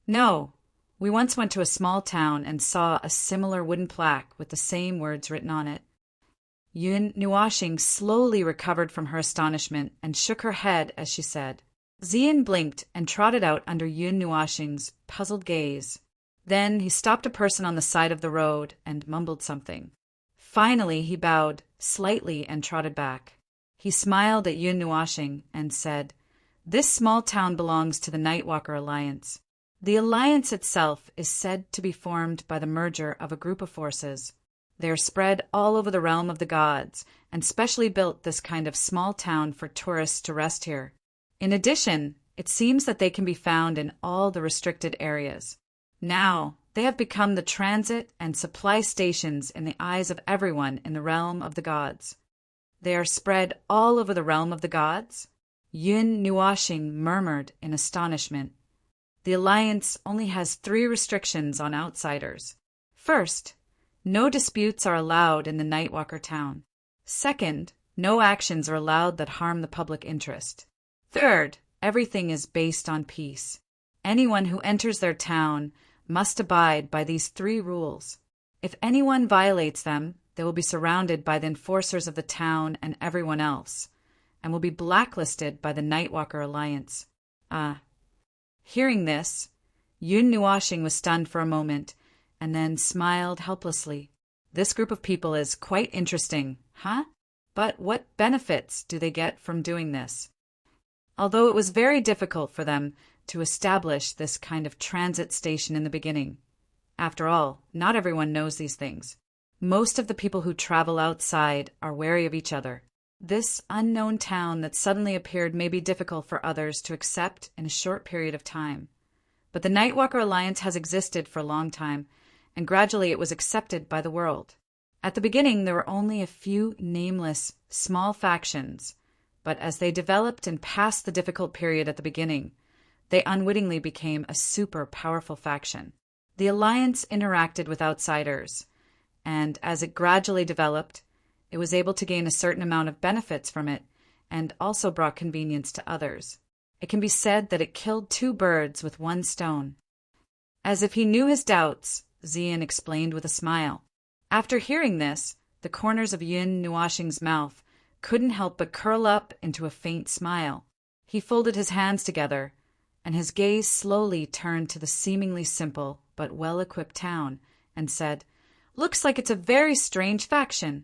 Speaker 1: "No. We once went to a small town and saw a similar wooden plaque with the same words written on it." Yun Nuashing slowly recovered from her astonishment and shook her head as she said. Xian blinked and trotted out under Yun Nuashing's puzzled gaze. Then he stopped a person on the side of the road and mumbled something. Finally he bowed slightly and trotted back. He smiled at Yun Nuashing and said, "This small town belongs to the Nightwalker Alliance. The alliance itself is said to be formed by the merger of a group of forces. They are spread all over the realm of the gods, and specially built this kind of small town for tourists to rest here. In addition, it seems that they can be found in all the restricted areas. Now, they have become the transit and supply stations in the eyes of everyone in the realm of the gods." "They are spread all over the realm of the gods?" Yun Nuashing murmured in astonishment. "The alliance only has 3 restrictions on outsiders. First, no disputes are allowed in the Nightwalker town. Second, no actions are allowed that harm the public interest. Third, everything is based on peace. Anyone who enters their town must abide by these 3 rules. If anyone violates them, they will be surrounded by the enforcers of the town and everyone else, and will be blacklisted by the Nightwalker Alliance." Hearing this, Yun Nuashing was stunned for a moment, and then smiled helplessly. "This group of people is quite interesting, huh? But what benefits do they get from doing this?" Although it was very difficult for them to establish this kind of transit station in the beginning. After all, not everyone knows these things. Most of the people who travel outside are wary of each other. This unknown town that suddenly appeared may be difficult for others to accept in a short period of time. But the Nightwalker Alliance has existed for a long time, and gradually it was accepted by the world. At the beginning, there were only a few nameless, small factions, but as they developed and passed the difficult period at the beginning, they unwittingly became a super powerful faction. The Alliance interacted with outsiders, and as it gradually developed, it was able to gain a certain amount of benefits from it, and also brought convenience to others. It can be said that it killed 2 birds with 1 stone. As if he knew his doubts, Xian explained with a smile. After hearing this, the corners of Yun Nuashing's mouth couldn't help but curl up into a faint smile. He folded his hands together, and his gaze slowly turned to the seemingly simple but well-equipped town, and said, "Looks like it's a very strange faction."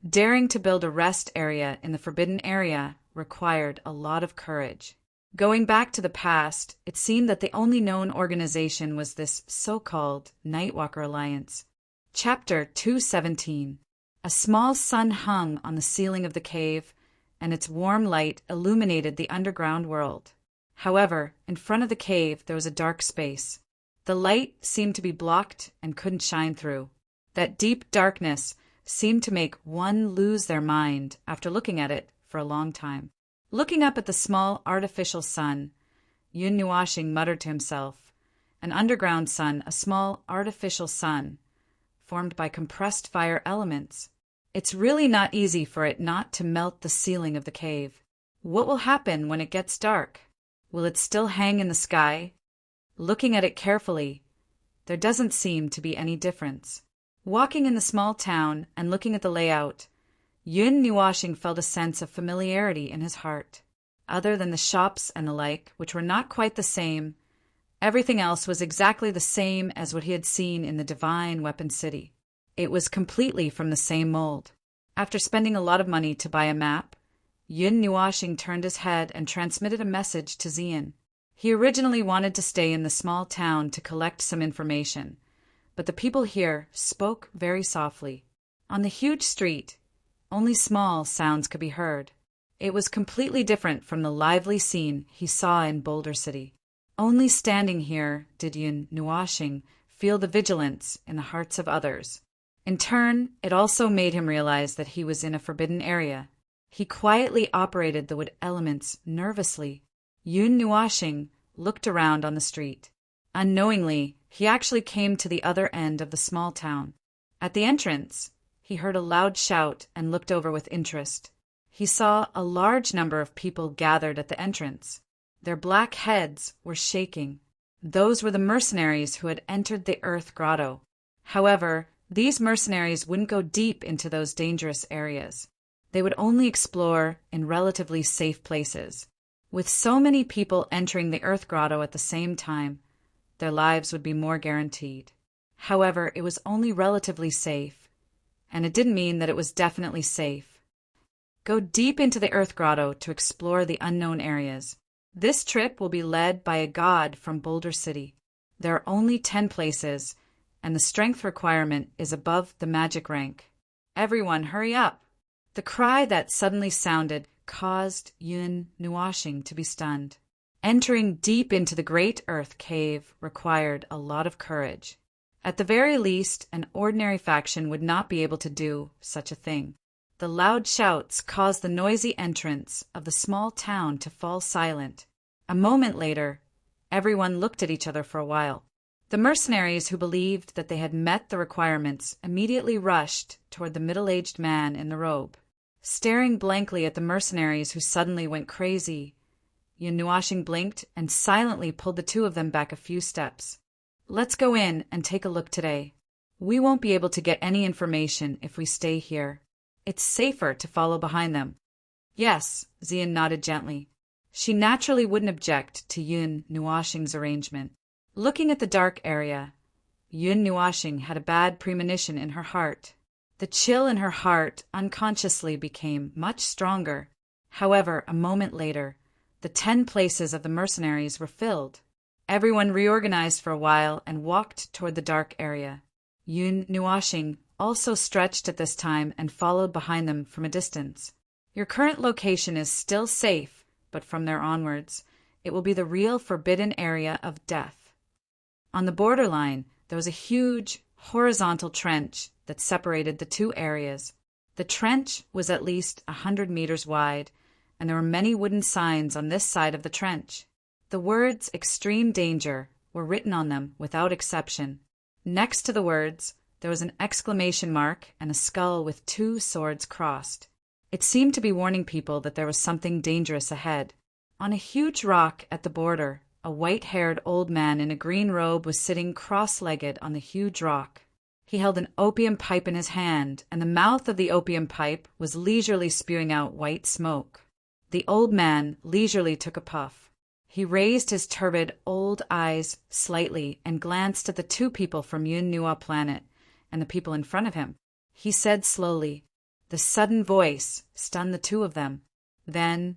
Speaker 1: Daring to build a rest area in the forbidden area required a lot of courage. Going back to the past, it seemed that the only known organization was this so-called Nightwalker Alliance. Chapter 217. A small sun hung on the ceiling of the cave, and its warm light illuminated the underground world. However, in front of the cave there was a dark space. The light seemed to be blocked and couldn't shine through. That deep darkness seemed to make one lose their mind after looking at it for a long time. Looking up at the small artificial sun, Yun Nuashing muttered to himself, an underground sun, a small artificial sun, formed by compressed fire elements. It's really not easy for it not to melt the ceiling of the cave. What will happen when it gets dark? Will it still hang in the sky? Looking at it carefully, there doesn't seem to be any difference. Walking in the small town and looking at the layout, Yun Nuashing felt a sense of familiarity in his heart. Other than the shops and the like, which were not quite the same, everything else was exactly the same as what he had seen in the Divine Weapon City. It was completely from the same mold. After spending a lot of money to buy a map, Yun Nuashing turned his head and transmitted a message to Xian. He originally wanted to stay in the small town to collect some information, but the people here spoke very softly. On the huge street, only small sounds could be heard. It was completely different from the lively scene he saw in Boulder City. Only standing here did Yun Nuashing feel the vigilance in the hearts of others. In turn, it also made him realize that he was in a forbidden area. He quietly operated the wood elements nervously. Yun Nuashing looked around on the street. Unknowingly, he actually came to the other end of the small town. At the entrance, he heard a loud shout and looked over with interest. He saw a large number of people gathered at the entrance. Their black heads were shaking. Those were the mercenaries who had entered the Earth Grotto. However, these mercenaries wouldn't go deep into those dangerous areas. They would only explore in relatively safe places. With so many people entering the Earth Grotto at the same time, their lives would be more guaranteed. However, it was only relatively safe, and it didn't mean that it was definitely safe. Go deep into the Earth Grotto to explore the unknown areas. This trip will be led by a god from Boulder City. There are only 10 places, and the strength requirement is above the magic rank. Everyone, hurry up! The cry that suddenly sounded caused Yun Nuashing to be stunned. Entering deep into the great earth cave required a lot of courage. At the very least, an ordinary faction would not be able to do such a thing. The loud shouts caused the noisy entrance of the small town to fall silent. A moment later, everyone looked at each other for a while. The mercenaries who believed that they had met the requirements immediately rushed toward the middle-aged man in the robe. Staring blankly at the mercenaries who suddenly went crazy, Yun Nuashing blinked and silently pulled the two of them back a few steps. Let's go in and take a look today. We won't be able to get any information if we stay here. It's safer to follow behind them. Yes, Xian nodded gently. She naturally wouldn't object to Yun Nuashing's arrangement. Looking at the dark area, Yun Nuashing had a bad premonition in her heart. The chill in her heart unconsciously became much stronger. However, a moment later, the 10 places of the mercenaries were filled. Everyone reorganized for a while and walked toward the dark area. Yun Nuashing also stretched at this time and followed behind them from a distance. Your current location is still safe, but from there onwards, it will be the real forbidden area of death. On the borderline, there was a huge, horizontal trench that separated the two areas. The trench was at least 100 meters wide, and there were many wooden signs on this side of the trench. The words "Extreme Danger" were written on them without exception. Next to the words, there was an exclamation mark and a skull with 2 swords crossed. It seemed to be warning people that there was something dangerous ahead. On a huge rock at the border, a white-haired old man in a green robe was sitting cross-legged on the huge rock. He held an opium pipe in his hand, and the mouth of the opium pipe was leisurely spewing out white smoke. The old man leisurely took a puff. He raised his turbid old eyes slightly and glanced at the 2 people from Yun Nua planet and the people in front of him. He said slowly. The sudden voice stunned the 2 of them. Then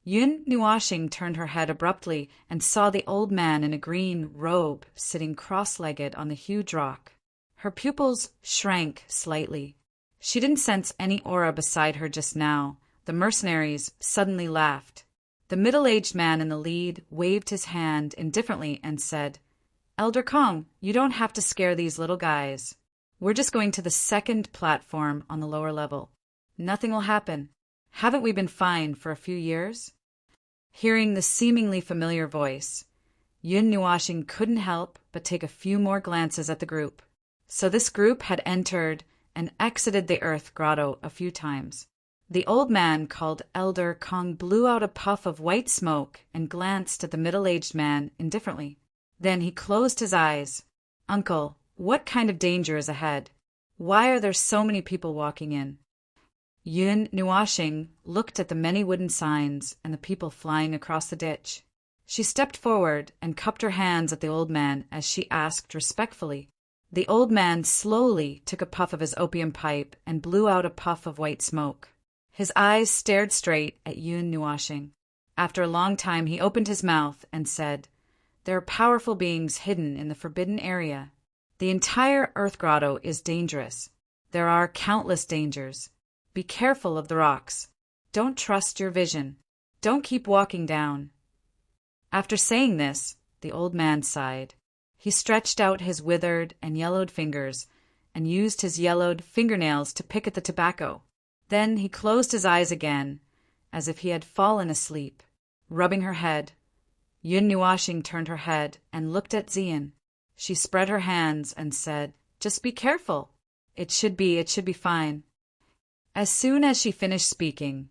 Speaker 1: Yun Nuashing turned her head abruptly and saw the old man in a green robe sitting cross-legged on the huge rock. Her pupils shrank slightly. She didn't sense any aura beside her just now. The mercenaries suddenly laughed. The middle-aged man in the lead waved his hand indifferently and said, "Elder Kong, you don't have to scare these little guys. We're just going to the 2nd platform on the lower level. Nothing will happen." Haven't we been fine for a few years? Hearing the seemingly familiar voice, Yun Nuashing couldn't help but take a few more glances at the group. So this group had entered and exited the earth grotto a few times. The old man called Elder Kong blew out a puff of white smoke and glanced at the middle-aged man indifferently. Then he closed his eyes. "Uncle, what kind of danger is ahead? Why are there so many people walking in?" Yun Nuashing looked at the many wooden signs and the people flying across the ditch. She stepped forward and cupped her hands at the old man as she asked respectfully. The old man slowly took a puff of his opium pipe and blew out a puff of white smoke. His eyes stared straight at Yun Nuashing. After a long time he opened his mouth and said, "There are powerful beings hidden in the forbidden area. The entire earth grotto is dangerous. There are countless dangers. Be careful of the rocks. Don't trust your vision. Don't keep walking down." After saying this, the old man sighed. He stretched out his withered and yellowed fingers and used his yellowed fingernails to pick at the tobacco. Then he closed his eyes again, as if he had fallen asleep. Rubbing her head, Yun Nuashing turned her head and looked at Zian. She spread her hands and said, "Just be careful. It should be fine." As soon as she finished speaking,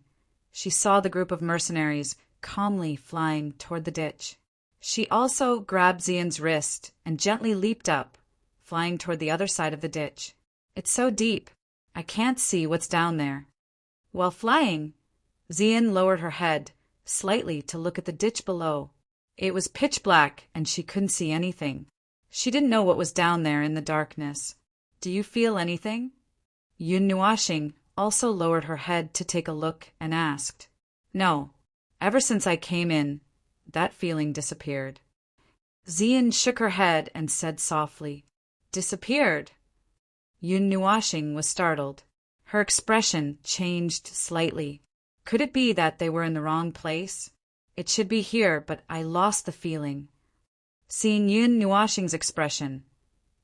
Speaker 1: she saw the group of mercenaries calmly flying toward the ditch. She also grabbed Zian's wrist and gently leaped up, flying toward the other side of the ditch. "It's so deep, I can't see what's down there." While flying, Zian lowered her head slightly to look at the ditch below. It was pitch black and she couldn't see anything. She didn't know what was down there in the darkness. "Do you feel anything?" Yun Nuashing also lowered her head to take a look and asked. "No. Ever since I came in, that feeling disappeared." Zian shook her head and said softly, "Disappeared?" Yun Nuashing was startled. Her expression changed slightly. Could it be that they were in the wrong place? "It should be here, but I lost the feeling." Seeing Yun Nuashing's expression,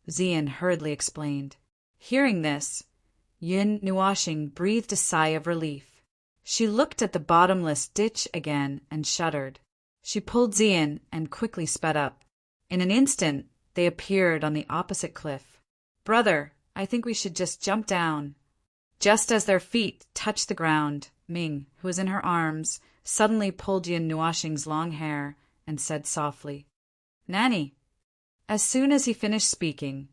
Speaker 1: Zian hurriedly explained. Hearing this, Yun Nuashing breathed a sigh of relief. She looked at the bottomless ditch again and shuddered. She pulled Zian and quickly sped up. In an instant, they appeared on the opposite cliff. "Brother, I think we should just jump down." Just as their feet touched the ground, Ming, who was in her arms, suddenly pulled Yun Nuashing's long hair and said softly, "Nanny." As soon as he finished speaking,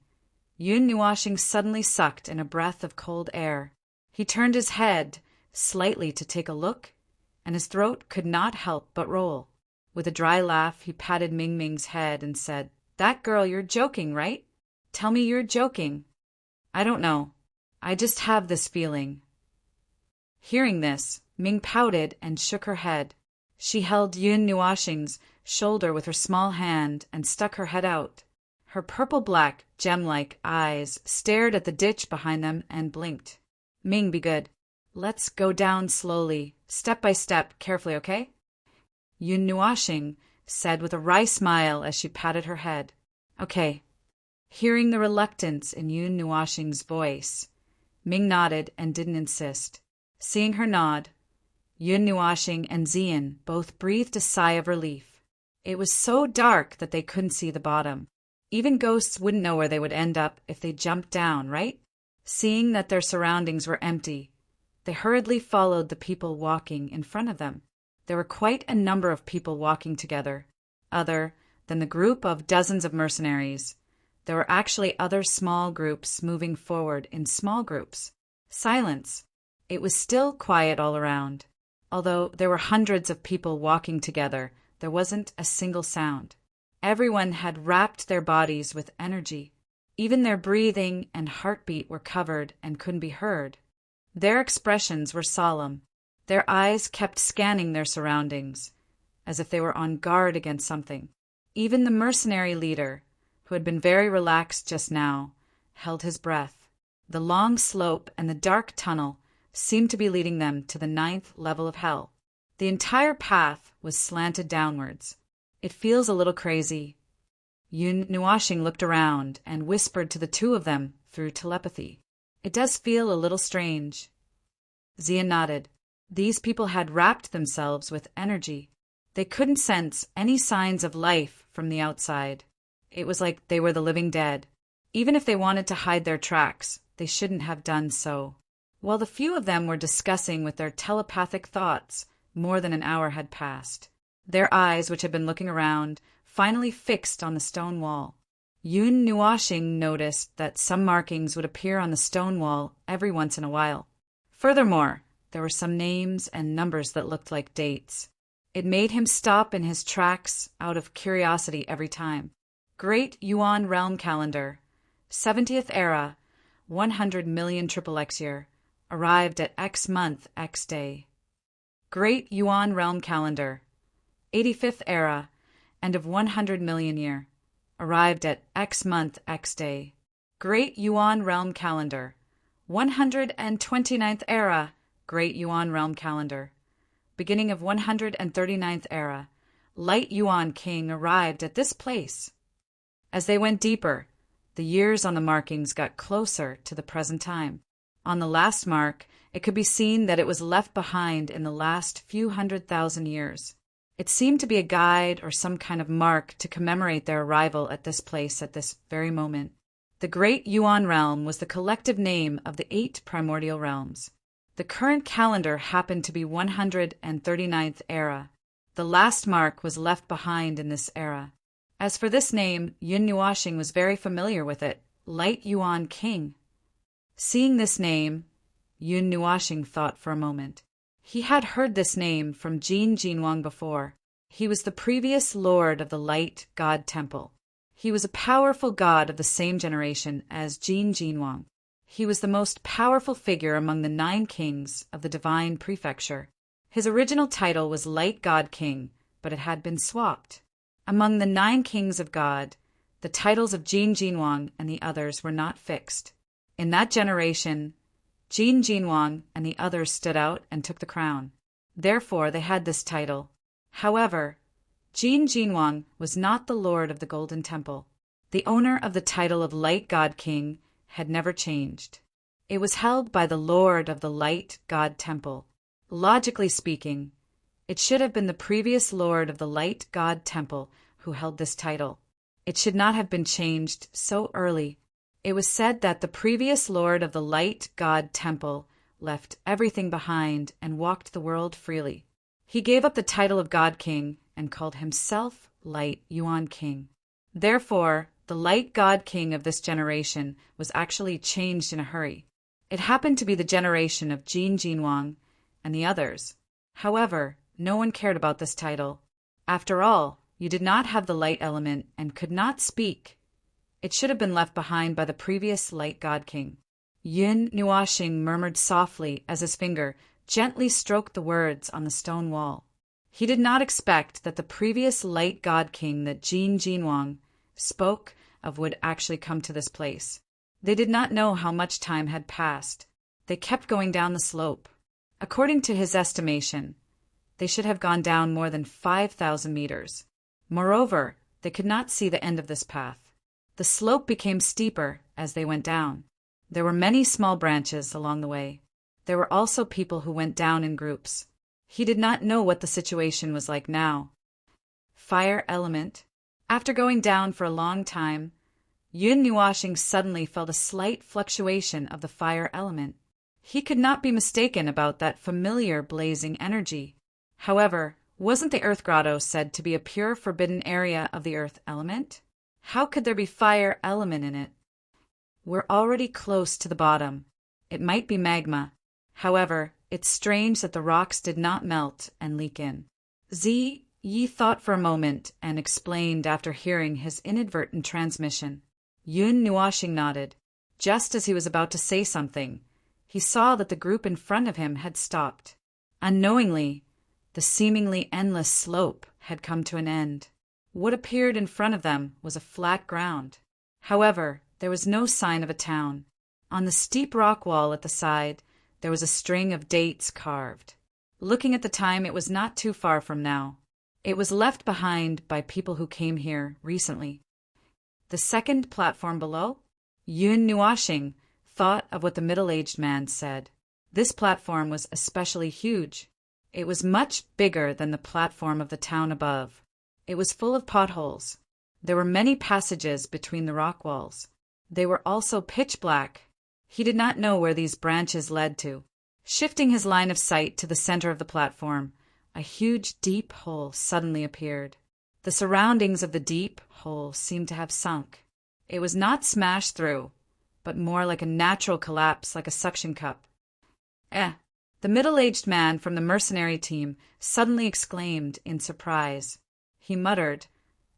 Speaker 1: Yun Nuashing suddenly sucked in a breath of cold air. He turned his head slightly to take a look, and his throat could not help but roll. With a dry laugh, he patted Ming Ming's head and said, "That girl, you're joking, right? Tell me you're joking." "I don't know. I just have this feeling." Hearing this, Ming pouted and shook her head. She held Yun Nuashing's shoulder with her small hand and stuck her head out. Her purple-black, gem-like eyes stared at the ditch behind them and blinked. "Ming, be good. Let's go down slowly, step by step, carefully, okay?" Yun Nuashing said with a wry smile as she patted her head. "Okay." Hearing the reluctance in Yun Nuashing's voice, Ming nodded and didn't insist. Seeing her nod, Yun Nuashing and Zian both breathed a sigh of relief. It was so dark that they couldn't see the bottom. Even ghosts wouldn't know where they would end up if they jumped down, right? Seeing that their surroundings were empty, they hurriedly followed the people walking in front of them. There were quite a number of people walking together. Other than the group of dozens of mercenaries, there were actually other small groups moving forward in small groups. Silence. It was still quiet all around. Although there were hundreds of people walking together, there wasn't a single sound. Everyone had wrapped their bodies with energy. Even their breathing and heartbeat were covered and couldn't be heard. Their expressions were solemn. Their eyes kept scanning their surroundings, as if they were on guard against something. Even the mercenary leader, who had been very relaxed just now, held his breath. The long slope and the dark tunnel seemed to be leading them to the 9th level of hell. The entire path was slanted downwards. "It feels a little crazy." Yun Nuashing looked around and whispered to the two of them through telepathy. "It does feel a little strange." Zian nodded. These people had wrapped themselves with energy. They couldn't sense any signs of life from the outside. It was like they were the living dead. Even if they wanted to hide their tracks, they shouldn't have done so. While the few of them were discussing with their telepathic thoughts, more than an hour had passed. Their eyes, which had been looking around, finally fixed on the stone wall. Yun Nuashing noticed that some markings would appear on the stone wall every once in a while. Furthermore, there were some names and numbers that looked like dates. It made him stop in his tracks out of curiosity every time. Great Yuan Realm Calendar, 70th Era, 100 million XXX year, arrived at X month, X day. Great Yuan Realm Calendar, 85th Era, end of 100 million year, arrived at X month, X day. Great Yuan Realm Calendar, 129th Era, Great Yuan Realm Calendar. Beginning of 139th Era, Light Yuan King arrived at this place. As they went deeper, the years on the markings got closer to the present time. On the last mark, it could be seen that it was left behind in the last few 100,000 years. It seemed to be a guide or some kind of mark to commemorate their arrival at this place at this very moment. The Great Yuan Realm was the collective name of the 8 primordial realms. The current calendar happened to be 139th Era. The last mark was left behind in this era. As for this name, Yun Nuashing was very familiar with it, Light Yuan King. Seeing this name, Yun Nuashing thought for a moment. He had heard this name from Jin Jinwang before. He was the previous lord of the Light God Temple. He was a powerful god of the same generation as Jin Jinwang. He was the most powerful figure among the 9 kings of the Divine Prefecture. His original title was Light God King, but it had been swapped. Among the 9 kings of God, the titles of Jin Jinwang and the others were not fixed. In that generation, Jin Jinwang and the others stood out and took the crown. Therefore, they had this title. However, Jin Jinwang was not the lord of the Golden Temple. The owner of the title of Light God King had never changed. It was held by the lord of the Light God Temple. Logically speaking, it should have been the previous lord of the Light God Temple who held this title. It should not have been changed so early. It was said that the previous lord of the Light God Temple left everything behind and walked the world freely. He gave up the title of God King and called himself Light Yuan King. Therefore, the Light God King of this generation was actually changed in a hurry. It happened to be the generation of Jin Jinwang and the others. However, no one cared about this title. After all, you did not have the light element and could not speak. It should have been left behind by the previous Light God King. Yun Nuashing murmured softly as his finger gently stroked the words on the stone wall. He did not expect that the previous Light God King that Jin Jinwang spoke of would actually come to this place. They did not know how much time had passed. They kept going down the slope. According to his estimation, they should have gone down more than 5,000 meters. Moreover, they could not see the end of this path. The slope became steeper as they went down. There were many small branches along the way. There were also people who went down in groups. He did not know what the situation was like now. Fire element. After going down for a long time, Yun Nuashing suddenly felt a slight fluctuation of the fire element. He could not be mistaken about that familiar blazing energy. However, wasn't the Earth Grotto said to be a pure forbidden area of the Earth element? How could there be fire element in it? We're already close to the bottom. It might be magma. However, it's strange that the rocks did not melt and leak in. Yi thought for a moment and explained after hearing his inadvertent transmission. Yun Nuashing nodded. Just as he was about to say something, he saw that the group in front of him had stopped. Unknowingly, the seemingly endless slope had come to an end. What appeared in front of them was a flat ground. However, there was no sign of a town. On the steep rock wall at the side, there was a string of dates carved. Looking at the time, it was not too far from now. It was left behind by people who came here recently. The second platform below? Yun Nuashing thought of what the middle-aged man said. This platform was especially huge. It was much bigger than the platform of the town above. It was full of potholes. There were many passages between the rock walls. They were also pitch black. He did not know where these branches led to. Shifting his line of sight to the center of the platform, a huge deep hole suddenly appeared. The surroundings of the deep hole seemed to have sunk. It was not smashed through, but more like a natural collapse, like a suction cup. The middle-aged man from the mercenary team suddenly exclaimed in surprise. He muttered,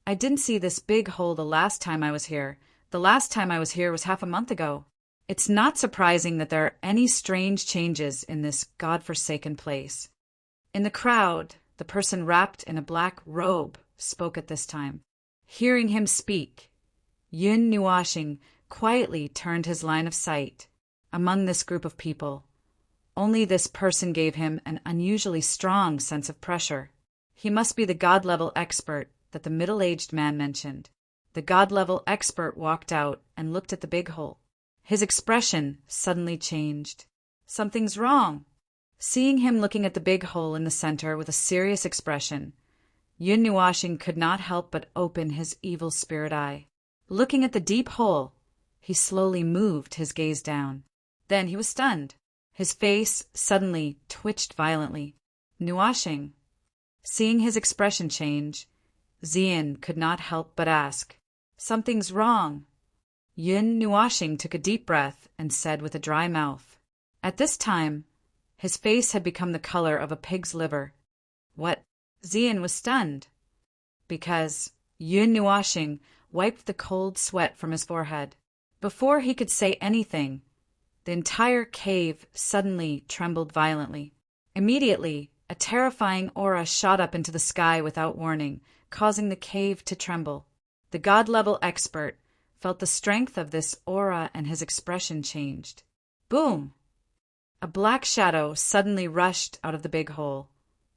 Speaker 1: "I didn't see this big hole the last time I was here. The last time I was here was half a month ago." It's not surprising that there are any strange changes in this God-forsaken place. In the crowd, the person wrapped in a black robe spoke at this time. Hearing him speak, Yun Nuashing quietly turned his line of sight. Among this group of people, only this person gave him an unusually strong sense of pressure. He must be the God-level expert that the middle-aged man mentioned. The God-level expert walked out and looked at the big hole. His expression suddenly changed. "Something's wrong." Seeing him looking at the big hole in the center with a serious expression, Yun Nuashing could not help but open his evil spirit eye. Looking at the deep hole, he slowly moved his gaze down. Then he was stunned. His face suddenly twitched violently. "Nuashing." Seeing his expression change, Zian could not help but ask, "Something's wrong." Yun Nuashing took a deep breath and said with a dry mouth. At this time, his face had become the color of a pig's liver. "What?" Zian was stunned, because Yun Nuashing wiped the cold sweat from his forehead. Before he could say anything, the entire cave suddenly trembled violently. Immediately, a terrifying aura shot up into the sky without warning, causing the cave to tremble. The God-level expert felt the strength of this aura and his expression changed. Boom! A black shadow suddenly rushed out of the big hole,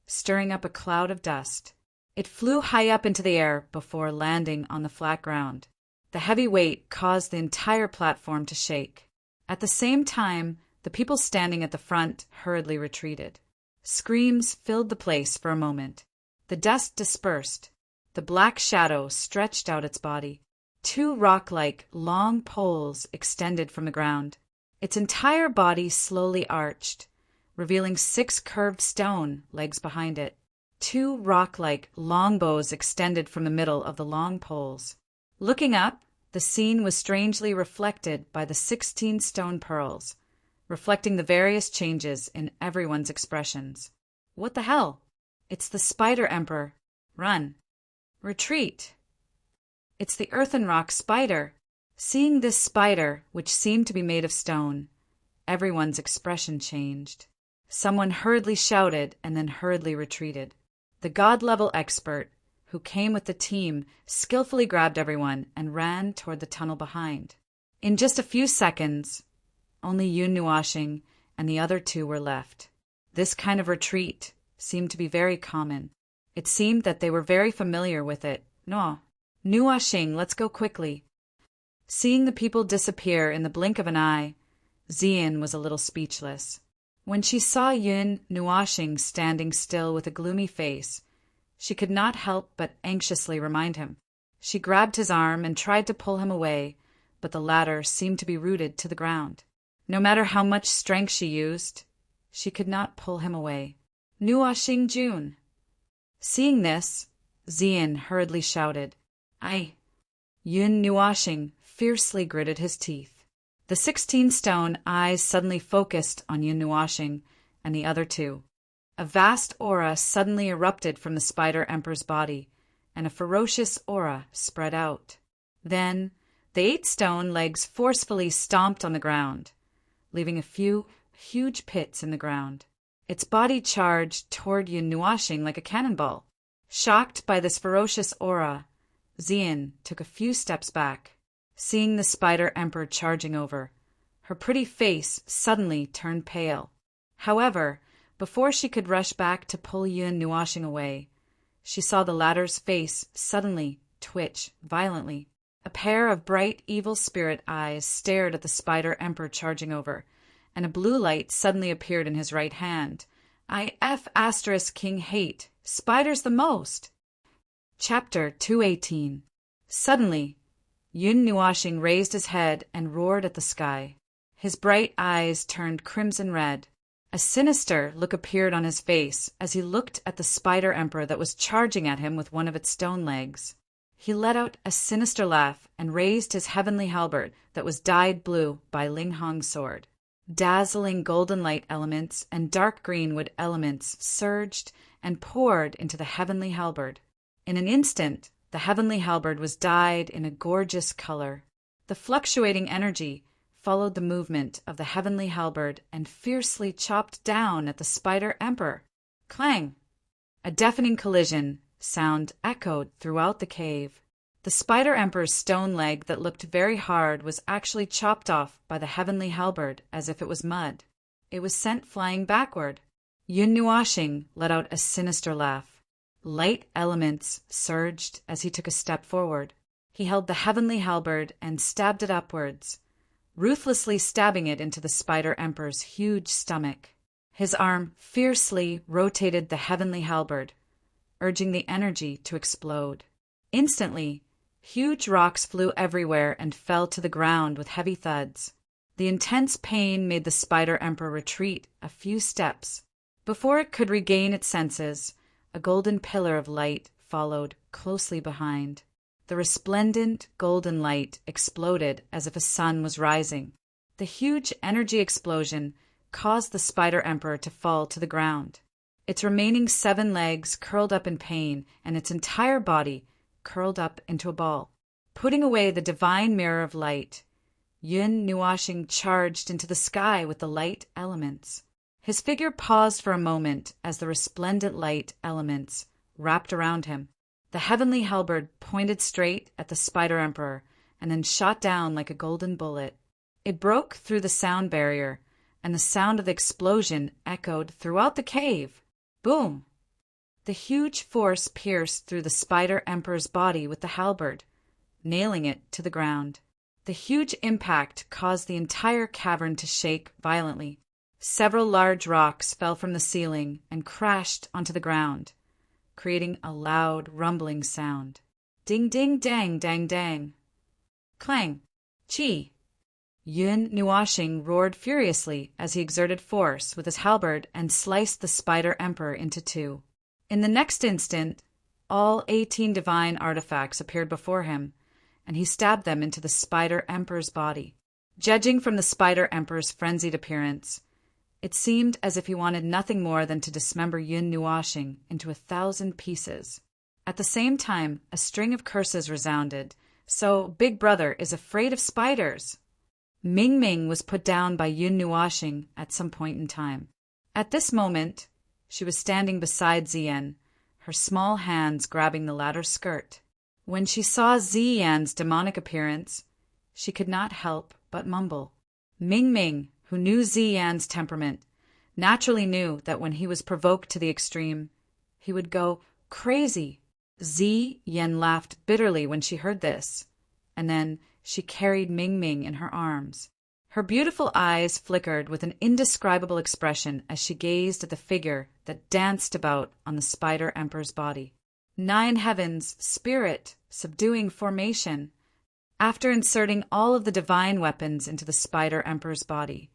Speaker 1: stirring up a cloud of dust. It flew high up into the air before landing on the flat ground. The heavy weight caused the entire platform to shake. At the same time, the people standing at the front hurriedly retreated. Screams filled the place for a moment. The dust dispersed. The black shadow stretched out its body. 2 rock-like, long poles extended from the ground. Its entire body slowly arched, revealing 6 curved stone legs behind it. 2 rock-like longbows extended from the middle of the long poles. Looking up, the scene was strangely reflected by the 16 stone pearls, reflecting the various changes in everyone's expressions. What the hell? It's the Spider Emperor. Run. Retreat. It's the earthen rock spider. Seeing this spider, which seemed to be made of stone, everyone's expression changed. Someone hurriedly shouted and then hurriedly retreated. The God-level expert, who came with the team, skillfully grabbed everyone and ran toward the tunnel behind. In just a few seconds, only Yun Nuashing and the other 2 were left. This kind of retreat seemed to be very common. It seemed that they were very familiar with it. "No. Nuashing, let's go quickly." Seeing the people disappear in the blink of an eye, Zian was a little speechless. When she saw Yun Nuashing standing still with a gloomy face, she could not help but anxiously remind him. She grabbed his arm and tried to pull him away, but the latter seemed to be rooted to the ground. No matter how much strength she used, she could not pull him away. "Nuashing Jun." Seeing this, Zian hurriedly shouted, "Aye." Yun Nuashing fiercely gritted his teeth. The 16 stone eyes suddenly focused on Yun Nuashing and the other 2. A vast aura suddenly erupted from the Spider Emperor's body, and a ferocious aura spread out. Then, the 8 stone legs forcefully stomped on the ground, leaving a few huge pits in the ground. Its body charged toward Yun Nuashing like a cannonball. Shocked by this ferocious aura, Zian took a few steps back. Seeing the Spider Emperor charging over, her pretty face suddenly turned pale. However, before she could rush back to pull Yun Nuashing away, she saw the latter's face suddenly twitch violently. A pair of bright evil spirit eyes stared at the Spider Emperor charging over, and a blue light suddenly appeared in his right hand. I F asterisk king hate. Spiders the most. Chapter 218. Suddenly, Yun Nuashing raised his head and roared at the sky. His bright eyes turned crimson red. A sinister look appeared on his face as he looked at the spider emperor that was charging at him with one of its stone legs. He let out a sinister laugh and raised his heavenly halberd that was dyed blue by Ling Hong's sword. Dazzling golden light elements and dark green wood elements surged and poured into the heavenly halberd. In an instant, the heavenly halberd was dyed in a gorgeous color. The fluctuating energy followed the movement of the heavenly halberd and fiercely chopped down at the spider emperor. Clang! A deafening collision sound echoed throughout the cave. The spider emperor's stone leg that looked very hard was actually chopped off by the heavenly halberd as if it was mud. It was sent flying backward. Yun Nuashing let out a sinister laugh. Light elements surged as he took a step forward. He held the heavenly halberd and stabbed it upwards, ruthlessly stabbing it into the spider emperor's huge stomach. His arm fiercely rotated the heavenly halberd, urging the energy to explode. Instantly, huge rocks flew everywhere and fell to the ground with heavy thuds. The intense pain made the spider emperor retreat a few steps. Before it could regain its senses, a golden pillar of light followed closely behind. The resplendent golden light exploded as if a sun was rising. The huge energy explosion caused the spider emperor to fall to the ground. Its remaining 7 legs curled up in pain, and its entire body curled up into a ball. Putting away the divine mirror of light, Yun Nuashing charged into the sky with the light elements. His figure paused for a moment as the resplendent light elements wrapped around him. The heavenly halberd pointed straight at the spider emperor and then shot down like a golden bullet. It broke through the sound barrier, and the sound of the explosion echoed throughout the cave. Boom! The huge force pierced through the spider emperor's body with the halberd, nailing it to the ground. The huge impact caused the entire cavern to shake violently. Several large rocks fell from the ceiling and crashed onto the ground, creating a loud, rumbling sound. Ding, ding, dang, dang, dang. Clang! Chi! Yun Nuashing roared furiously as he exerted force with his halberd and sliced the spider emperor into 2. In the next instant, all 18 divine artifacts appeared before him, and he stabbed them into the spider emperor's body. Judging from the spider emperor's frenzied appearance, it seemed as if he wanted nothing more than to dismember Yun Nuashing into 1,000 pieces. At the same time, a string of curses resounded. So, Big Brother is afraid of spiders. Ming Ming was put down by Yun Nuashing at some point in time. At this moment, she was standing beside Ziyan, her small hands grabbing the latter's skirt. When she saw Ziyan's demonic appearance, she could not help but mumble. Ming Ming, who knew Ziyan's temperament, naturally knew that when he was provoked to the extreme, he would go crazy. Ziyan laughed bitterly when she heard this, and then she carried Ming Ming in her arms. Her beautiful eyes flickered with an indescribable expression as she gazed at the figure that danced about on the spider emperor's body. 9 heavens, spirit, subduing formation. After inserting all of the divine weapons into the spider emperor's body,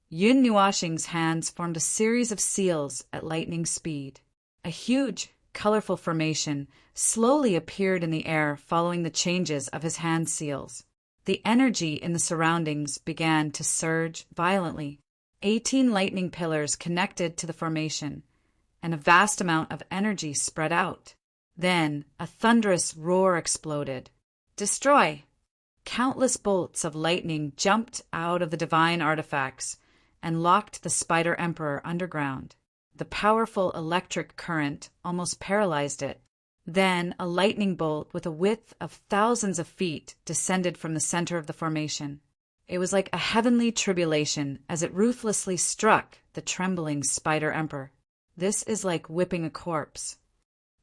Speaker 1: Yun Nuashing's hands formed a series of seals at lightning speed. A huge, colorful formation slowly appeared in the air following the changes of his hand seals. The energy in the surroundings began to surge violently. 18 lightning pillars connected to the formation, and a vast amount of energy spread out. Then a thunderous roar exploded. Destroy! Countless bolts of lightning jumped out of the divine artifacts and locked the spider emperor underground. The powerful electric current almost paralyzed it. Then a lightning bolt with a width of thousands of feet descended from the center of the formation. It was like a heavenly tribulation as it ruthlessly struck the trembling spider emperor. This is like whipping a corpse.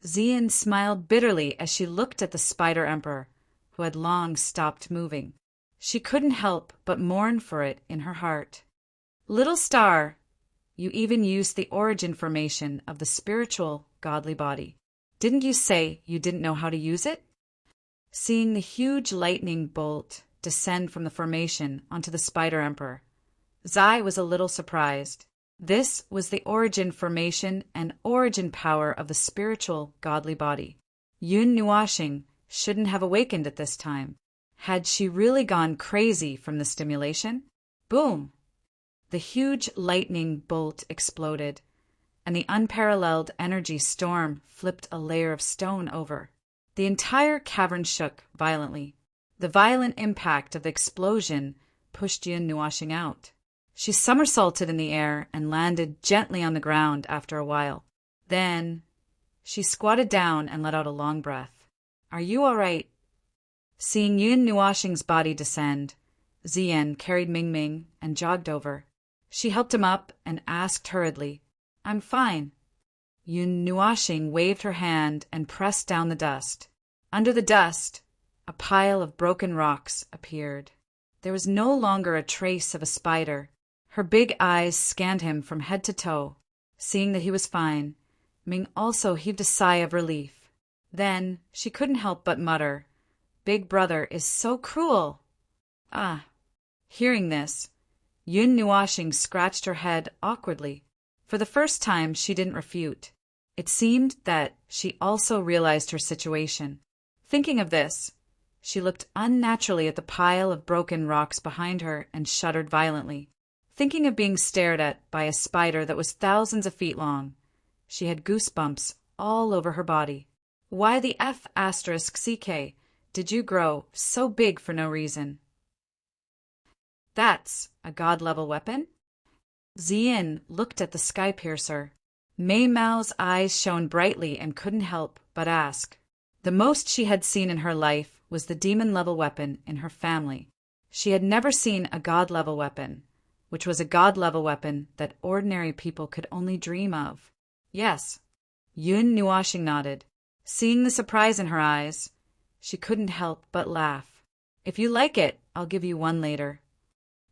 Speaker 1: Ziyan smiled bitterly as she looked at the spider emperor, who had long stopped moving. She couldn't help but mourn for it in her heart. Little star, you even used the origin formation of the spiritual, godly body. Didn't you say you didn't know how to use it? Seeing the huge lightning bolt descend from the formation onto the Spider Emperor, Zai was a little surprised. This was the origin formation and origin power of the spiritual, godly body. Yun Nuashing shouldn't have awakened at this time. Had she really gone crazy from the stimulation? Boom! The huge lightning bolt exploded, and the unparalleled energy storm flipped a layer of stone over. The entire cavern shook violently. The violent impact of the explosion pushed Yun Nuashing out. She somersaulted in the air and landed gently on the ground after a while. Then she squatted down and let out a long breath. Are you all right? Seeing Yun Nuashing's body descend, Ziyan carried Mingming and jogged over. She helped him up and asked hurriedly, I'm fine. Yun Nuashing waved her hand and pressed down the dust. Under the dust, a pile of broken rocks appeared. There was no longer a trace of a spider. Her big eyes scanned him from head to toe. Seeing that he was fine, Ming also heaved a sigh of relief. Then she couldn't help but mutter, Big brother is so cruel. Ah. Hearing this, Yun Nuashing scratched her head awkwardly. For the first time, she didn't refute. It seemed that she also realized her situation. Thinking of this, she looked unnaturally at the pile of broken rocks behind her and shuddered violently. Thinking of being stared at by a spider that was thousands of feet long, she had goosebumps all over her body. Why the F***CK did you grow so big for no reason? That's a god-level weapon? Ziyin looked at the sky piercer. Mei Mao's eyes shone brightly and couldn't help but ask. The most she had seen in her life was the demon-level weapon in her family. She had never seen a god-level weapon, which was a god-level weapon that ordinary people could only dream of. Yes. Yun Nuashing nodded. Seeing the surprise in her eyes, she couldn't help but laugh. If you like it, I'll give you one later.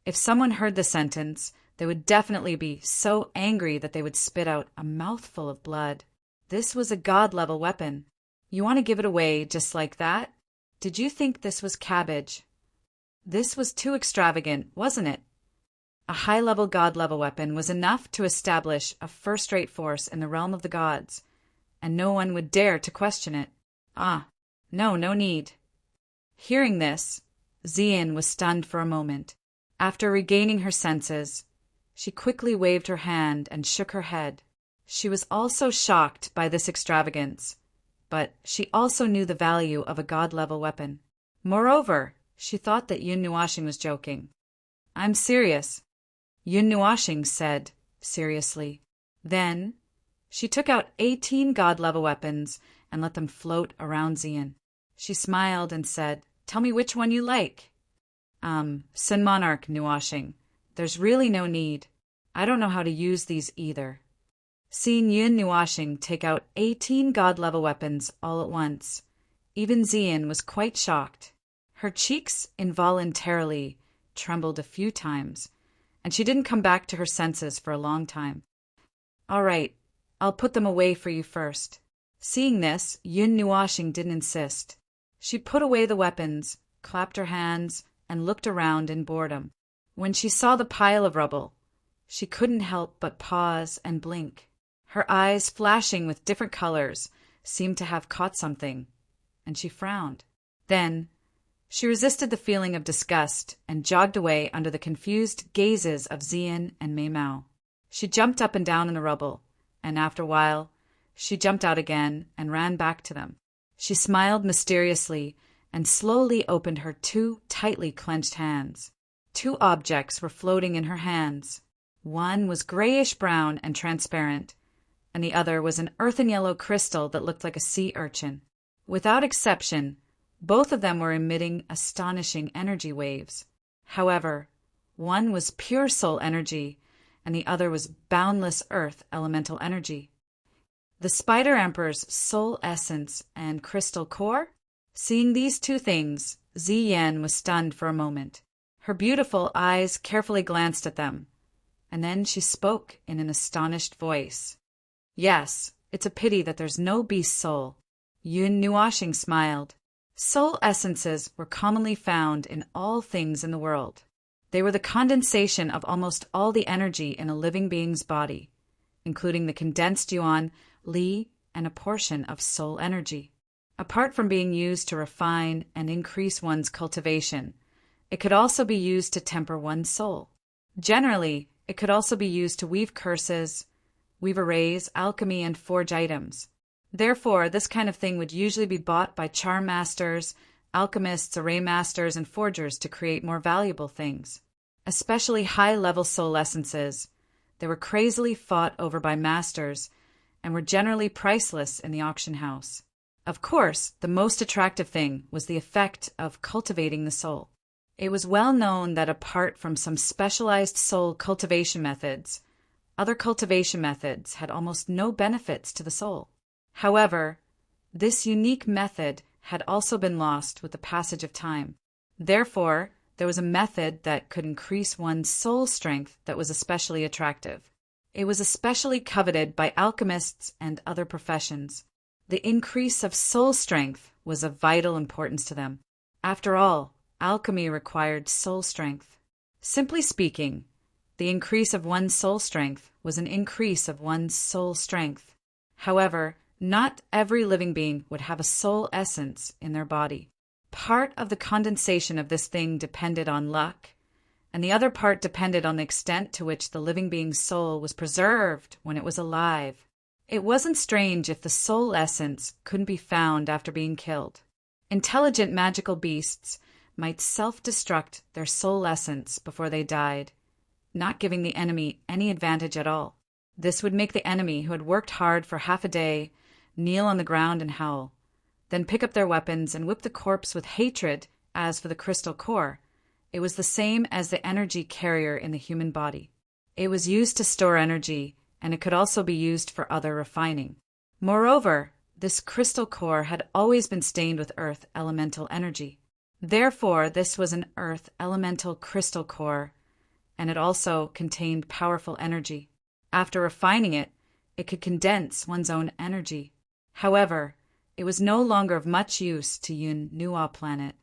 Speaker 1: If someone heard the sentence, they would definitely be so angry that they would spit out a mouthful of blood. This was a god-level weapon. You want to give it away just like that? Did you think this was cabbage? This was too extravagant, wasn't it? A high-level god-level weapon was enough to establish a first-rate force in the realm of the gods, and no one would dare to question it. Ah, no need. Hearing this, Ziyin was stunned for a moment. After regaining her senses, she quickly waved her hand and shook her head. She was also shocked by this extravagance, but she also knew the value of a god-level weapon. Moreover, she thought that Yun Nuashing was joking. I'm serious, Yun Nuashing said seriously. Then she took out 18 god-level weapons and let them float around Ziyin. She smiled and said, Tell me which one you like. Sun Monarch Nuashing. There's really no need. I don't know how to use these either. Seeing Yun Nuashing take out 18 god-level weapons all at once, even Ziyin was quite shocked. Her cheeks involuntarily trembled a few times, and she didn't come back to her senses for a long time. All right, I'll put them away for you first. Seeing this, Yun Nuashing didn't insist. She put away the weapons, clapped her hands, and looked around in boredom. When she saw the pile of rubble, she couldn't help but pause and blink. Her eyes, flashing with different colors, seemed to have caught something, and she frowned. Then she resisted the feeling of disgust and jogged away under the confused gazes of Ziyin and Mei Mao. She jumped up and down in the rubble, and after a while, she jumped out again and ran back to them. She smiled mysteriously and slowly opened her two tightly clenched hands. Two objects were floating in her hands. One was grayish-brown and transparent, and the other was an earthen-yellow crystal that looked like a sea urchin. Without exception, both of them were emitting astonishing energy waves. However, one was pure soul energy, and the other was boundless earth elemental energy. The Spider Emperor's soul essence and crystal core? Seeing these two things, Ziyan was stunned for a moment. Her beautiful eyes carefully glanced at them, and then she spoke in an astonished voice. Yes, it's a pity that there's no beast soul. Yun Nuashing smiled. Soul essences were commonly found in all things in the world. They were the condensation of almost all the energy in a living being's body, including the condensed yuan, li, and a portion of soul energy. Apart from being used to refine and increase one's cultivation, it could also be used to temper one's soul. Generally, it could also be used to weave curses, weave arrays, alchemy, and forge items. Therefore, this kind of thing would usually be bought by charm masters, alchemists, array masters, and forgers to create more valuable things. Especially high-level soul essences. They were crazily fought over by masters and were generally priceless in the auction house. Of course, the most attractive thing was the effect of cultivating the soul. It was well known that apart from some specialized soul cultivation methods, other cultivation methods had almost no benefits to the soul. However, this unique method had also been lost with the passage of time. Therefore, there was a method that could increase one's soul strength that was especially attractive. It was especially coveted by alchemists and other professions. The increase of soul strength was of vital importance to them. After all, alchemy required soul strength. Simply speaking, the increase of one's soul strength was an increase of one's soul strength. However, not every living being would have a soul essence in their body. Part of the condensation of this thing depended on luck, and the other part depended on the extent to which the living being's soul was preserved when it was alive. It wasn't strange if the soul essence couldn't be found after being killed. Intelligent magical beasts might self-destruct their soul essence before they died, not giving the enemy any advantage at all. This would make the enemy, who had worked hard for half a day, kneel on the ground and howl, then pick up their weapons and whip the corpse with hatred. As for the crystal core, it was the same as the energy carrier in the human body. It was used to store energy, and it could also be used for other refining. Moreover, this crystal core had always been stained with earth elemental energy. Therefore, this was an earth elemental crystal core, and it also contained powerful energy. After refining it, it could condense one's own energy. However, it was no longer of much use to Yun Nua planet.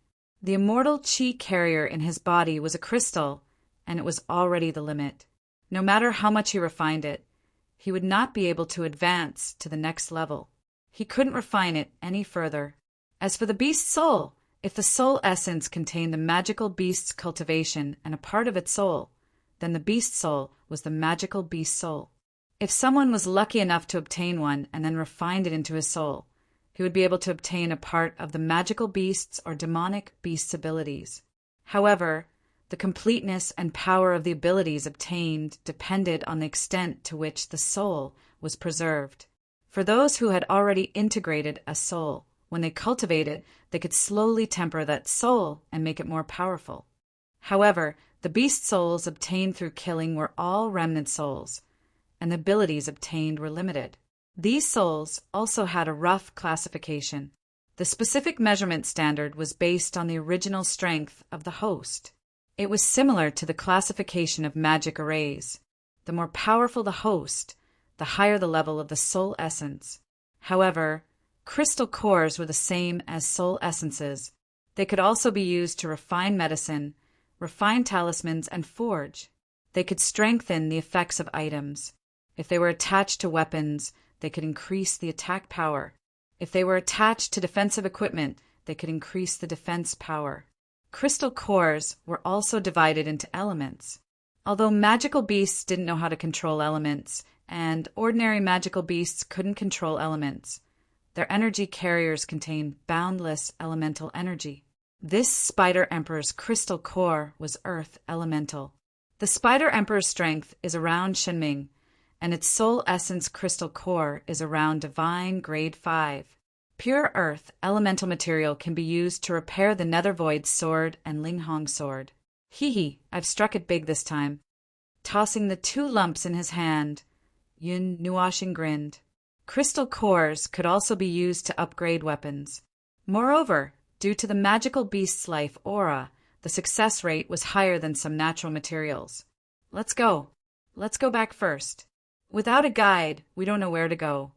Speaker 1: The immortal chi carrier in his body was a crystal, and it was already the limit. No matter how much he refined it, he would not be able to advance to the next level. He couldn't refine it any further. As for the beast's soul, if the soul essence contained the magical beast's cultivation and a part of its soul, then the beast's soul was the magical beast's soul. If someone was lucky enough to obtain one and then refined it into his soul, he would be able to obtain a part of the magical beast's or demonic beast's abilities. However, the completeness and power of the abilities obtained depended on the extent to which the soul was preserved. For those who had already integrated a soul, when they cultivated, they could slowly temper that soul and make it more powerful. However, the beast souls obtained through killing were all remnant souls, and the abilities obtained were limited. These souls also had a rough classification. The specific measurement standard was based on the original strength of the host. It was similar to the classification of magic arrays. The more powerful the host, the higher the level of the soul essence. However, crystal cores were the same as soul essences. They could also be used to refine medicine, refine talismans, and forge. They could strengthen the effects of items. If they were attached to weapons, they could increase the attack power. If they were attached to defensive equipment, they could increase the defense power. Crystal cores were also divided into elements. Although magical beasts didn't know how to control elements, and ordinary magical beasts couldn't control elements, their energy carriers contained boundless elemental energy. This Spider Emperor's crystal core was earth elemental. The Spider Emperor's strength is around Shenming, and its soul essence crystal core is around divine grade 5. Pure earth elemental material can be used to repair the Nether Void's sword and Linghong sword. Hee, I've struck it big this time. Tossing the 2 lumps in his hand, Yun Nuashing grinned. Crystal cores could also be used to upgrade weapons. Moreover, due to the magical beast's life aura, the success rate was higher than some natural materials. Let's go. let's go back first. Without a guide, we don't know where to go.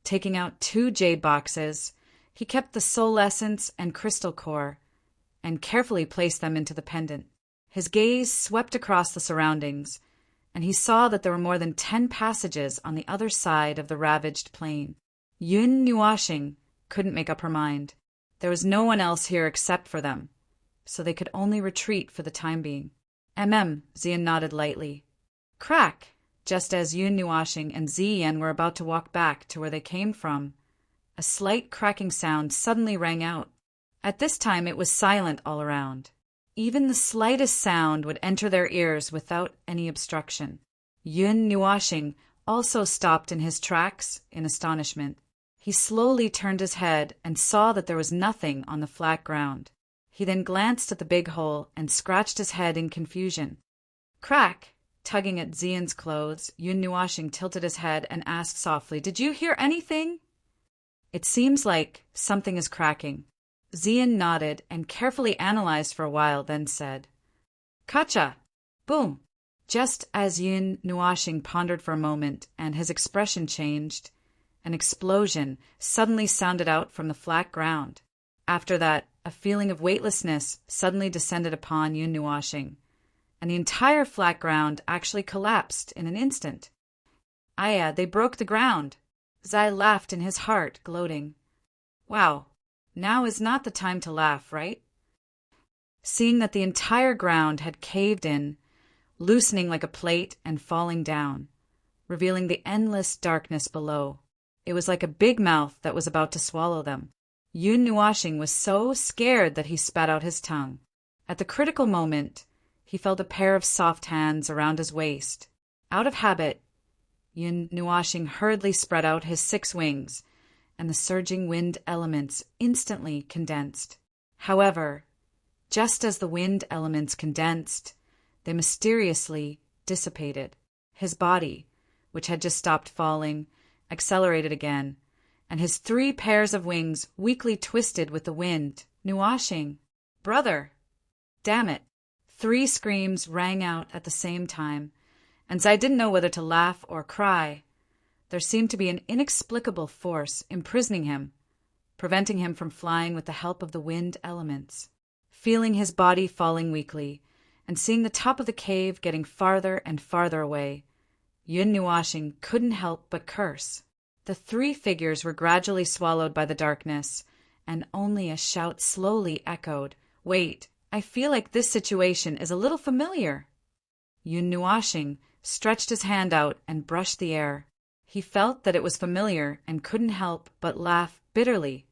Speaker 1: Taking out 2 jade boxes, he kept the soul essence and crystal core and carefully placed them into the pendant. His gaze swept across the surroundings, and he saw that there were more than 10 passages on the other side of the ravaged plain. Yun Nuashing couldn't make up her mind. There was no one else here except for them, so they could only retreat for the time being. Xian nodded lightly. Crack! Just as Yun Nuashing and Ziyan were about to walk back to where they came from, a slight cracking sound suddenly rang out. At this time it was silent all around. Even the slightest sound would enter their ears without any obstruction. Yun Nuashing also stopped in his tracks in astonishment. He slowly turned his head and saw that there was nothing on the flat ground. He then glanced at the big hole and scratched his head in confusion. Crack! Tugging at Ziyan's clothes, Yun Nuashing tilted his head and asked softly, Did you hear anything? It seems like something is cracking. Ziyan nodded and carefully analyzed for a while, then said, Kacha! Boom! Just as Yun Nuashing pondered for a moment and his expression changed, an explosion suddenly sounded out from the flat ground. After that, a feeling of weightlessness suddenly descended upon Yun Nuashing, and the entire flat ground actually collapsed in an instant. Aya, they broke the ground. Zai laughed in his heart, gloating. Wow, now is not the time to laugh, right? Seeing that the entire ground had caved in, loosening like a plate and falling down, revealing the endless darkness below. It was like a big mouth that was about to swallow them. Yun Nuashing was so scared that he spat out his tongue. At the critical moment, he felt a pair of soft hands around his waist. Out of habit, Yun Nuashing hurriedly spread out his 6 wings, and the surging wind elements instantly condensed. However, just as the wind elements condensed, they mysteriously dissipated. His body, which had just stopped falling, accelerated again, and his 3 pairs of wings weakly twisted with the wind. Nuashing! Brother! Damn it! 3 screams rang out at the same time, and Zai didn't know whether to laugh or cry. There seemed to be an inexplicable force imprisoning him, preventing him from flying with the help of the wind elements. Feeling his body falling weakly, and seeing the top of the cave getting farther and farther away, Yun Nuashing couldn't help but curse. The 3 figures were gradually swallowed by the darkness, and only a shout slowly echoed, Wait, I feel like this situation is a little familiar. Yun Nuashing stretched his hand out and brushed the air. He felt that it was familiar and couldn't help but laugh bitterly.